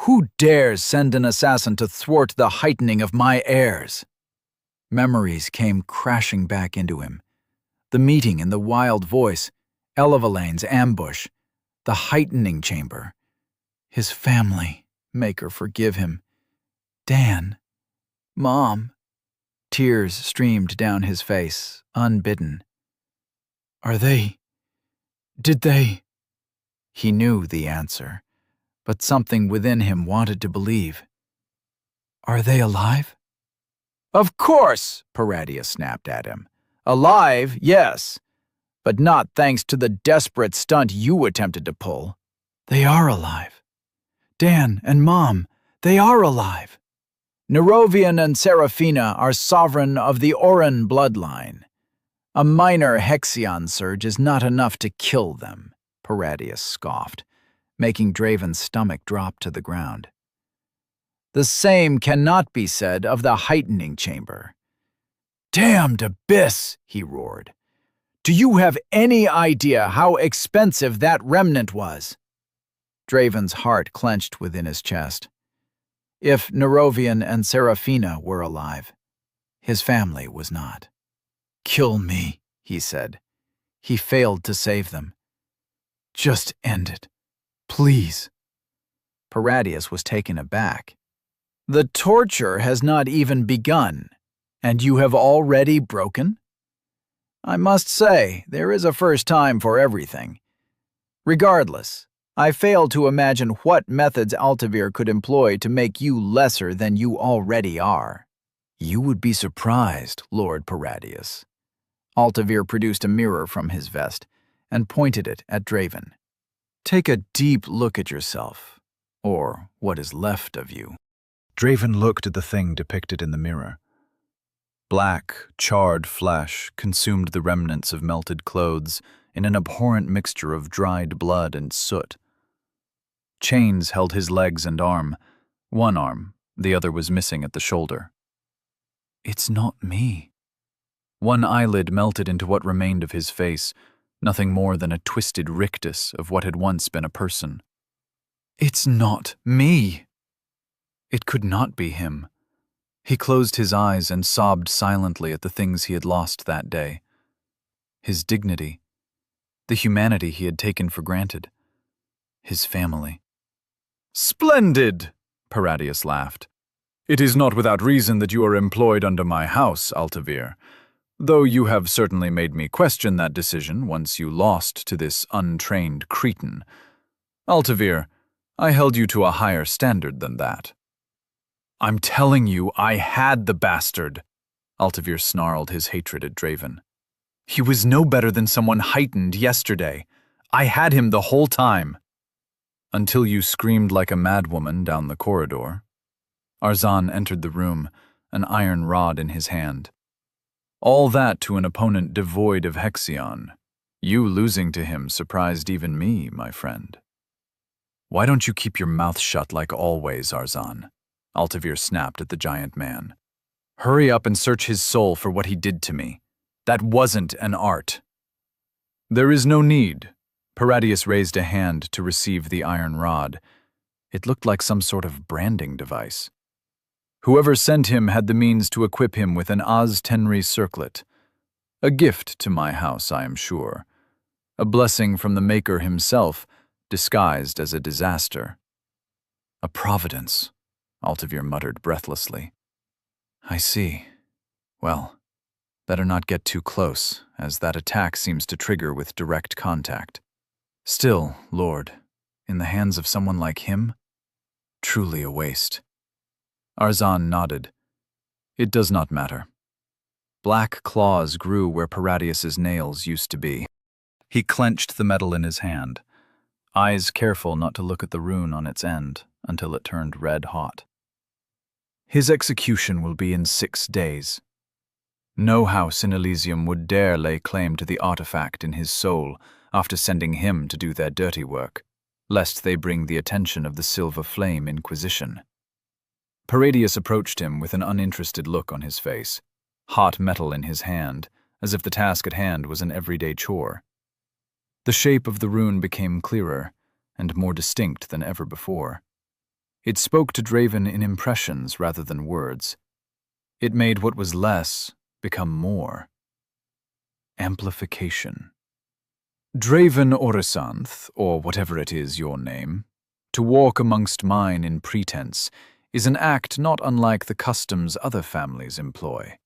"Who dares send an assassin to thwart the heightening of my heirs?" Memories came crashing back into him. The meeting in the wild voice, Elevalane's ambush, the heightening chamber. His family, Maker forgive him. Dan. Mom. Tears streamed down his face, unbidden. Did they? He knew the answer, but something within him wanted to believe. "Are they alive?" "Of course," Paradius snapped at him. "Alive, yes, but not thanks to the desperate stunt you attempted to pull." "They are alive. Dan and Mom, they are alive." "Nerovian and Seraphina are sovereign of the Oren bloodline. A minor Hexion surge is not enough to kill them," Paradius scoffed, making Draven's stomach drop to the ground. "The same cannot be said of the heightening chamber." "Damned abyss!" he roared. "Do you have any idea how expensive that remnant was?" Draven's heart clenched within his chest. If Nerovian and Seraphina were alive, his family was not. Kill me, he said. He failed to save them. Just end it, please. Paradius was taken aback. The torture has not even begun, and you have already broken? I must say, there is a first time for everything. Regardless, I fail to imagine what methods Altavir could employ to make you lesser than you already are. You would be surprised, Lord Paradius. Altavir produced a mirror from his vest and pointed it at Draven. Take a deep look at yourself, or what is left of you. Draven looked at the thing depicted in the mirror. Black, charred flesh consumed the remnants of melted clothes in an abhorrent mixture of dried blood and soot. Chains held his legs and arm. One arm, the other was missing at the shoulder. It's not me. One eyelid melted into what remained of his face, nothing more than a twisted rictus of what had once been a person. It's not me. It could not be him. He closed his eyes and sobbed silently at the things he had lost that day. His dignity, the humanity he had taken for granted, his family. Splendid, Paradius laughed. It is not without reason that you are employed under my house, Altavir, though you have certainly made me question that decision once you lost to this untrained cretin. Altavir, I held you to a higher standard than that. I'm telling you, I had the bastard, Altavir snarled his hatred at Draven. He was no better than someone heightened yesterday. I had him the whole time. Until you screamed like a madwoman down the corridor. Arzan entered the room, an iron rod in his hand. All that to an opponent devoid of Hexion. You losing to him surprised even me, my friend. Why don't you keep your mouth shut like always, Arzan? Altavir snapped at the giant man. Hurry up and search his soul for what he did to me. That wasn't an art. There is no need. Paradius raised a hand to receive the iron rod. It looked like some sort of branding device. Whoever sent him had the means to equip him with an Oz Tenri circlet. A gift to my house, I am sure. A blessing from the Maker himself, disguised as a disaster. A providence, Altavir muttered breathlessly. I see. Well, better not get too close, as that attack seems to trigger with direct contact. Still, Lord, in the hands of someone like him? Truly a waste. Arzan nodded. It does not matter. Black claws grew where Paradius's nails used to be. He clenched the metal in his hand, eyes careful not to look at the rune on its end until it turned red hot. His execution will be in 6 days. No house in Elysium would dare lay claim to the artifact in his soul after sending him to do their dirty work, lest they bring the attention of the Silver Flame Inquisition. Paradius approached him with an uninterested look on his face, hot metal in his hand, as if the task at hand was an everyday chore. The shape of the rune became clearer and more distinct than ever before. It spoke to Draven in impressions rather than words. It made what was less become more. Amplification. Draven Orisanth, or whatever it is your name, to walk amongst mine in pretense, is an act not unlike the customs other families employ.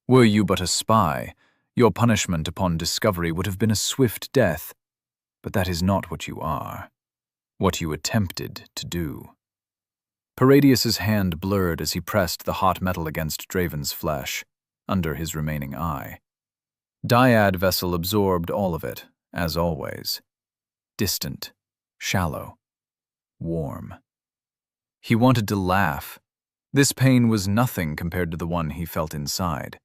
Were you but a spy, your punishment upon discovery would have been a swift death, but that is not what you are, what you attempted to do. Paradius's hand blurred as he pressed the hot metal against Draven's flesh, under his remaining eye. Dyad vessel absorbed all of it, as always. Distant, shallow, warm. He wanted to laugh. This pain was nothing compared to the one he felt inside.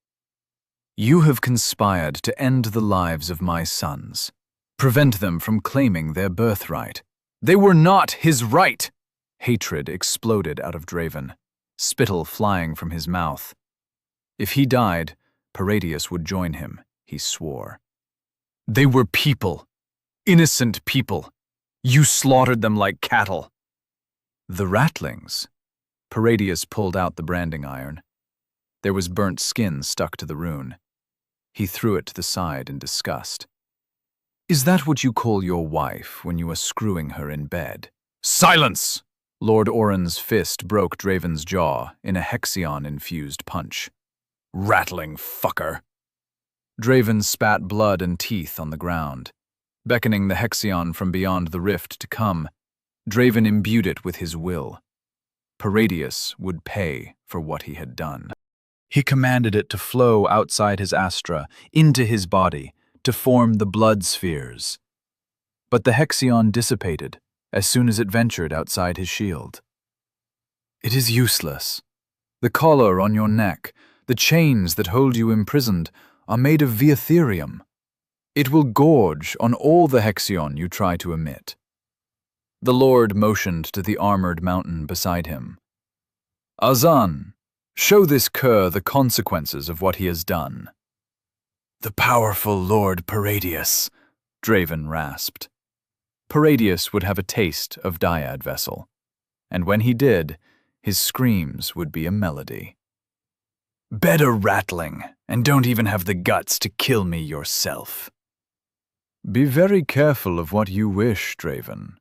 You have conspired to end the lives of my sons, prevent them from claiming their birthright. They were not his right! Hatred exploded out of Draven, spittle flying from his mouth. If he died, Paradius would join him, he swore. They were people, innocent people. You slaughtered them like cattle. The ratlings. Paradius pulled out the branding iron. There was burnt skin stuck to the rune. He threw it to the side in disgust. "Is that what you call your wife when you are screwing her in bed?" "Silence!" Lord Oren's fist broke Draven's jaw in a Hexion-infused punch. "Rattling fucker!" Draven spat blood and teeth on the ground. Beckoning the Hexion from beyond the rift to come, Draven imbued it with his will. Paradius would pay for what he had done. He commanded it to flow outside his astra, into his body, to form the blood spheres. But the Hexion dissipated as soon as it ventured outside his shield. "It is useless. The collar on your neck, the chains that hold you imprisoned, are made of Viatherium. It will gorge on all the Hexion you try to emit." The Lord motioned to the armored mountain beside him. "Azan, show this cur the consequences of what he has done." "The powerful Lord Paradius," Draven rasped. Paradius would have a taste of Dyad Vessel, and when he did, his screams would be a melody. "Better rattling, and don't even have the guts to kill me yourself." "Be very careful of what you wish, Draven.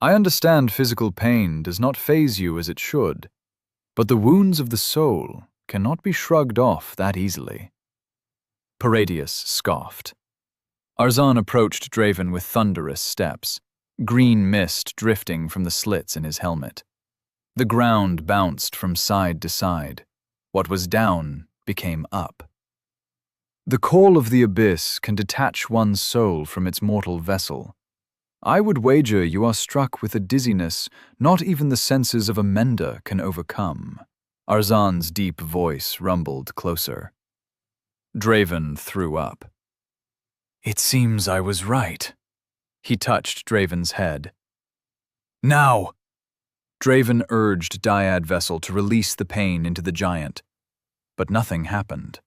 I understand physical pain does not faze you as it should, but the wounds of the soul cannot be shrugged off that easily." Paradius scoffed. Arzan approached Draven with thunderous steps, green mist drifting from the slits in his helmet. The ground bounced from side to side. What was down became up. "The call of the abyss can detach one's soul from its mortal vessel. I would wager you are struck with a dizziness not even the senses of a mender can overcome." Arzan's deep voice rumbled closer. Draven threw up. "It seems I was right." He touched Draven's head. "Now!" Draven urged Dyad Vessel to release the pain into the giant, but nothing happened.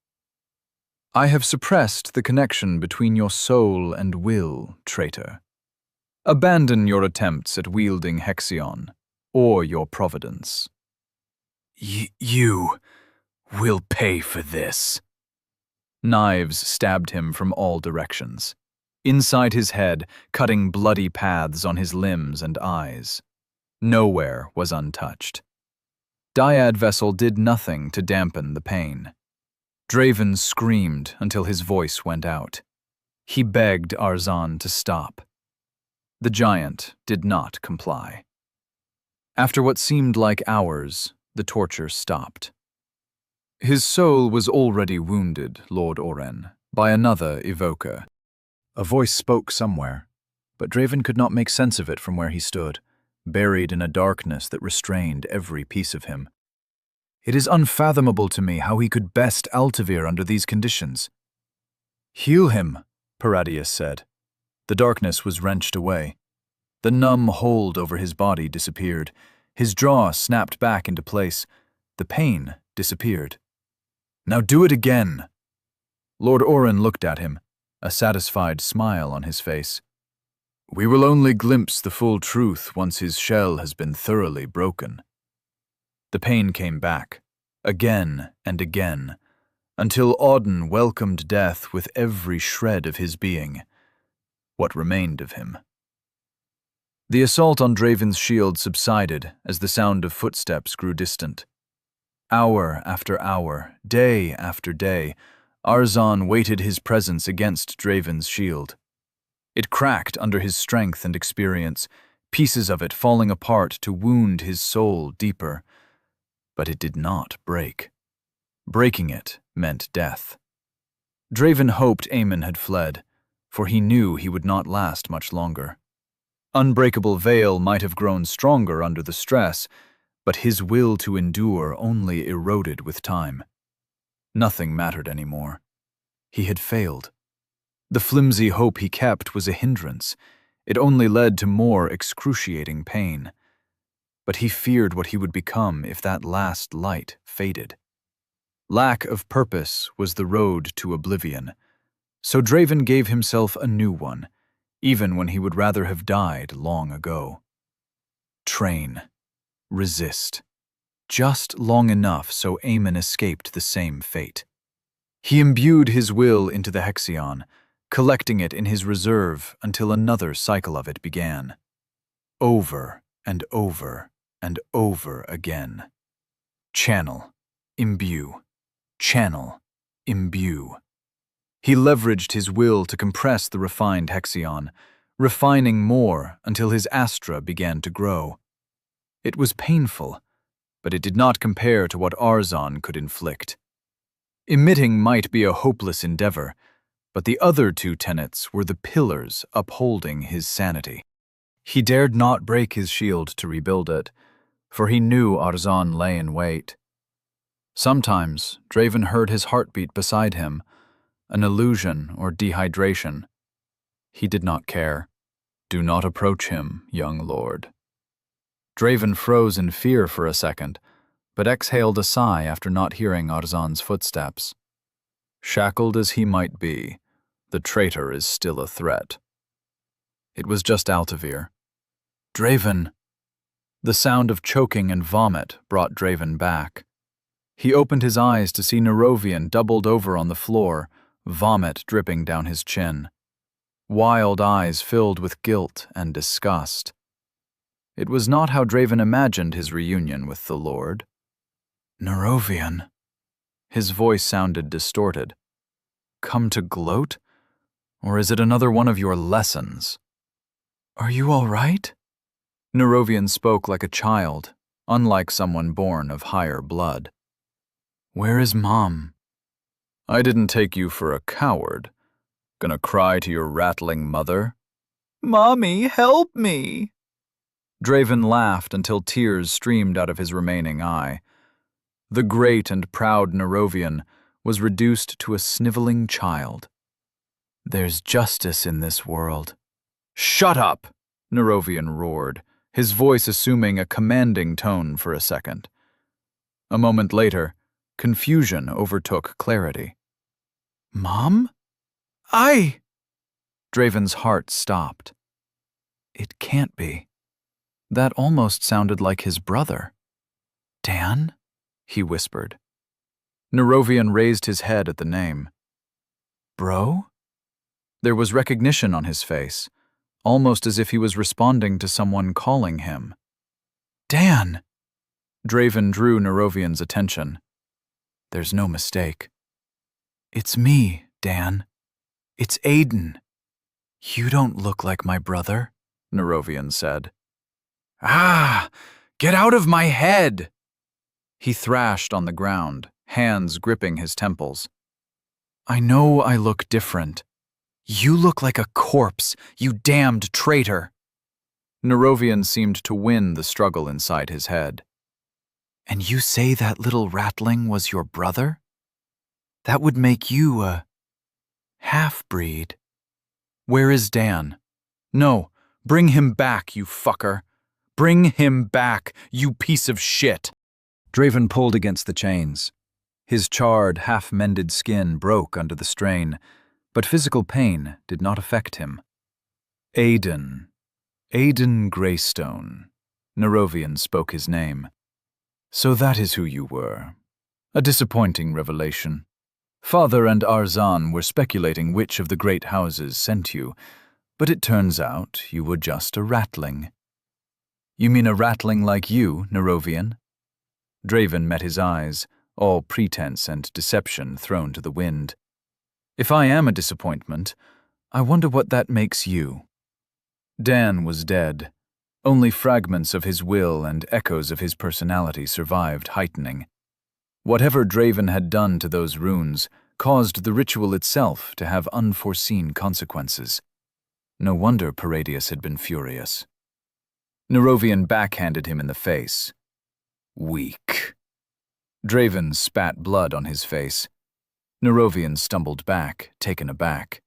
"I have suppressed the connection between your soul and will, traitor. Abandon your attempts at wielding Hexion, or your providence." You will pay for this." Knives stabbed him from all directions, inside his head, cutting bloody paths on his limbs and eyes. Nowhere was untouched. Dyad Vessel did nothing to dampen the pain. Draven screamed until his voice went out. He begged Arzan to stop. The giant did not comply. After what seemed like hours, the torture stopped. His soul was already wounded, Lord Oren, by another evoker. A voice spoke somewhere, but Draven could not make sense of it from where he stood, buried in a darkness that restrained every piece of him. It is unfathomable to me how he could best Altavir under these conditions. "Heal him," Paradius said. The darkness was wrenched away. The numb hold over his body disappeared. His jaw snapped back into place. The pain disappeared. "Now do it again." Lord Oren looked at him, a satisfied smile on his face. "We will only glimpse the full truth once his shell has been thoroughly broken." The pain came back, again and again, until Auden welcomed death with every shred of his being, what remained of him. The assault on Draven's shield subsided as the sound of footsteps grew distant. Hour after hour, day after day, Arzan weighted his presence against Draven's shield. It cracked under his strength and experience, pieces of it falling apart to wound his soul deeper. But it did not break. Breaking it meant death. Draven hoped Aemon had fled, for he knew he would not last much longer. Unbreakable Veil might have grown stronger under the stress, but his will to endure only eroded with time. Nothing mattered anymore. He had failed. The flimsy hope he kept was a hindrance. It only led to more excruciating pain. But he feared what he would become if that last light faded. Lack of purpose was the road to oblivion, so Draven gave himself a new one, even when he would rather have died long ago. Train. Resist. Just long enough so Aemon escaped the same fate. He imbued his will into the Hexion, collecting it in his reserve until another cycle of it began. Over and over and over again. Channel, imbue, channel, imbue. He leveraged his will to compress the refined Hexion, refining more until his astra began to grow. It was painful, but it did not compare to what Arzon could inflict. Emitting might be a hopeless endeavor, but the other two tenets were the pillars upholding his sanity. He dared not break his shield to rebuild it, for he knew Arzon lay in wait. Sometimes Draven heard his heartbeat beside him, an illusion or dehydration. He did not care. Do not approach him, young lord. Draven froze in fear for a second, but exhaled a sigh after not hearing Arzon's footsteps. Shackled as he might be, the traitor is still a threat. It was just Altavir. Draven! The sound of choking and vomit brought Draven back. He opened his eyes to see Nerovian doubled over on the floor, vomit dripping down his chin. Wild eyes filled with guilt and disgust. It was not how Draven imagined his reunion with the Lord. Nerovian. His voice sounded distorted. Come to gloat? Or is it another one of your lessons? Are you all right? Nerovian spoke like a child, unlike someone born of higher blood. Where is Mom? I didn't take you for a coward. Gonna cry to your rattling mother? Mommy, help me! Draven laughed until tears streamed out of his remaining eye. The great and proud Nerovian was reduced to a sniveling child. There's justice in this world. Shut up! Nerovian roared, his voice assuming a commanding tone for a second. A moment later, confusion overtook clarity. Mom? Draven's heart stopped. It can't be. That almost sounded like his brother. Dan? He whispered. Nerovian raised his head at the name. Bro? There was recognition on his face, almost as if he was responding to someone calling him. Dan! Draven drew Nerovian's attention. There's no mistake. It's me, Dan. It's Aiden. You don't look like my brother, Nerovian said. Ah! Get out of my head! He thrashed on the ground, hands gripping his temples. I know I look different. You look like a corpse, you damned traitor. Nerovian seemed to win the struggle inside his head. And you say that little ratling was your brother? That would make you a half-breed. Where is Dan? No, bring him back, you fucker. Bring him back, you piece of shit. Draven pulled against the chains. His charred, half-mended skin broke under the strain, but physical pain did not affect him. Aiden Greystone. Nerovian spoke his name. So that is who you were. A disappointing revelation. Father and Arzon were speculating which of the great houses sent you, but it turns out you were just a ratling. You mean a ratling like you, Nerovian? Draven met his eyes, all pretense and deception thrown to the wind. If I am a disappointment, I wonder what that makes you. Dan was dead. Only fragments of his will and echoes of his personality survived heightening. Whatever Draven had done to those runes caused the ritual itself to have unforeseen consequences. No wonder Paradius had been furious. Nerovian backhanded him in the face. Weak. Draven spat blood on his face. Nerovian stumbled back, taken aback.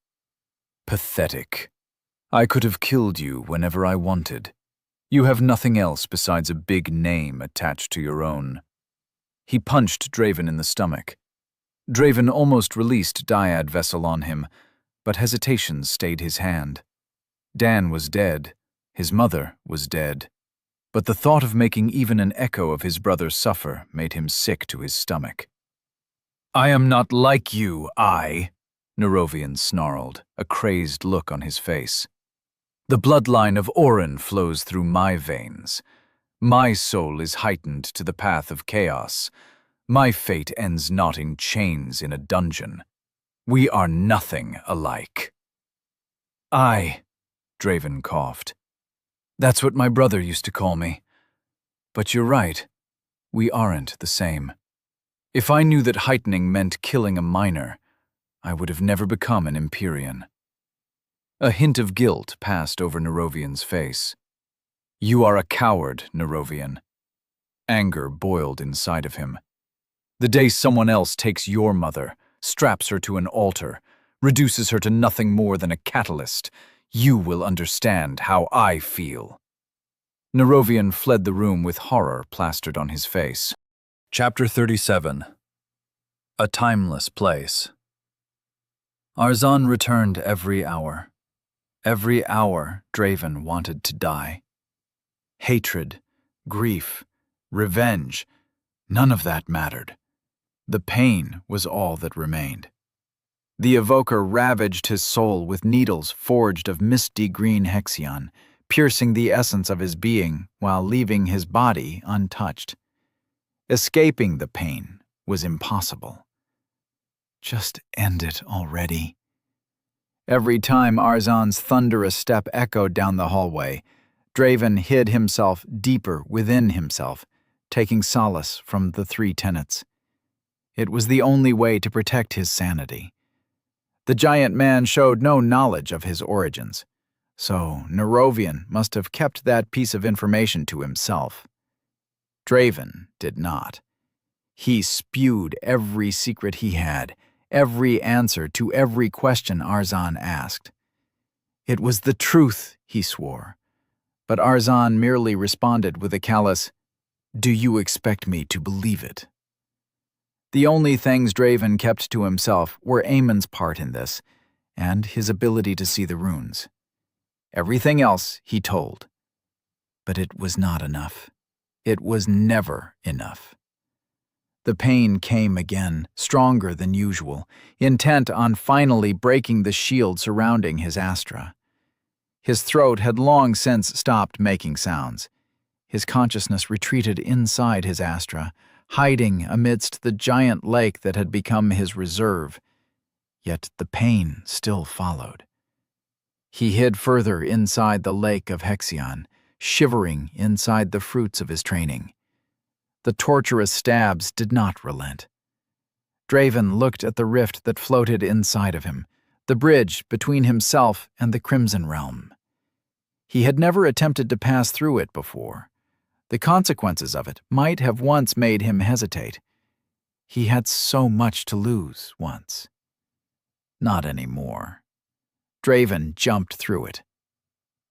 Pathetic. I could have killed you whenever I wanted. You have nothing else besides a big name attached to your own. He punched Draven in the stomach. Draven almost released Dyad Vessel on him, but hesitation stayed his hand. Dan was dead. His mother was dead. But the thought of making even an echo of his brother suffer made him sick to his stomach. I am not like you, Nerovian snarled, a crazed look on his face. The bloodline of Orin flows through my veins. My soul is heightened to the path of chaos. My fate ends not in chains in a dungeon. We are nothing alike. Draven coughed. That's what my brother used to call me. But you're right, we aren't the same. If I knew that heightening meant killing a minor, I would have never become an Empyrean. A hint of guilt passed over Nerovian's face. You are a coward, Nerovian. Anger boiled inside of him. The day someone else takes your mother, straps her to an altar, reduces her to nothing more than a catalyst, you will understand how I feel. Nerovian fled the room with horror plastered on his face. Chapter 37. A Timeless Place. Arzan returned every hour. Every hour, Draven wanted to die. Hatred, grief, revenge, none of that mattered. The pain was all that remained. The evoker ravaged his soul with needles forged of misty green hexion, piercing the essence of his being while leaving his body untouched. Escaping the pain was impossible. Just end it already. Every time Arzan's thunderous step echoed down the hallway, Draven hid himself deeper within himself, taking solace from the three tenets. It was the only way to protect his sanity. The giant man showed no knowledge of his origins, so Nerovian must have kept that piece of information to himself. Draven did not. He spewed every secret he had, every answer to every question Arzan asked. It was the truth, he swore, but Arzan merely responded with a callous, "Do you expect me to believe it?" The only things Draven kept to himself were Amon's part in this, and his ability to see the runes. Everything else he told. But it was not enough. It was never enough. The pain came again, stronger than usual, intent on finally breaking the shield surrounding his astra. His throat had long since stopped making sounds. His consciousness retreated inside his astra, hiding amidst the giant lake that had become his reserve. Yet the pain still followed. He hid further inside the lake of Hexion, shivering inside the fruits of his training. The torturous stabs did not relent. Draven looked at the rift that floated inside of him, the bridge between himself and the Crimson Realm. He had never attempted to pass through it before. The consequences of it might have once made him hesitate. He had so much to lose once. Not anymore. Draven jumped through it.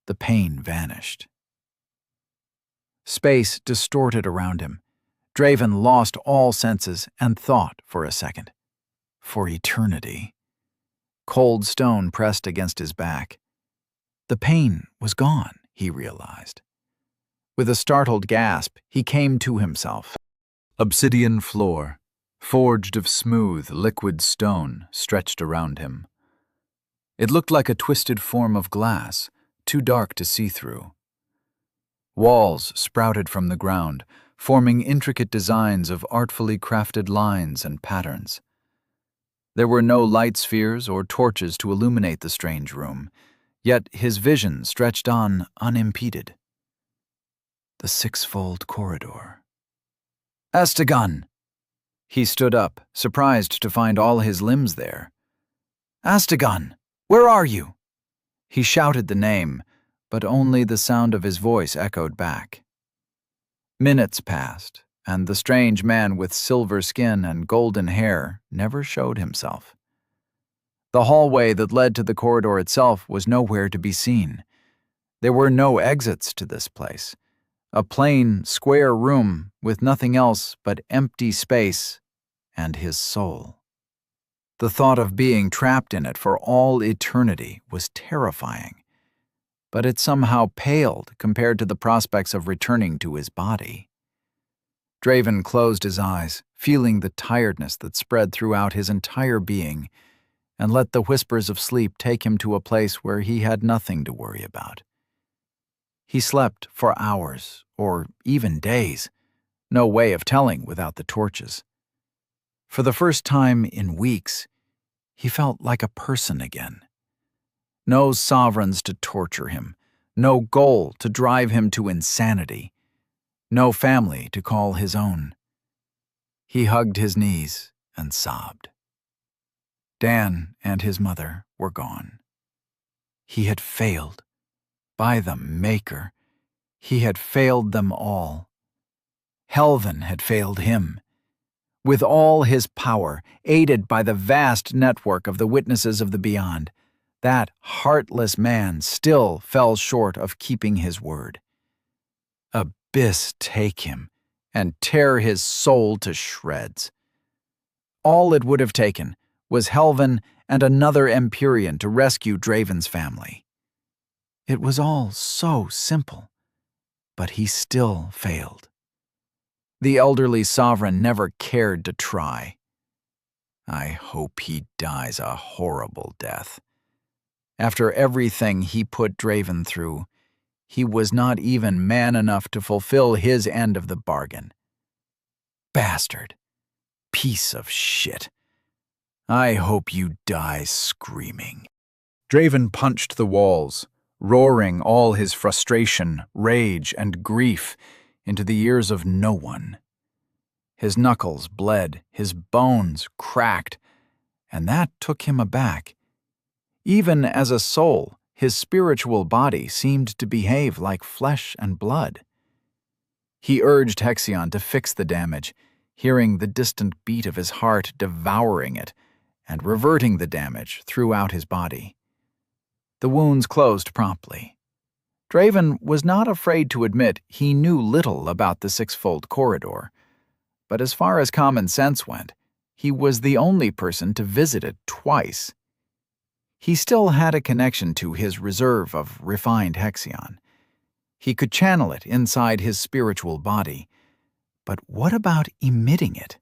The pain vanished. Space distorted around him. Draven lost all senses and thought for a second. For eternity. Cold stone pressed against his back. The pain was gone, he realized. With a startled gasp, he came to himself. Obsidian floor, forged of smooth, liquid stone, stretched around him. It looked like a twisted form of glass, too dark to see through. Walls sprouted from the ground, forming intricate designs of artfully crafted lines and patterns. There were no light spheres or torches to illuminate the strange room, yet his vision stretched on unimpeded. The six-fold corridor. Astagan! He stood up, surprised to find all his limbs there. Astagan, where are you? He shouted the name, but only the sound of his voice echoed back. Minutes passed, and the strange man with silver skin and golden hair never showed himself. The hallway that led to the corridor itself was nowhere to be seen. There were no exits to this place. A plain, square room with nothing else but empty space and his soul. The thought of being trapped in it for all eternity was terrifying, but it somehow paled compared to the prospects of returning to his body. Draven closed his eyes, feeling the tiredness that spread throughout his entire being, and let the whispers of sleep take him to a place where he had nothing to worry about. He slept for hours, or even days, no way of telling without the torches. For the first time in weeks, he felt like a person again. No sovereigns to torture him, no goal to drive him to insanity, no family to call his own. He hugged his knees and sobbed. Dan and his mother were gone. He had failed. By the Maker, he had failed them all. Helven had failed him. With all his power, aided by the vast network of the witnesses of the beyond, that heartless man still fell short of keeping his word. Abyss take him and tear his soul to shreds. All it would have taken was Helven and another Empyrean to rescue Draven's family. It was all so simple, but he still failed. The elderly sovereign never cared to try. I hope he dies a horrible death. After everything he put Draven through, he was not even man enough to fulfill his end of the bargain. Bastard. Piece of shit. I hope you die screaming. Draven punched the walls, roaring all his frustration, rage, and grief into the ears of no one. His knuckles bled, his bones cracked, and that took him aback. Even as a soul, his spiritual body seemed to behave like flesh and blood. He urged Hexion to fix the damage, hearing the distant beat of his heart devouring it and reverting the damage throughout his body. The wounds closed promptly. Draven was not afraid to admit he knew little about the sixfold corridor, but as far as common sense went, he was the only person to visit it twice. He still had a connection to his reserve of refined Hexion. He could channel it inside his spiritual body, but what about emitting it?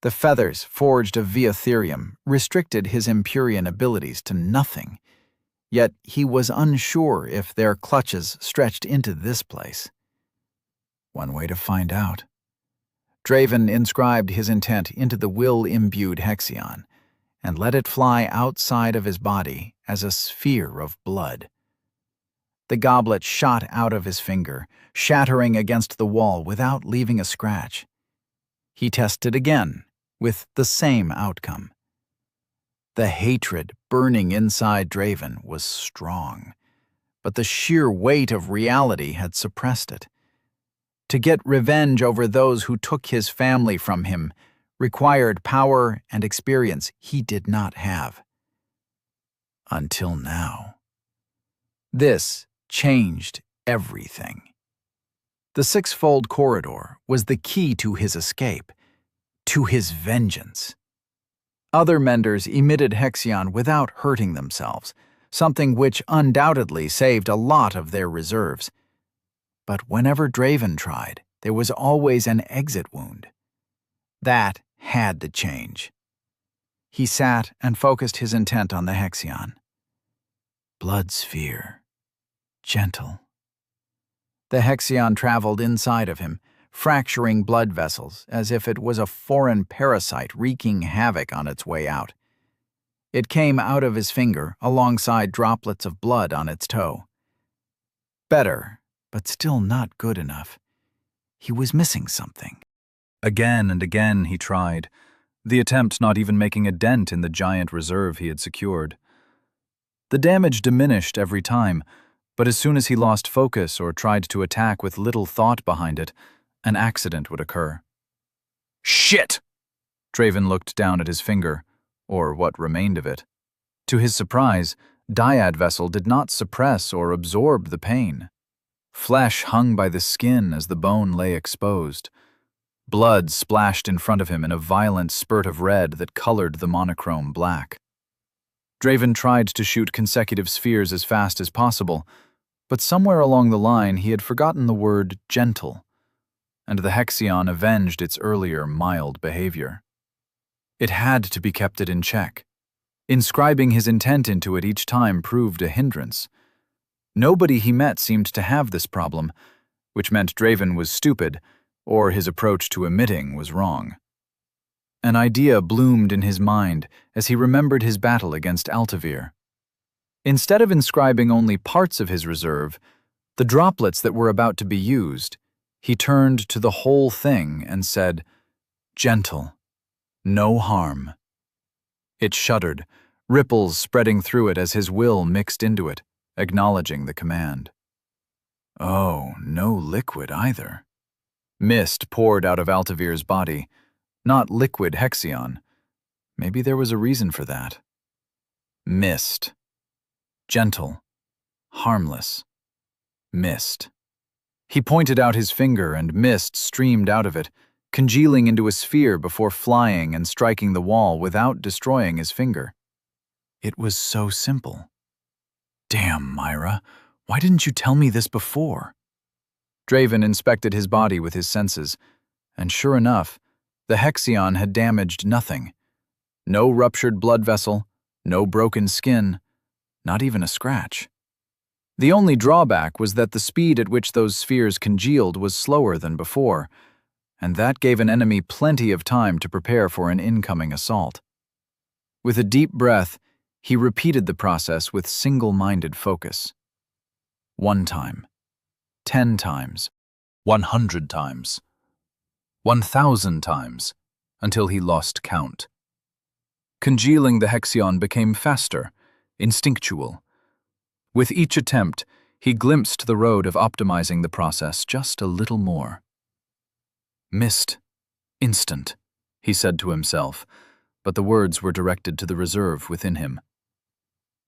The feathers forged of Viatherium restricted his Empyrean abilities to nothing, yet he was unsure if their clutches stretched into this place. One way to find out. Draven inscribed his intent into the will-imbued Hexion and let it fly outside of his body as a sphere of blood. The goblet shot out of his finger, shattering against the wall without leaving a scratch. He tested again, with the same outcome. The hatred burning inside Draven was strong, but the sheer weight of reality had suppressed it. To get revenge over those who took his family from him required power and experience he did not have. Until now. This changed everything. The sixfold corridor was the key to his escape, to his vengeance. Other menders emitted Hexion without hurting themselves, something which undoubtedly saved a lot of their reserves. But whenever Draven tried, there was always an exit wound. That had to change. He sat and focused his intent on the Hexion. Blood sphere. Gentle. The Hexion traveled inside of him, fracturing blood vessels as if it was a foreign parasite wreaking havoc on its way out. It came out of his finger alongside droplets of blood on its toe. Better, but still not good enough. He was missing something. Again and again he tried, the attempt not even making a dent in the giant reserve he had secured. The damage diminished every time, but as soon as he lost focus or tried to attack with little thought behind it, an accident would occur. Shit! Draven looked down at his finger, or what remained of it. To his surprise, Dyad Vessel did not suppress or absorb the pain. Flesh hung by the skin as the bone lay exposed. Blood splashed in front of him in a violent spurt of red that colored the monochrome black. Draven tried to shoot consecutive spheres as fast as possible, but somewhere along the line he had forgotten the word gentle. and the Hexion avenged its earlier mild behavior. It had to be kept in check. Inscribing his intent into it each time proved a hindrance. Nobody he met seemed to have this problem, which meant Draven was stupid, or his approach to emitting was wrong. An idea bloomed in his mind as he remembered his battle against Altavir. Instead of inscribing only parts of his reserve, the droplets that were about to be used, he turned to the whole thing and said, "Gentle, no harm." It shuddered, ripples spreading through it as his will mixed into it, acknowledging the command. Oh, no liquid either. Mist poured out of Altavir's body, not liquid Hexion. Maybe there was a reason for that. Mist. Gentle. Harmless. Mist. He pointed out his finger and mist streamed out of it, congealing into a sphere before flying and striking the wall without destroying his finger. It was so simple. Damn, Myra, why didn't you tell me this before? Draven inspected his body with his senses, and sure enough, the Hexion had damaged nothing. No ruptured blood vessel, no broken skin, not even a scratch. The only drawback was that the speed at which those spheres congealed was slower than before, and that gave an enemy plenty of time to prepare for an incoming assault. With a deep breath, he repeated the process with single-minded focus. 1 time, 10 times, 100 times, 1,000 times, until he lost count. Congealing the Hexion became faster, instinctual. With each attempt, he glimpsed the road of optimizing the process just a little more. Mist. Instant, he said to himself, but the words were directed to the reserve within him.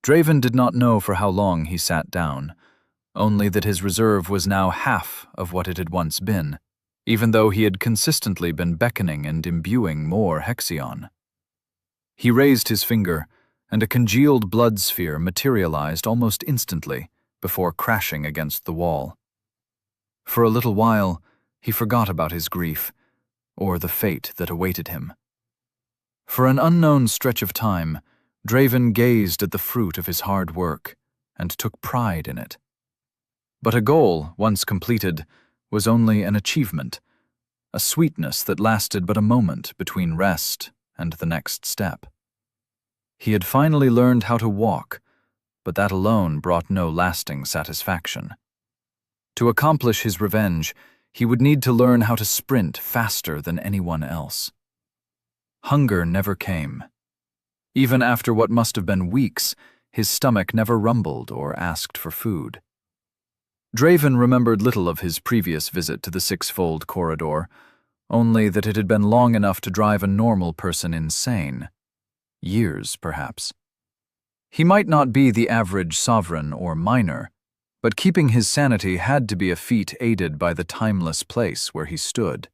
Draven did not know for how long he sat down, only that his reserve was now half of what it had once been, even though he had consistently been beckoning and imbuing more Hexion. He raised his finger, and a congealed blood sphere materialized almost instantly before crashing against the wall. For a little while, he forgot about his grief, or the fate that awaited him. For an unknown stretch of time, Draven gazed at the fruit of his hard work and took pride in it. But a goal, once completed, was only an achievement, a sweetness that lasted but a moment between rest and the next step. He had finally learned how to walk, but that alone brought no lasting satisfaction. To accomplish his revenge, he would need to learn how to sprint faster than anyone else. Hunger never came. Even after what must have been weeks, his stomach never rumbled or asked for food. Draven remembered little of his previous visit to the six-fold corridor, only that it had been long enough to drive a normal person insane. Years, perhaps. He might not be the average sovereign or miner, but keeping his sanity had to be a feat aided by the timeless place where he stood.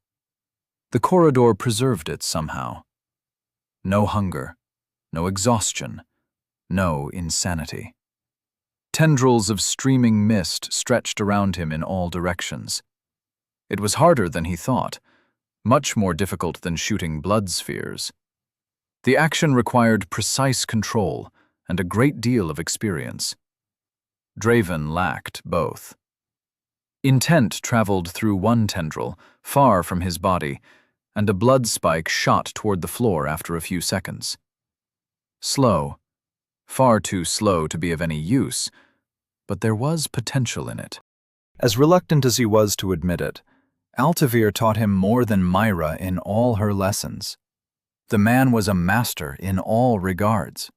The corridor preserved it somehow. No hunger, no exhaustion, no insanity. Tendrils of streaming mist stretched around him in all directions. It was harder than he thought, much more difficult than shooting blood spheres. The action required precise control and a great deal of experience. Draven lacked both. Intent traveled through one tendril, far from his body, and a blood spike shot toward the floor after a few seconds. Slow, far too slow to be of any use, but there was potential in it. As reluctant as he was to admit it, Altavir taught him more than Myra in all her lessons. The man was a master in all regards.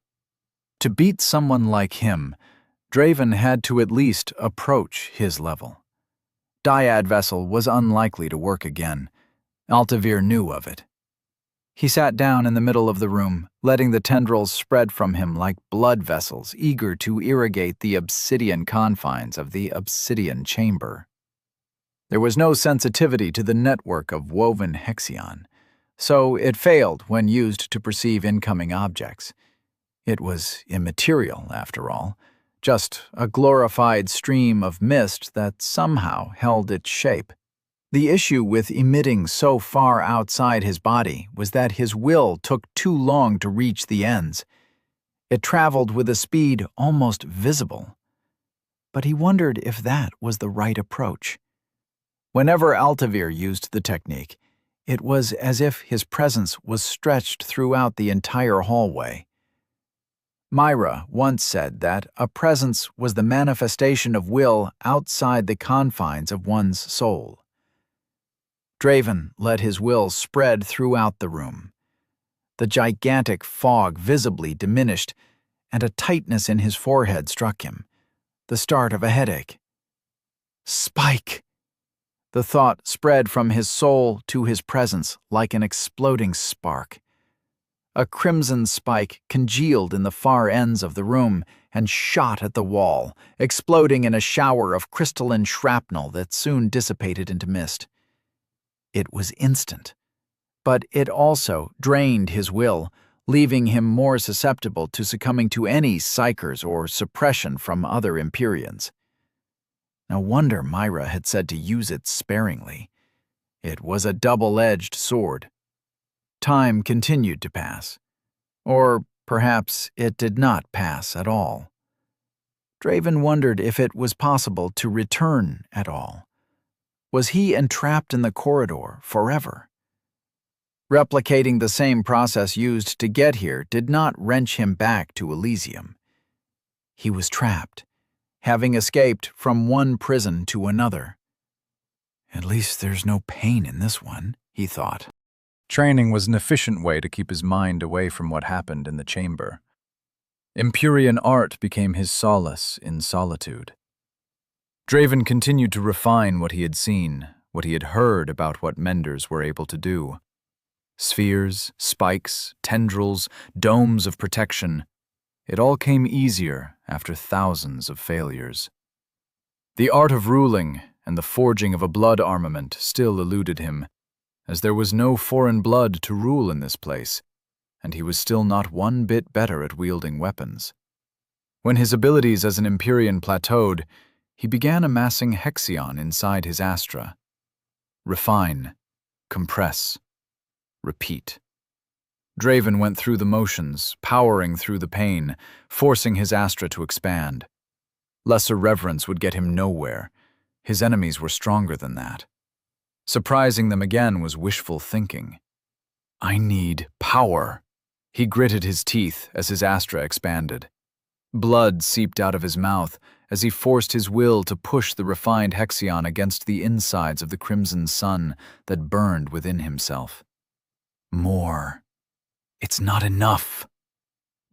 To beat someone like him, Draven had to at least approach his level. Dyad Vessel was unlikely to work again. Altavir knew of it. He sat down in the middle of the room, letting the tendrils spread from him like blood vessels eager to irrigate the obsidian confines of the obsidian chamber. There was no sensitivity to the network of woven Hexion, so it failed when used to perceive incoming objects. It was immaterial, after all, just a glorified stream of mist that somehow held its shape. The issue with emitting so far outside his body was that his will took too long to reach the ends. It traveled with a speed almost visible. But he wondered if that was the right approach. Whenever Altavir used the technique, it was as if his presence was stretched throughout the entire hallway. Myra once said that a presence was the manifestation of will outside the confines of one's soul. Draven let his will spread throughout the room. The gigantic fog visibly diminished, and a tightness in his forehead struck him, the start of a headache. Spike! The thought spread from his soul to his presence like an exploding spark. A crimson spike congealed in the far ends of the room and shot at the wall, exploding in a shower of crystalline shrapnel that soon dissipated into mist. It was instant, but it also drained his will, leaving him more susceptible to succumbing to any psychers or suppression from other Empyreans. No wonder Myra had said to use it sparingly. It was a double-edged sword. Time continued to pass. Or perhaps it did not pass at all. Draven wondered if it was possible to return at all. Was he entrapped in the corridor forever? Replicating the same process used to get here did not wrench him back to Elysium. He was trapped, having escaped from one prison to another. At least there's no pain in this one, he thought. Training was an efficient way to keep his mind away from what happened in the chamber. Empyrean art became his solace in solitude. Draven continued to refine what he had seen, what he had heard about what menders were able to do. Spheres, spikes, tendrils, domes of protection. It all came easier after thousands of failures. The art of ruling and the forging of a blood armament still eluded him, as there was no foreign blood to rule in this place, and he was still not one bit better at wielding weapons. When his abilities as an Empyrean plateaued, he began amassing Hexion inside his Astra. Refine, compress, repeat. Draven went through the motions, powering through the pain, forcing his Astra to expand. Lesser reverence would get him nowhere. His enemies were stronger than that. Surprising them again was wishful thinking. I need power. He gritted his teeth as his Astra expanded. Blood seeped out of his mouth as he forced his will to push the refined Hexion against the insides of the crimson sun that burned within himself. More. It's not enough.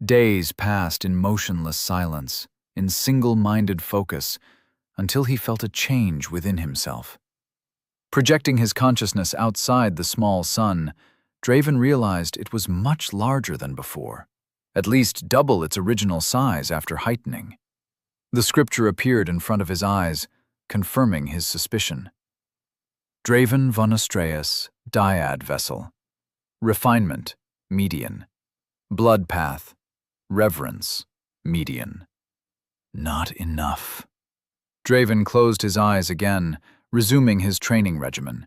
Days passed in motionless silence, in single-minded focus, until he felt a change within himself. Projecting his consciousness outside the small sun, Draven realized it was much larger than before, at least double its original size after heightening. The scripture appeared in front of his eyes, confirming his suspicion. Draven von Astreus, Dyad Vessel. Refinement, median. Blood path, reverence, median. Not enough. Draven closed his eyes again, resuming his training regimen.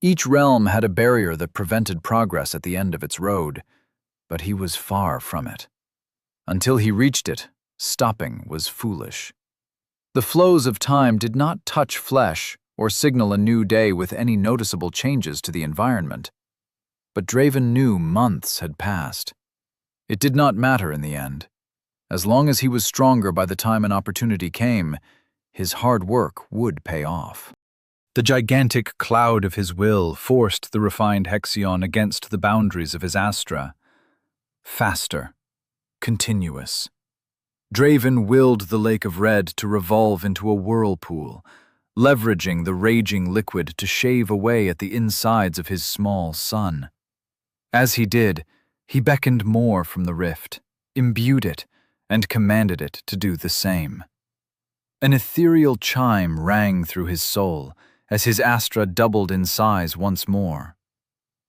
Each realm had a barrier that prevented progress at the end of its road, but he was far from it. Until he reached it, stopping was foolish. The flows of time did not touch flesh or signal a new day with any noticeable changes to the environment. But Draven knew months had passed. It did not matter in the end. As long as he was stronger by the time an opportunity came, his hard work would pay off. The gigantic cloud of his will forced the refined Hexion against the boundaries of his Astra. Faster. Continuous. Draven willed the Lake of Red to revolve into a whirlpool, leveraging the raging liquid to shave away at the insides of his small sun. As he did, he beckoned more from the rift, imbued it, and commanded it to do the same. An ethereal chime rang through his soul as his Astra doubled in size once more.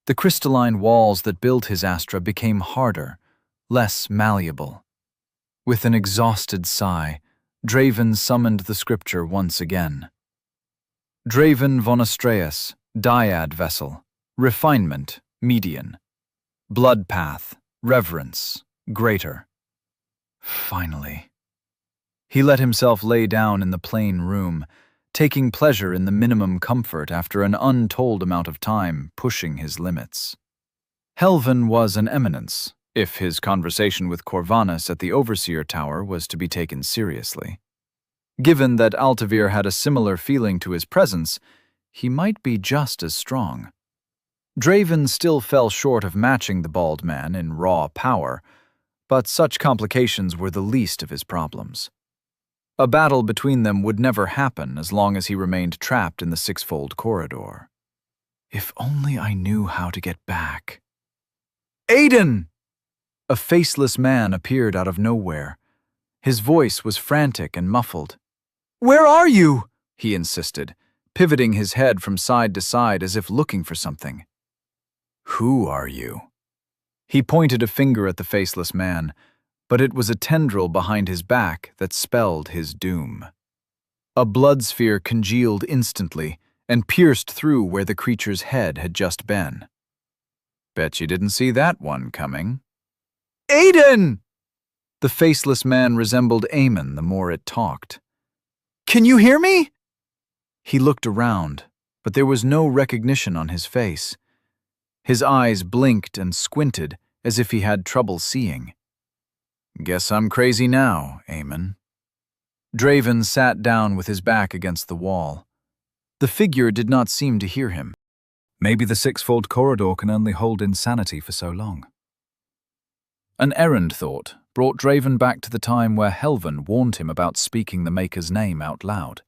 The crystalline walls that built his Astra became harder, less malleable. With an exhausted sigh, Draven summoned the scripture once again. Draven von Astreus, dyad vessel, refinement, median. Blood path, reverence, greater. Finally. He let himself lay down in the plain room, taking pleasure in the minimum comfort after an untold amount of time pushing his limits. Helven was an eminence, if his conversation with Corvanus at the Overseer Tower was to be taken seriously. Given that Altavir had a similar feeling to his presence, he might be just as strong. Draven still fell short of matching the bald man in raw power, but such complications were the least of his problems. A battle between them would never happen as long as he remained trapped in the sixfold corridor. If only I knew how to get back. Aiden! A faceless man appeared out of nowhere. His voice was frantic and muffled. "Where are you?" he insisted, pivoting his head from side to side as if looking for something. "Who are you?" He pointed a finger at the faceless man, but it was a tendril behind his back that spelled his doom. A blood sphere congealed instantly and pierced through where the creature's head had just been. Bet you didn't see that one coming. Aiden! The faceless man resembled Eamon the more it talked. "Can you hear me?" He looked around, but there was no recognition on his face. His eyes blinked and squinted as if he had trouble seeing. "Guess I'm crazy now, Eamon." Draven sat down with his back against the wall. The figure did not seem to hear him. Maybe the sixfold corridor can only hold insanity for so long. An errand thought brought Draven back to the time where Helven warned him about speaking the Maker's name out loud.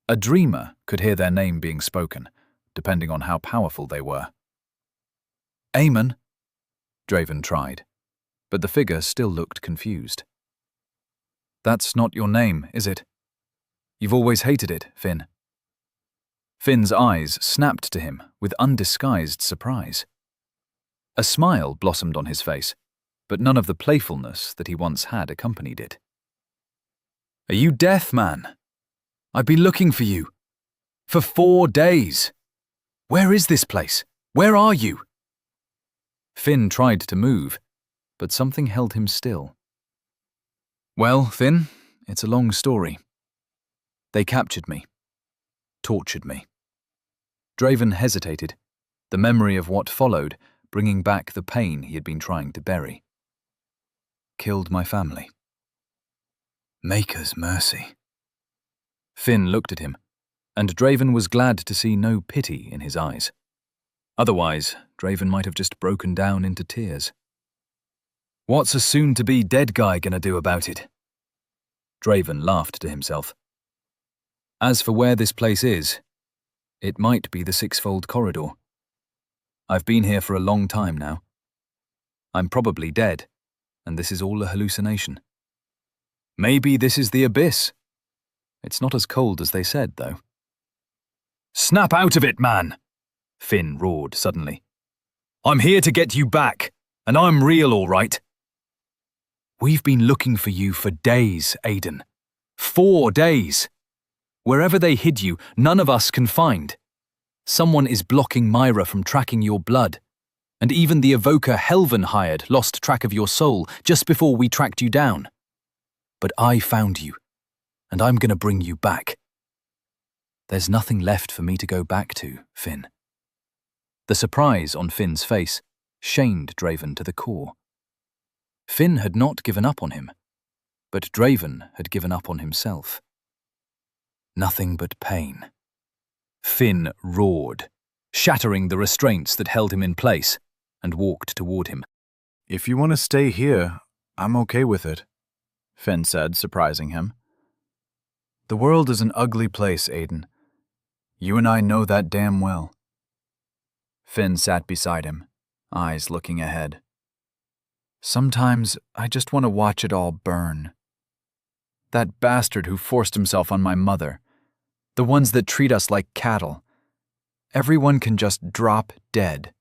A dreamer could hear their name being spoken, depending on how powerful they were. "Eamon," Draven tried, but the figure still looked confused. "That's not your name, is it? You've always hated it, Finn." Finn's eyes snapped to him with undisguised surprise. A smile blossomed on his face, but none of the playfulness that he once had accompanied it. "Are you deaf, man? I've been looking for you. For 4 days. Where is this place? Where are you?" Finn tried to move, but something held him still. "Well, Finn, it's a long story. They captured me. Tortured me." Draven hesitated, the memory of what followed bringing back the pain he had been trying to bury. "Killed my family." Maker's mercy. Finn looked at him, and Draven was glad to see no pity in his eyes. Otherwise, Draven might have just broken down into tears. "What's a soon-to-be dead guy gonna do about it?" Draven laughed to himself. "As for where this place is, it might be the sixfold corridor. I've been here for a long time now. I'm probably dead, and this is all a hallucination. Maybe this is the abyss. It's not as cold as they said, though." "Snap out of it, man!" Finn roared suddenly. "I'm here to get you back, and I'm real, all right." "We've been looking for you for days, Aiden. 4 days. Wherever they hid you, none of us can find. Someone is blocking Myra from tracking your blood, and even the evoker Helven hired lost track of your soul just before we tracked you down. But I found you, and I'm gonna bring you back. There's nothing left for me to go back to, Finn." The surprise on Finn's face shamed Draven to the core. Finn had not given up on him, but Draven had given up on himself. Nothing but pain. Finn roared, shattering the restraints that held him in place, and walked toward him. "If you want to stay here, I'm okay with it," Finn said, surprising him. "The world is an ugly place, Aiden. You and I know that damn well." Finn sat beside him, eyes looking ahead. "Sometimes I just want to watch it all burn. That bastard who forced himself on my mother, the ones that treat us like cattle. Everyone can just drop dead.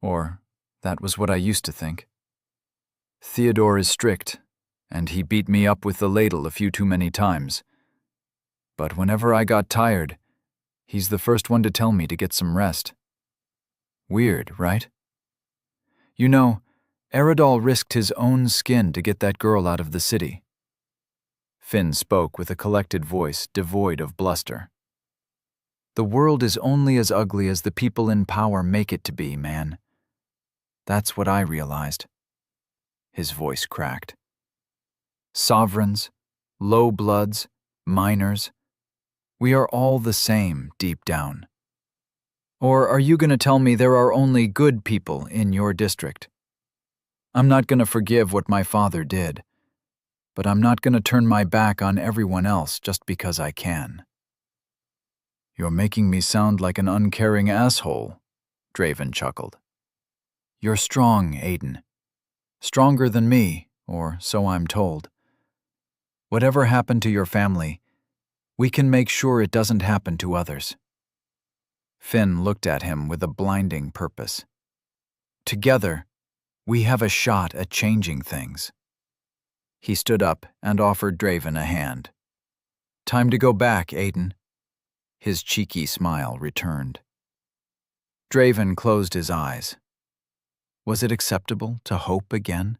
Or that was what I used to think. Theodore is strict, and he beat me up with the ladle a few too many times. But whenever I got tired, He's the first one to tell me to get some rest. Weird, right? You know, Eridol risked his own skin to get that girl out of the city. Finn spoke with a collected voice devoid of bluster. The world is only as ugly as the people in power make it to be, man. That's what I realized. His voice cracked. Sovereigns, low bloods, minors, we are all the same deep down. Or are you going to tell me there are only good people in your district? I'm not going to forgive what my father did, but I'm not going to turn my back on everyone else just because I can. You're making me sound like an uncaring asshole, Draven chuckled. You're strong, Aiden. Stronger than me, or so I'm told. Whatever happened to your family, we can make sure it doesn't happen to others. Finn looked at him with a blinding purpose. Together, we have a shot at changing things. He stood up and offered Draven a hand. Time to go back, Aiden. His cheeky smile returned. Draven closed his eyes. Was it acceptable to hope again?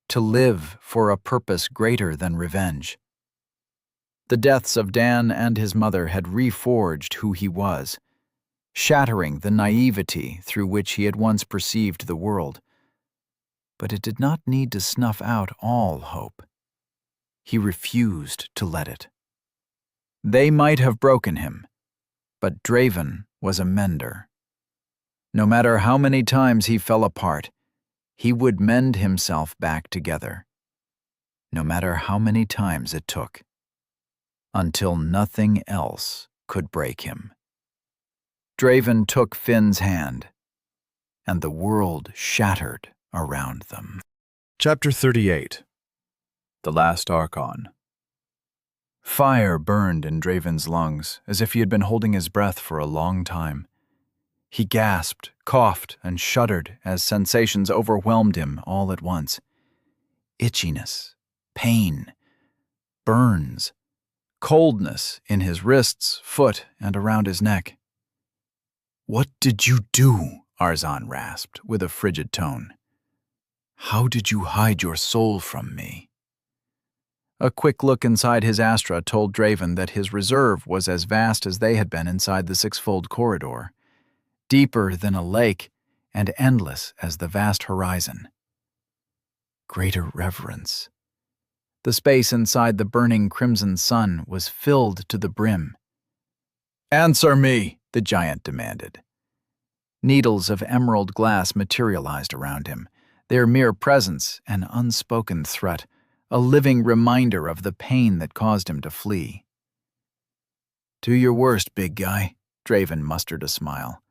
To live for a purpose greater than revenge? The deaths of Dan and his mother had reforged who he was, shattering the naivety through which he had once perceived the world. But it did not need to snuff out all hope. He refused to let it. They might have broken him, but Draven was a mender. No matter how many times he fell apart, he would mend himself back together. No matter how many times it took. Until nothing else could break him. Draven took Finn's hand, and the world shattered around them. Chapter 38. The Last Archon. Fire burned in Draven's lungs as if he had been holding his breath for a long time. He gasped, coughed, and shuddered as sensations overwhelmed him all at once. Itchiness, pain, burns, coldness in his wrists, foot, and around his neck. "What did you do?" Arzon rasped with a frigid tone. "How did you hide your soul from me?" A quick look inside his Astra told Draven that his reserve was as vast as they had been inside the six-fold corridor, deeper than a lake and endless as the vast horizon. Greater reverence. The space inside the burning crimson sun was filled to the brim. "Answer me," the giant demanded. Needles of emerald glass materialized around him, their mere presence an unspoken threat, a living reminder of the pain that caused him to flee. "Do your worst, big guy," Draven mustered a smile.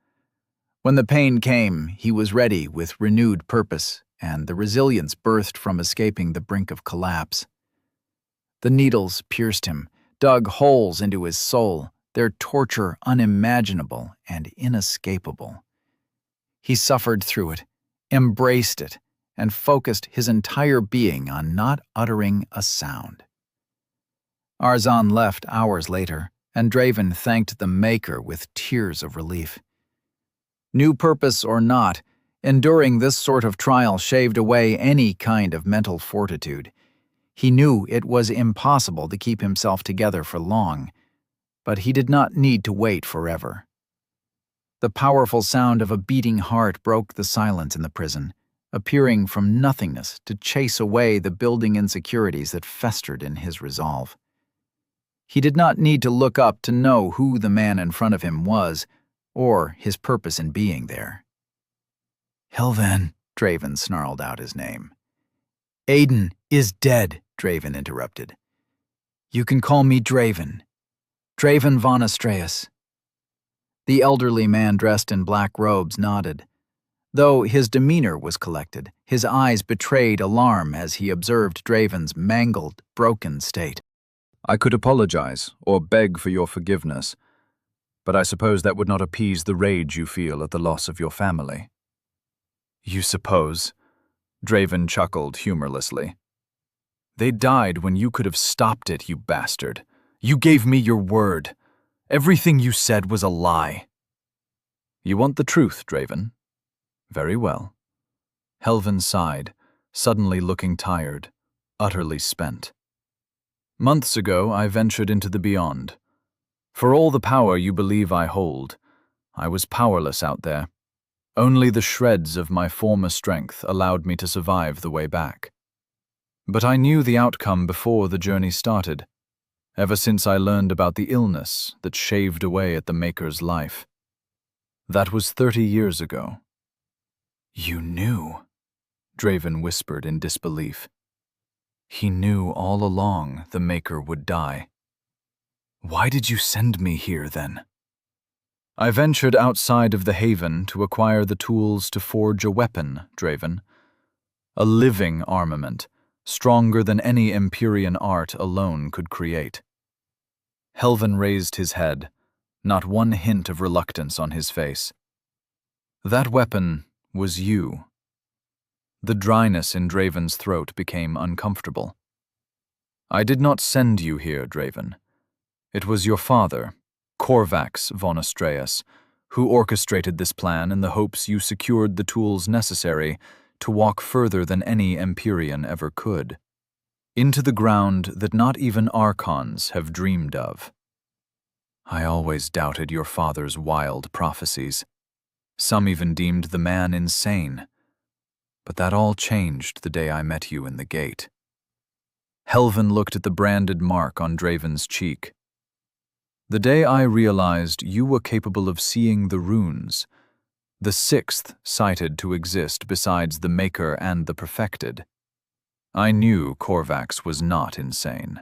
When the pain came, he was ready with renewed purpose, and the resilience birthed from escaping the brink of collapse. The needles pierced him, dug holes into his soul, their torture unimaginable and inescapable. He suffered through it, embraced it, and focused his entire being on not uttering a sound. Arzon left hours later, and Draven thanked the Maker with tears of relief. New purpose or not, enduring this sort of trial shaved away any kind of mental fortitude. He knew it was impossible to keep himself together for long, but he did not need to wait forever. The powerful sound of a beating heart broke the silence in the prison, appearing from nothingness to chase away the building insecurities that festered in his resolve. He did not need to look up to know who the man in front of him was, or his purpose in being there. "Hilvan," Draven snarled out his name. "Aiden is dead," Draven interrupted. "You can call me Draven. Draven von Astreus." The elderly man dressed in black robes nodded. Though his demeanor was collected, his eyes betrayed alarm as he observed Draven's mangled, broken state. I could apologize or beg for your forgiveness, but I suppose that would not appease the rage you feel at the loss of your family. "You suppose?" Draven chuckled humorlessly. "They died when you could have stopped it, you bastard. You gave me your word. Everything you said was a lie. You want the truth, Draven? Very well. Helvin sighed, suddenly looking tired, utterly spent. Months ago, I ventured into the beyond. For all the power you believe I hold, I was powerless out there. Only the shreds of my former strength allowed me to survive the way back. But I knew the outcome before the journey started, ever since I learned about the illness that shaved away at the Maker's life. That was 30 years ago. You knew, Draven whispered in disbelief. He knew all along the Maker would die. Why did you send me here, then? I ventured outside of the Haven to acquire the tools to forge a weapon, Draven. A living armament, stronger than any Empyrean art alone could create. Helvin raised his head, not one hint of reluctance on his face. That weapon was you. The dryness in Draven's throat became uncomfortable. I did not send you here, Draven. It was your father, Corvax von Astreus, who orchestrated this plan in the hopes you secured the tools necessary to walk further than any Empyrean ever could, into the ground that not even Archons have dreamed of. I always doubted your father's wild prophecies. Some even deemed the man insane. But that all changed the day I met you in the gate. Helvin looked at the branded mark on Draven's cheek. The day I realized you were capable of seeing the runes, the sixth cited to exist besides the Maker and the Perfected. I knew Corvax was not insane.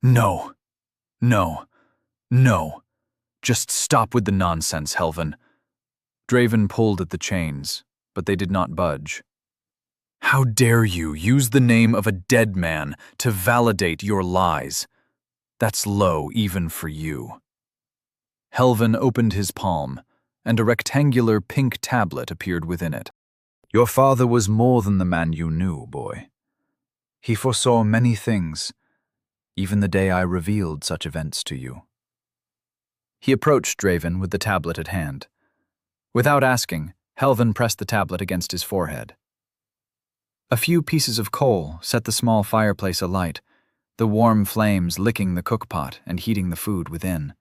No. Just stop with the nonsense, Helvin. Draven pulled at the chains, but they did not budge. How dare you use the name of a dead man to validate your lies? That's low even for you. Helvin opened his palm, and a rectangular pink tablet appeared within it. Your father was more than the man you knew, boy. He foresaw many things, even the day I revealed such events to you. He approached Draven with the tablet at hand. Without asking, Helvin pressed the tablet against his forehead. A few pieces of coal set the small fireplace alight, the warm flames licking the cookpot and heating the food within.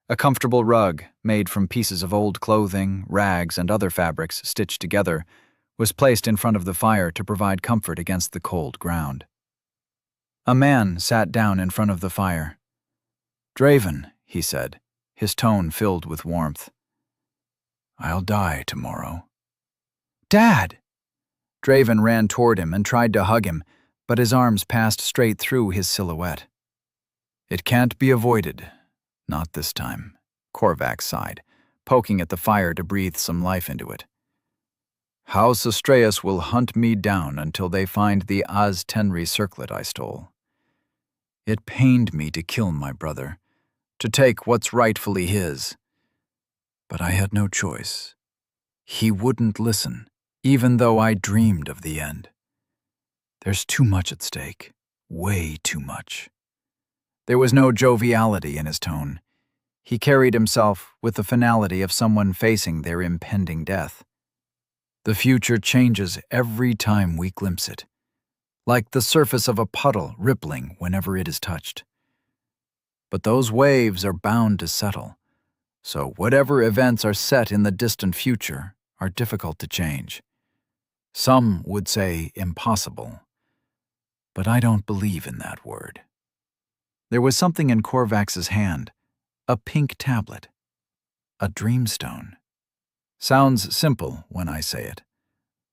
A comfortable rug, made from pieces of old clothing, rags, and other fabrics stitched together, was placed in front of the fire to provide comfort against the cold ground. A man sat down in front of the fire. Draven, he said, his tone filled with warmth. I'll die tomorrow. Dad! Draven ran toward him and tried to hug him, but his arms passed straight through his silhouette. It can't be avoided. Not this time, Corvax sighed, poking at the fire to breathe some life into it. House Astreus will hunt me down until they find the Az Tenri circlet I stole. It pained me to kill my brother, to take what's rightfully his. But I had no choice. He wouldn't listen, even though I dreamed of the end. There's too much at stake, way too much. There was no joviality in his tone. He carried himself with the finality of someone facing their impending death. The future changes every time we glimpse it, like the surface of a puddle rippling whenever it is touched. But those waves are bound to settle, so whatever events are set in the distant future are difficult to change. Some would say impossible, but I don't believe in that word. There was something in Corvax's hand, a pink tablet, a dreamstone. Sounds simple when I say it,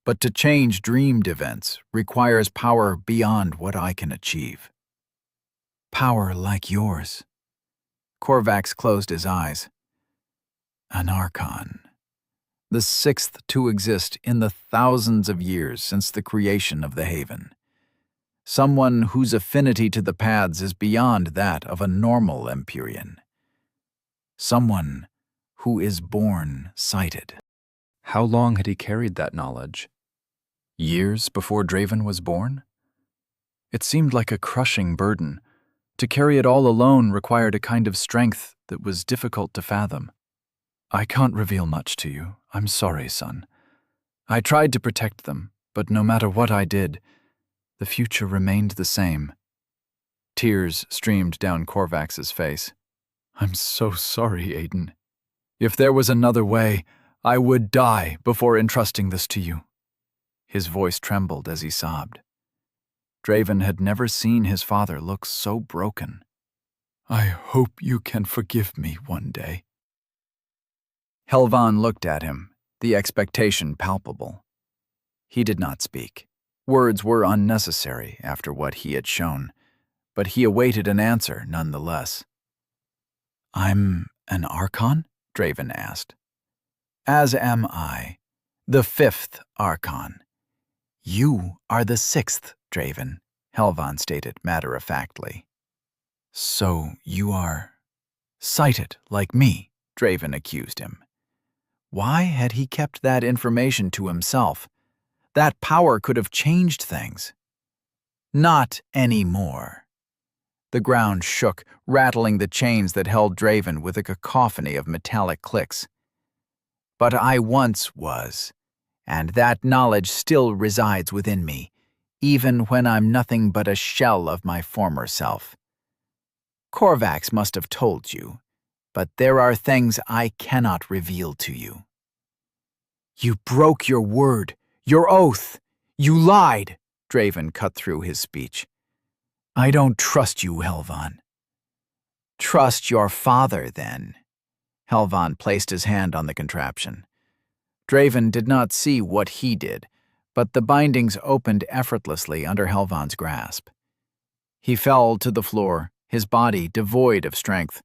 but to change dreamed events requires power beyond what I can achieve. Power like yours. Corvax closed his eyes. An Archon. The sixth to exist in the thousands of years since the creation of the Haven. Someone whose affinity to the paths is beyond that of a normal Empyrean. Someone who is born sighted. How long had he carried that knowledge? Years before Draven was born? It seemed like a crushing burden, To carry it all alone required a kind of strength that was difficult to fathom. I can't reveal much to you. I'm sorry, son. I tried to protect them, but no matter what I did, the future remained the same. Tears streamed down Korvax's face. I'm so sorry, Aiden. If there was another way, I would die before entrusting this to you. His voice trembled as he sobbed. Draven had never seen his father look so broken. I hope you can forgive me one day. Helvan looked at him, the expectation palpable. He did not speak. Words were unnecessary after what he had shown, but he awaited an answer nonetheless. I'm an Archon? Draven asked. As am I, the 5th Archon. You are the 6th, Draven, Helvan stated matter-of-factly. So you are sighted like me, Draven accused him. Why had he kept that information to himself? That power could have changed things. Not anymore. The ground shook, rattling the chains that held Draven with a cacophony of metallic clicks. But I once was, and that knowledge still resides within me, even when I'm nothing but a shell of my former self. Korvax must have told you, but there are things I cannot reveal to you. You broke your word, your oath. You lied, Draven cut through his speech. I don't trust you, Helvan. Trust your father, then. Helvan placed his hand on the contraption. Draven did not see what he did, but the bindings opened effortlessly under Helvan's grasp. He fell to the floor, his body devoid of strength,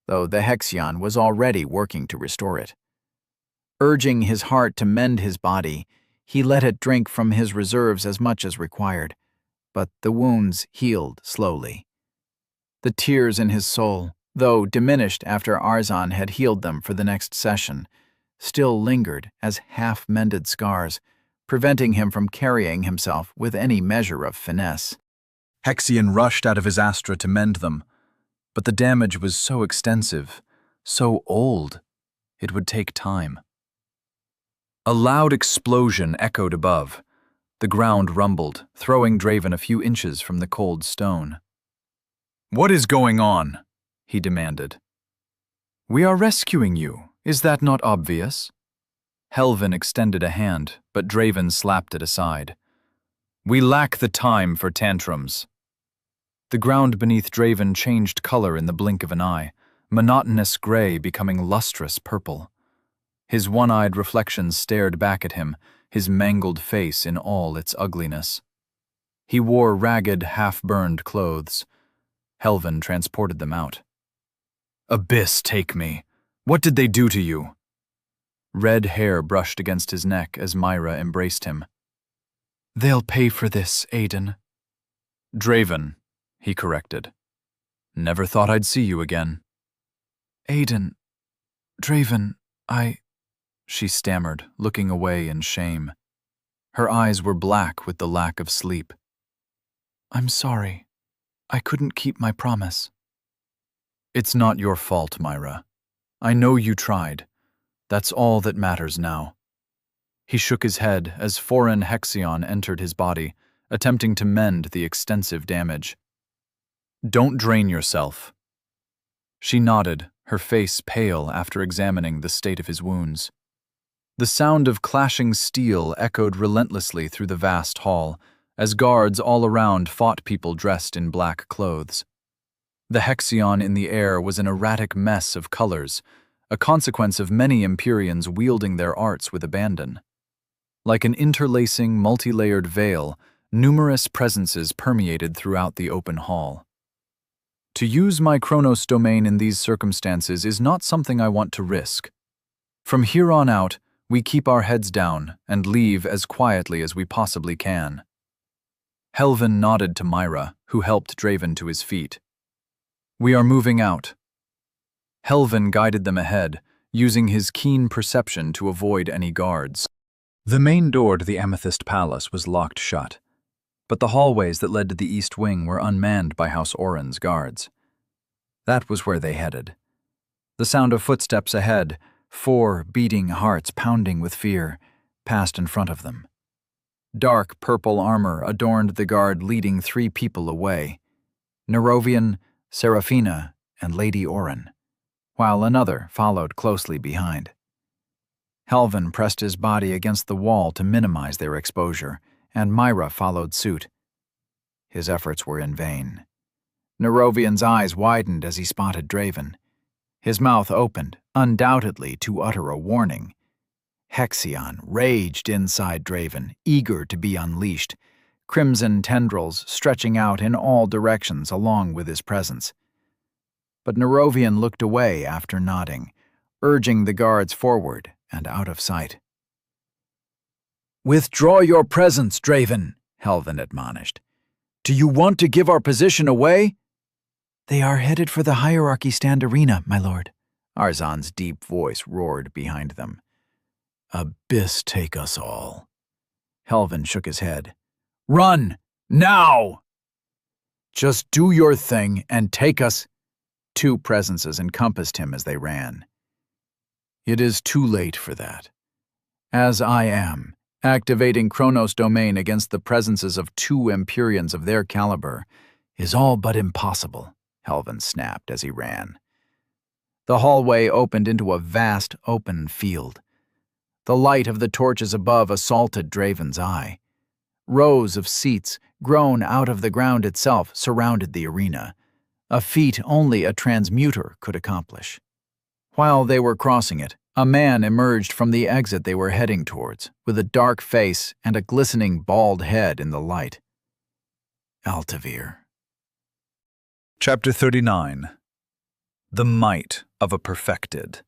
though the Hexion was already working to restore it. Urging his heart to mend his body, he let it drink from his reserves as much as required, but the wounds healed slowly. The tears in his soul, though diminished after Arzon had healed them for the next session, still lingered as half-mended scars, preventing him from carrying himself with any measure of finesse. Hexion rushed out of his astra to mend them, but the damage was so extensive, so old, it would take time. A loud explosion echoed above. The ground rumbled, throwing Draven a few inches from the cold stone. "What is going on?" he demanded. "We are rescuing you. Is that not obvious?" Helvan extended a hand, but Draven slapped it aside. "We lack the time for tantrums." The ground beneath Draven changed color in the blink of an eye, monotonous gray becoming lustrous purple. His one-eyed reflection stared back at him, his mangled face in all its ugliness. He wore ragged, half-burned clothes. Helvan transported them out. "Abyss, take me. What did they do to you?" Red hair brushed against his neck as Myra embraced him. "They'll pay for this, Aiden." "Draven," he corrected. "Never thought I'd see you again." "Aiden, Draven, she stammered, looking away in shame. Her eyes were black with the lack of sleep. "I'm sorry. I couldn't keep my promise." "It's not your fault, Myra. I know you tried. That's all that matters now." He shook his head as foreign Hexion entered his body, attempting to mend the extensive damage. "Don't drain yourself." She nodded, her face pale after examining the state of his wounds. The sound of clashing steel echoed relentlessly through the vast hall, as guards all around fought people dressed in black clothes. The Hexion in the air was an erratic mess of colors, a consequence of many Empyreans wielding their arts with abandon. Like an interlacing, multi-layered veil, numerous presences permeated throughout the open hall. To use my Chronos domain in these circumstances is not something I want to risk. From here on out, we keep our heads down and leave as quietly as we possibly can. Helvan nodded to Myra, who helped Draven to his feet. "We are moving out." Helvan guided them ahead, using his keen perception to avoid any guards. The main door to the Amethyst Palace was locked shut. but the hallways that led to the east wing were unmanned by House Oren's guards. That was where they headed. The sound of footsteps ahead, 4 beating hearts pounding with fear, passed in front of them. Dark purple armor adorned the guard leading 3 people away, Nerovian, Seraphina, and Lady Oren, while another followed closely behind. Helvin pressed his body against the wall to minimize their exposure, and Myra followed suit. His efforts were in vain. Nerovian's eyes widened as he spotted Draven. His mouth opened, undoubtedly to utter a warning. Hexion raged inside Draven, eager to be unleashed, crimson tendrils stretching out in all directions along with his presence. But Nerovian looked away after nodding, urging the guards forward and out of sight. "Withdraw your presence, Draven," Helvin admonished. "Do you want to give our position away?" "They are headed for the hierarchy stand arena, my lord," Arzan's deep voice roared behind them. "Abyss take us all." Helvin shook his head. "Run! Now! Just do your thing and take us." 2 presences encompassed him as they ran. "It is too late for that. As I am, activating Chronos domain against the presences of 2 Empyreans of their caliber is all but impossible," Helvin snapped as he ran. The hallway opened into a vast open field. The light of the torches above assaulted Draven's eye. Rows of seats, grown out of the ground itself, surrounded the arena, a feat only a transmuter could accomplish. While they were crossing it, a man emerged from the exit they were heading towards, with a dark face and a glistening bald head in the light. Altavir. Chapter 39. The Might of a Perfected.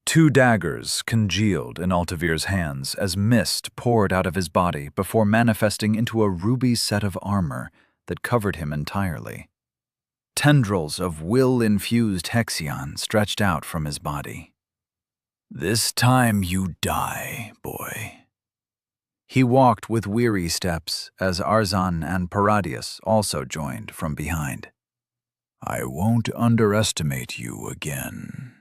2 daggers congealed in Altavir's hands as mist poured out of his body before manifesting into a ruby set of armor that covered him entirely. Tendrils of will-infused Hexion stretched out from his body. "This time you die, boy." He walked with weary steps as Arzan and Paradius also joined from behind. "I won't underestimate you again."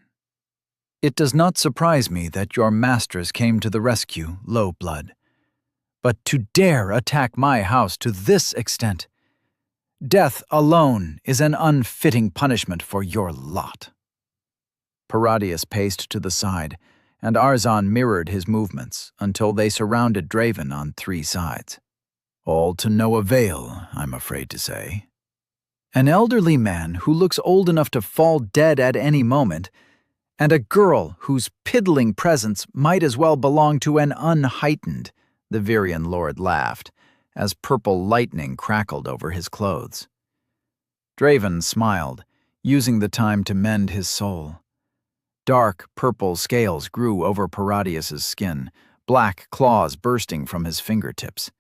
"It does not surprise me that your masters came to the rescue, Low Blood. But to dare attack my house to this extent, death alone is an unfitting punishment for your lot." Paradius paced to the side, and Arzan mirrored his movements until they surrounded Draven on 3 sides. "All to no avail, I'm afraid to say. An elderly man who looks old enough to fall dead at any moment, and a girl whose piddling presence might as well belong to an unheightened," the Virian lord laughed, as purple lightning crackled over his clothes. Draven smiled, using the time to mend his soul. Dark purple scales grew over Paradius's skin, black claws bursting from his fingertips.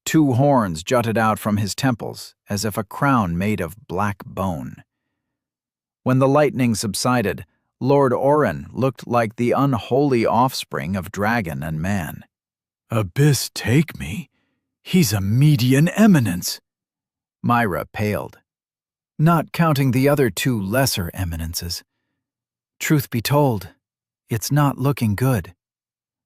2 horns jutted out from his temples, as if a crown made of black bone. When the lightning subsided, Lord Oren looked like the unholy offspring of dragon and man. "Abyss take me. He's a median eminence." Myra paled. "Not counting the other 2 lesser eminences. Truth be told, it's not looking good."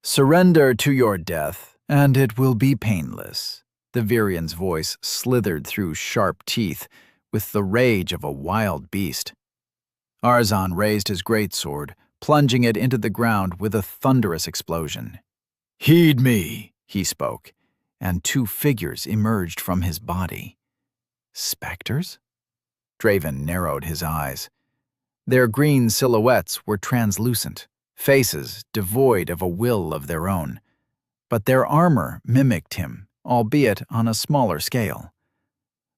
"Surrender to your death, and it will be painless." The Virian's voice slithered through sharp teeth with the rage of a wild beast. Arzan raised his greatsword, plunging it into the ground with a thunderous explosion. "Heed me," he spoke, and 2 figures emerged from his body. Specters? Draven narrowed his eyes. Their green silhouettes were translucent, faces devoid of a will of their own. But their armor mimicked him, albeit on a smaller scale.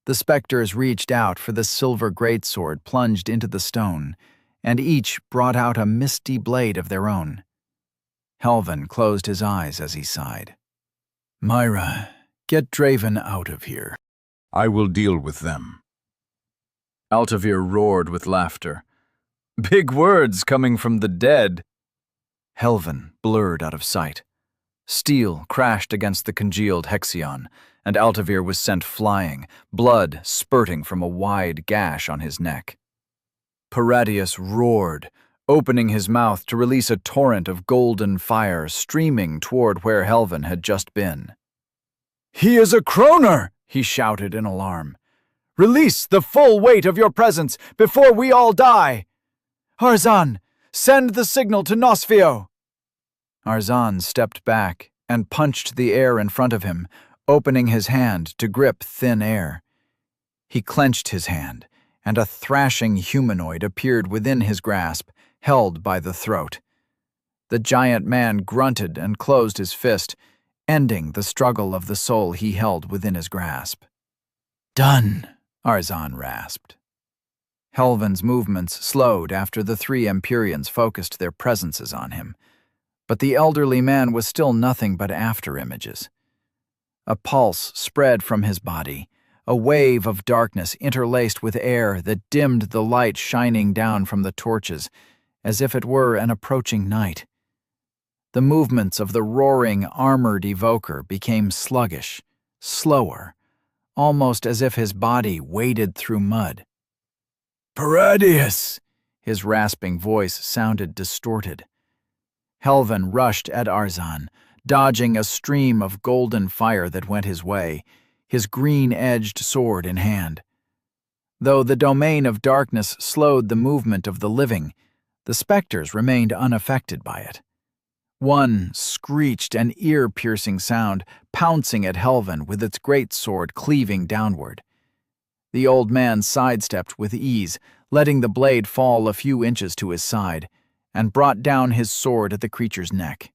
The specters reached out for the silver greatsword plunged into the stone, and each brought out a misty blade of their own. Helvin closed his eyes as he sighed. "Myra, get Draven out of here." I will deal with them. Altavir roared with laughter. "Big words coming from the dead." Helvin blurred out of sight. Steel crashed against the congealed Hexion, and Altavir was sent flying, blood spurting from a wide gash on his neck. Paradius roared, opening his mouth to release a torrent of golden fire streaming toward where Helvin had just been. "He is a Kroner!" he shouted in alarm. "Release the full weight of your presence before we all die! Arzan, send the signal to Nosfio!" Arzan stepped back and punched the air in front of him, opening his hand to grip thin air. He clenched his hand, and a thrashing humanoid appeared within his grasp, held by the throat. The giant man grunted and closed his fist, ending the struggle of the soul he held within his grasp. "Done," Arzan rasped. Helvin's movements slowed after the three Empyreans focused their presences on him, but the elderly man was still nothing but after-images. A pulse spread from his body, a wave of darkness interlaced with air that dimmed the light shining down from the torches, as if it were an approaching night. The movements of the roaring, armored evoker became sluggish, slower, almost as if his body waded through mud. "Paradius!" His rasping voice sounded distorted. Helvin rushed at Arzan, dodging a stream of golden fire that went his way, his green-edged sword in hand. Though the domain of darkness slowed the movement of the living, the specters remained unaffected by it. One screeched an ear-piercing sound, pouncing at Helvin with its greatsword cleaving downward. The old man sidestepped with ease, letting the blade fall a few inches to his side, and brought down his sword at the creature's neck.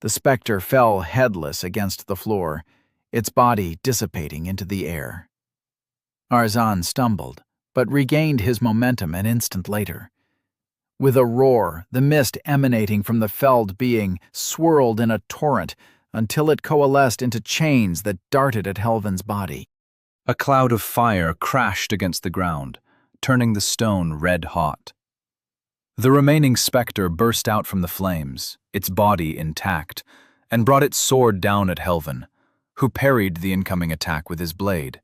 The specter fell headless against the floor, its body dissipating into the air. Arzan stumbled, but regained his momentum an instant later. With a roar, the mist emanating from the felled being swirled in a torrent until it coalesced into chains that darted at Helvin's body. A cloud of fire crashed against the ground, turning the stone red-hot. The remaining specter burst out from the flames, its body intact, and brought its sword down at Helvin, who parried the incoming attack with his blade.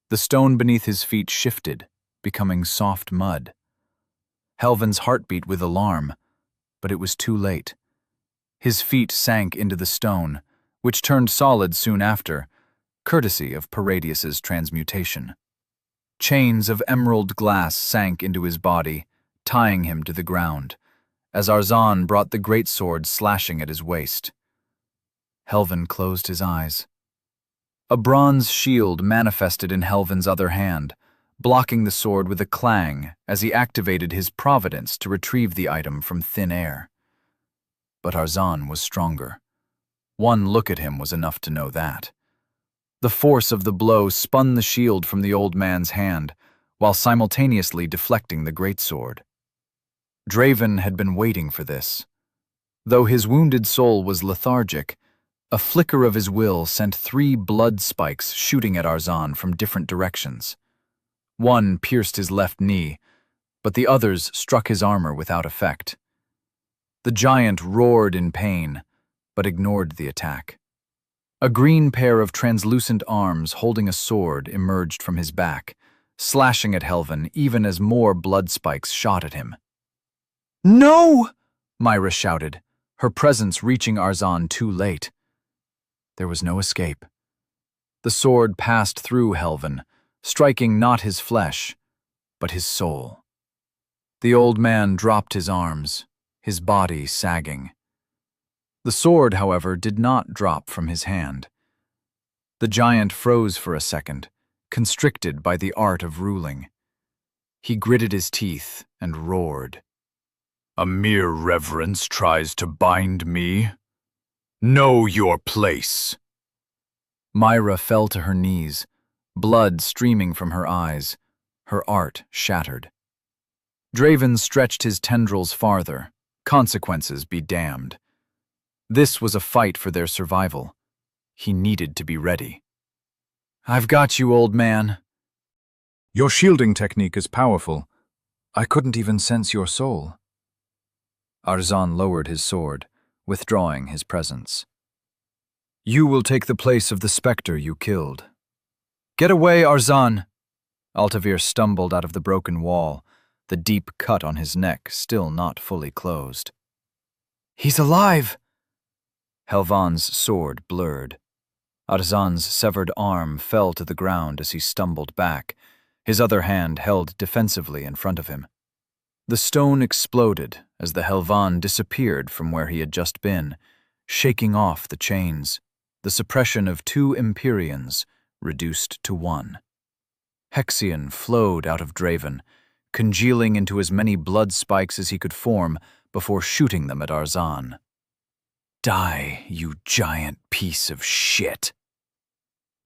The stone beneath his feet shifted, becoming soft mud. Helvin's heart beat with alarm, but it was too late. His feet sank into the stone, which turned solid soon after, courtesy of Paradius's transmutation. Chains of emerald glass sank into his body, tying him to the ground, as Arzan brought the greatsword slashing at his waist. Helvin closed his eyes. A bronze shield manifested in Helvin's other hand, blocking the sword with a clang as he activated his providence to retrieve the item from thin air. But Arzan was stronger. One look at him was enough to know that. The force of the blow spun the shield from the old man's hand, while simultaneously deflecting the greatsword. Draven had been waiting for this. Though his wounded soul was lethargic, a flicker of his will sent 3 blood spikes shooting at Arzan from different directions. One pierced his left knee, but the others struck his armor without effect. The giant roared in pain, but ignored the attack. A green pair of translucent arms holding a sword emerged from his back, slashing at Helvin even as more blood spikes shot at him. "No!" Myra shouted, her presence reaching Arzan too late. There was no escape. The sword passed through Helvin, striking not his flesh, but his soul. The old man dropped his arms, his body sagging. The sword, however, did not drop from his hand. The giant froze for a second, constricted by the art of ruling. He gritted his teeth and roared. "A mere reverence tries to bind me? Know your place!" Myra fell to her knees, blood streaming from her eyes, her art shattered. Draven stretched his tendrils farther, consequences be damned. This was a fight for their survival. He needed to be ready. "I've got you, old man." "Your shielding technique is powerful. I couldn't even sense your soul." Arzan lowered his sword, withdrawing his presence. You will take the place of the specter you killed. Get away, Arzan! Altavir stumbled out of the broken wall, the deep cut on his neck still not fully closed. He's alive! Helvan's sword blurred. Arzan's severed arm fell to the ground as he stumbled back, his other hand held defensively in front of him. The stone exploded as the Helvan disappeared from where he had just been, shaking off the chains, the suppression of 2 Empyreans reduced to 1. Hexion flowed out of Draven, congealing into as many blood spikes as he could form before shooting them at Arzan. Die, you giant piece of shit!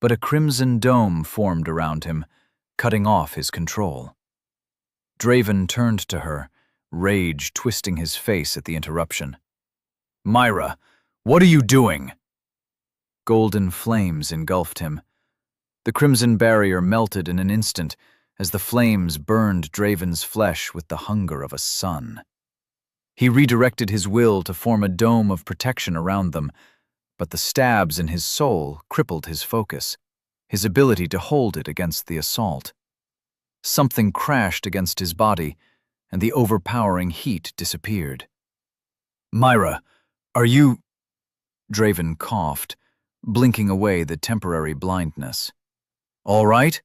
But a crimson dome formed around him, cutting off his control. Draven turned to her, rage twisting his face at the interruption. Myra, what are you doing? Golden flames engulfed him. The crimson barrier melted in an instant as the flames burned Draven's flesh with the hunger of a sun. He redirected his will to form a dome of protection around them, but the stabs in his soul crippled his focus, his ability to hold it against the assault. Something crashed against his body, and the overpowering heat disappeared. Myra, are you... Draven coughed, blinking away the temporary blindness. All right?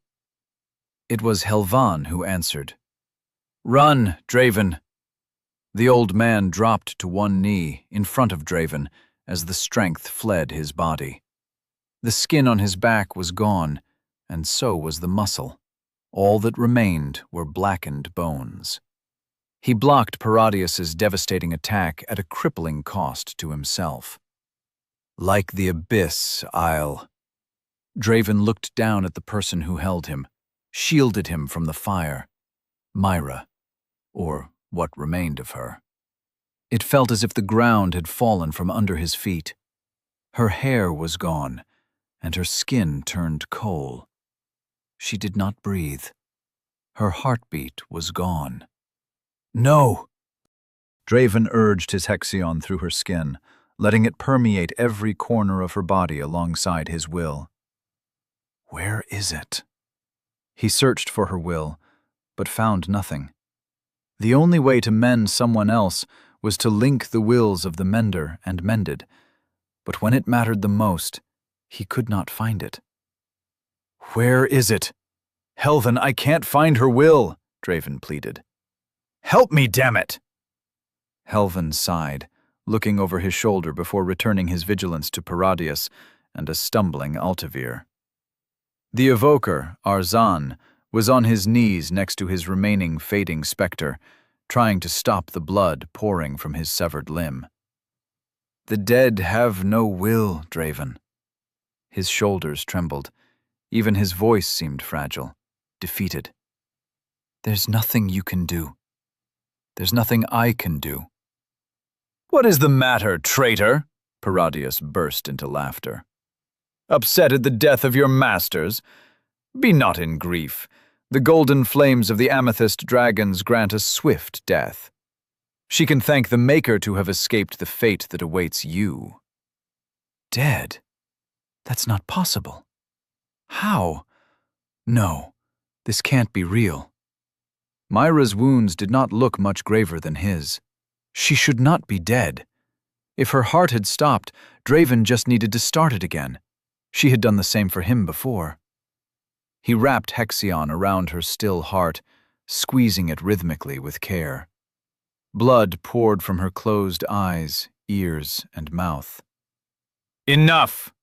It was Helvan who answered. Run, Draven! The old man dropped to one knee in front of Draven as the strength fled his body. The skin on his back was gone, and so was the muscle. All that remained were blackened bones. He blocked Paradius's devastating attack at a crippling cost to himself. Like the abyss, I'll... Draven looked down at the person who held him, shielded him from the fire. Myra, or what remained of her. It felt as if the ground had fallen from under his feet. Her hair was gone, and her skin turned coal. She did not breathe. Her heartbeat was gone. No! Draven urged his Hexion through her skin, letting it permeate every corner of her body alongside his will. Where is it? He searched for her will, but found nothing. The only way to mend someone else was to link the wills of the mender and mended, but when it mattered the most, he could not find it. Where is it? Helvan, I can't find her will, Draven pleaded. Help me, damn it! Helvan sighed, looking over his shoulder before returning his vigilance to Paradius and a stumbling Altavir. The evoker, Arzan, was on his knees next to his remaining fading specter, trying to stop the blood pouring from his severed limb. The dead have no will, Draven. His shoulders trembled. Even his voice seemed fragile, defeated. There's nothing you can do. There's nothing I can do. What is the matter, traitor? Paradius burst into laughter. Upset at the death of your masters? Be not in grief. The golden flames of the amethyst dragons grant a swift death. She can thank the Maker to have escaped the fate that awaits you. Dead? That's not possible. How? No, this can't be real. Myra's wounds did not look much graver than his. She should not be dead. If her heart had stopped, Draven just needed to start it again. She had done the same for him before. He wrapped Hexion around her still heart, squeezing it rhythmically with care. Blood poured from her closed eyes, ears, and mouth. Enough!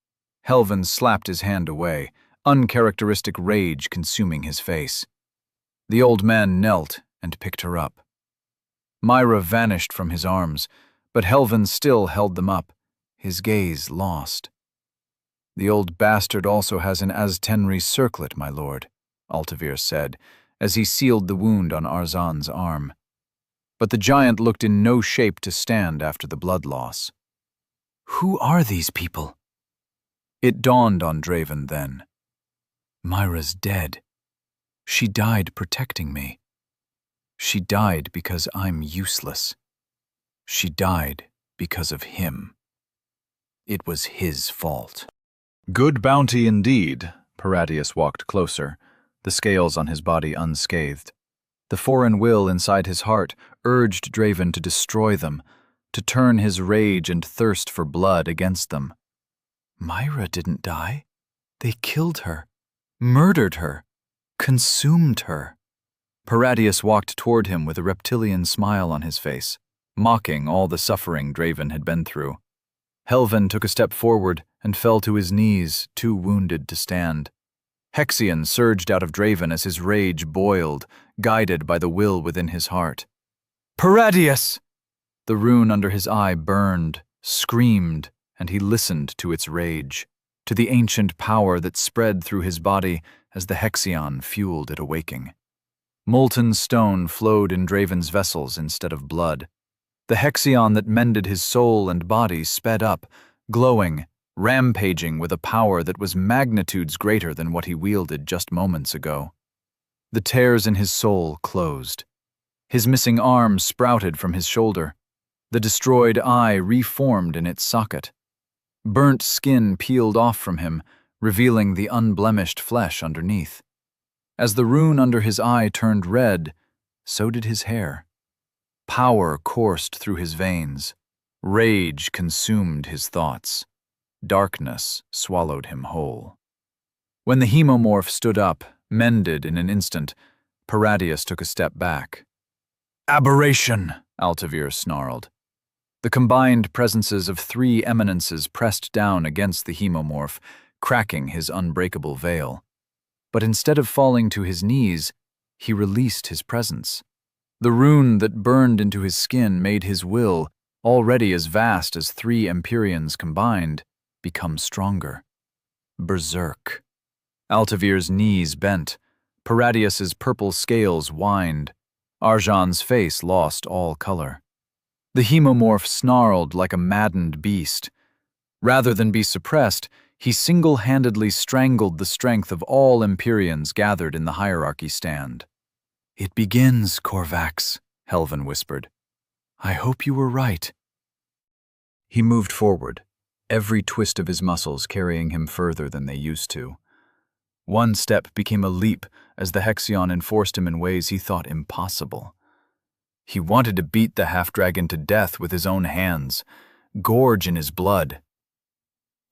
Helvan slapped his hand away, uncharacteristic rage consuming his face. The old man knelt and picked her up. Myra vanished from his arms, but Helvan still held them up, his gaze lost. The old bastard also has an Aztenri circlet, my lord, Altavir said, as he sealed the wound on Arzan's arm. But the giant looked in no shape to stand after the blood loss. Who are these people? It dawned on Draven then. Myra's dead. She died protecting me. She died because I'm useless. She died because of him. It was his fault. Good bounty indeed. Paradius walked closer, the scales on his body unscathed. The foreign will inside his heart urged Draven to destroy them, to turn his rage and thirst for blood against them. Myra didn't die. They killed her, murdered her, consumed her. Paradius walked toward him with a reptilian smile on his face, mocking all the suffering Draven had been through. Helven took a step forward and fell to his knees, too wounded to stand. Hexion surged out of Draven as his rage boiled, guided by the will within his heart. Paradius! The rune under his eye burned, screamed, and he listened to its rage, to the ancient power that spread through his body as the Hexion fueled it awaking. Molten stone flowed in Draven's vessels instead of blood. The Hexion that mended his soul and body sped up, glowing, rampaging with a power that was magnitudes greater than what he wielded just moments ago. The tears in his soul closed. His missing arm sprouted from his shoulder. The destroyed eye reformed in its socket. Burnt skin peeled off from him, revealing the unblemished flesh underneath. As the rune under his eye turned red, so did his hair. Power coursed through his veins. Rage consumed his thoughts. Darkness swallowed him whole. When the hemomorph stood up, mended in an instant, Paradius took a step back. Aberration, Altavir snarled. The combined presences of three eminences pressed down against the hemomorph, cracking his unbreakable veil. But instead of falling to his knees, he released his presence. The rune that burned into his skin made his will, already as vast as three Empyreans combined, become stronger. Berserk. Altavir's knees bent. Paradius's purple scales whined. Arjan's face lost all color. The hemomorph snarled like a maddened beast. Rather than be suppressed, he single-handedly strangled the strength of all Empyreans gathered in the hierarchy stand. It begins, Korvax, Helven whispered. I hope you were right. He moved forward, every twist of his muscles carrying him further than they used to. One step became a leap as the Hexion enforced him in ways he thought impossible. He wanted to beat the half-dragon to death with his own hands, gorge in his blood.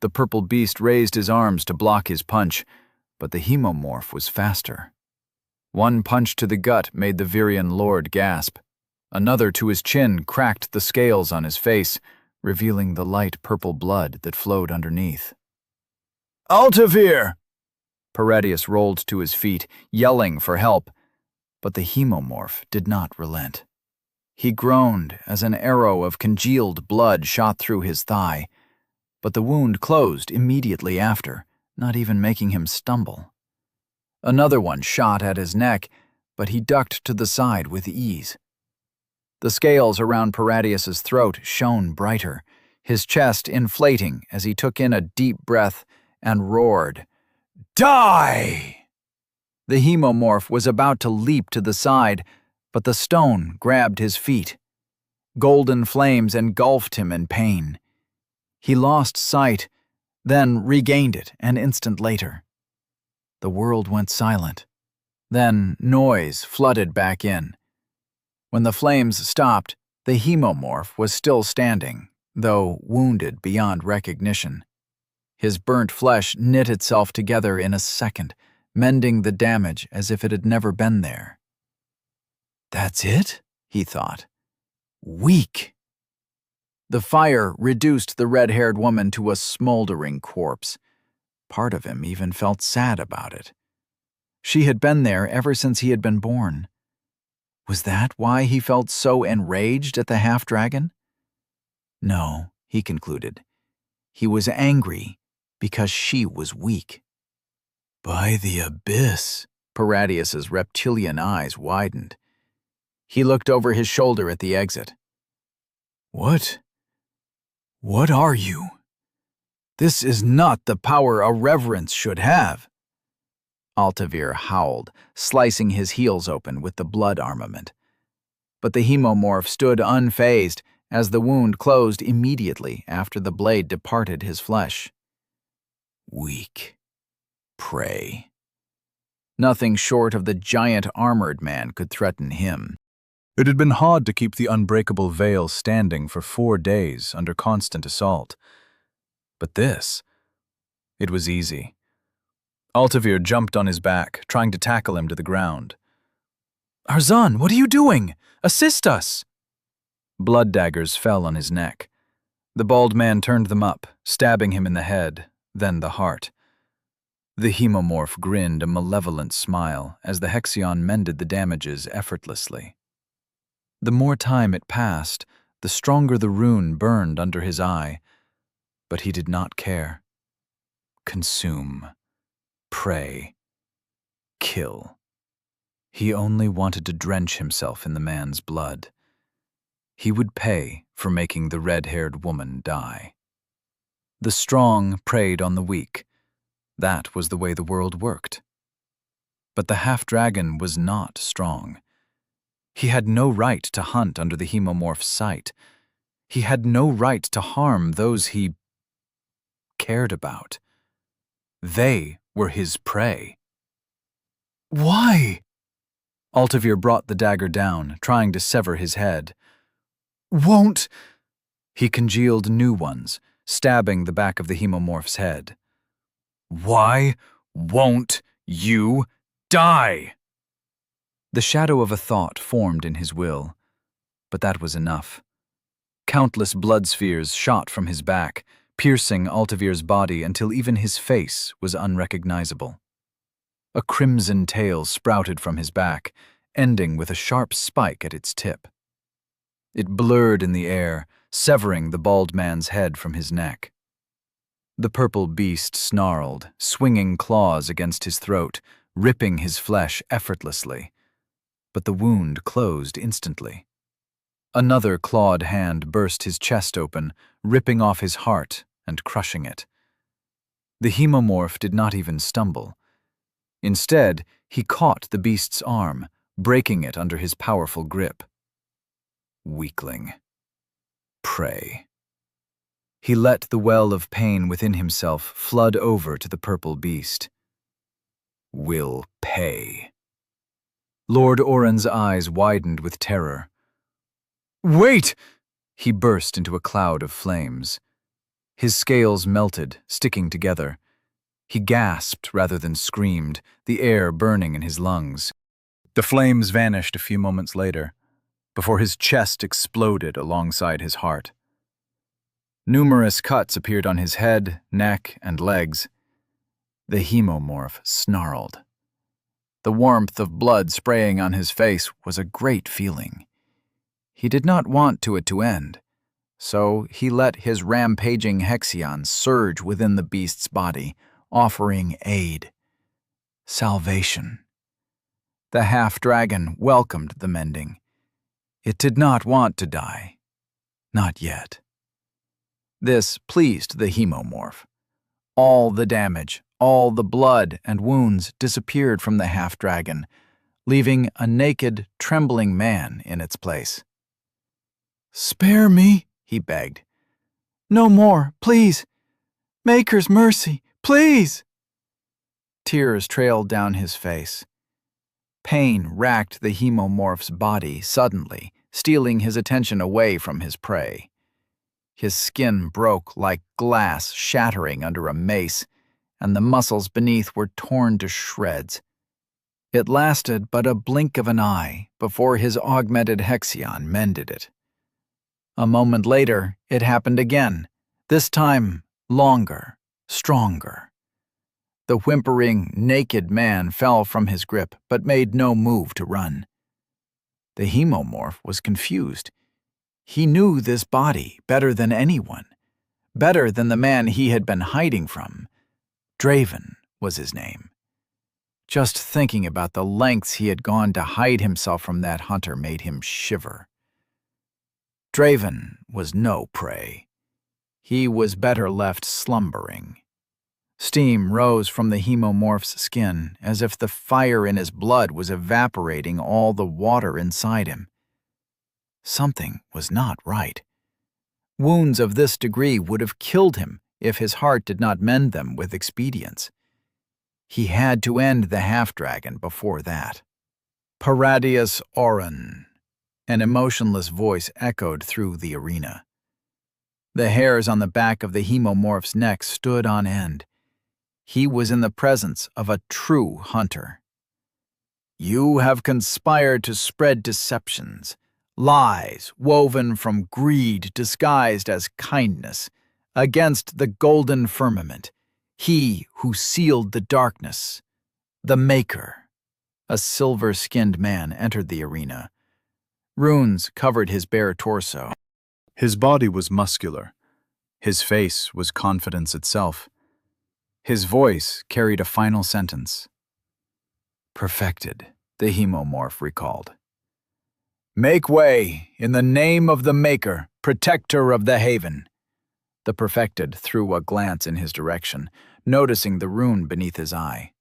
The purple beast raised his arms to block his punch, but the hemomorph was faster. One punch to the gut made the Virian lord gasp. Another to his chin cracked the scales on his face, revealing the light purple blood that flowed underneath. Altavir! Paradius rolled to his feet, yelling for help, but the hemomorph did not relent. He groaned as an arrow of congealed blood shot through his thigh, but the wound closed immediately after, not even making him stumble. Another one shot at his neck, but he ducked to the side with ease. The scales around Paradius's throat shone brighter, his chest inflating as he took in a deep breath and roared, Die! The hemomorph was about to leap to the side, but the stone grabbed his feet. Golden flames engulfed him in pain. He lost sight, then regained it an instant later. The world went silent. Then noise flooded back in. When the flames stopped, the hemomorph was still standing, though wounded beyond recognition. His burnt flesh knit itself together in a second, mending the damage as if it had never been there. That's it, he thought. Weak. The fire reduced the red-haired woman to a smoldering corpse. Part of him even felt sad about it. She had been there ever since he had been born. Was that why he felt so enraged at the half-dragon? No, he concluded. He was angry because she was weak. By the abyss, Paradius's reptilian eyes widened. He looked over his shoulder at the exit. What are you? This is not the power a reverence should have. Altavir howled, slicing his heels open with the blood armament. But the hemomorph stood unfazed, as the wound closed immediately after the blade departed his flesh. Weak. Prey. Nothing short of the giant armored man could threaten him. It had been hard to keep the unbreakable veil standing for 4 days under constant assault. But this, it was easy. Altavir jumped on his back, trying to tackle him to the ground. "Arzan, what are you doing? Assist us!" Blood daggers fell on his neck. The bald man turned them up, stabbing him in the head, then the heart. The hemomorph grinned a malevolent smile as the Hexion mended the damages effortlessly. The more time it passed, the stronger the rune burned under his eye, but he did not care. Consume. Prey. Kill. He only wanted to drench himself in the man's blood. He would pay for making the red-haired woman die. The strong preyed on the weak. That was the way the world worked. But the half-dragon was not strong. He had no right to hunt under the hemomorph's sight. He had no right to harm those he cared about. They were his prey. Why? Altavir brought the dagger down, trying to sever his head. Won't... He congealed new ones, stabbing the back of the hemomorph's head. Why won't you die? The shadow of a thought formed in his will, but that was enough. Countless blood spheres shot from his back, piercing Altavir's body until even his face was unrecognizable. A crimson tail sprouted from his back, ending with a sharp spike at its tip. It blurred in the air, severing the bald man's head from his neck. The purple beast snarled, swinging claws against his throat, ripping his flesh effortlessly. But the wound closed instantly. Another clawed hand burst his chest open, ripping off his heart and crushing it. The hemomorph did not even stumble. Instead, he caught the beast's arm, breaking it under his powerful grip. Weakling. Prey. He let the well of pain within himself flood over to the purple beast. Will pay. Lord Oren's eyes widened with terror. Wait! He burst into a cloud of flames. His scales melted, sticking together. He gasped rather than screamed, the air burning in his lungs. The flames vanished a few moments later, before his chest exploded alongside his heart. Numerous cuts appeared on his head, neck, and legs. The hemomorph snarled. The warmth of blood spraying on his face was a great feeling. He did not want it to end, so he let his rampaging Hexion surge within the beast's body, offering aid. Salvation. The half-dragon welcomed the mending. It did not want to die. Not yet. This pleased the hemomorph. All the damage, all the blood and wounds disappeared from the half-dragon, leaving a naked, trembling man in its place. "Spare me," he begged. "No more, please. Maker's mercy, please." Tears trailed down his face. Pain racked the hemomorph's body suddenly, stealing his attention away from his prey. His skin broke like glass shattering under a mace, and the muscles beneath were torn to shreds. It lasted but a blink of an eye before his augmented Hexion mended it. A moment later, it happened again, this time longer, stronger. The whimpering, naked man fell from his grip but made no move to run. The hemomorph was confused. He knew this body better than anyone, better than the man he had been hiding from. Draven was his name. Just thinking about the lengths he had gone to hide himself from that hunter made him shiver. Draven was no prey. He was better left slumbering. Steam rose from the hemomorph's skin as if the fire in his blood was evaporating all the water inside him. Something was not right. Wounds of this degree would have killed him if his heart did not mend them with expedience. He had to end the half-dragon before that. Paradius Auron, an emotionless voice echoed through the arena. The hairs on the back of the hemomorph's neck stood on end. He was in the presence of a true hunter. You have conspired to spread deceptions, lies woven from greed disguised as kindness, against the golden firmament, he who sealed the darkness, the Maker. A silver-skinned man entered the arena. Runes covered his bare torso. His body was muscular. His face was confidence itself. His voice carried a final sentence. Perfected, the hemomorph recalled. Make way, in the name of the Maker, protector of the haven. The perfected threw a glance in his direction, noticing the rune beneath his eye.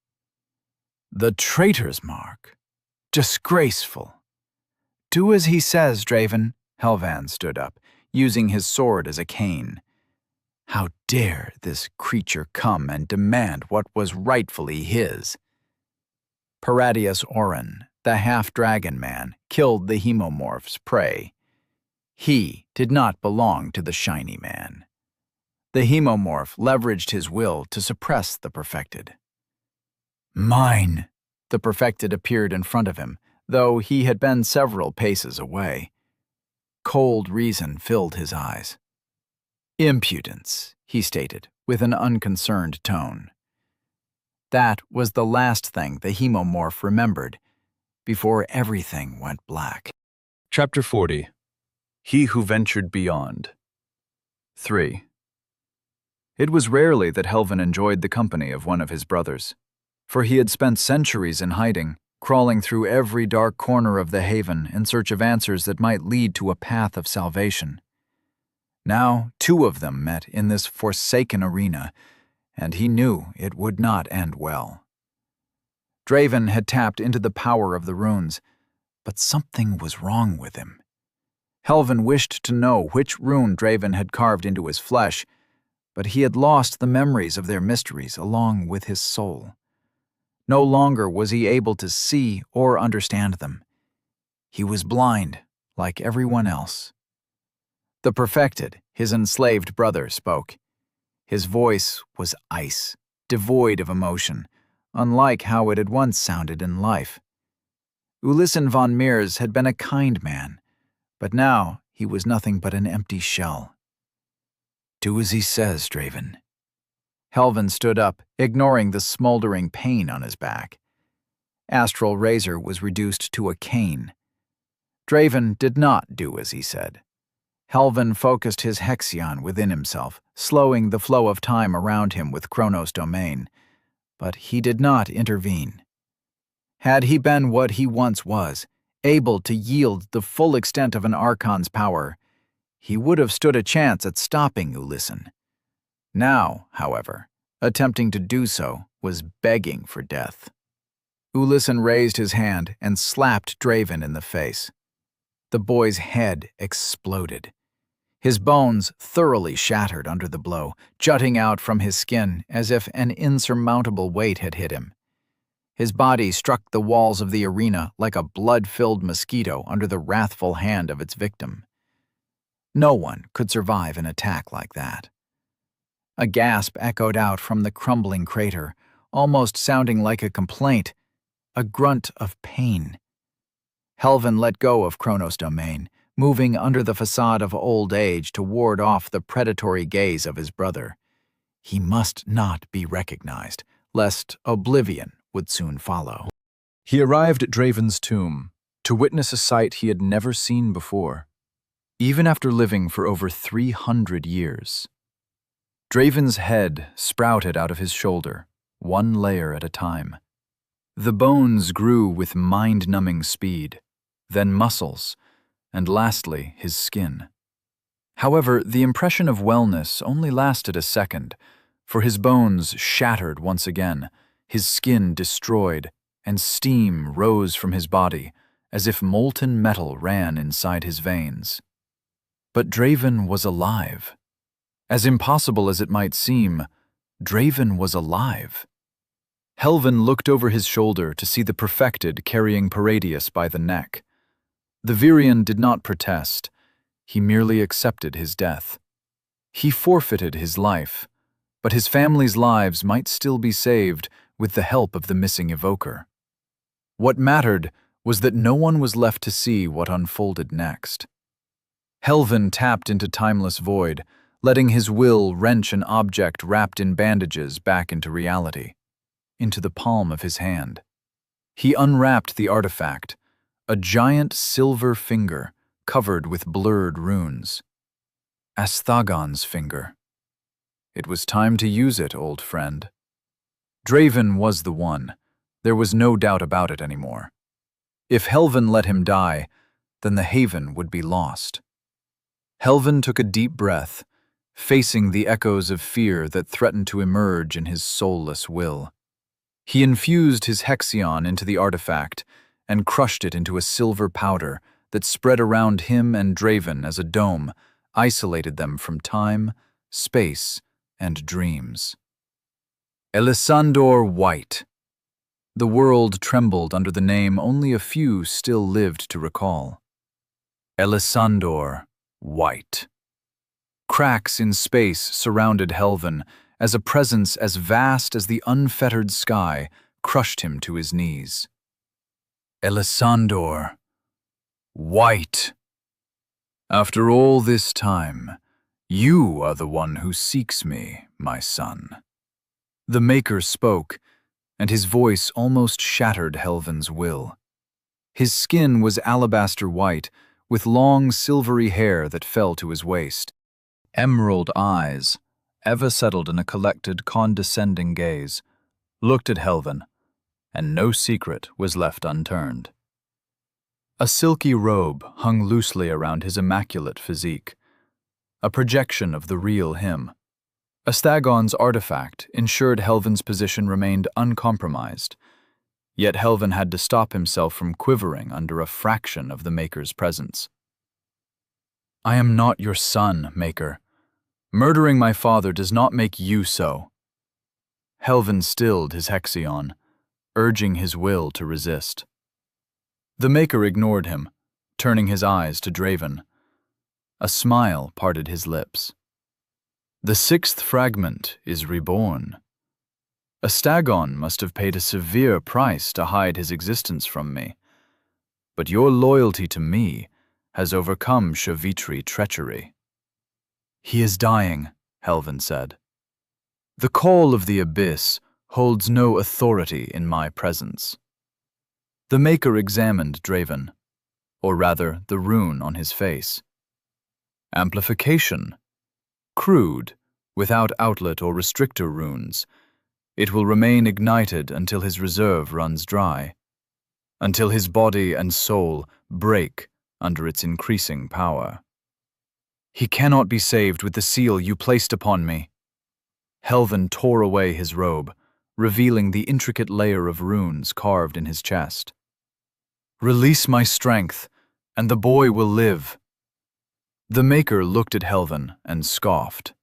The traitor's mark. Disgraceful. Do as he says, Draven. Helvan stood up, using his sword as a cane. How dare this creature come and demand what was rightfully his? Paradius Auron, the half-dragon man, killed the hemomorph's prey. He did not belong to the shiny man. The hemomorph leveraged his will to suppress the perfected. Mine! The perfected appeared in front of him, though he had been several paces away. Cold reason filled his eyes. Impudence, he stated, with an unconcerned tone. That was the last thing the hemomorph remembered, before everything went black. Chapter 40. He Who Ventured Beyond. 3. It was rarely that Helvan enjoyed the company of one of his brothers, for he had spent centuries in hiding, crawling through every dark corner of the haven in search of answers that might lead to a path of salvation. Now 2 of them met in this forsaken arena, and he knew it would not end well. Draven had tapped into the power of the runes, but something was wrong with him. Helvan wished to know which rune Draven had carved into his flesh, but he had lost the memories of their mysteries along with his soul. No longer was he able to see or understand them. He was blind, like everyone else. The perfected, his enslaved brother, spoke. His voice was ice, devoid of emotion, unlike how it had once sounded in life. Ulisson von Meers had been a kind man, but now he was nothing but an empty shell. Do as he says, Draven. Helvan stood up, ignoring the smoldering pain on his back. Astral Razor was reduced to a cane. Draven did not do as he said. Helvan focused his Hexion within himself, slowing the flow of time around him with Chronos' domain, but he did not intervene. Had he been what he once was, able to yield the full extent of an Archon's power, he would have stood a chance at stopping Ulisson. Now, however, attempting to do so was begging for death. Ulisson raised his hand and slapped Draven in the face. The boy's head exploded. His bones thoroughly shattered under the blow, jutting out from his skin as if an insurmountable weight had hit him. His body struck the walls of the arena like a blood-filled mosquito under the wrathful hand of its victim. No one could survive an attack like that. A gasp echoed out from the crumbling crater, almost sounding like a complaint, a grunt of pain. Helvan let go of Chronos' domain, moving under the facade of old age to ward off the predatory gaze of his brother. He must not be recognized, lest oblivion would soon follow. He arrived at Draven's tomb, to witness a sight he had never seen before, even after living for over 300 years. Draven's head sprouted out of his shoulder, one layer at a time. The bones grew with mind-numbing speed, then muscles, and lastly his skin. However, the impression of wellness only lasted a second, for his bones shattered once again, his skin destroyed, and steam rose from his body as if molten metal ran inside his veins. But Draven was alive. As impossible as it might seem, Draven was alive. Helvin looked over his shoulder to see the perfected carrying Paradius by the neck. The Virian did not protest. He merely accepted his death. He forfeited his life, but his family's lives might still be saved with the help of the missing evoker. What mattered was that no one was left to see what unfolded next. Helvin tapped into timeless void, letting his will wrench an object wrapped in bandages back into reality, into the palm of his hand. He unwrapped the artifact, a giant silver finger covered with blurred runes. Asthagon's finger. It was time to use it, old friend. Draven was the one. There was no doubt about it anymore. If Helvin let him die, then the haven would be lost. Helvin took a deep breath, facing the echoes of fear that threatened to emerge in his soulless will. He infused his Hexion into the artifact and crushed it into a silver powder that spread around him and Draven as a dome, isolated them from time, space, and dreams. Elisandor White. The world trembled under the name only a few still lived to recall. Elisandor White. Cracks in space surrounded Helvin as a presence as vast as the unfettered sky crushed him to his knees. Elisandor White. After all this time, you are the one who seeks me, my son. The Maker spoke, and his voice almost shattered Helvin's will. His skin was alabaster white, with long silvery hair that fell to his waist. Emerald eyes, ever settled in a collected, condescending gaze, looked at Helvin, and no secret was left unturned. A silky robe hung loosely around his immaculate physique, a projection of the real him. Asthagon's artifact ensured Helvin's position remained uncompromised, yet Helvin had to stop himself from quivering under a fraction of the Maker's presence. I am not your son, Maker. Murdering my father does not make you so. Helvin stilled his Hexion, urging his will to resist. The Maker ignored him, turning his eyes to Draven. A smile parted his lips. The sixth fragment is reborn. Asthagon must have paid a severe price to hide his existence from me, but your loyalty to me has overcome Shavitri treachery. He is dying, Helvin said. The call of the abyss holds no authority in my presence. The Maker examined Draven, or rather the rune on his face. Amplification. Crude, without outlet or restrictor runes. It will remain ignited until his reserve runs dry, until his body and soul break under its increasing power. He cannot be saved with the seal you placed upon me. Helvin tore away his robe, revealing the intricate layer of runes carved in his chest. Release my strength, and the boy will live. The Maker looked at Helvin and scoffed.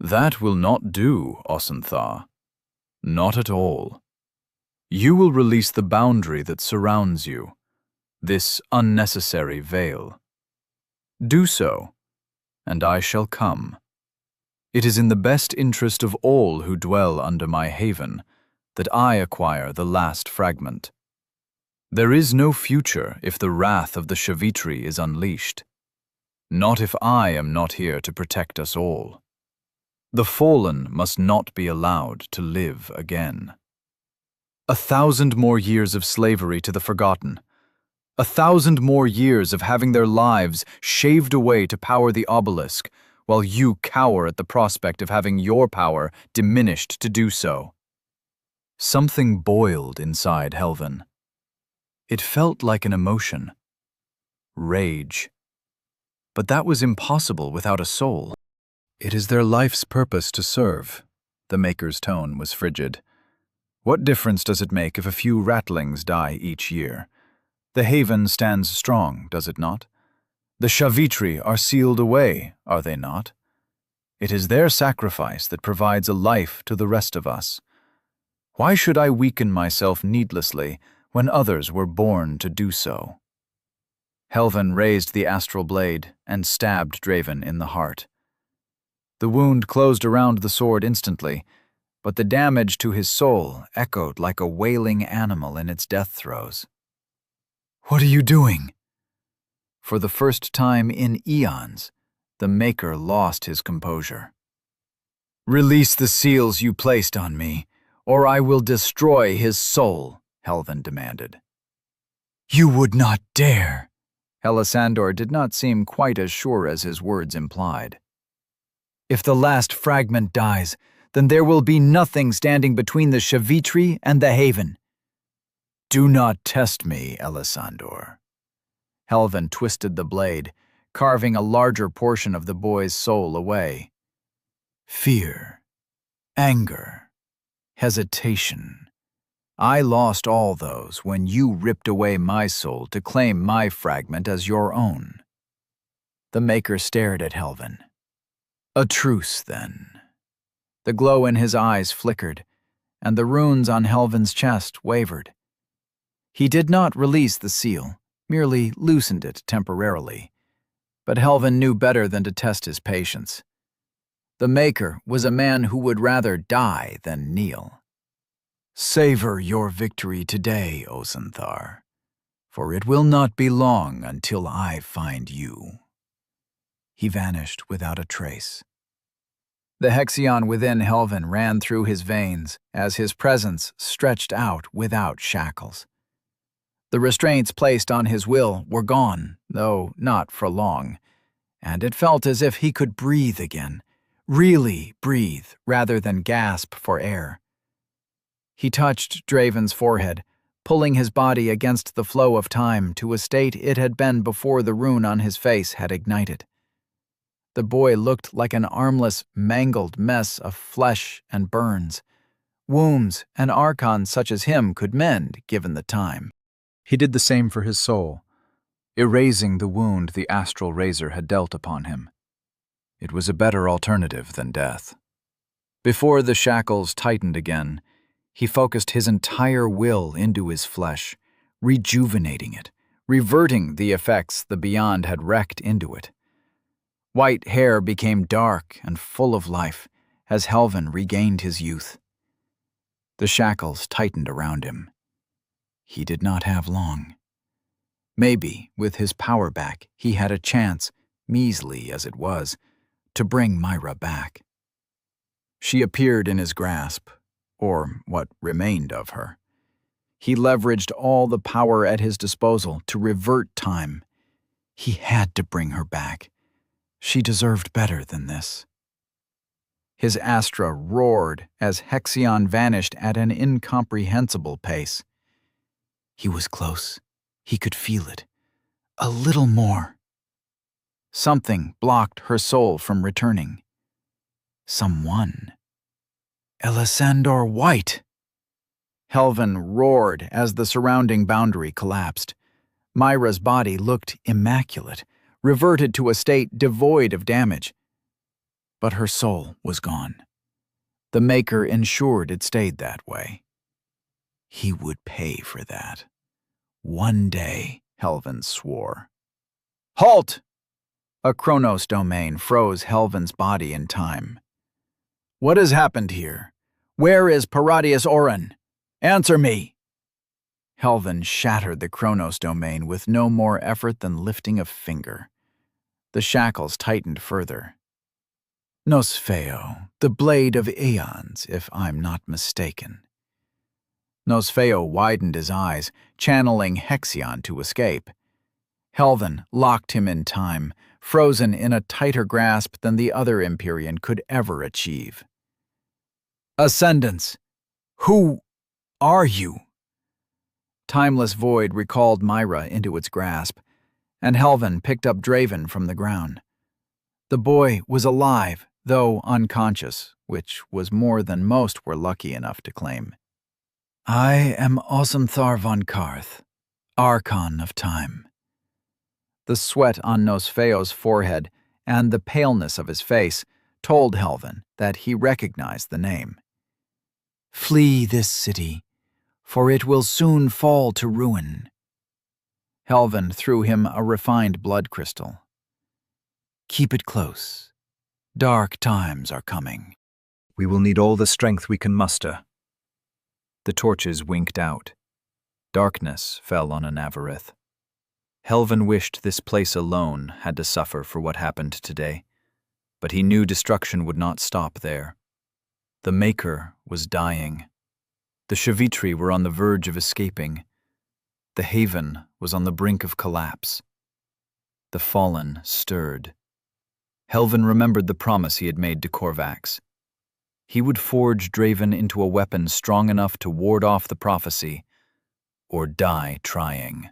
That will not do, Osenthar. Not at all. You will release the boundary that surrounds you, this unnecessary veil. Do so, and I shall come. It is in the best interest of all who dwell under my haven that I acquire the last fragment. There is no future if the wrath of the Shavitri is unleashed. Not if I am not here to protect us all. The fallen must not be allowed to live again. 1,000 more years of slavery to the forgotten. 1,000 more years of having their lives shaved away to power the obelisk, while you cower at the prospect of having your power diminished to do so. Something boiled inside Helvin. It felt like an emotion. Rage. But that was impossible without a soul. It is their life's purpose to serve. The Maker's tone was frigid. What difference does it make if a few ratlings die each year? The haven stands strong, does it not? The Shavitri are sealed away, are they not? It is their sacrifice that provides a life to the rest of us. Why should I weaken myself needlessly when others were born to do so? Helvan raised the astral blade and stabbed Draven in the heart. The wound closed around the sword instantly, but the damage to his soul echoed like a wailing animal in its death throes. "What are you doing?" For the first time in eons, the Maker lost his composure. "Release the seals you placed on me, or I will destroy his soul," Helvan demanded. "You would not dare." Elisandor did not seem quite as sure as his words implied. "If the last fragment dies, then there will be nothing standing between the Shavitri and the Haven." "Do not test me, Elisandor." Helvan twisted the blade, carving a larger portion of the boy's soul away. "Fear, anger, hesitation. I lost all those when you ripped away my soul to claim my fragment as your own." The Maker stared at Helvan. "A truce, then." The glow in his eyes flickered, and the runes on Helvan's chest wavered. He did not release the seal, merely loosened it temporarily. But Helvan knew better than to test his patience. The Maker was a man who would rather die than kneel. "Savor your victory today, Osanthar, for it will not be long until I find you." He vanished without a trace. The Hexion within Helvan ran through his veins as his presence stretched out without shackles. The restraints placed on his will were gone, though not for long, and it felt as if he could breathe again, really breathe rather than gasp for air. He touched Draven's forehead, pulling his body against the flow of time to a state it had been before the rune on his face had ignited. The boy looked like an armless, mangled mess of flesh and burns. Wounds an archon such as him could mend, given the time. He did the same for his soul, erasing the wound the astral razor had dealt upon him. It was a better alternative than death. Before the shackles tightened again, he focused his entire will into his flesh, rejuvenating it, reverting the effects the Beyond had wrecked into it. White hair became dark and full of life as Helvan regained his youth. The shackles tightened around him. He did not have long. Maybe, with his power back, he had a chance, measly as it was, to bring Myra back. She appeared in his grasp, or what remained of her. He leveraged all the power at his disposal to revert time. He had to bring her back. She deserved better than this. His Astra roared as Hexion vanished at an incomprehensible pace. He was close. He could feel it. A little more. Something blocked her soul from returning. Someone. Elisandor White! Helvan roared as the surrounding boundary collapsed. Myra's body looked immaculate, reverted to a state devoid of damage. But her soul was gone. The Maker ensured it stayed that way. He would pay for that. One day, Helvan swore. "Halt!" A Chronos domain froze Helvan's body in time. "What has happened here? Where is Paradius Oren? Answer me!" Helvan shattered the Chronos domain with no more effort than lifting a finger. The shackles tightened further. "Nosfeo, the blade of aeons, if I'm not mistaken." Nosfeo widened his eyes, channeling Hexion to escape. Helvan locked him in time, frozen in a tighter grasp than the other Empyrean could ever achieve. "Ascendants, who are you?" Timeless void recalled Myra into its grasp, and Helvan picked up Draven from the ground. The boy was alive, though unconscious, which was more than most were lucky enough to claim. "I am Osamthar von Karth, Archon of Time." The sweat on Nosfeo's forehead and the paleness of his face told Helvin that he recognized the name. Flee this city, for it will soon fall to ruin. Helvin threw him a refined blood crystal. Keep it close. Dark times are coming. We will need all the strength we can muster. The torches winked out. Darkness fell on Anavarith. Helvin wished this place alone had to suffer for what happened today, but he knew destruction would not stop there. The Maker was dying. The Shavitri were on the verge of escaping. The Haven was on the brink of collapse. The Fallen stirred. Helvin remembered the promise he had made to Korvax. He would forge Draven into a weapon strong enough to ward off the prophecy, or die trying.